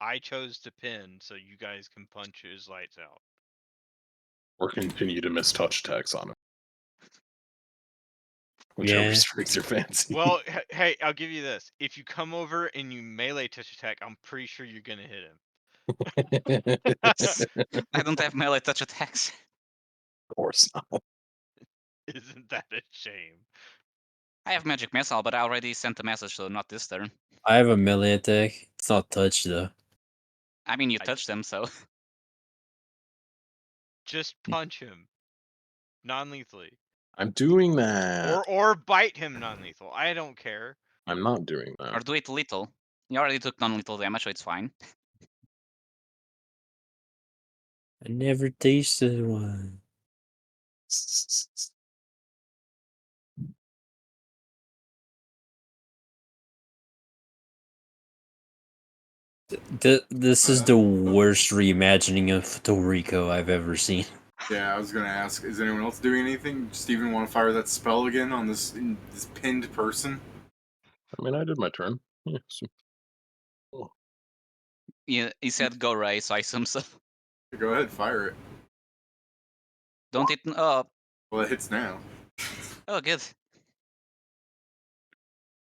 I chose to pin, so you guys can punch his lights out. Or continue to miss touch attacks on him. Whichever Yeah. strikes your fancy. Well, hey, I'll give you this. If you come over and you melee touch attack, I'm pretty sure you're gonna hit him. I don't have melee touch attacks. Of course not. Isn't that a shame? I have magic missile, but I already sent a message, so not this turn. I have a melee attack. It's not touch though. I mean, you touched them, so. Just punch him, non-lethally, I'm doing that. or bite him non-lethal. I don't care. I'm not doing Or that. do it lethal. You already took non-lethal damage, so it's fine. I never tasted one. This is the worst reimagining of Toriko I've ever seen. Yeah, I was gonna ask, is anyone else doing anything? Steven, want to fire that spell again on this pinned person? I mean, I did my turn. Yeah, so... oh. Yeah, he said go Ray, so I assume so. Go ahead, fire it. Don't hit. Oh, Well, it hits now. oh, good.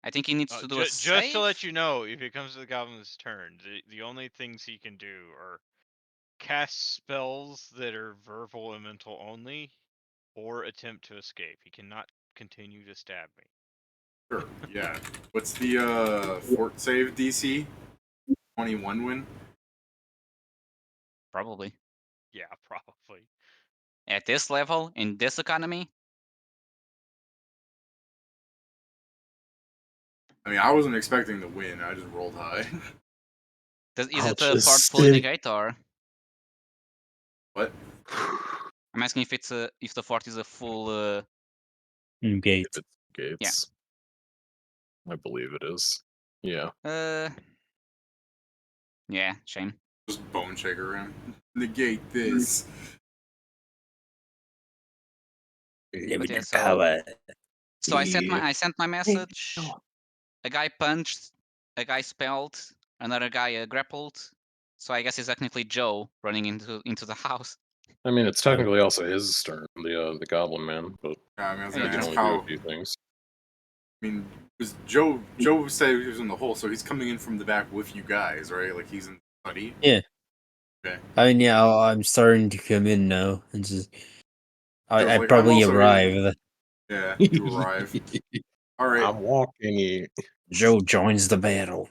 I think he needs to do a Just save. to let you know, if it comes to the goblin's turn, the only things he can do are cast spells that are verbal and mental only, or attempt to escape. He cannot continue to stab me. Sure, yeah. What's the fort save DC? 21 win? Probably. Yeah, probably. At this level, in this economy, I mean, I wasn't expecting to win. I just rolled high. is I'll it a just fort fully stick- negate, or What? I'm asking if it's if the fort is a full. Gate. If it's gates. I believe it is. Yeah. Yeah, shame. Just bone shaker him. Negate this. But yeah, so power. I sent my message. A guy punched, a guy spelled, another guy grappled. So I guess it's technically Joe running into the house. I mean, it's technically also his turn, the Goblin Man, but Yeah, I mean, I was He gonna he can ask only do how. a few things. I mean, because Joe said he was in the hole, so he's coming in from the back with you guys, right? Like he's in the study. Yeah. Okay. I mean, yeah, I'm starting to come in now. It's just, Joe's I like, probably I'm also arrive. Yeah, you arrive. All right. I'm walking. Joe joins the battle.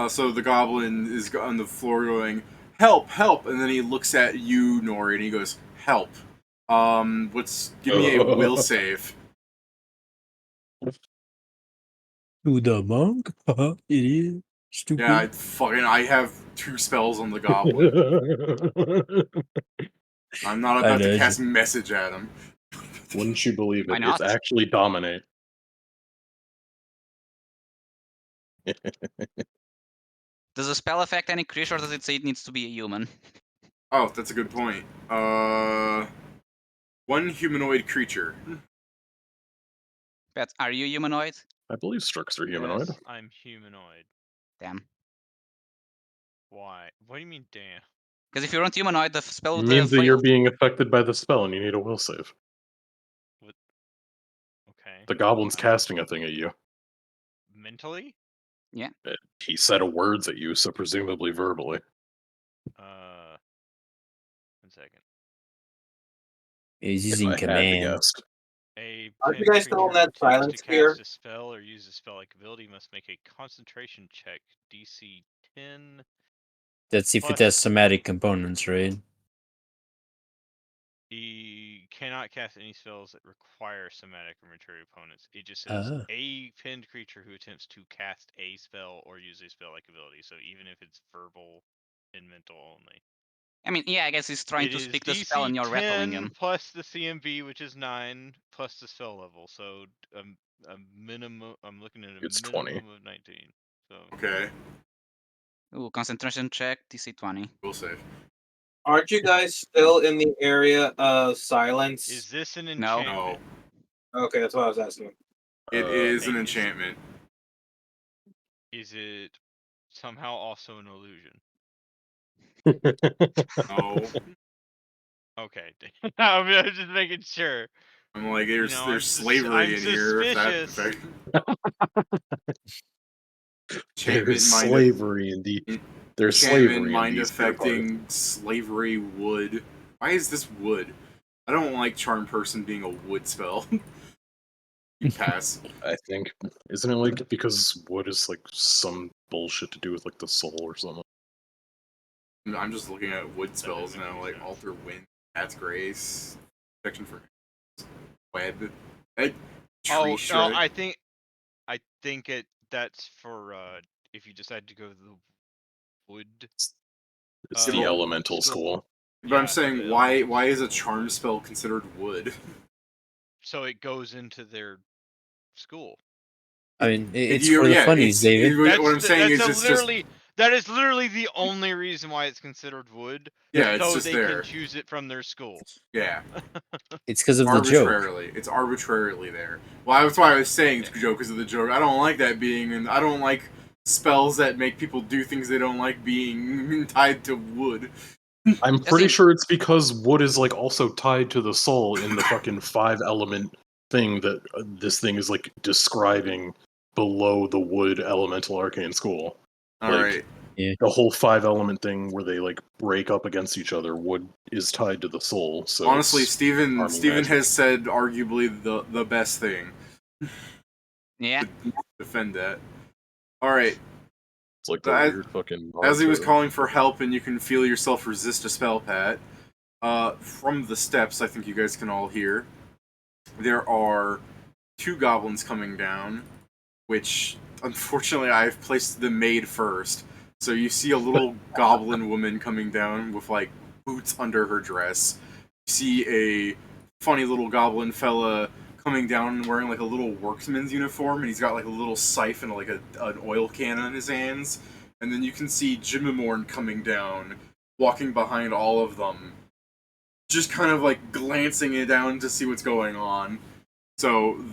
So the goblin is on the floor going, "Help! Help!" And then he looks at you, Nori, and he goes, "Help! Give me a will save." To the monk? Idiot. Stupid. Yeah, I have 2 spells on the goblin. I'm not about to cast message at him. Wouldn't you believe Why it? not? It's actually dominate. Does the spell affect any creature, or does it say it needs to be a human? Oh, that's a good point. One humanoid creature. Pat, are you humanoid? I believe Strix are humanoid. Yes, I'm humanoid. Damn. Why? What do you mean, damn? Because if you weren't humanoid, the spell It would means have that you're failed. being affected by the spell and you need a will save. Okay. The goblin's I'm casting a thing at you. mentally? He said a words at you, so presumably verbally. 1 second. He's If using I had to command. guess. A Aren't you pinned guys still in creature that who attempts to silence sphere? cast a spell or use a spell-like ability must make a concentration check, DC 10. That's if it Plus- has somatic components, right? He cannot cast any spells that require somatic or material opponents. It just says Ah. a pinned creature who attempts to cast a spell or use a spell-like ability. So even if it's verbal and mental only. I mean, yeah, I guess he's trying It to is speak the DC spell and you're 10 rattling him. plus the CMB, which is 9, plus the spell level. So a minimum. I'm looking at a It's minimum 20. of 19. So Okay, Ooh, concentration check, DC 20. will save. Aren't you guys still in the area of silence? is this an No. enchantment? No, Okay, that's what I was asking. it is an Thank you. enchantment. Is it somehow also an illusion? No, Okay. I'm just making sure. I'm like, You there's know, there's slavery in here. If that, suspicious. There is enchantment, mind slavery indeed. There's enchantment, slavery in mind these fair parts. affecting, slavery, wood. Why is this wood? I don't like charm person being a wood spell. You pass. I think, isn't it like because wood is like some bullshit to do with like the soul or something? I'm just looking at wood spells doesn't now, make like sense. alter wind, cat's grace, protection for web, tree Oh no, shrug. I think that's for if you decide to go to the wood. It's the Well, elemental school. But I'm Yeah, saying, the why elemental is a school. charm spell considered wood? So it goes into their school. I mean, it's You- for the yeah, funnies, it's- David. what I'm saying is, it's just that is literally the only reason why it's considered wood. yeah, it's so just they there. can choose it from their school. Yeah, It's because of the joke. arbitrarily. It's arbitrarily there. Well, that's why I was saying it's a joke because of the joke. I don't like that being, and I don't like spells that make people do things they don't like being tied to wood. I'm pretty sure it's because wood is like also tied to the soul in the fucking 5-element thing that this thing is like describing below the wood elemental arcane school. All Like, right. Yeah. The whole 5-element thing where they like break up against each other, wood is tied to the soul. So Honestly, it's Stephen magic. has said arguably the best thing. Yeah. Defend that. All right. It's like the As- weird fucking. As he was Naruto. calling for help, and you can feel yourself resist a spell, Pat. From the steps, I think you guys can all hear. There are 2 goblins coming down, which unfortunately I've placed the maid first. So you see a little goblin woman coming down with like boots under her dress. You see a funny little goblin fella coming down wearing like a little workman's uniform, and he's got like a little scythe and like an oil can in his hands. And then you can see Jimimorn coming down, walking behind all of them, just kind of like glancing it down to see what's going on. So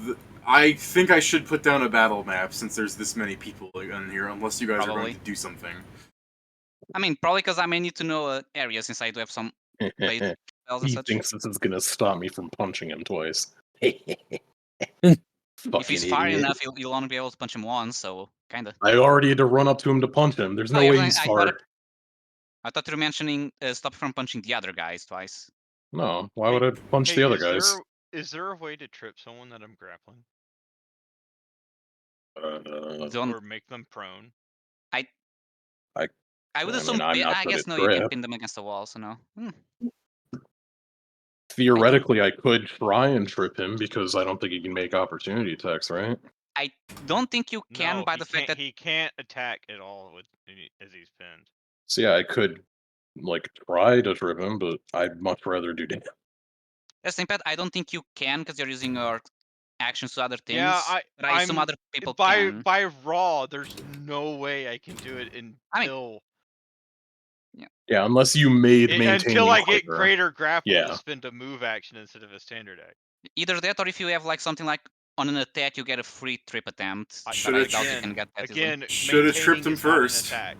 I think I should put down a battle map since there's this many people in here, unless you guys are Probably. going to do something. I mean, probably because I may need to know areas since I do have some bait spells and He such. thinks this is gonna stop me from punching him twice. If he's far enough, you'll only be able to punch him once, so kinda. I already had to run up to him to punch him. There's no way he's far. I thought you were mentioning stop from punching the other guys twice. No, why would I punch the other guys? Is there a way to trip someone that I'm grappling? Don't. Or make them prone? I would I assume. mean, I'm not I good guess at no, you can grip. pin them against the wall, so no. Theoretically, I could try and trip him because I don't think he can make opportunity attacks, right? I don't think you can No, by the fact that he can't attack at all as he's pinned. So yeah, I could like try to trip him, but I'd much rather do damage. that's the Pat. I don't think you can because you're using your actions to other things. Yeah, but I assume other people by can. by raw. There's no way I can do it until. Yeah, unless you made maintaining until I get quicker. greater grapple Yeah. to spend a move action instead of a standard act. Either that, or if you have like something like on an attack, you get a free trip attempt. But Should've I doubt you can get that easily. Again, Should've tripped him maintaining is not an first. attack.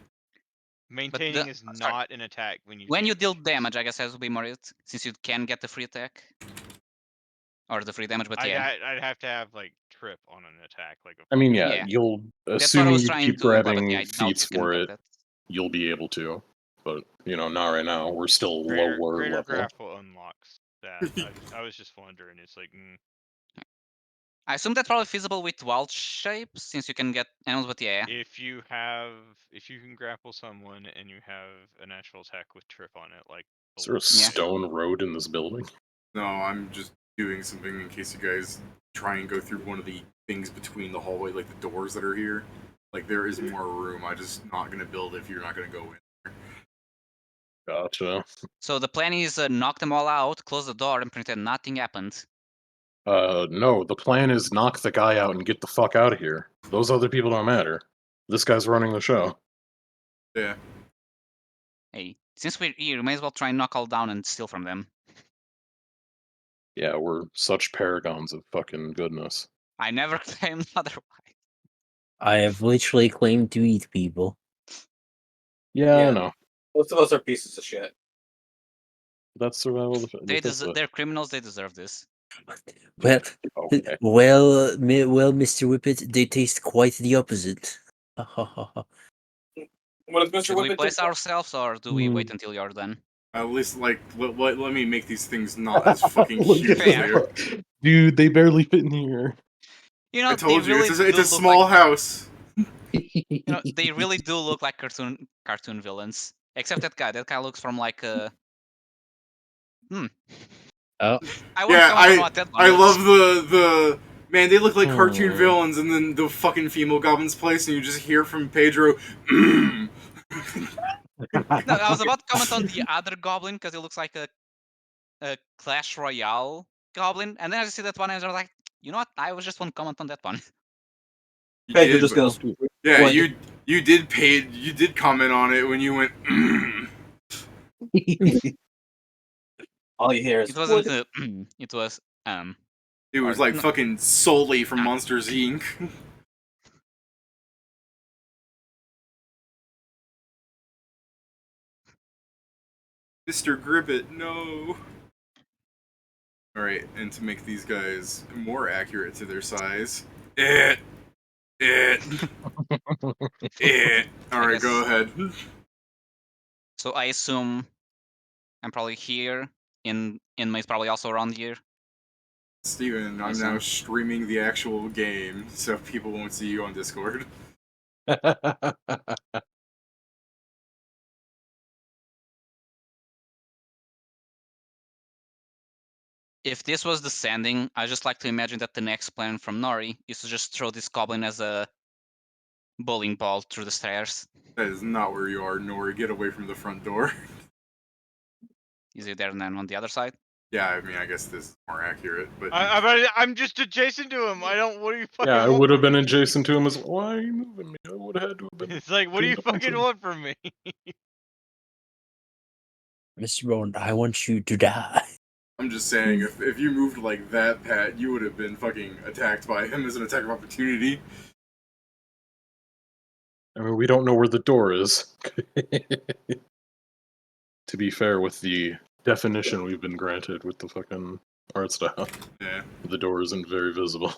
Maintaining is not an attack when you When you damage. deal damage, I guess that would be more it, since you can get the free attack. Or the free damage, but yeah. I'd have to have like trip on an attack, like a I mean, yeah, Yeah. you'll That's what I assuming was you trying keep to imply, but grabbing yeah, I doubt feats you can for get it, that. you'll be able to. But not right now. We're still greater lower level. grapple unlocks that. I was just wondering. It's like I assume that's probably feasible with wild shapes, since you can get animals, but yeah. if you can grapple someone and you have a natural attack with trip on it, like Is there a stone road in this building? No, I'm just doing something in case you guys try and go through one of the things between the hallway, like the doors that are here. Like, there is more room. I'm just not gonna build if you're not gonna go in there. Gotcha. So the plan is knock them all out, close the door, and pretend nothing happened. No, the plan is knock the guy out and get the fuck out of here. Those other people don't matter. This guy's running the show. Yeah. Hey, since we're here, we may as well try and knock all down and steal from them. Yeah, we're such paragons of fucking goodness. I never claimed otherwise. I have literally claimed to eat people. Yeah, I know. Most of us are pieces of shit. That's survival. They're criminals. They deserve this. Well, Okay. well, Mr. Whippet, they taste quite the opposite. What does Mr. Should we Whippet place do? ourselves, or do we wait until you're done? At least, like, let me make these things not as fucking Look huge at as they are. that. Dude, they barely fit in here. You know, I told they you, really it's do a look small like, house. You know, they really do look like cartoon villains. Except that guy. That guy looks from like Oh. I won't comment on what that one I looks. love the man. They look like cartoon villains, and then the fucking female goblin's place, and you just hear from Pedro. No, I was about to comment on the other goblin because it looks like a Clash Royale goblin, and then I just see that one, and I was like, you know what? I was just want to comment on that one. You Pedro did, just but- goes. Yeah, "What?" you did comment on it when you went. All you hear is. It wasn't. It was. It was like fucking solely from Monsters Inc. Mr. Gribbet, no. Alright, and to make these guys more accurate to their size. Alright, go ahead. So I assume I'm probably here. Inmate's probably also around here. Steven, I'm now streaming the actual game, so people won't see you on Discord. If this was descending, I just like to imagine that the next plan from Nori is to just throw this goblin as a bowling ball through the stairs. That is not where you are, Nori. Get away from the front door. Is it there and then on the other side? Yeah, I mean, I guess this is more accurate, but I'm just adjacent to him. I don't. What do you fucking? Yeah, I want would have from been me? adjacent to him as well. Why are you moving me? I would have had to have been. It's like, what do you fucking want from me? Mr. Rowan, I want you to die. I'm just saying, if you moved like that, Pat, you would have been fucking attacked by him as an attack of opportunity. I mean, we don't know where the door is. To be fair, with the definition we've been granted with the fucking art style, Yeah. the door isn't very visible.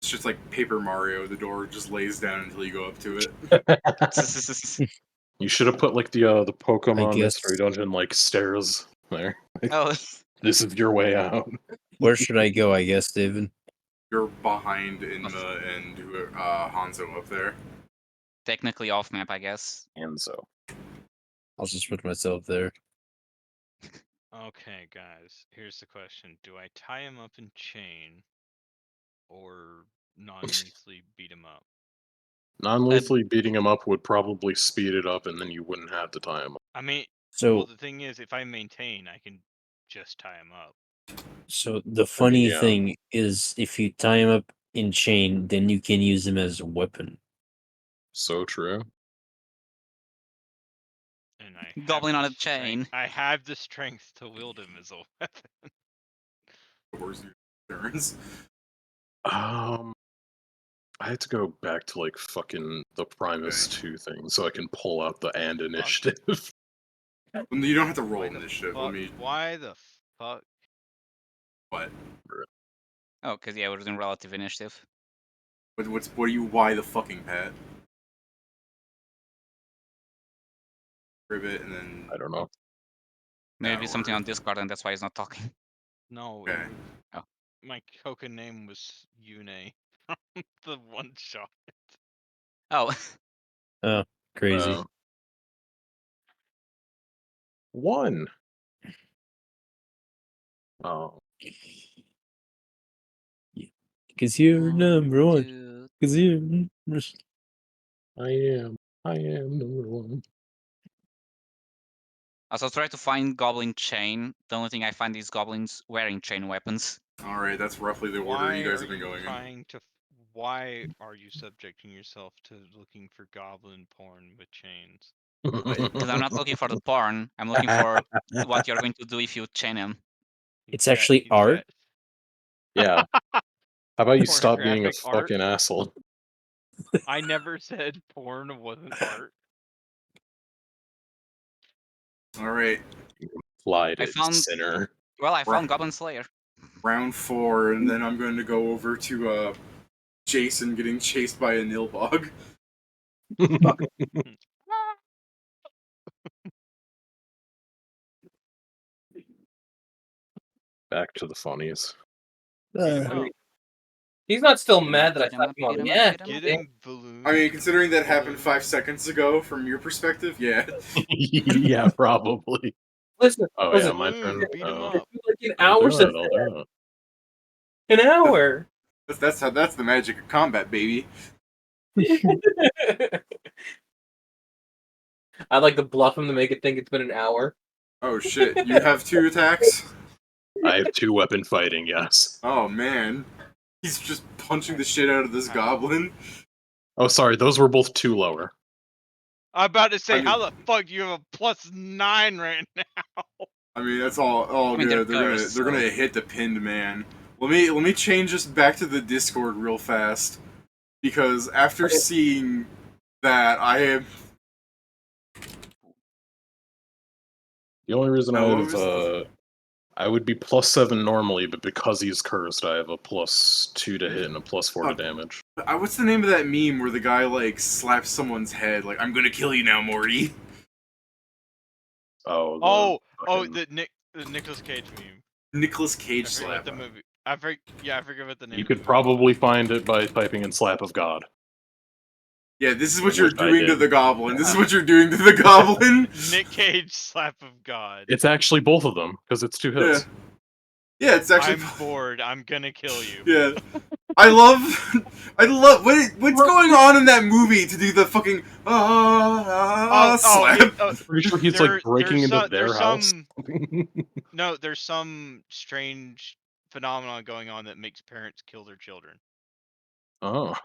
It's just like Paper Mario. The door just lays down until you go up to it. You should have put like the Pokemon guess- Mystery Dungeon like stairs there. Oh, This is your way out. Where should I go, I guess, David? You're behind Inma and Hanzo up there. technically off map, I guess. And so. I'll just put myself there. Okay, guys. Here's the question: do I tie him up in chain, or non-lethally beat him up? Non-lethally beating him up would probably speed it up, and then you wouldn't have to tie him up. I mean, So well, the thing is, if I maintain, I can just tie him up. So the funny yeah. thing is, if you tie him up in chain, then you can use him as a weapon. So true. And I have Goblin on the a chain. I have the strength to wield him as a weapon. Where's your turns? I had to go back to like fucking the Primus 2 thing so I can pull out the and initiative. You don't have to roll Why the initiative. fuck? Let me. Why the fuck? What? Oh, because yeah, we're doing relative initiative. What do you? Why the fucking Pat? Ribbit and then. I don't know. Maybe Yeah, something or- on Discord, and that's why he's not talking. No. Okay. My token name was Yune from the one shot. Oh, Oh, crazy. Uh, 1. Oh. Because you're number one. Dude. Because you're. I am number 1. Also, try to find goblin chain. The only thing I find is goblins wearing chain weapons. All right, that's roughly the order Why you guys are have been you going in. trying to? Why are you subjecting yourself to looking for goblin porn with chains? Because I'm not looking for the porn. I'm looking for what you're going to do if you chain him. It's actually art. Yeah. How about you stop being a Pornographic art? fucking asshole? I never said porn wasn't art. All right, Implied I it, found- sinner. Well, I found Right. Goblin Slayer. round 4, and then I'm going to go over to Jason getting chased by a nilbog. Back to the funnies. Beat him up. He's not still Beat 'em mad up, that I beat 'em up, typed him on. beat 'em up, Yeah. beat 'em up. Get him, balloon. I mean, considering that happened Balloon. 5 seconds ago from your perspective, yeah. Yeah, probably. Listen, Oh listen. yeah, my Balloon, turn. beat him Oh, up. Like an I'll hour do since it, I'll do it. an hour. That's the magic of combat, baby. I'd like to bluff him to make it think it's been an hour. Oh shit, you have 2 attacks? I have 2 weapon fighting, yes. Oh man. He's just punching the shit out of this goblin. Oh, sorry, those were both 2 lower. I'm about to say, I mean- how the fuck do you have a +9 right now? I mean, that's all I mean, good. they're cursed, They're gonna so- hit the pinned man. Let me change this back to the Discord real fast, because after seeing that, I am. The only reason No, what was I would be +7 normally, but because he's cursed, I have a +2 to hit and a +4 to damage. What's the name of that meme where the guy like slaps someone's head like "I'm gonna kill you now, Morty"? Oh, The Nicolas Cage meme. Nicolas I Cage forget slap. the movie. I forget what the name. you of could the movie probably find it by typing in "slap of God." Yeah, this is what you're Which I doing to did. the goblin. This is what you're doing to the goblin. Nick Cage slap of God. It's actually both of them because it's 2 hits. Yeah, it's actually. I'm bored. I'm gonna kill you. Yeah, I love what's going on in that movie to do the fucking slap. Pretty sure he's like breaking into their house. No, there's some strange phenomenon going on that makes parents kill their children. Oh,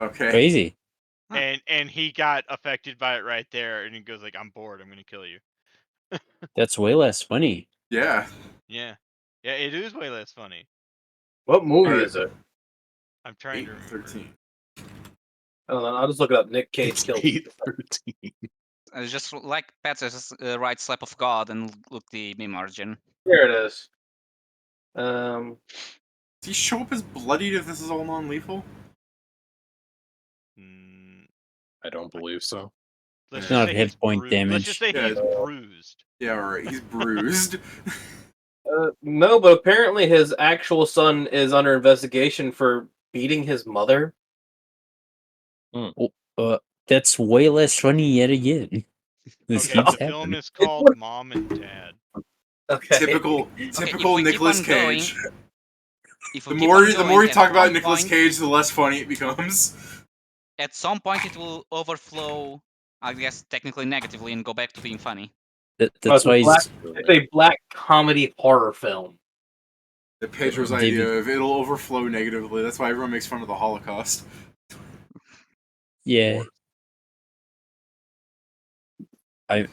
Okay. Crazy. And he got affected by it right there, and he goes like, "I'm bored. I'm gonna kill you." That's way less funny. Yeah. Yeah, it is way less funny. What movie is it? I'm trying to remember. 13. I don't know. I'll just look it up. Nick Cage killed. 8/13. Just like Pat says, right slap of God and look the meme origin. There it is. Does he show up as bloodied if this is all non-lethal? I don't believe so. Let's It's just not say hit he's point Let's damage. just say Yeah. he's bruised. Yeah, alright. He's bruised. No, but apparently his actual son is under investigation for beating his mother. That's way less funny yet again. This Okay, keeps the film happening. is called Mom and Dad. Okay. Typical if we Nicolas keep on going, Cage. If The we keep more on the going, more you at talk about some Nicolas point- Cage, the less funny it becomes. At some point, it will overflow, I guess, technically negatively and go back to being funny. That's why It's a black comedy horror film. Pedro's David- idea of it'll overflow negatively. That's why everyone makes fun of the Holocaust. Yeah. I am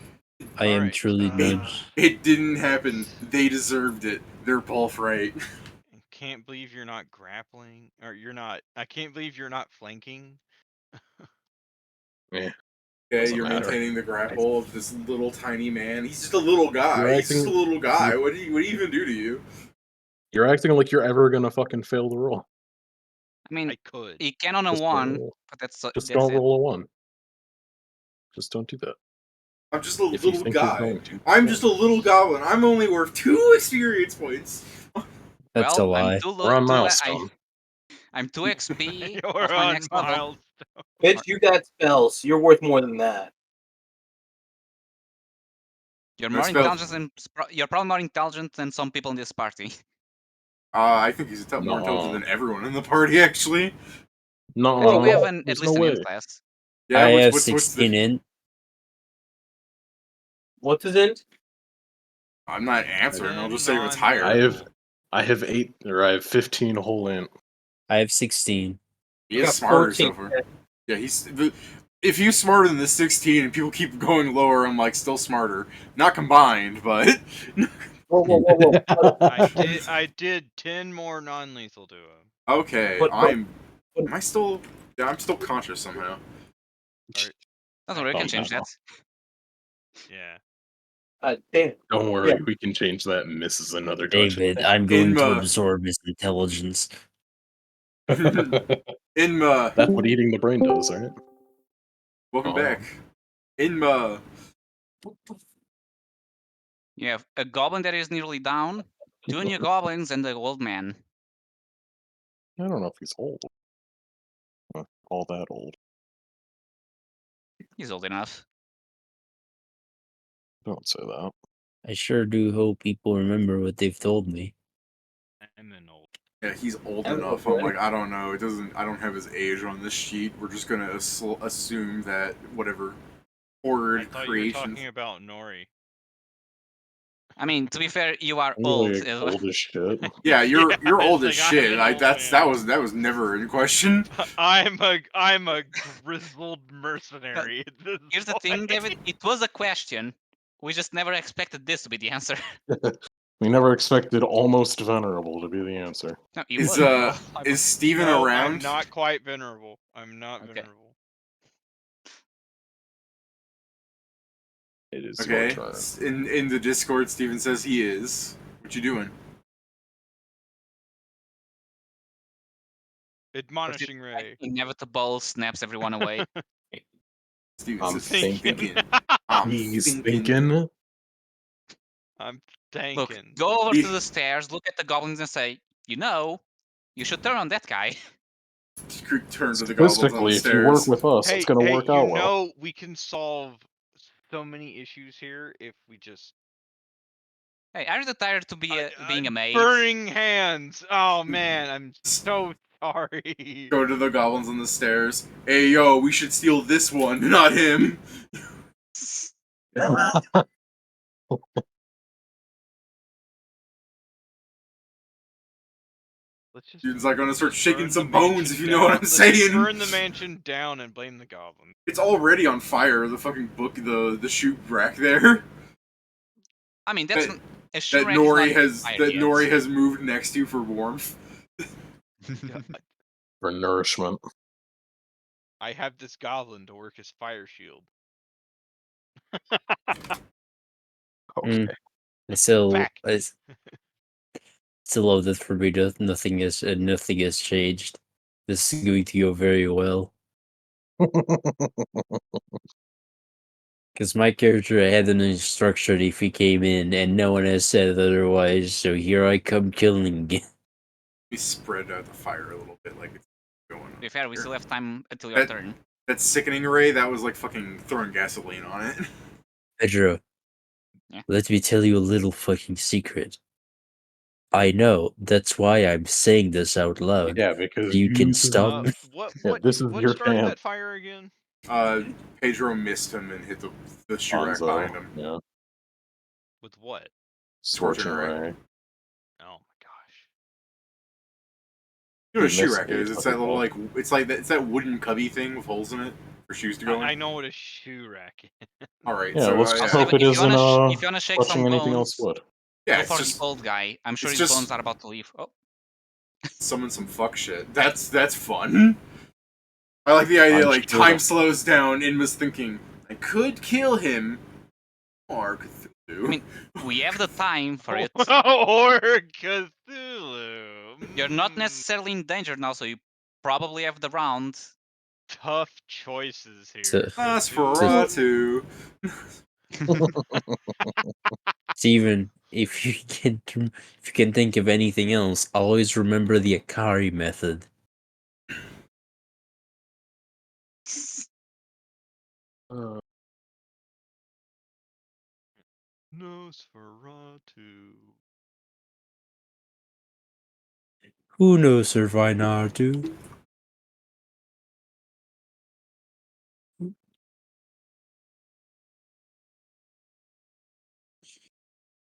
Alright, truly moved. It didn't happen. They deserved it. They're both right. Can't believe you're not grappling, or you're not. I can't believe you're not flanking. Yeah. Okay, Doesn't you're matter. maintaining the grapple of this little tiny man. He's just a little guy. You're He's just a acting- little guy. What do you even do to you? You're acting like you're ever gonna fucking fail the roll. I mean, I could. he can on a Just don't 1, roll. but that's Just that's don't it. roll a 1. Just don't do that. I'm just a If you little think you're guy. going to, I'm don't. just a little goblin. I'm only worth 2 experience points. That's Well, a lie. I'm too We're on low. milestone. I'm 2 XP You're of my on next level. milestone. Bitch, you got spells. You're worth more than that. You're No more spell. intelligent than you're probably more intelligent than some people in this party. I think he's more intelligent than everyone in the party, actually. No, I think we have at there's least no an way. int class. Yeah, I have what's 16 in. What's his int? I'm not answering. I'll just say it's Non- higher. I have 8 or I have 15 whole int. I have 16. He I is got smarter 14. so far. Yeah, if he's smarter than the 16 and people keep going lower, I'm like still smarter. Not combined, but Whoa, whoa, whoa, whoa. I did 10 more non-lethal to him. okay. But- Am I still? Yeah, I'm still conscious somehow. Don't worry, we can change that. Yeah. Damn. Don't worry, Yeah. we can change that. Misses another touch. David, I'm going to Inma. absorb his intelligence. Inma, That's what eating the brain does, right? welcome Oh. back. Inma. You have a goblin that is nearly down, 2 new goblins, and the old man. I don't know if he's old. All that old. He's old enough. Don't say that. I sure do hope people remember what they've told me. I'm an old. Yeah, he's old I don't enough. know, I'm like, I don't know. I don't have his age on this sheet. We're just gonna assume that whatever I horrid thought you were creations. talking about Nori. I mean, to be fair, you are I'm old. really old as shit. Yeah, you're Yeah, old it's as like, I'm shit. an I, old that's man. that was never in question. I'm a grizzled mercenary. At this Here's the thing, point. David. It was a question. We just never expected this to be the answer. We never expected almost venerable to be the answer. No, you Is would. is Stephen No, around? I'm not quite venerable. I'm not Okay. venerable. It is your Okay. turn. In the Discord, Stephen says he is. What you doing? Admonishing ray. Inevitable snaps everyone away. Steven I'm says thinking. I'm He's thinking. thinking. I'm Look, tanking. go over to the stairs, look at the goblins, and say, you should turn on that guy. Turn to the goblins on the Statistically, if you work stairs. with us, it's gonna work out well. know we can solve so many issues here if we just Hey, are you tired to be being a maid? burning hands. Oh man, I'm so sorry. Go to the goblins on the stairs. Hey yo, we should steal this one, not him. Let's just Dude's like gonna start shaking burn some the bones mansion if you know what down. I'm Let's saying. burn the mansion down and blame the goblin. It's already on fire. The fucking book, the shoot rack there. I mean, that's That- a shoe That rack is Nori not has fire that yet. Nori has moved next to for warmth. For nourishment. I have this goblin to work as fire shield. Okay. I still, Fact. I still love this for me. Nothing has changed. This is going to go very well. Because my character had an instruction if he came in, and no one has said otherwise. So here I come killing again. We spread out the fire a little bit, like it's going on. To be fair, we here. still have time until your That- turn. That sickening ray, that was like fucking throwing gasoline on it. Pedro, Yeah? let me tell you a little fucking secret. I know. That's why I'm saying this out loud. Yeah, because You can this is- stop. What Yeah, this is what your started chance. that fire again? Pedro missed him and hit the shoe rack Bonzo. behind him. Yeah. With what? Scorching Scorching ray. ray. Oh my gosh. You know what a You shoe missed rack me, is? It's that little Thunderbolt. it's that wooden cubby thing with holes in it for shoes to go in. I know what a shoe rack is. All right, Yeah, so let's Also, yeah, hope it if you isn't wanna shake some touching anything else bones, wood. yeah, go it's for the just old guy. I'm sure it's his just- bones are about to leave. Oh, summon some fuck shit. That's fun. I like the idea I'm like sure time that- slows down. Inma's thinking, I could kill him, or Cthulhu. I mean, we have the time for it. Or Cthulhu. You're not necessarily in danger now, so you probably have the round. Tough choices here. So- Nosferatu. Steven, if you can think of anything else, always remember the Akari method. Uh, Nosferatu. Who knows Sir Vinardu?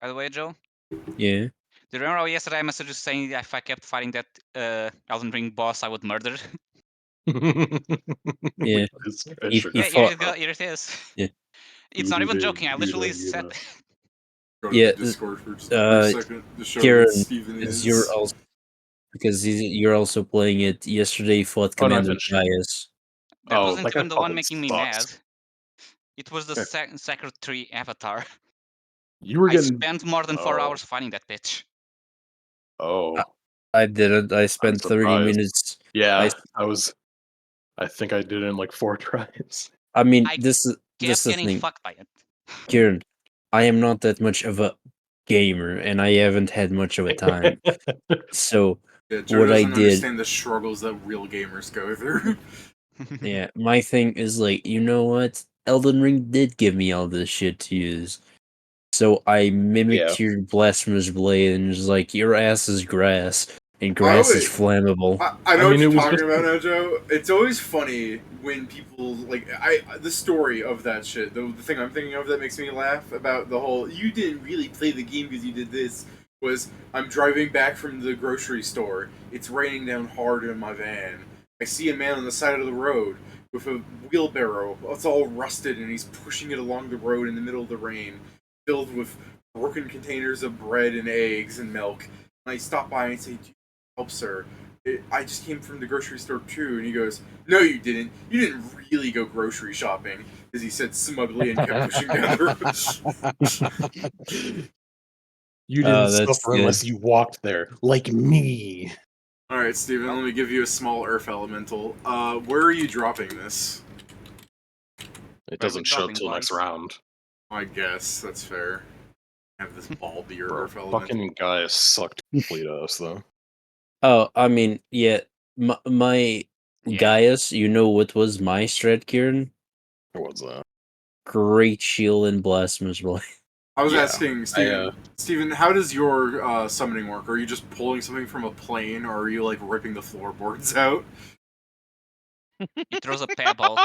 By the way, Joe, Yeah. do you remember how yesterday I messaged you saying that if I kept fighting that Elden Ring boss, I would murder? Yeah. This He treasure. Yeah, fought. here it is. Yeah. It's not even joking. I literally said. Go to Yeah, the Discord for just a second to show Kieran, that Stephen because is. you're also you're also playing it. Yesterday, fought Oh, no, I Commander finished it. Gaius. That Oh, wasn't that guy even the one fucking making me sucks. mad. It was the Okay. Secretary Avatar. You were I getting. spent more than 4 Oh. hours fighting that bitch. Oh, I didn't. I spent 30 surprised. minutes. yeah. I think I did it in like 4 tries. I mean, I this is Kept the getting thing, fucked by it. Kieran. I am not that much of a gamer, and I haven't had much of a time. So Yeah, Joe what I doesn't did, understand the struggles that real gamers go through. yeah, my thing is like, you know what? Elden Ring did give me all this shit to use. So I mimicked your blasphemous blade and was like, your ass is grass, and grass is flammable. I know I mean, what you're it was talking just- about now, Joe. It's always funny when people like the story of that shit. The thing I'm thinking of that makes me laugh about the whole you didn't really play the game because you did this was I'm driving back from the grocery store. It's raining down hard in my van. I see a man on the side of the road with a wheelbarrow. It's all rusted and he's pushing it along the road in the middle of the rain, filled with broken containers of bread and eggs and milk. And I stop by and say, help, sir. I just came from the grocery store too. And he goes, no, you didn't. You didn't really go grocery shopping, as he said smugly and kept pushing down the road. You didn't that's suffer unless you walked there, like me. All right, Steven, let me give you a small Earth Elemental. Where are you dropping this? It doesn't show dropping till next twice. round. I guess that's fair. Have this ball be your Bro, Earth Elemental. fucking guy sucked complete ass though. Oh, I mean, yeah, my Yeah. Gaius, you know what was my strat, Kieran? What was that? Great shield and blasphemous blade. I was Yeah, asking Steven, Steven, how does your summoning work? Are you just pulling something from a plane, or are you like ripping the floorboards out? He throws a pebble,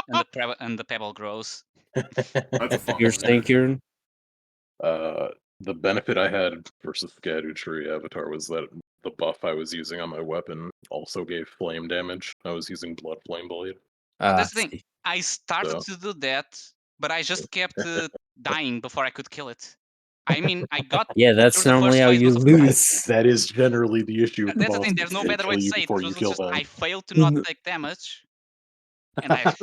and the pebble grows. That's a fun You're one. saying, Kieran? The benefit I had versus Scadu Tree Avatar was that the buff I was using on my weapon also gave flame damage. I was using Blood Flame Blade. That's the thing. See. I started So- to do that, but I just kept dying before I could kill it. I mean, I got Yeah, that's through the normally first how phase, you but lose. That is generally the issue with the that's the boss. thing. There's no They better way kill to you say it. before It you was kill just them. I failed to not take damage, and I.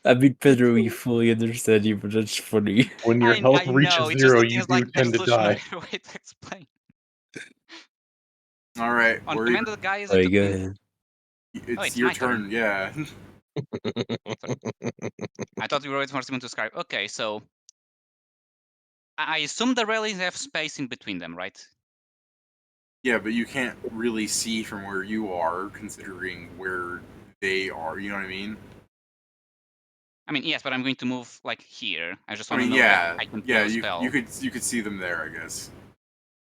I mean, Pedro, we fully understand you, but that's funny. When your health I reaches know. It's just 0, the you things do like tend to there's no die. better way to explain. All right, On where command of the guy is it Alright, took go me. ahead. it's it's your my turn. turn. Yeah. I thought you were waiting for someone to describe. Okay, so I assume the railings have space in between them, right? Yeah, but you can't really see from where you are, considering where they are. You know what I mean? I mean, yes, but I'm going to move like here. I just I want to mean, know yeah, that I can yeah. play a spell. You could see them there, I guess.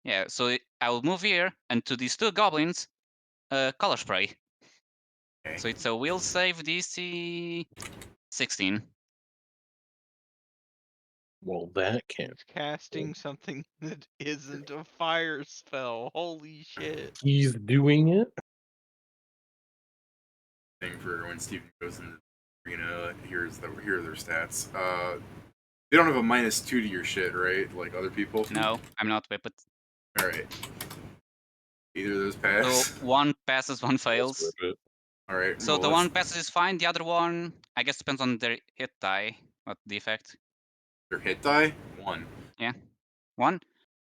Yeah, so I will move here, and to these 2 goblins, color spray. Okay. So it's a will save DC 16. Well, that can't. He's casting something that isn't a fire spell. Holy shit. He's doing it. thing for when Stephen goes in the arena. Here are their stats. They don't have a -2 to your shit, right? Like other people. No, I'm not whipped. All right. Either of those pass. So one passes, one fails. All right. So well, the let's- one passes is fine. The other one, I guess, depends on their hit die. What the effect? Their hit die 1. Yeah, 1.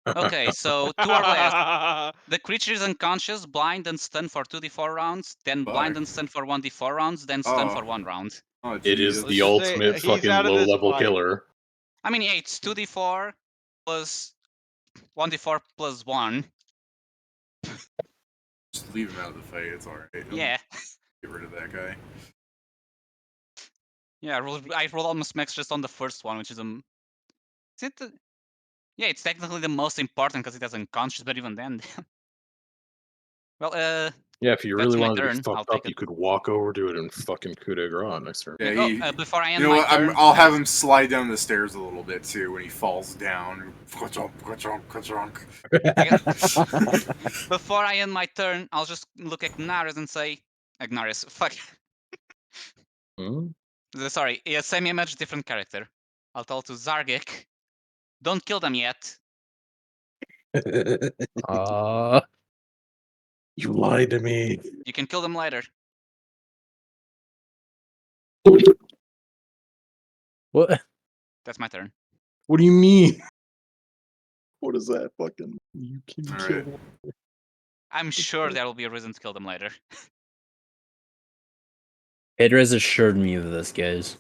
Okay, so 2 or less. The creature is unconscious, blind, and stunned for 2d4 rounds, then blind Fuck. and stunned for 1d4 rounds, then stunned Oh. for 1 round. Oh, It is Jesus. the Let's just say ultimate he's fucking out of this low-level fight. killer. I mean, yeah, it's 2d4 plus 1d4 plus 1. Just leave him out of the fight. It's all right. Yeah. Get rid of that guy. Yeah, I rolled almost max just on the first one, which is is it? Yeah, it's technically the most important because it has unconscious, but even then. Well, Yeah, if you that's really my wanted to turn. be I'll fucked take up, it. you could walk over to it and fucking coup de grace next turn. Yeah, Yeah, before I end You know my what? turn, I'll have him slide down the stairs a little bit too when he falls down. before I end my turn, I'll just look at Gnaris and say, Gnaris, fuck. Hmm? Sorry, yeah, same image, different character. I'll tell to Zargik, don't kill them yet. You lied to me. You can kill them later. What? That's my turn. What do you mean? What is that fucking? You can All kill. right. I'm sure there will be a reason to kill them later. Pedro has assured me of this, guys.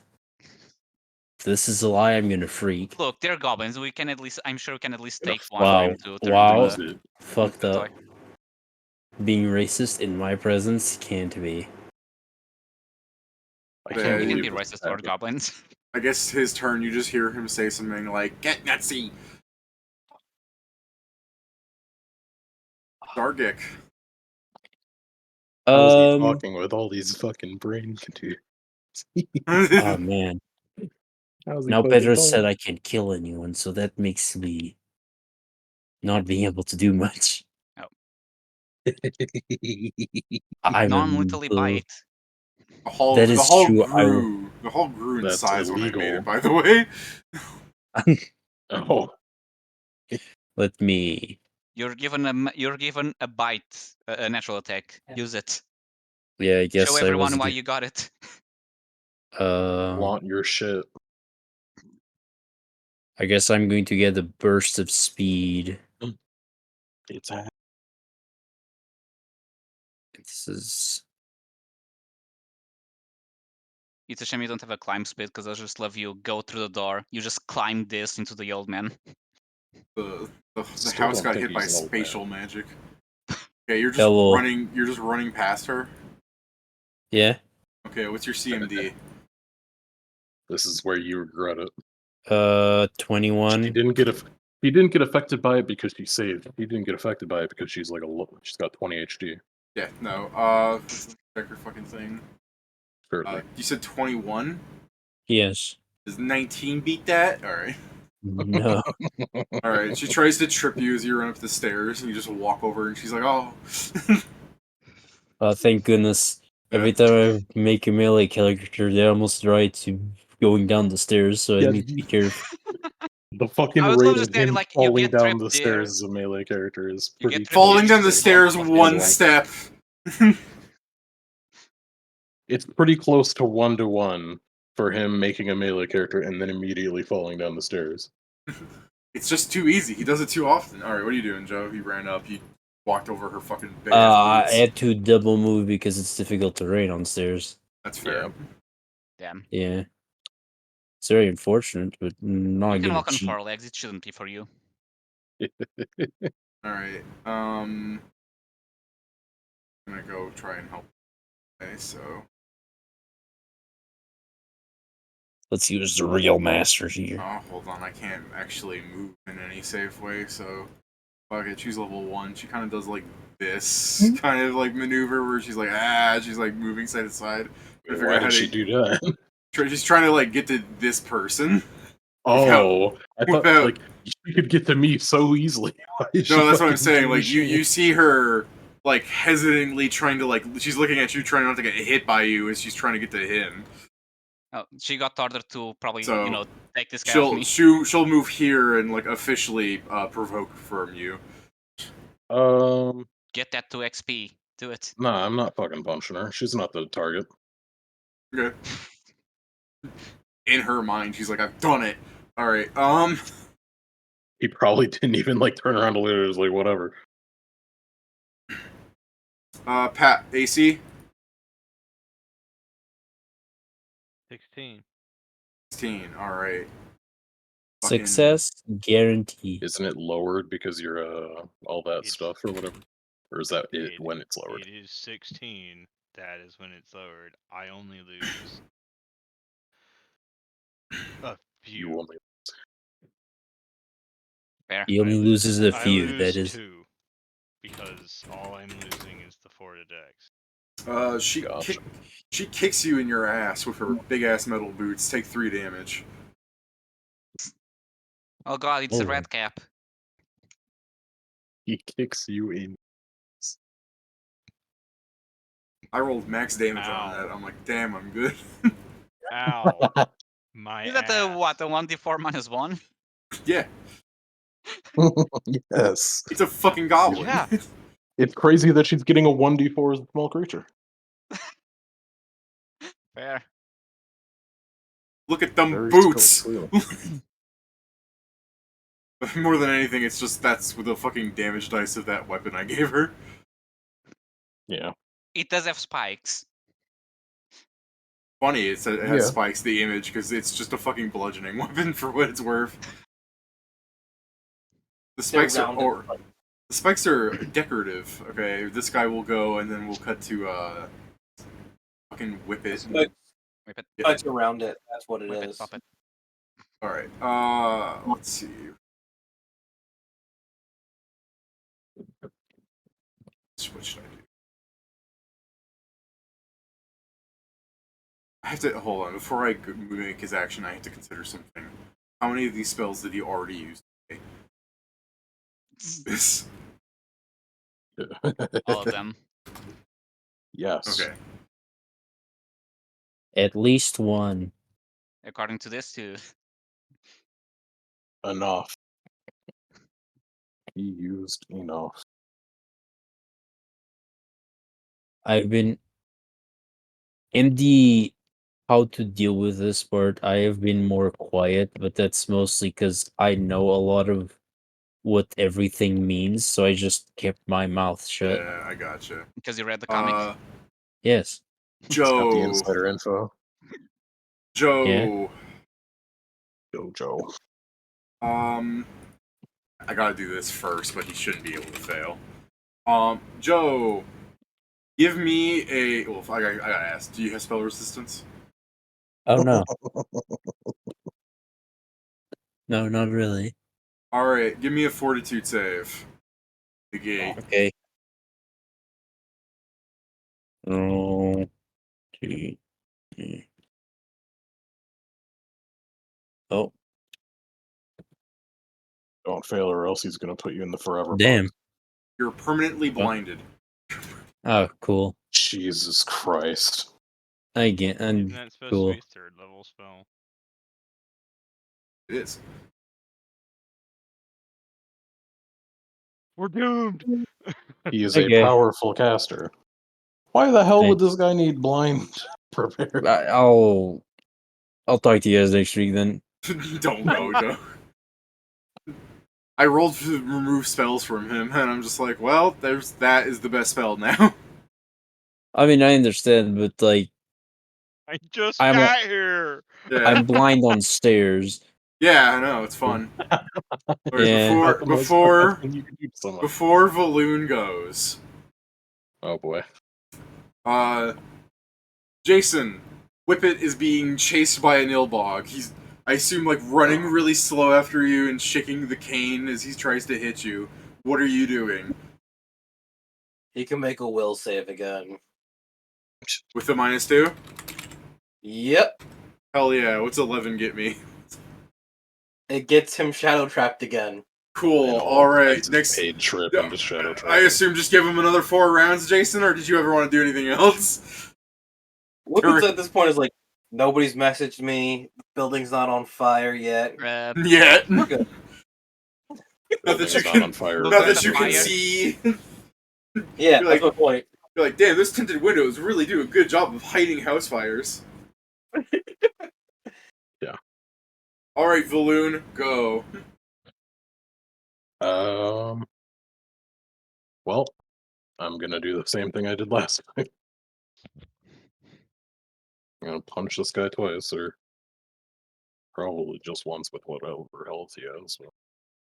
If this is a lie, I'm gonna freak. Look, they're goblins. We can at least, I'm sure we can at least Gonna take one of Wow. them to turn Wow. into a Fucked up. toy. Being racist in my presence can't be. I Yeah, can't You can believe be this racist toward happened. goblins. I guess his turn. You just hear him say something like "Get Nazi." Dargic. How is he talking with all these fucking brain contusions? Oh man. How's he Now fucking Pedro talking? said I can't kill anyone, so that makes me not being able to do much. Oh. I'm Non-lethally bite. That is true. The hall grew in That's size when I made illegal. it. By the way. Oh, Let me. You're given a bite, a natural attack. Use it. Yeah, I guess Show I everyone was. why you got it. flaunt your shit. I guess I'm going to get a burst of speed. It's a This is. It's a shame you don't have a climb speed because I just love you go through the door. You just climb this into the old man. The Still house don't got think hit by he's an old man. spatial magic. Okay, you're just Yeah, well- running. You're just running past her. Yeah. Okay, what's your CMD? This is where you regret it. 21. He didn't get affected by it because she saved. He didn't get affected by it because she's like she's got 20 HD. Yeah, no. Check your fucking thing. Certainly. You said 21. Yes. Does 19 beat that? All right. No. All right. She tries to trip you as you run up the stairs, and you just walk over, and she's like, "Oh." Thank goodness. Every time I make a melee character, they almost right to going down the stairs, so I Yeah, need to be careful. The fucking I would love rate to of say, him like, you falling get down tripped the there. stairs as a melee character is You pretty. get tripped Falling there, down the just stairs walk off one the wall. step. It's pretty close to 1-to-1 for him making a melee character and then immediately falling down the stairs. It's just too easy. He does it too often. All right, what are you doing, Joe? He ran up. He walked over her fucking big I ass boots. had to double move because it's difficult terrain on stairs. That's fair. Yeah. Damn. Yeah. It's very unfortunate, but not You can gonna walk on cheat. 4 legs. It shouldn't be for you. All right. I'm gonna go try and help. Okay, so Let's use the real master here. hold on. I can't actually move in any safe way. So fuck it. Choose level 1. She kind of does like this kind of like maneuver where she's like she's like moving side to side. Why did she do that? She's trying to like get to this person. Oh, I thought without- like she could get to me so easily. Why is she No, that's what I'm fucking saying. doing Like shit? you see her like hesitantly trying to like she's looking at you, trying not to get hit by you as she's trying to get to him. Oh, she got ordered to probably, So take this guy off me. she'll move here and like officially provoke from you. Get that 2 XP. Do it. Nah, I'm not fucking punching her. She's not the target. Okay. In her mind, she's like, I've done it. All right. He probably didn't even like turn around to look at it. It was like whatever. Pat, AC 16. 16. All right. Success guarantee. Isn't it lowered because you're all that It's- stuff or whatever? Or is that it when it's lowered? It is 16. That is when it's lowered. I only lose a few. You only Fair. He only I loses a I few. lose That is 2 because all I'm losing is the 4 to dex. Gotcha. She kicks you in your ass with her big ass metal boots. Take 3 damage. Oh god, it's a Oh. red cap. He kicks you in. I rolled max damage on Ow. that. I'm like, damn, I'm good. Ow. My Is that ass. a 1d4 minus 1? Yeah, Yes. it's a fucking goblin. Yeah. It's crazy that she's getting a 1d4 as a small creature. Fair. Look at them Very boots. skilled, clearly. More than anything, it's just that's with the fucking damage dice of that weapon I gave her. Yeah. It does have spikes. Funny, it has Yeah. spikes the image because it's just a fucking bludgeoning weapon for what it's worth. The spikes are the spikes are decorative. Okay, this guy will go, and then we'll cut to fucking whip it. Whip it. It's around it. That's what it Whip is. it, pop it. All right. Let's see. What should I do? I have to hold on before I make his action. I have to consider something. How many of these spells did he already use today? This. All of them. Yes. Okay. at least one. According to this too. Enough. He used enough. I've been in the how to deal with this part. I have been more quiet, but that's mostly because I know a lot of what everything means, so I just kept my mouth shut. Yeah, I gotcha. Because you read the comic. Yes. He's got the Joe. insider info. Joe. Jojo. I gotta do this first, but he shouldn't be able to fail. Joe, give me a. Well, I gotta ask. Do you have spell resistance? Oh no. No, not really. All right, give me a fortitude save. The gate. Okay. Oh. 2, 3. Oh, Don't fail, or else he's gonna put you in the forever damn. box. You're permanently blinded. Oh, cool. Jesus Christ. Again, Isn't and that supposed cool. to be 3rd level spell? It is. We're doomed. He is Okay. a powerful caster. Why the hell Hey. would this guy need blind prepared? I'll talk to you guys next week then. Don't go, Joe. I rolled to remove spells from him, and I'm just like, well, that is the best spell now. I mean, I understand, but like, I just I'm a- got here. Yeah, I'm blind on stairs. yeah, I know it's fun. Alright, Yeah. Not the most before thing you can do to someone. before Valoon goes, Oh boy. Jason, Whippet is being chased by a Nilbog. He's, I assume, like running really slow after you and shaking the cane as he tries to hit you. What are you doing? He can make a will save again. With the -2? Yep. Hell yeah, what's 11 get me? It gets him shadow trapped again. Cool. And All right. that's a Next. paid trip into Shadow I Tribe. assume just give him another 4 rounds, Jason, or did you ever want to do anything else? Whippets at this point is like, nobody's messaged me. The building's not on fire yet. Yeah. We're good. Not that you Building's not can. on fire. Not that the you can fire. see. Yeah, You're that's like, my point. you're like, damn, those tinted windows really do a good job of hiding house fires. Yeah. All right, Valoon, go. Well, I'm gonna do the same thing I did last time. I'm gonna punch this guy twice, or probably just once with whatever health he has. But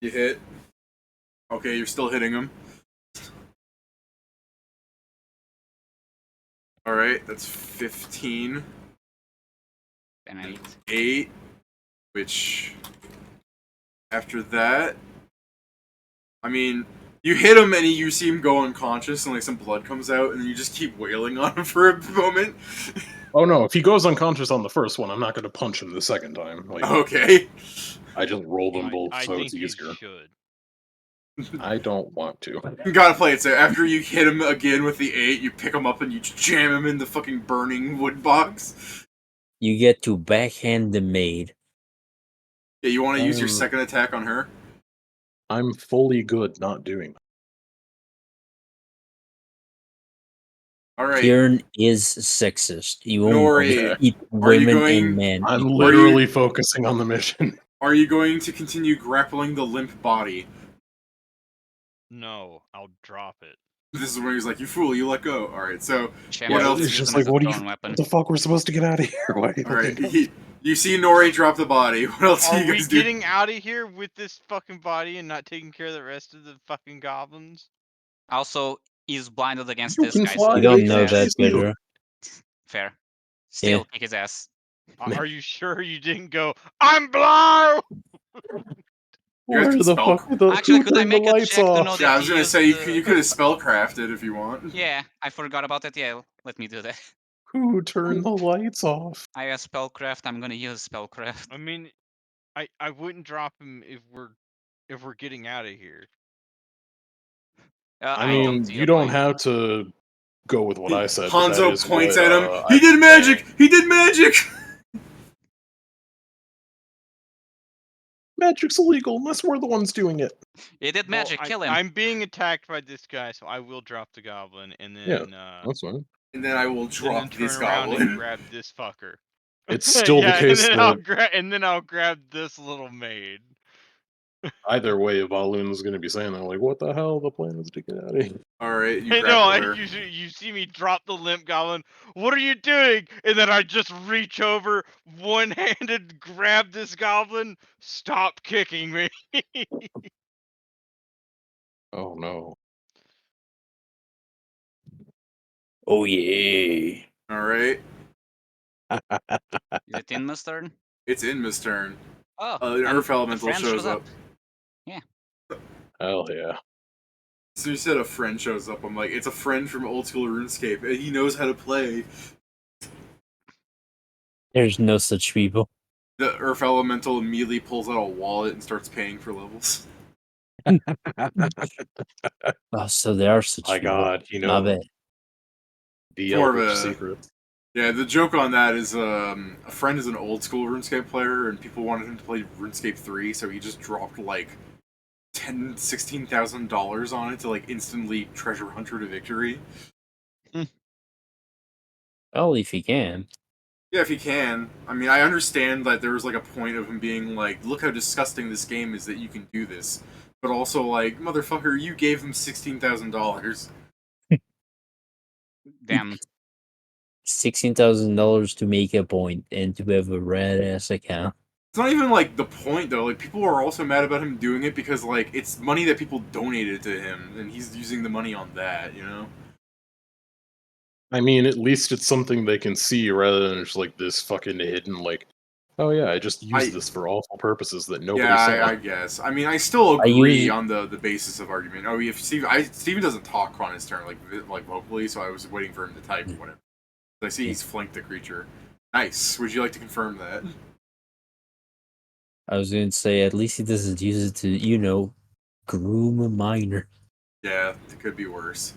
You hit. Okay, you're still hitting him. All right, that's 15. And I 8, which after that, I mean, you hit him and you see him go unconscious and like some blood comes out and then you just keep wailing on him for a moment. oh no, if he goes unconscious on the first one, I'm not gonna punch him the second time. Like, Okay. I just roll them both I so think it's you easier. should. I don't want to. You gotta play it so after you hit him again with the 8, you pick him up and you jam him in the fucking burning wood box. You get to backhand the maid. Yeah, you want to use your second attack on her? I'm fully good not doing that. Alright. Kieran is sexist. You Nori, won't keep are you women going- and men. I'm equal. literally focusing on the mission. Are you going to continue grappling the limp body? No, I'll drop it. This is where he's like, you fool, you let go. Alright, so Champ what is else? It's using just as like, a what thrown weapon. the fuck? We're supposed to get out of here. Why? Alright, you see Nori drop the body. What else Are do you we guys do? getting out of here with this fucking body and not taking care of the rest of the fucking goblins? Also, he's blinded against You this can guy, fly, so You don't kick his know ass. that, Pedro. Fair. Still, kick his ass. Are you sure you didn't go, I'm blow? Where can the spell- fuck? The, Actually, who could I turned the make a lights check to off? know Yeah, I that was he gonna used say, the... you could have spellcrafted if you want. Yeah, I forgot about that. Yeah, let me do that. Who turned the lights off? I have spellcraft. I'm gonna use spellcraft. I mean, I wouldn't drop him if we're getting out of here. I don't mean, see you the don't point. have to go with what I said. but that Hanzo is points what, at him. I've He did been magic! saying. He did magic! Magic's illegal unless we're the ones doing it. He did magic. Well, Kill him. I'm being attacked by this guy, so I will drop the goblin and then That's fine. And then I will and drop then turn this around and goblin. grab this fucker. It's still the yeah, case and then I'll grab this little maid. either way, Valoon's going to be saying that, like, what the hell? The plan was to get out of here. Alright, you I know, grapple her. you see me drop the limp goblin. What are you doing? And then I just reach over, one-handed grab this goblin. Stop kicking me. Oh no. Oh yeah. Alright. Is it in this turn? It's Inma's turn. Oh, An and Earth the Elemental friend shows up. Yeah. Hell yeah. So you said a friend shows up. I'm like, it's a friend from old school RuneScape, and he knows how to play. There's no such people. The Earth Elemental immediately pulls out a wallet and starts paying for levels. Oh, so there are such My people. god, you Not know, bad. the More of Eldritch a- Secrets. Yeah, the joke on that is a friend is an old school RuneScape player, and people wanted him to play RuneScape 3, so he just dropped like $16,000 on it to like instantly treasure hunter to victory. Well, if you can. Yeah, if he can. I mean, I understand that there was like a point of him being like, look how disgusting this game is that you can do this. But also like, motherfucker, you gave him $16,000. Damn. $16,000 to make a point and to have a red ass account. It's not even like the point though. Like people are also mad about him doing it because like it's money that people donated to him, and he's using the money on that. You know. I mean, at least it's something they can see rather than just like this fucking hidden, like, oh yeah, I just used this for awful purposes that nobody Yeah, saw. I guess. I mean, I still agree on the basis of argument. Oh, if Stephen doesn't talk on his turn like vocally, so I was waiting for him to type or whatever. I see he's flanked the creature. Nice. Would you like to confirm that? I was going to say, at least he doesn't use it to, Groom a minor. Yeah, it could be worse.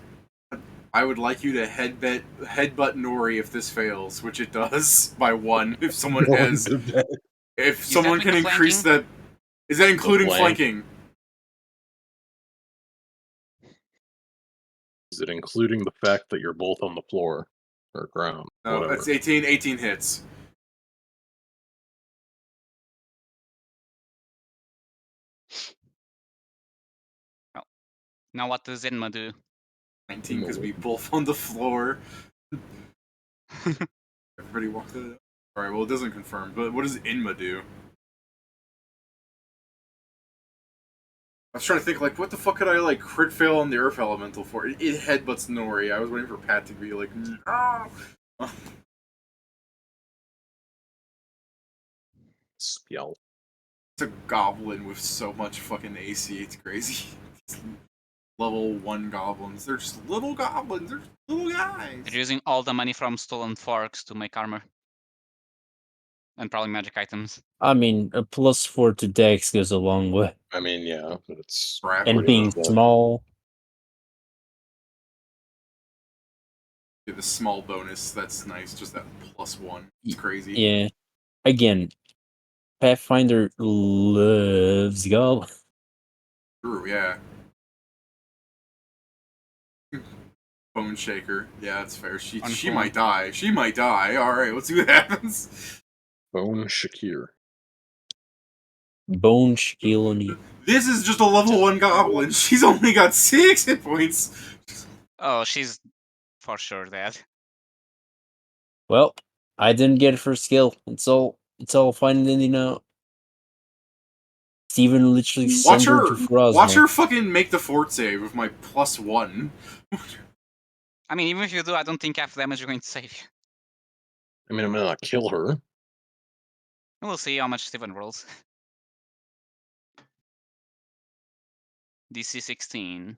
I would like you to headbutt Nori if this fails, which it does by 1. If someone has, if Is someone that can with the increase flanking? that, is that including flank. flanking? Is it including the fact that you're both on the floor or ground? No, Whatever. it's 18. 18 hits. Well, now what does Enma do? 19 because we both on the floor. Everybody walked it. All right. Well, it doesn't confirm. But what does Inma do? I was trying to think, like, what the fuck could I, like, crit fail on the Earth Elemental for? It headbutts Nori. I was waiting for Pat to be like, no! Spell. It's a goblin with so much fucking AC. It's crazy. It's level 1 goblins. They're just little goblins. They're just little guys. They're using all the money from stolen forks to make armor. And probably magic items. I mean, a +4 to Dex goes a long way. I mean, yeah, but it's Crap. And being small. The small bonus, that's nice. Just that +1. It's crazy. Yeah. Again, Pathfinder loves goblin. True, yeah. Bone Shaker. Yeah, that's fair. She might die. She might die. Alright, let's see what happens. Bone Shakir. Bone Shakiloni. This is just a level 1 goblin. She's only got 6 hit points. Oh, she's for sure dead. Well, I didn't get it for skill. It's all fine and dandy now. Stephen literally Watch sent her to Frosmo. Watch her fucking make the fort save with my +1. I mean, even if you do, I don't think half damage is going to save you. I mean, I'm gonna kill her. We'll see how much Stephan rolls. DC 16.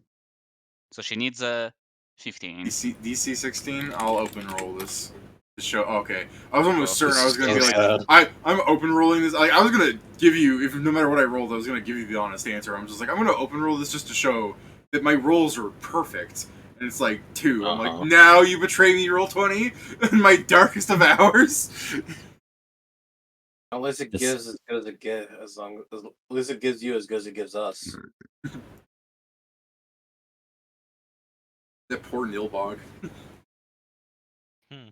So she needs a 15. DC 16. I'll open roll this to show. Okay, I was almost Oh, certain I was gonna be like, sad. I'm open rolling this. I was gonna give you, if no matter what I rolled, I was gonna give you the honest answer. I'm just like, I'm gonna open roll this just to show that my rolls are perfect. And it's like 2. I'm like, now you betray me, roll 20 in my darkest of hours. Unless it gives as good as it gives, at least it gives you as good as it gives us. That poor Nilbog.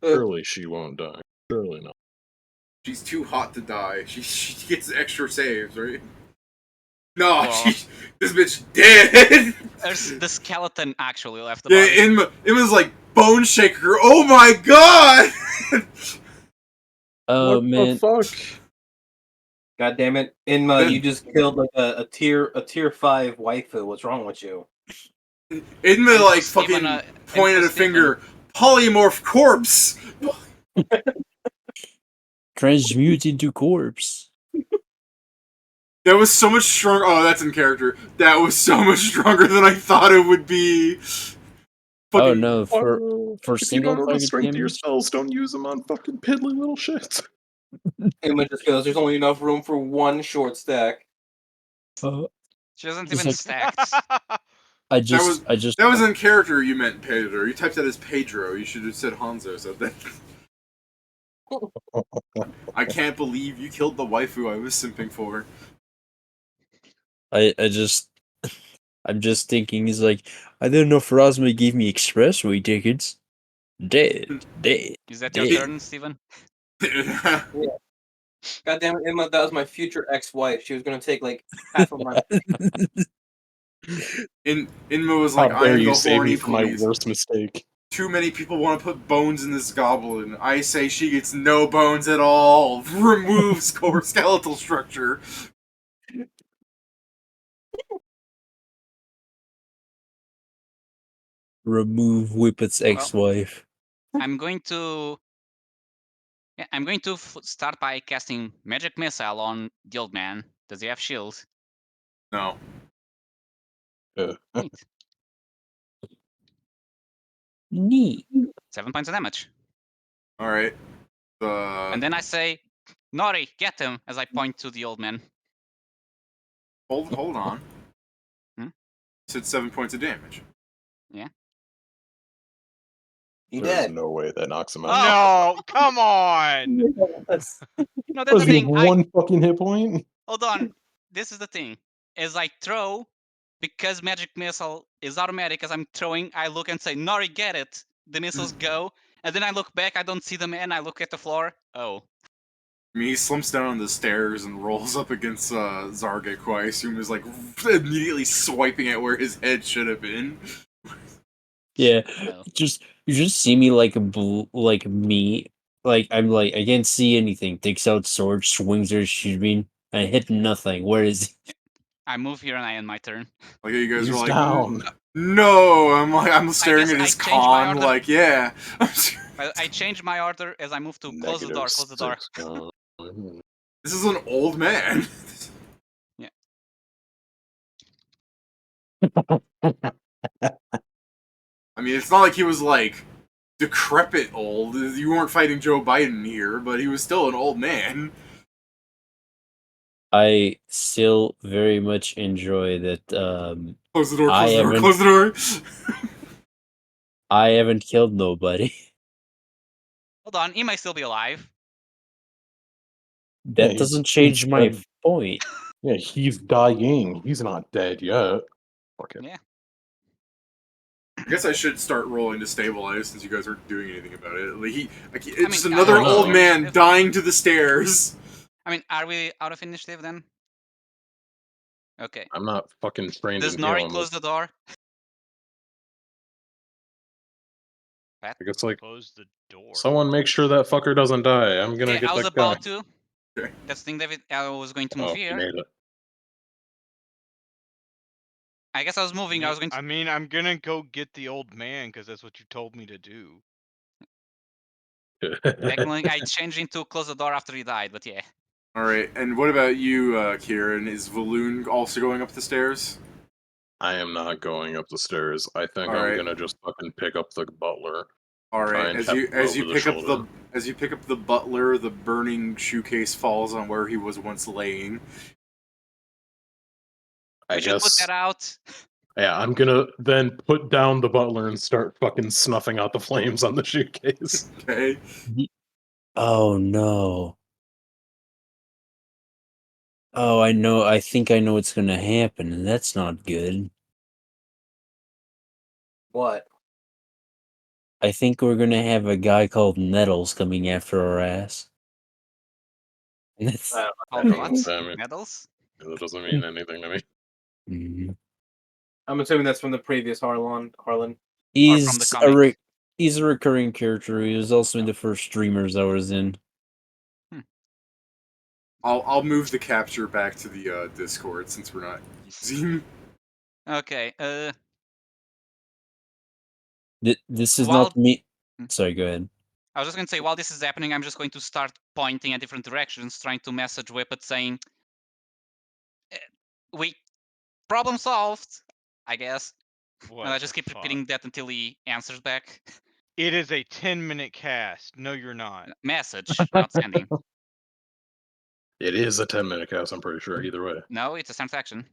Surely she won't die. Surely not. She's too hot to die. She gets extra saves, right? No, Well, this bitch dead. There's the skeleton actually left the Yeah, body. it was like Bone Shaker. Oh my god! Oh What man. the fuck? God damn it, Inma! You just killed like a tier 5 waifu. What's wrong with you? Inma like Stephen, fucking pointed a finger. Polymorph corpse. Transmute into corpse. That was so much stronger. Oh, that's in character. That was so much stronger than I thought it would be. Oh Fucking, no, for if you single don't know the target strength of your damage. spells, don't use them on fucking piddly little shits. Inma just goes, there's only enough room for one short stack. She hasn't Just even like- stacked. I just that was in character. You meant Pedro. You typed that as Pedro. You should have said Hanzo. Said that. I can't believe you killed the waifu I was simping for. I'm just thinking, he's like, I didn't know Frosmo gave me expressway tickets. Dead. Is that your turn, Stephen? God damn it, Inma! That was my future ex-wife. She was gonna take like half of my. Inma was like, How I dare am you the save me horny from my police. worst mistake. Too many people want to put bones in this goblin. I say she gets no bones at all. Removes core skeletal structure. Remove Whippet's ex-wife. I'm going to start by casting Magic Missile on the old man. Does he have shield? No. Neat. Neat. 7 points of damage. Alright. And then I say, Nori, get him, as I point to the old man. Hold on. Hmm? It's 7 points of damage. He There's dead. no way that knocks him out. No, come on. No, that's What the does he have thing. one fucking hit point? Hold on. This is the thing. As I throw, because magic missile is automatic as I'm throwing, I look and say, Nori, get it. The missiles go. And then I look back, I don't see them, and I look at the floor. Oh. I mean, he slumps down on the stairs and rolls up against Zargek, who I assume is like immediately swiping at where his head should have been. Yeah, Oh. you just see me like like me, like I'm like I can't see anything. Takes out sword, swings her, shoots me. I hit nothing. Where is he? I move here and I end my turn. Like you guys He's are like, down. no. I'm staring guess at I his changed my con, order. like, yeah. I change my order as I move to close the door, close the door. -6. This is an old man. Yeah. I mean, it's not like he was like decrepit old. You weren't fighting Joe Biden here, but he was still an old man. I still very much enjoy that. Close the door, I close the door, haven't- close the door. I haven't killed nobody. Hold on, he might still be alive. That he's- doesn't change he's my dead. point. Yeah, he's dying. He's not dead yet. Fuck it. Yeah. I guess I should start rolling to stabilize since you guys aren't doing anything about it. Like it's mean, just another I don't old know. man dying to the stairs. I mean, are we out of initiative then? Okay. I'm not fucking trained Does in Nori healing. close the door? I guess like Close the door. someone make sure that fucker doesn't die. I'm gonna Yeah, get I was that guy. about to. Okay. That's the thing, David. I was going to move Oh, here. he made I guess I was moving. I was going to. I mean, I'm gonna go get the old man because that's what you told me to do. it. Technically, I changed into close the door after he died, but yeah. All right, and what about you, Kieran? Is Valoon also going up the stairs? I am not going up the stairs. I think I'm Alright. gonna just fucking pick up the butler. All Try right, and as tap you him as you over the pick up shoulder. as you pick up the butler, the burning shoecase falls on where he was once laying. I We should put guess. that out. Yeah, I'm gonna then put down the butler and start fucking snuffing out the flames on the shoecase. Okay. Oh no. Oh, I know. I think I know what's gonna happen, and that's not good. What? I think we're gonna have a guy called Nettles coming after our ass. And that's Called That what? doesn't mean- Medals? That doesn't mean anything to me. Mhm. I'm assuming that's from the previous Harlonde. He's from the a comic. he's a recurring character. He was also in the first streamers I was in. I'll move the capture back to the Discord since we're not using. Okay. This is While- not me. Sorry, go ahead. I was just going to say, while this is happening, I'm just going to start pointing at different directions, trying to message Whippet saying, we problem solved, I guess. What And I just the keep fuck? repeating that until he answers back. It is a 10-minute cast. No, you're not. Message, not sending. It is a 10-minute cast, I'm pretty sure, either way. No, it's a sense action.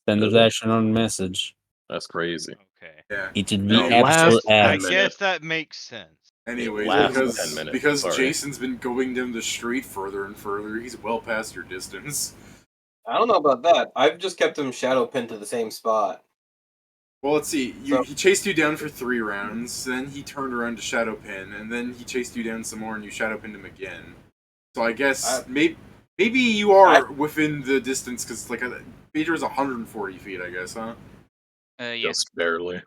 Send Is the it? action on message. That's crazy. Okay. Yeah. It should be No, absolute last I 10 ass. minutes. guess that makes sense. Anyways, lasts 10 because minutes, sorry. Jason's been going down the street further and further, he's well past your distance. I don't know about that. I've just kept him shadow pinned to the same spot. Well, let's see. So- He chased you down for 3 rounds, then he turned around to shadow pin, and then he chased you down some more, and you shadow pinned him again. So I guess maybe you are within the distance because like Pedro's 140 feet, I guess, huh? Yeah. Just barely.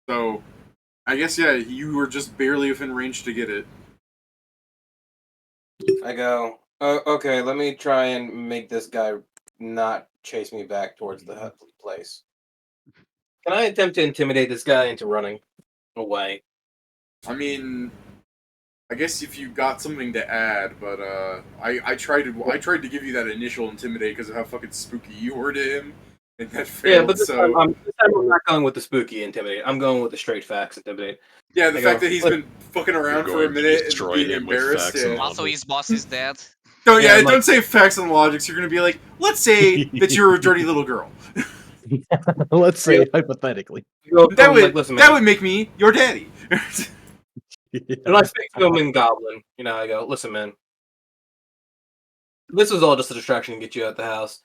So I guess yeah, you were just barely within range to get it. I go, okay, let me try and make this guy not chase me back towards the place. Can I attempt to intimidate this guy into running away? I mean, I guess if you got something to add, but I tried to give you that initial intimidate because of how fucking spooky you were to him, and that failed. Yeah, but this time I'm not going with the spooky intimidate. I'm going with the straight facts intimidate. yeah, the I fact go, that he's "Look, been fucking around You're for a going to minute and destroy being him with embarrassed. facts and Yeah. Also, his boss is dead. So yeah, Yeah, I'm don't say facts and logics. You're gonna be like, let's say that you're a dirty little girl. Let's say hypothetically. Go That from, would like, listen, that man. would make me your daddy. And I speak to him in Goblin. You know, I go, listen, man. This was all just a distraction to get you out the house.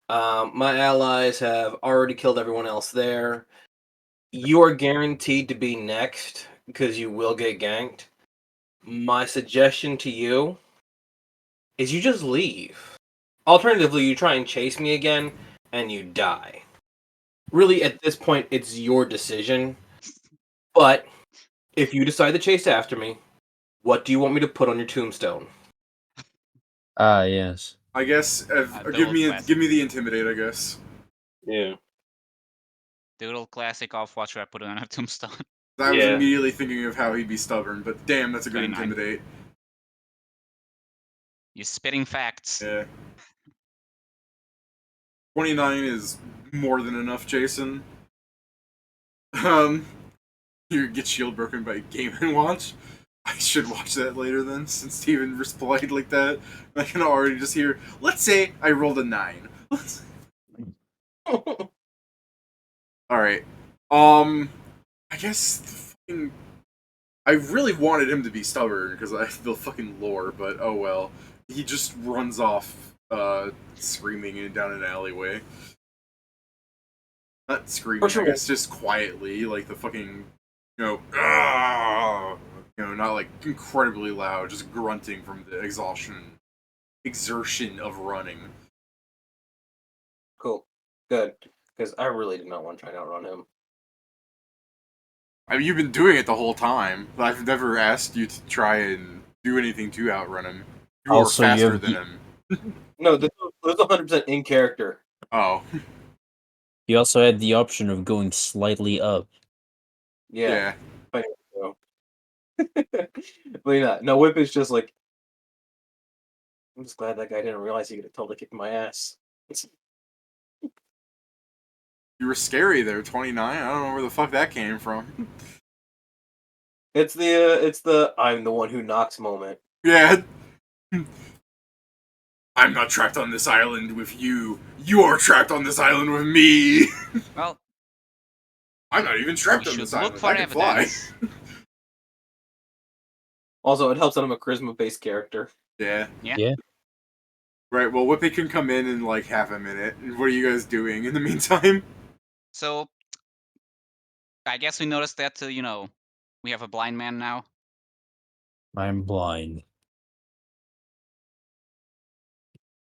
My allies have already killed everyone else there. You are guaranteed to be next because you will get ganked. My suggestion to you is you just leave. Alternatively, you try and chase me again and you die. Really, at this point, it's your decision. But if you decide to chase after me, what do you want me to put on your tombstone? Ah, yes. I guess give me the intimidate. I guess. Yeah. Doodle classic of what should I put on a tombstone? I was immediately thinking of how he'd be stubborn, but damn, that's a good 29. intimidate. You're spitting facts. Yeah. 29 is more than enough, Jason. You get shield broken by Game & Watch. I should watch that later then, since Stephan replied like that. I can already just hear, let's say I rolled a 9. Alright. I guess I really wanted him to be stubborn, because I feel fucking lore, but oh well. He just runs off, screaming down an alleyway. Not screaming, I guess just quietly, like the fucking, "Argh!" Not like incredibly loud, just grunting from the exertion of running. Cool. Good. Because I really did not want to try and outrun him. I mean, you've been doing it the whole time, but I've never asked you to try and do anything to outrun him. You are Also, you faster have than the- him. No, this was 100% in character. Oh. You also had the option of going slightly up. Yeah. But yeah, no, Whip is just like, I'm just glad that guy didn't realize he could have totally kicked my ass. You were scary there, 29. I don't know where the fuck that came from. It's the I'm the one who knocks moment. Yeah. I'm not trapped on this island with you. You're trapped on this island with me. Well, I'm not even trapped we on should this look island. for I can fly. evidence. Also, it helps that I'm a charisma-based character. Yeah. Yeah. Right, well, Whippy can come in like half a minute. What are you guys doing in the meantime? So, I guess we noticed that, we have a blind man now. I'm blind.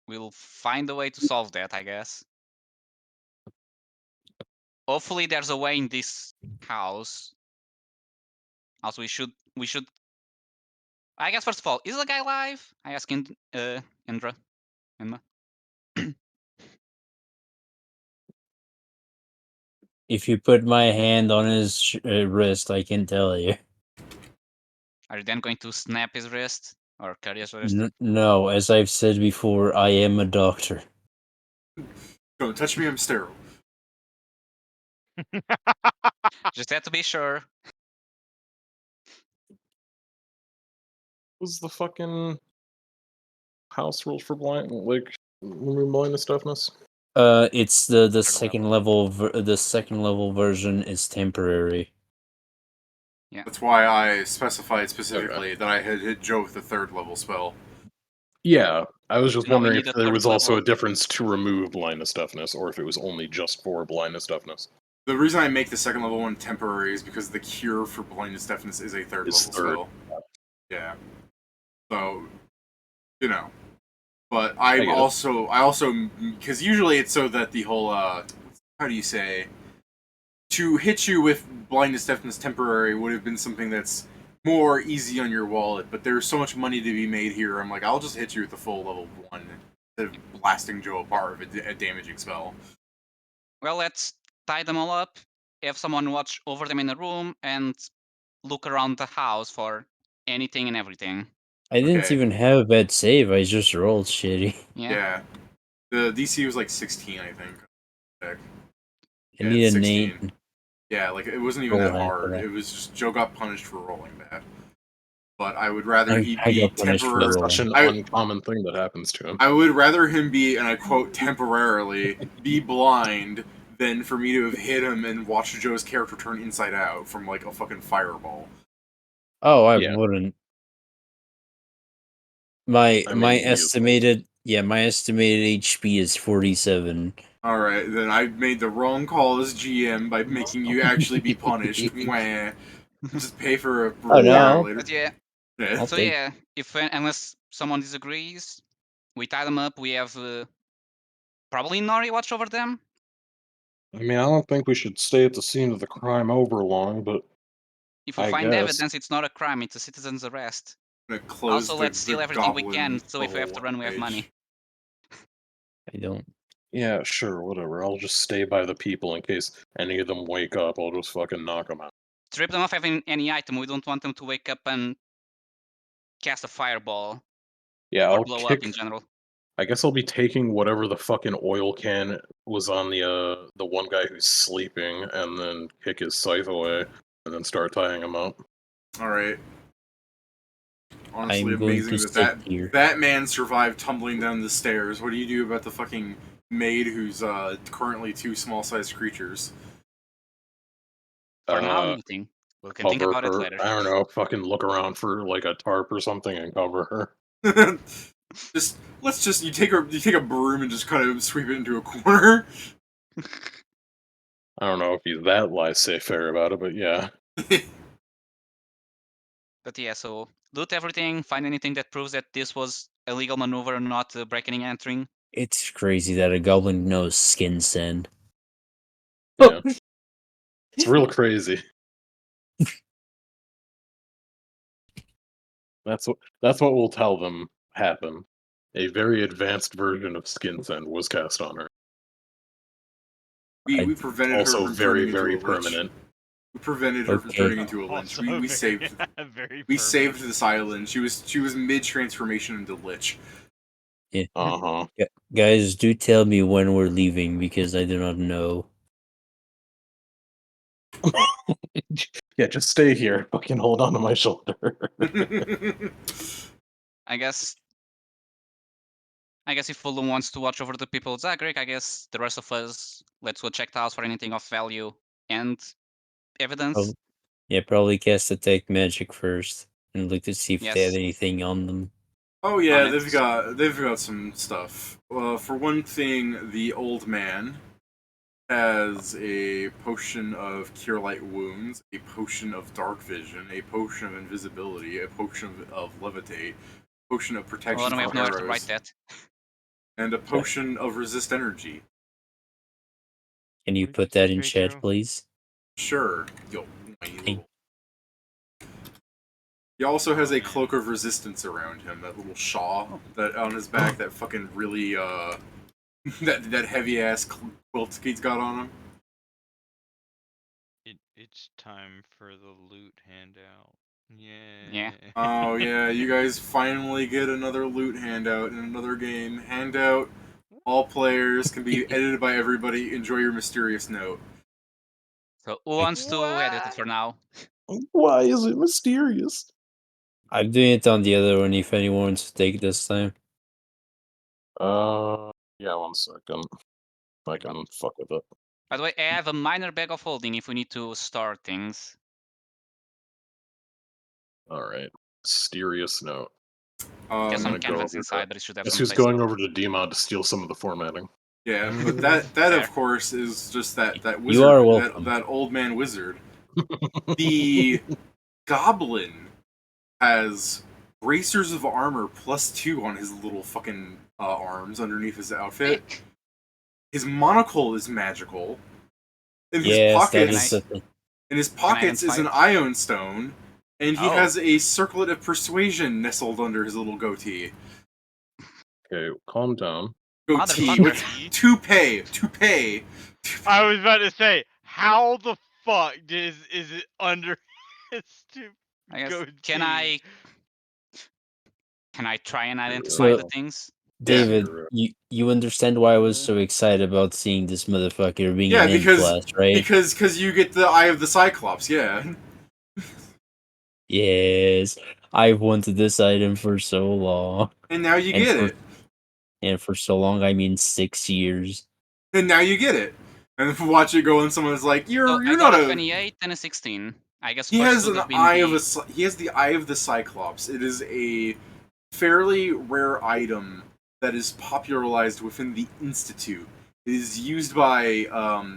We'll find a way to solve that, I guess. Hopefully there's a way in this house. Also, we should... I guess, first of all, is the guy alive? I ask Indra. If you put my hand on his wrist, I can tell you. Are you then going to snap his wrist? Or cut his wrist? No, as I've said before, I am a doctor. Don't touch me, I'm sterile. Just had to be sure. Was the fucking house rules for blind, like, remove blindness toughness? It's the second level. The second level version is temporary. Yeah. That's why I specified specifically that I had hit Joe with the 3rd level spell. Yeah, I was just So now we wondering need if a there third was also level. a difference to remove blindness toughness, or if it was only just for blindness toughness. The reason I make the 2nd level one temporary is because the cure for blindness deafness is a 3rd level spell. Yeah. So, But I also, because usually it's so that the whole, how do you say, to hit you with blindness deafness temporary would have been something that's more easy on your wallet, but there's so much money to be made here, I'm like, I'll just hit you with the full level 1 instead of blasting Joe apart with a damaging spell. Well, let's tie them all up, have someone watch over them in the room, and look around the house for anything and everything. I didn't Okay. even have a bad save. I just rolled shitty. Yeah. The DC was like 16, I think. I Yeah, need a 16. 8. Yeah, like it wasn't even Roll that half of hard. that. It was just Joe got punished for rolling that. But I would rather I he got be punished for temporary. Such an uncommon thing that happens to him. I would rather him be, and I quote, temporarily be blind than for me to have hit him and watched Joe's character turn inside out from like a fucking fireball. Oh, I Yeah. wouldn't. My I mean, my he is estimated my estimated HP is 47. Alright, then I made the wrong call as GM by making you actually be punished. Wah. Just pay for a Oh, no. later. But yeah, Yeah. so yeah, if unless someone disagrees, we tie them up. We have probably Nori watch over them. I mean, I don't think we should stay at the scene of the crime over long, but If we I find guess. evidence, it's not a crime; it's a citizen's arrest. I'm gonna close Also, let's steal everything we can, so if we have to run, we have page. money. I don't. Yeah, sure, whatever. I'll just stay by the people in case any of them wake up. I'll just fucking knock them out. Strip them off having any item. We don't want them to wake up and cast a fireball Yeah, or I'll blow up kick. in general. I guess I'll be taking whatever the fucking oil can was on the one guy who's sleeping, and then kick his scythe away, and then start tying him up. Alright. Honestly, I'm going amazing to that sit here. that man survived tumbling down the stairs. What do you do about the fucking maid who's currently 2 small-sized creatures? For now, nothing. We can think Cover about it her. later. I don't know. Fucking look around for like a tarp or something and cover her. You take a broom and just kind of sweep it into a corner. I don't know if he's that laissez-faire about it, but yeah. But yeah, so loot everything, find anything that proves that this was a legal maneuver, not breaking and entering. It's crazy that a goblin knows skin send. Yeah. It's real crazy. That's what we'll tell them happened. A very advanced version of skin send was cast on her. We prevented her Also from very, turning very into a lich. permanent. We prevented her from Okay. turning into a lich. Also We very- saved very we permanent. saved this island. She was mid transformation into lich. Yeah. Uh-huh. Guys, do tell me when we're leaving because I do not know. Yeah, just stay here. Fucking hold on to my shoulder. I guess if Fulham wants to watch over the people of Zagreb, I guess the rest of us, let's go check the house for anything of value and evidence. Yeah, probably cast Detect Magic first and look to see if they had Yes. anything on them. Oh yeah, On it. they've got some stuff. For one thing, the old man has a potion of Cure Light Wounds, a potion of Dark Vision, a potion of Invisibility, a potion of Levitate, potion of Protection Well, I from don't have nowhere to write arrows, that. and a potion of Resist Energy. Can you What did put you say, that in Pedro? chat, please? Sure. Yo, Hey. He also has a cloak of resistance around him, that little shawl that on his back, that fucking really that heavy ass quilt he's got on him. It's time for the loot handout. Yeah. Oh yeah, you guys finally get another loot handout in another game. Handout, all players can be edited by everybody. Enjoy your mysterious note. So who wants to edit it for now? Why is it mysterious? I'm doing it on the other one if anyone wants to take it this time. Yeah, 1 second. I can fuck with it. By the way, I have a minor bag of holding if we need to store things. Alright. Mysterious note. There's I'm some gonna go canvas over inside, to... but it should have Guess some who's place. going over to DMod to steal some of the formatting? Yeah, but that Fair. of course is just that wizard, You are welcome. that old man wizard. The goblin has bracers of armor +2 on his little fucking arms underneath his outfit. His monocle is magical. In his Yes, that pockets, is the thing. in his pockets is an insight? ion stone, and he Oh. has a circlet of persuasion nestled under his little goatee. Okay, calm down. Goatee Motherfucker. with toupee. I was about to say, how the fuck is it under his I guess goatee? can I try and identify So- the things? David, Yeah. you understand why I was so excited about seeing this motherfucker being Yeah, an end because class, right? because you get the Eye of the Cyclops. Yeah. Yes, I've wanted this item for so long, And now you And get for- it. and for so long I mean 6 years. And now you get it. And then watch it go, and someone's like, So "You're I not got a a." 28 and a 16. I guess He first has would an have been eye the... of a. He has the eye of the Cyclops. It is a fairly rare item that is popularized within the Institute. It is used by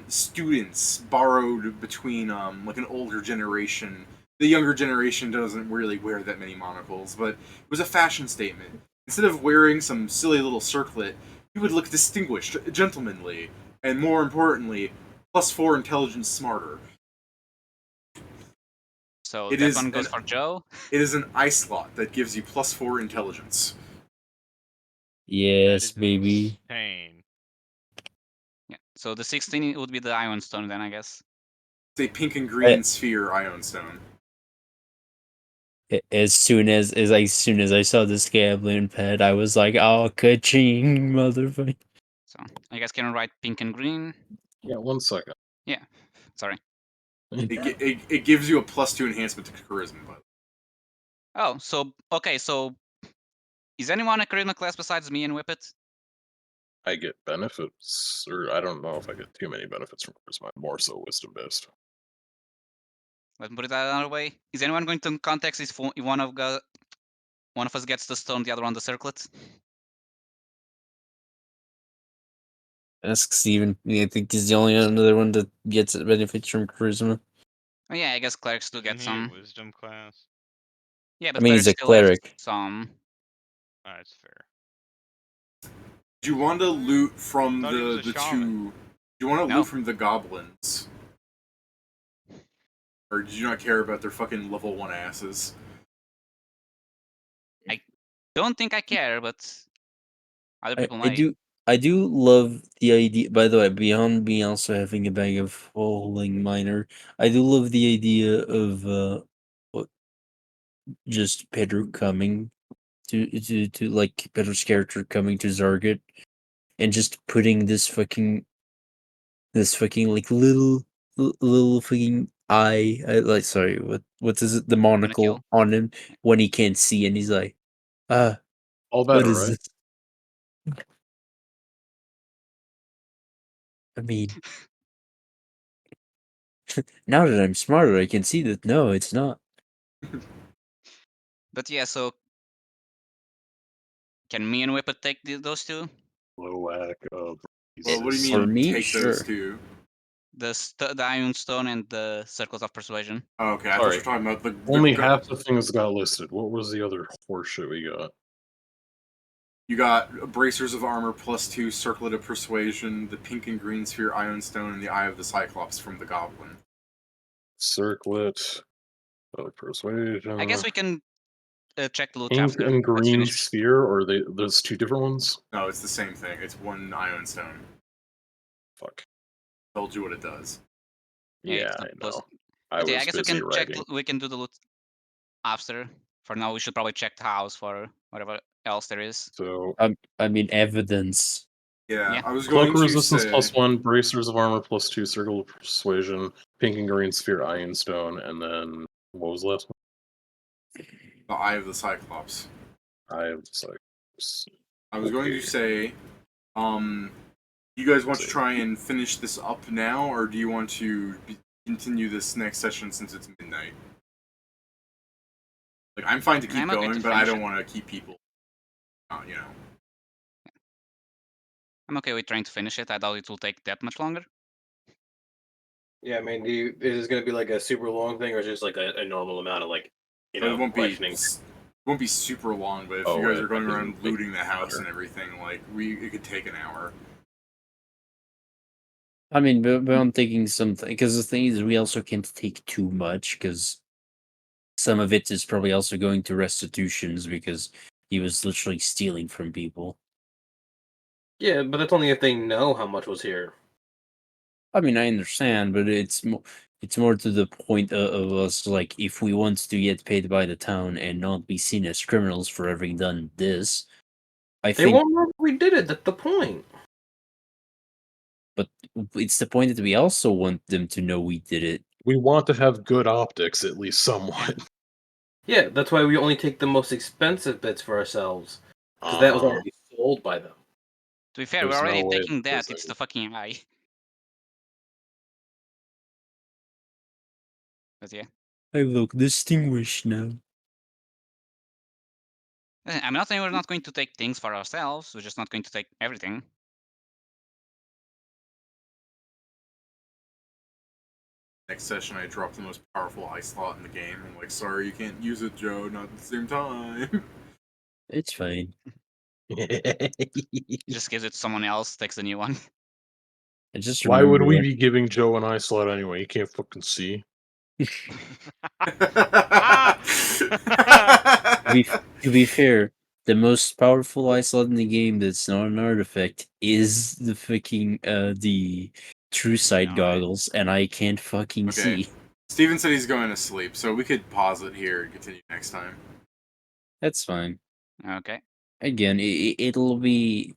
students, borrowed between like an older generation. The younger generation doesn't really wear that many monocles, but it was a fashion statement. Instead of wearing some silly little circlet, you would look distinguished, gentlemanly, and more importantly, +4 intelligence smarter. So It that is one goes an for Joe. It is an eye slot that gives you +4 intelligence. That Yes, is baby. insane. Yeah. So the 16 would be the Ion Stone then, I guess. It's a pink and green sphere ion stone. As soon as I saw this gambling pet, I was like, "Oh, ka-ching, motherfucker!" So I guess can write pink and green. Yeah, 1 second. Yeah. Sorry. It gives you a +2 enhancement to charisma. But Oh, so okay. So is anyone a charisma class besides me and Whippet? I get benefits, or I don't know if I get too many benefits from charisma. I'm more so wisdom based. Let's put it another way. Is anyone going to context if one of us gets the stone, the other one the circlet? Ask Steven. I think he's the only another one that gets benefits from charisma. Oh yeah, I guess clerics do get Isn't he a some. wisdom class? Yeah, I but mean, he's clerics a still have cleric. some. Oh, that's fair. do you want to loot from Thought he was a the shaman. two? Do you want to No. loot from the goblins? Or do you not care about their fucking level 1 asses? Don't think I care, but other people I might. I do love the idea. By the way, beyond me also having a bag of falling minor, I do love the idea of what- just Pedro coming to like Pedro's character coming to Zarget and just putting this fucking like little fucking eye, like sorry, what is it, the monocle Monocle. on him when he can't see, and he's like, ah, All what better, is right? this? I mean, now that I'm smarter, I can see that no, it's not. But yeah, so can me and Whippet take those two? Low whack of. Well, what do you For mean me, take those sure. two? The Iron Stone and the Circles of Persuasion. Oh, okay, I thought you Sorry. were talking about the Only half the things got listed. What was the other horseshit we got? You got bracers of armor +2, circlet of persuasion, the pink and green sphere ion stone, and the eye of the Cyclops from the goblin. Circlet, persuasion. I guess we can check the loot Pink after. and Let's green finish. sphere, or are they those two different ones? No, it's the same thing. It's one ion stone. Fuck. Told you what it does. Yeah, Yeah, it's I plus. know. I Yeah, I was guess we busy can check. writing. We can do the loot after. For now, we should probably check the house for whatever else there is. So I mean, evidence. Yeah, Yeah. I was cloak going to resistance say +1, bracers of armor +2, circle of persuasion, pink and green sphere, iron stone, and then what was the last the eye of the Cyclops. one? I have like. I was going to say, you guys want to try and finish this up now, or do you want to continue this next session since it's midnight? Like, I'm fine to keep I'm okay going, to but I finish don't it. want to keep people, you know. I'm okay with trying to finish it. I doubt it will take that much longer. Yeah, I mean, is this going to be like a super long thing, or is it just like a normal amount of like, But it won't be super long, but if you guys are going around looting the house and everything, like it could take an hour. I mean, but I'm thinking something, because the thing is, we also can't take too much, because some of it is probably also going to restitutions, because he was literally stealing from people. Yeah, but that's only if they know how much was here. I mean, I understand, but it's more to the point of us, like, if we want to get paid by the town and not be seen as criminals for having done this, They think. won't know we did it. That's the point. But it's the point that we also want them to know we did it. We want to have good optics, at least somewhat. Yeah, that's why we only take the most expensive bits for ourselves, because that was already sold by them. To be fair, we're There's already no way taking that. there's It's the fucking eye. But yeah. I look distinguished now. I'm not saying we're not going to take things for ourselves, we're just not going to take everything. Next session, I drop the most powerful ice slot in the game. I'm like, sorry, you can't use it, Joe. Not at the same time. It's fine. He just gives it to someone else, takes the new one. I just Why would remember we when- be giving Joe an eye slot anyway? He can't fucking see. To be fair, the most powerful ice slot in the game that's not an artifact is the fucking the true sight Alright. goggles, and I can't fucking Okay. see. Steven said he's going to sleep, so we could pause it here and continue next time. That's fine. Okay. Again, it'll be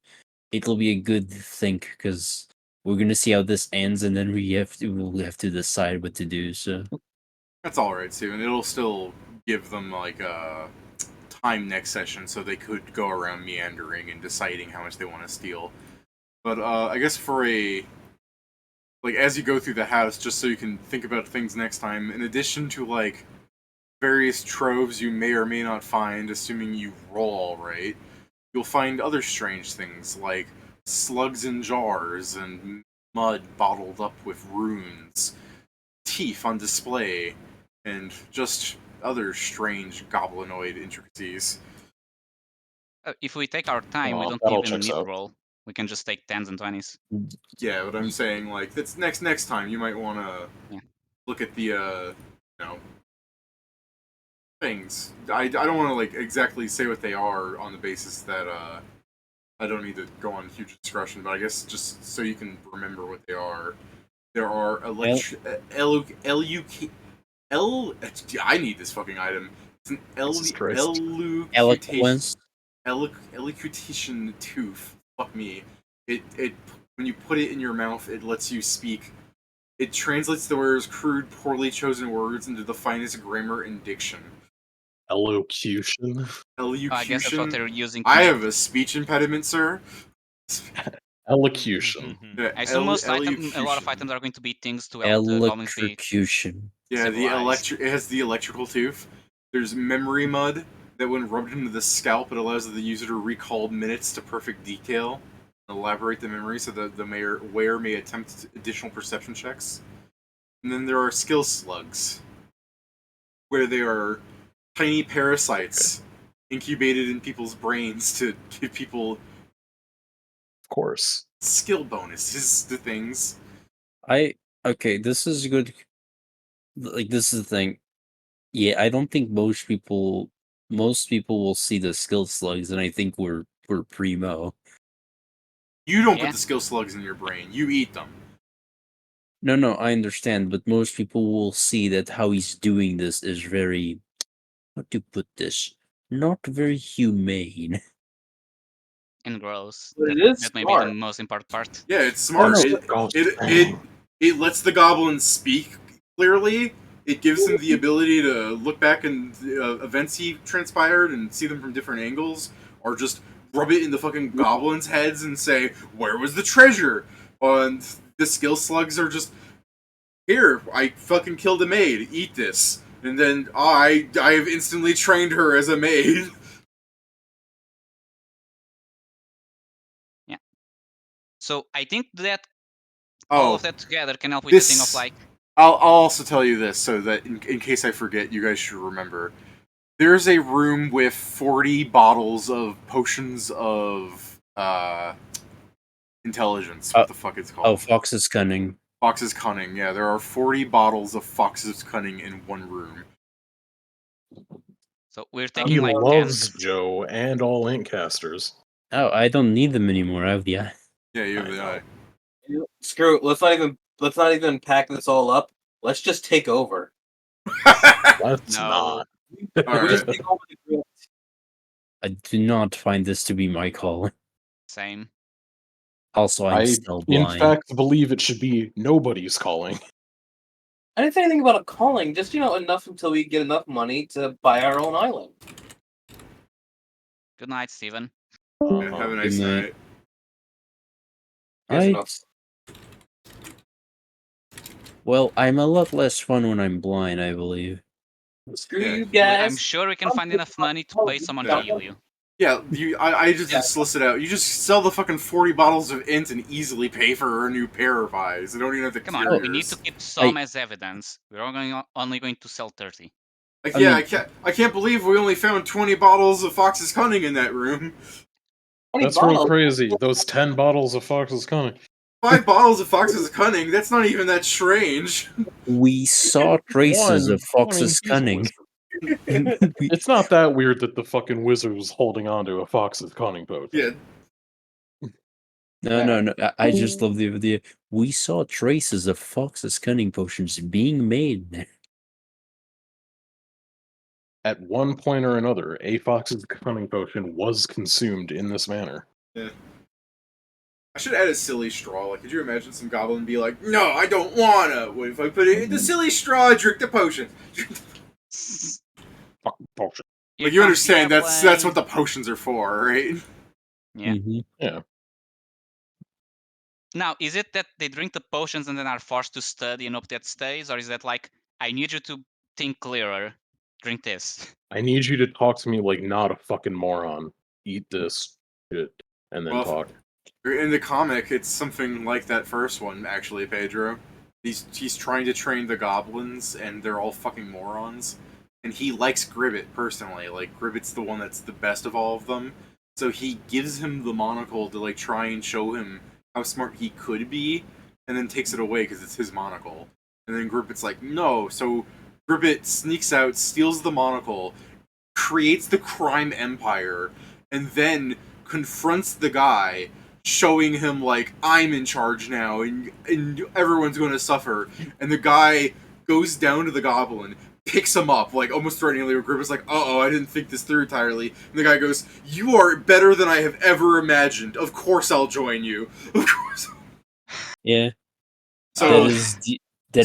a good thing because we're gonna see how this ends, and then we'll have to decide what to do. So That's alright, Steven. It'll still give them, like, time next session so they could go around meandering and deciding how much they want to steal. But, I guess for a... Like, as you go through the house, just so you can think about things next time, in addition to, like, various troves you may or may not find, assuming you roll all right, you'll find other strange things, like slugs in jars and mud bottled up with runes, teeth on display, and just other strange goblinoid intricacies. If we take our time, we Oh, don't that all even checks need to out. roll. We can just take 10s and 20s. Yeah, but I'm saying, like, that's next time you might want to Yeah. look at the, you know, things. I don't want to, like, exactly say what they are on the basis that, I don't need to go on huge discretion, but I guess just so you can remember what they are. There are I need this fucking item. It's an Jesus Christ. eloquence. elocution tooth. Fuck me. It when you put it in your mouth, it lets you speak. It translates the wearer's crude, poorly chosen words into the finest grammar and diction. Elocution. I guess that's what Elocution. they're using. I have a speech impediment, sir. Elocution. Yeah, I assume a lot of elocution. items are going to be things to help the goblins be Electrocution. Yeah, civilized. it has the electrical tooth. There's memory mud that, when rubbed into the scalp, it allows the user to recall minutes to perfect detail and elaborate the memory so that the wearer may attempt additional perception checks. And then there are skill slugs, where they are tiny parasites incubated in people's brains to give people Of course. skill bonuses to things. Okay, this is good. Like, this is the thing. Yeah, I don't think most people will see the skill slugs, and I think we're primo. You don't Yeah. put the skill slugs in your brain, you eat them. No, I understand, but most people will see that how he's doing this is very, how to put this, not very humane. and gross. But That, it is that may be the smart. most important part. Yeah, it's smart. no, It lets the goblins speak clearly. It gives them the ability to look back and events he transpired and see them from different angles, or just rub it in the fucking goblins' heads and say, "Where was the treasure?" And the skill slugs are just, "Here, I fucking killed a maid. Eat this." And then I have instantly trained her as a maid. So I think that all Oh, of that together can help with the thing of like, I'll also tell you this so that in case I forget, you guys should remember. There's a room with 40 bottles of potions of intelligence. What the fuck it's called? Oh, Fox's Cunning. Fox's Cunning. Yeah, there are 40 bottles of Fox's Cunning in one room. so we're He taking like loves 10s. Joe and all ink casters. Oh, I don't need them anymore. I have the eye. Yeah, you have I the know. eye. Screw it. Let's not even pack this all up. Let's just take over. Let's No. not. We Alright. just take over the grid. I do not find this to be my calling. Same. Also, I'm I, still in blind. fact, believe it should be nobody's calling. I didn't say anything about a calling. Just enough until we get enough money to buy our own island. Good night, Stephen. Yeah, have a nice Good night. night. Yes, I enough. Well, I'm a lot less fun when I'm blind, I believe. Screw Yeah. you I'm guys. sure we can find enough money to pay someone Yeah. to heal you. Yeah, I just Yeah. solicit out. You just sell the fucking 40 bottles of int and easily pay for a new pair of eyes. You don't even have to Come cure on, we need to yours. keep some as evidence. We're only going to sell 30. Like, I yeah, mean- I can't believe we only found 20 bottles of Fox's Cunning in that room. That's real crazy. Those 10 bottles of Fox's Cunning. 5 bottles of Fox's Cunning, that's not even that strange. We saw traces of Fox's he's a cunning. wizard. We- It's not that weird that the fucking wizard was holding on to a Fox's Cunning potion. Yeah, No. I just love the idea. We saw traces of Fox's cunning potions being made. At one point or another, a Fox's Cunning potion was consumed in this manner. yeah. I should add a silly straw. Like, could you imagine some goblin be like, "No, I don't wanna. What if I put it in the silly straw? Drink the potion." Fucking potion. Like, you understand that's what the potions are for, right? Yeah. Mhm. Yeah. Now, is it that they drink the potions and then are forced to study and hope that stays, or is that like, I need you to think clearer, drink this? I need you to talk to me like not a fucking moron. Eat this shit and then Well, talk. in the comic, it's something like that first one, actually, Pedro. He's trying to train the goblins, and they're all fucking morons. And he likes Gribbet, personally. Like, Gribbet's the one that's the best of all of them. So he gives him the monocle to, like, try and show him how smart he could be, and then takes it away because it's his monocle. And then Gribbet's like, no. So Gribbet sneaks out, steals the monocle, creates the crime empire, and then confronts the guy, showing him like, I'm in charge now, and everyone's going to suffer. And the guy goes down to the goblin, picks him up, like almost threateningly. Gribba's like, "Uh-oh, I didn't think this through entirely." And the guy goes, "You are better than I have ever imagined. Of course I'll join you." Of course. Yeah. So that is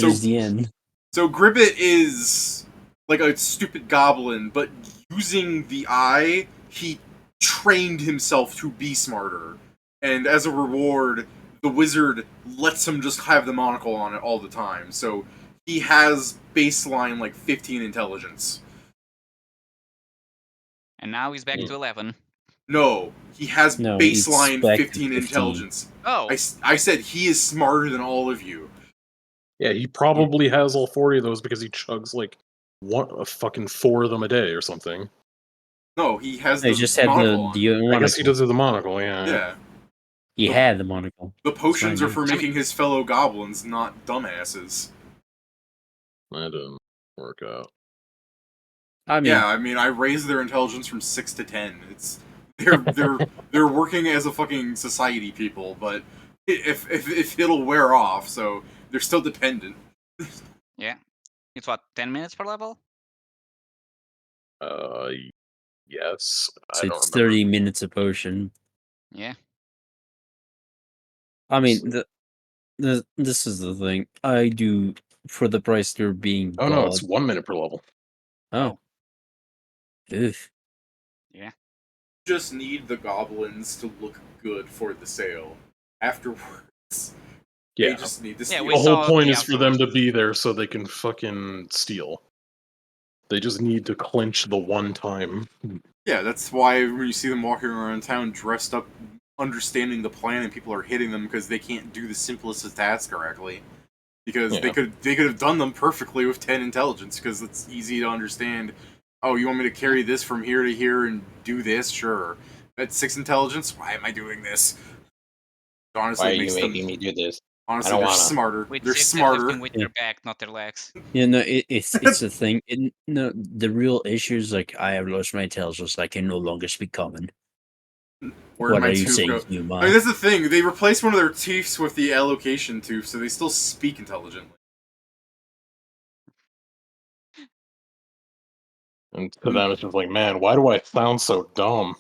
so- the end. So Gribbet is like a stupid goblin, but using the eye, he trained himself to be smarter. And as a reward, the wizard lets him just have the monocle on it all the time. So he has baseline like 15 intelligence. And now he's back to 11. No, he has No, baseline it's back to 15 15. intelligence. Oh, I said he is smarter than all of you. Yeah, he probably has all 40 of those because he chugs like fucking 4 of them a day or something. No, he has He the just had monocle on. the monocle. I guess he does have the monocle, yeah. Yeah. He had the monocle. The potions fine, are for yeah. making his fellow goblins, not dumbasses. That didn't work out. I mean, Yeah, I mean, I raised their intelligence from 6 to 10. It's they're working as a fucking society people, but if it'll wear off, so they're still dependent. yeah. It's what, 10 minutes per level? Yes. so I don't it's remember. 30 minutes a potion. Yeah. I mean, this is the thing. I do for the price they're being. Oh no, it's 1 minute per level. Oh. Oof. Just need the goblins to look good for the sale. Afterwards, Yeah. they just need to steal. we The whole saw point the is for them to afterwards. be there so they can fucking steal. They just need to clinch the one time. Yeah, that's why when you see them walking around town dressed up, understanding the plan, and people are hitting them because they can't do the simplest of tasks correctly. Because Yeah. they could have done them perfectly with 10 intelligence, because it's easy to understand. Oh, you want me to carry this from here to here and do this? Sure. At 6 intelligence, why am I doing this? Honestly, Why it are you makes making them, me do this? honestly, I don't they're wanna. smarter. With They're 6 smarter. lifting with their back, not their legs. Yeah, no, it's a thing. No, the real issue is like I have lost my intelligence. I can no longer speak common. Where What my are you tooth saying, go? Huma? I mean, that's the thing. They replaced one of their teeths with the allocation tooth, so they still speak intelligently. And to them, it's just like, man, why do I sound so dumb?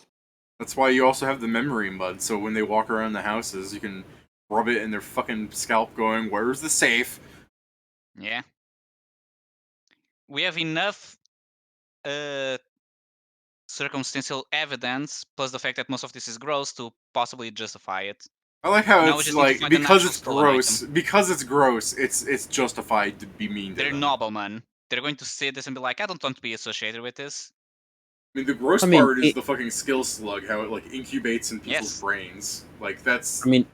That's why you also have the memory mud, so when they walk around the houses, you can rub it in their fucking scalp going, "Where's the safe?" Yeah. We have enough circumstantial evidence, plus the fact that most of this is gross, to possibly justify it. I like how Now we it's just need to like find an because actual it's stolen gross. item. Because it's gross, it's justified to be mean to They're them. noblemen. They're going to see this and be like, I don't want to be associated with this. I mean, the gross I mean, part is the fucking skill slug, how it like incubates in people's Yes. brains. Like that's I mean,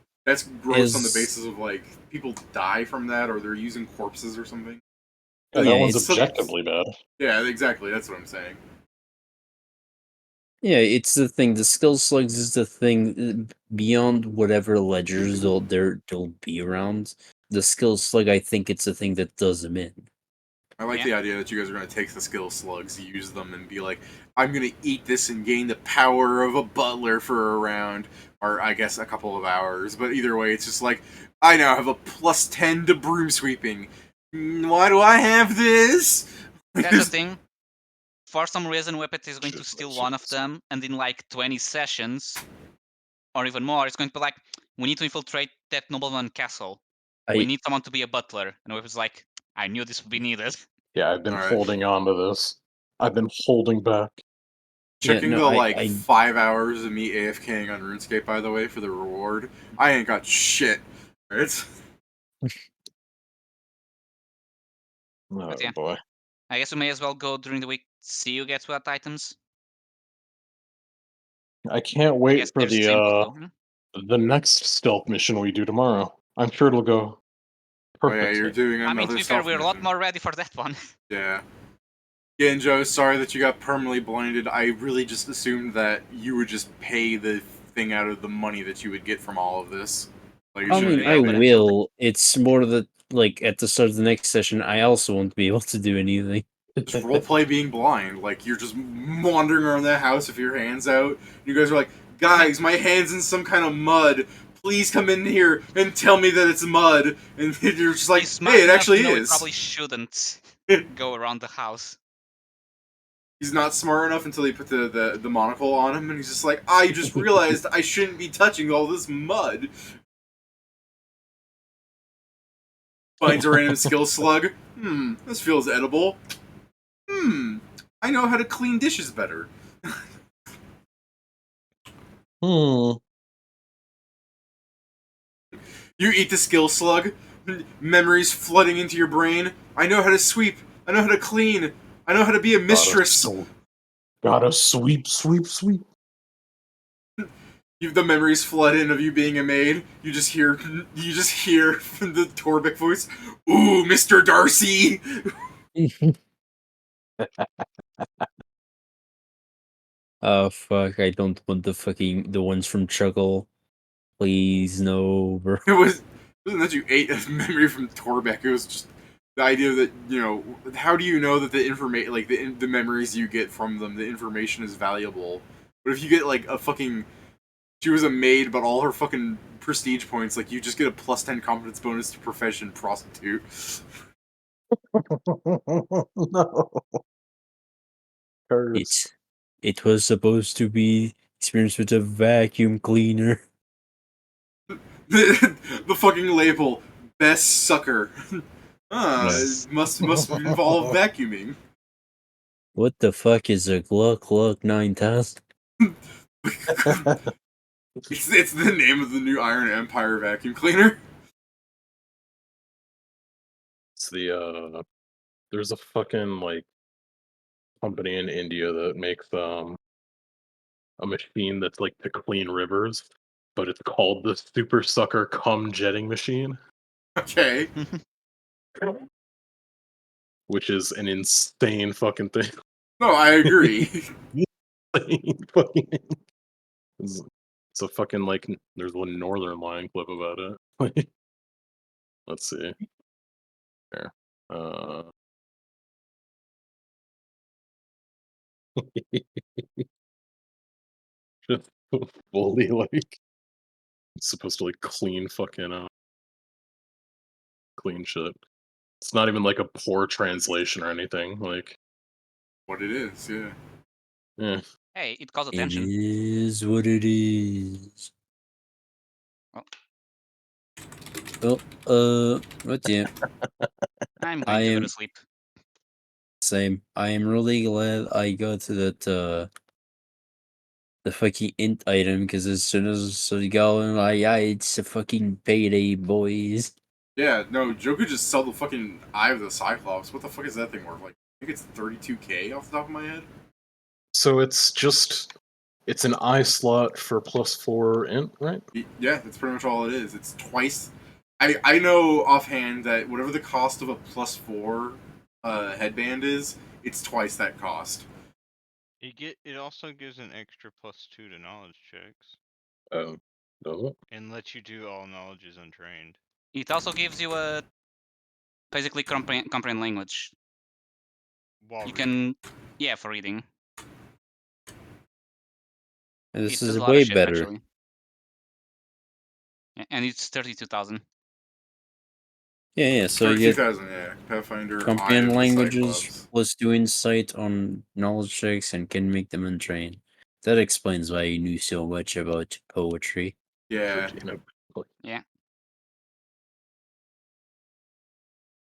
gross on the is- basis of like people die from that, or they're using corpses or something. Yeah, Yeah, that one's it's- objectively bad. Yeah, exactly. That's what I'm saying. yeah, it's the thing. The skill slugs is the thing beyond whatever ledgers they'll be around. The skill slug, I think it's the thing that does them in. I like the idea that you guys are going to take the skill slugs, use them, and be like, I'm going to eat this and gain the power of a butler for a round, or I guess a couple of hours. But either way, it's just like, I now have a plus 10 to broom sweeping. Why do I have this? That's the thing. For some reason, Whippet is going to steal one of them, and in like 20 sessions, or even more, it's going to be like, we need to infiltrate that nobleman castle. We need someone to be a butler. And Whippet's like, I knew this would be needed. Yeah, I've been Alright. holding on to this. I've been holding back. Checking Yeah, no, the 5 hours of me AFKing on RuneScape, by the way, for the reward. I ain't got shit. Right? Oh yeah. boy. I guess we may as well go during the week, see who gets what items. I can't I wait guess for there's the same the people. next stealth mission we do tomorrow. I'm sure it'll go Oh yeah, perfect. you're doing I another mean, to be fair, stealth we're a lot mission. more ready for that one. Yeah. Again, Joe, sorry that you got permanently blinded. I really just assumed that you would just pay the thing out of the money that you would get from all of this. Like, I mean, be I able to do will. It's more that, like, at the start of the next session, I also won't be able to do anything. just roleplay being blind. Like, you're just wandering around that house with your hands out. You guys are like, guys, my hand's in some kind of mud. Please come in here and tell me that it's mud. And you're just like, He's smart hey, it enough actually to know is. It probably shouldn't go around the house. He's not smart enough until he put the monocle on him, and he's just like, I just realized I shouldn't be touching all this mud. Finds a random skill slug. This feels edible. I know how to clean dishes better. You eat the skill slug. Memories flooding into your brain. I know how to sweep. I know how to clean. I know how to be a mistress. Gotta sweep, sweep, sweep. The memories flood in of you being a maid. You just hear from the Torbeck voice, "Ooh, Mr. Darcy." Oh fuck! I don't want the ones from Chuckle. Please no, bro. Wasn't that you ate a memory from Torbeck. It was just the idea that, how do you know that the information, like the memories you get from them, the information is valuable. But if you get like a fucking, she was a maid, but all her fucking prestige points, like you just get a plus 10 competence bonus to profession prostitute. No. It was supposed to be experience with a vacuum cleaner. The fucking label, best sucker. Yes. It must involve vacuuming. What the fuck is a Gluck 9000? It's the name of the new Iron Empire vacuum cleaner. It's there's a fucking company in India that makes a machine that's like to clean rivers, but it's called the Super Sucker Cum Jetting Machine. Okay. Which is an insane fucking thing. No, I agree. It's a fucking there's one Northern Lion clip about it. Let's see. There. Just fully it's supposed to clean fucking clean shit. It's not even like a poor translation or anything. What it is, yeah. Yeah. Hey, it calls It attention. is what it is. What yeah. I'm going to go to sleep. Same. I am really glad I got to that the fucking int item because as soon as you go and like, yeah, it's a fucking payday, boys. Yeah, no, Joe could just sell the fucking Eye of the Cyclops. What the fuck is that thing worth? Like, I think it's 32k off the top of my head. So it's an I slot for +4 int, right? Yeah, that's pretty much all it is. It's twice. I know offhand that whatever the cost of a +4 headband is, it's twice that cost. It also gives an extra +2 to knowledge checks Oh, does it? and lets you do all knowledges untrained. It also gives you a basically comprehend language. While You reading. can, for reading. And this It does is a lot way of shit, better. actually. And it's 32,000. Yeah, so you get 32,000, yeah. Pathfinder, Eye comprehend of the languages Cyclops. +2 insight on knowledge checks and can make them untrained. That explains why you knew so much about poetry. Yeah. Yeah.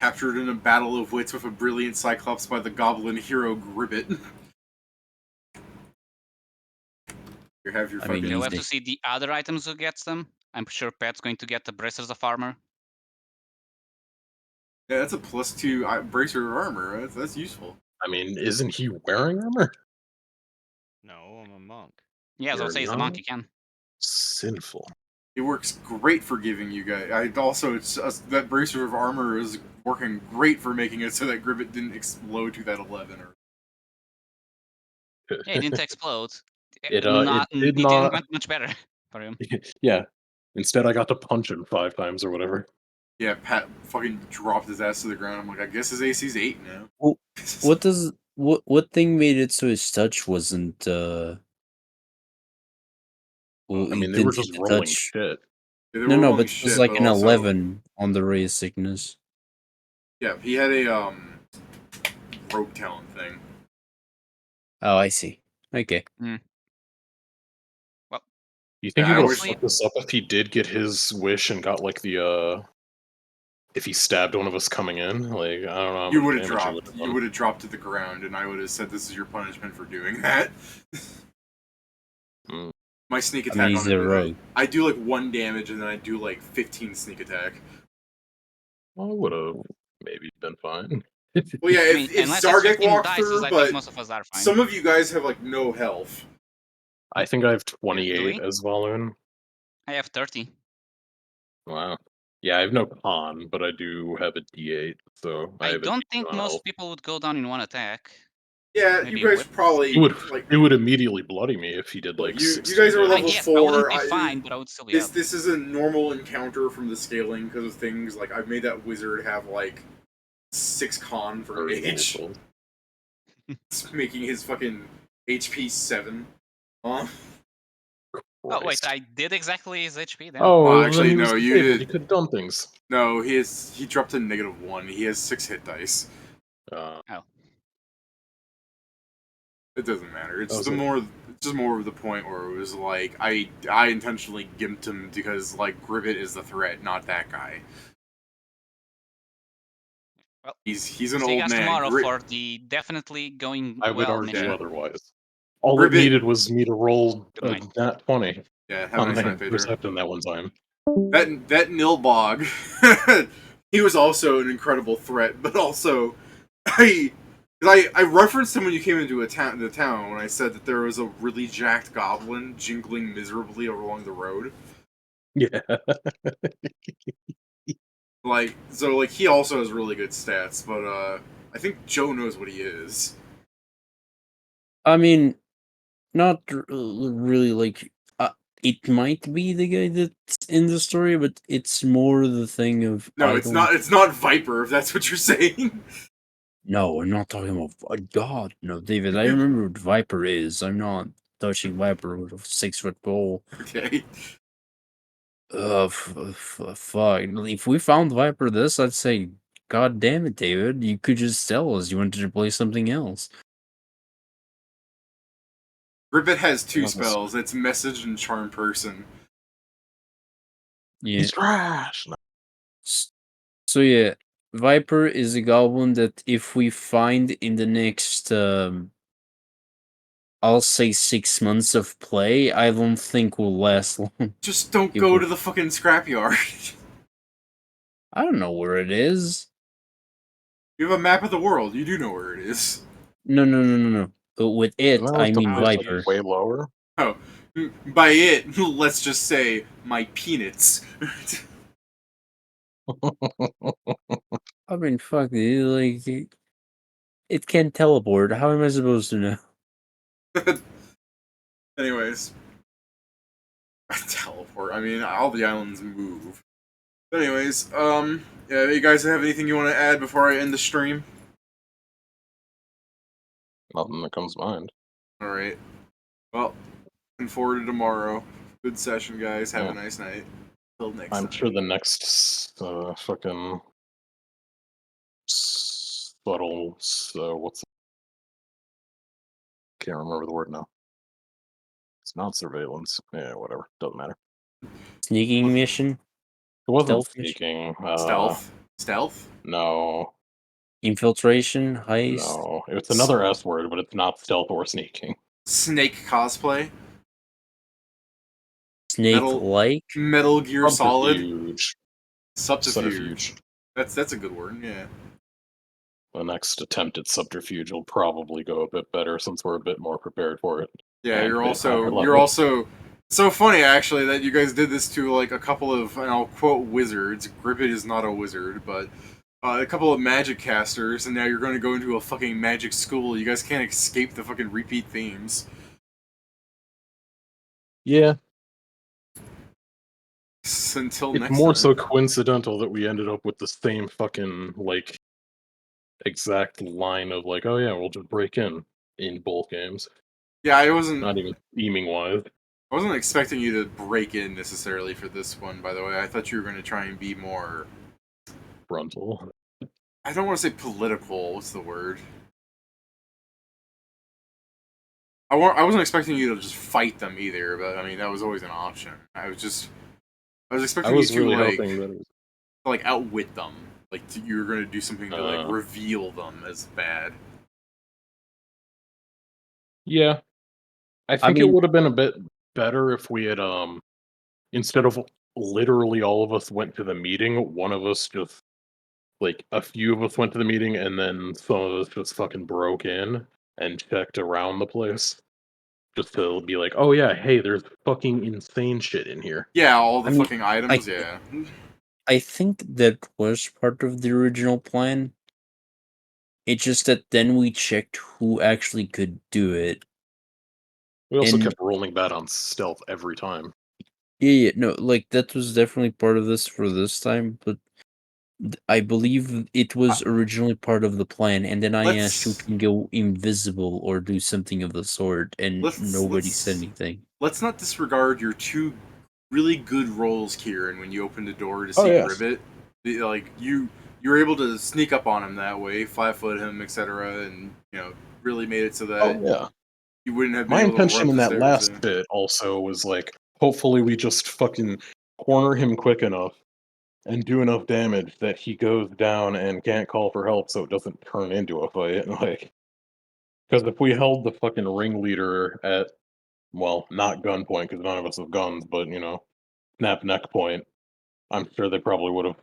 Captured in a battle of wits with a brilliant Cyclops by the goblin hero Gribbet. You have your I mean, fucking... You'll have easy. to see the other items who gets them. I'm sure Pat's going to get the bracers of armor. Yeah, that's a +2 bracer of armor. That's useful. I mean, isn't he wearing armor? No, I'm a monk. Yeah, as I'll You're say, he's a not? monk, he can. Sinful. It works great for giving you guys. That bracer of armor is working great for making it so that Gribbet didn't explode to that 11. Yeah, it didn't explode. It It did not. didn't much better for him. Yeah. Instead, I got to punch him 5 times or whatever. Yeah, Pat fucking dropped his ass to the ground. I'm like, I guess his AC's 8 now. Well, what thing made it so his touch wasn't well, I he mean, they were didn't hit just the rolling touch. shit. Yeah, they No, were no, rolling but it was shit, like but an also- 11 on the ray of sickness. Yeah, he had a rogue talent thing. Oh, I see. Okay. Well, You think Yeah, he I would wish- have fucked this up if he did get his wish and got like the if he stabbed one of us coming in? Like, I don't know. How You much would have damage it dropped. would've You done. would have dropped to the ground, and I would have said, "This is your punishment for doing that." Mm. My sneak I attack mean, he's on a him, rogue. I do like 1 damage, and then I do like 15 sneak attack. Well, it would have maybe been fine. Well, yeah, I mean, if unless it's Zargek 15 walked dice, through, I but think most of us are fine. some of you guys have like no health. I think I have Do 28 we? as Valoon. I have 30. Wow. Yeah, I have no con, but I do have a D8, so I I have a don't decent think amount of most health. people would go down in one attack. Yeah, Maybe you guys whip. probably It would immediately bloody me if he did like you 60 guys are damage. level Yes, I wouldn't 4. be fine, but I would still be up. This is a normal encounter from the scaling because of things like I've made that wizard have like 6 con for Very mage, cool. it's making his fucking HP 7. Oh wait, Christ. I did exactly his HP then. Oh, Well, then actually, he was no, you disabled. did- He could have done things. No, he dropped to -1. He has 6 hit dice. It doesn't matter. It's Oh, just more of the point where it was like I intentionally gimped him because like Gribbet is the threat, not that guy. Well, He's an see you old guys man. tomorrow Gri- for the definitely going I would well argue mission. otherwise. All it Ribbit- needed was me to roll Good a night. nat 20 yeah, have a on nice my night, Pedro. interception that one time. That Nilbog, he was also an incredible threat, but also I referenced him when you came into the town when I said that there was a really jacked goblin jingling miserably along the road. Yeah. Like he also has really good stats, but I think Joe knows what he is. I mean, not really like it might be the guy that's in the story, but it's more the thing of No, I it's don't- not. It's not Viper. If that's what you're saying. No, I'm not talking about God. No, David. I remember what Viper is. I'm not touching Viper with a 6-foot pole. Okay. Fuck. If we found Viper this, I'd say, God damn it, David. You could just tell us you wanted to play something else. Gribbet has 2 Yes. spells. It's Message and Charm Person. Yeah. He's trash. So yeah, Viper is a goblin that if we find in the next I'll say 6 months of play. I don't think will last long. Just don't People- go to the fucking scrapyard. I don't know where it is. You have a map of the world. You do know where it is. No. But with it, Isn't that I like the mean price, Viper. like, way lower? Oh, by it, let's just say my peanuts. I mean, fuck, dude, like it can teleport. How am I supposed to know? Anyways, teleport. I mean, all the islands move. But anyways, yeah, you guys have anything you want to add before I end the stream? Nothing that comes to mind. All right. Well, looking forward to tomorrow. Good session, guys. Have Yeah. a nice night. Till next I'm time. sure the next fucking subtle. What's? Can't remember the word now. It's not surveillance. Yeah, whatever. Doesn't matter. Sneaking mission? It wasn't Stealth mission? sneaking. Stealth? No. Infiltration? Heist? No. It's another S word, but it's not stealth or sneaking. Snake cosplay? Snake-like? Metal Gear Solid? Subterfuge. Subterfuge. That's a good word, yeah. The next attempt at subterfuge will probably go a bit better since we're a bit more prepared for it. Yeah, And you're hit higher you're level. also so funny actually that you guys did this to like a couple of, and I'll quote wizards. Gribbit is not a wizard, but a couple of magic casters, and now you're going to go into a fucking magic school. You guys can't escape the fucking repeat themes. Yeah, Until it's next more time. so coincidental that we ended up with the same fucking like exact line of like, oh yeah, we'll just break in both games. Yeah, I wasn't Not even theming wise. I wasn't expecting you to break in necessarily for this one. By the way, I thought you were going to try and be more. Frontal. I don't want to say political. What's the word? I wasn't expecting you to just fight them either, but I mean that was always an option. I was I expecting was you to really like hoping that it was. like outwit them. Like you were going to do something to like Uh. reveal them as bad. Yeah. I think it mean- would have been a bit better if we had instead of literally all of us went to the meeting, one of us just like a few of us went to the meeting and then some of us just fucking broke in and checked around the place. Just to be like, oh yeah, hey, there's fucking insane shit in here. Yeah, all the I mean, fucking items. Yeah. I think that was part of the original plan. It's just that then we checked who actually could do it. We also And- kept rolling bad on stealth every time. Yeah, no, like that was definitely part of this for this time, but I believe it was originally part of the plan, and then I asked who Let's- can go invisible or do something of the sort, and nobody said anything. Let's not disregard your two really good rolls, Kieran, when you opened the door to Oh, see yes. Gribbit. Like you were able to sneak up on him that way, flat-foot him, etc., and really made it so that Oh yeah. you wouldn't have been My able to intention run in up that the last stairs. bit also was like, hopefully we just fucking corner him quick enough and do enough damage that he goes down and can't call for help so it doesn't turn into a fight. Like, because if we held the fucking ringleader at, well, not gunpoint because none of us have guns, but snap neck point, I'm sure they probably would have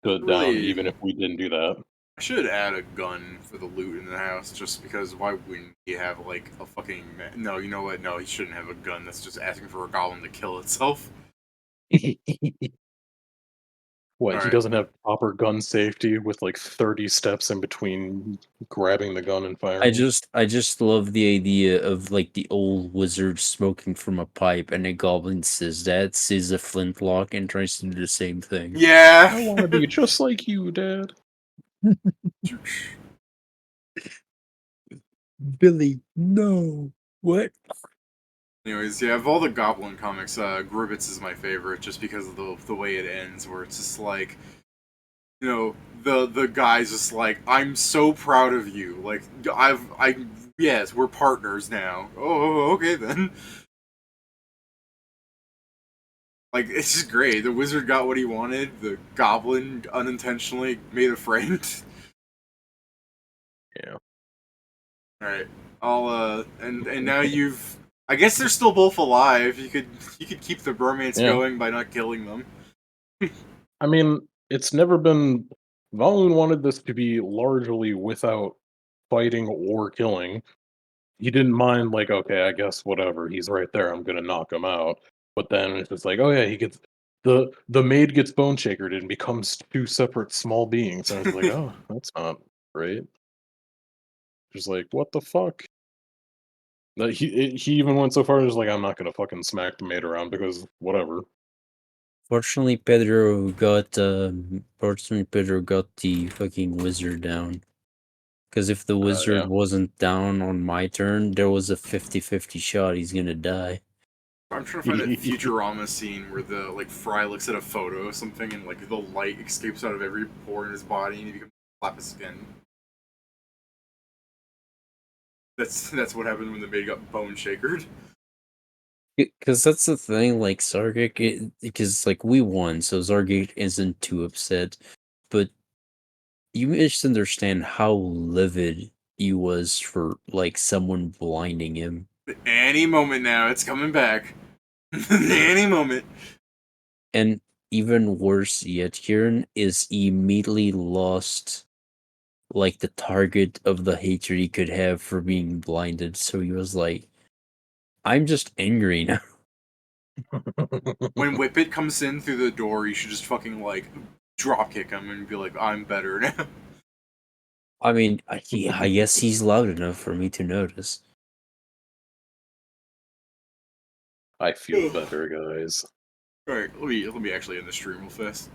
stood down Really- even if we didn't do that. I should add a gun for the loot in the house, just because why wouldn't he have like a fucking? No, you know what? No, he shouldn't have a gun. That's just asking for a goblin to kill itself. What, he Alright. doesn't have proper gun safety with like 30 steps in between grabbing the gun and firing? I just love the idea of like the old wizard smoking from a pipe, and a goblin says that, sees a flintlock, and tries to do the same thing. Yeah. I want to be just like you, Dad. Billy, no. What? Anyways, yeah, of all the Goblin comics, Gribbets is my favorite, just because of the way it ends, where it's just like, the guy's just like, I'm so proud of you. Like, yes, we're partners now. Oh, okay then. Like, it's just great. The wizard got what he wanted. The goblin unintentionally made a friend. Yeah. Alright. I'll and now you've. I guess they're still both alive. You could keep the bromance Yeah. going by not killing them. I mean, it's never been. Valoon wanted this to be largely without fighting or killing. He didn't mind, like, okay, I guess whatever. He's right there. I'm gonna knock him out. But then it's just like, oh yeah, he gets the maid gets bone shakered and becomes two separate small beings. And I was like, oh, that's not great. Just like, what the fuck? He even went so far as like, I'm not gonna fucking smack the maid around because whatever. Fortunately, Pedro got the fucking wizard down. Because if the wizard Yeah. wasn't down on my turn, there was a 50-50 shot he's gonna die. I'm trying to find that Futurama scene where the like Fry looks at a photo of something and like the light escapes out of every pore in his body and he becomes a flap of skin. That's what happened when the maid got bone shakered. Because that's the thing, like Zargate, because like we won, so Zargate isn't too upset, but you misunderstand how livid he was for like someone blinding him. Any moment now, it's coming back. Any moment. And even worse yet, Kieran is he immediately lost like the target of the hatred he could have for being blinded. So he was like, I'm just angry now. When Whippet comes in through the door, you should just fucking like dropkick him and be like, I'm better now. I mean, I guess he's loud enough for me to notice. I feel better, guys. Alright, let me actually end the stream real fast.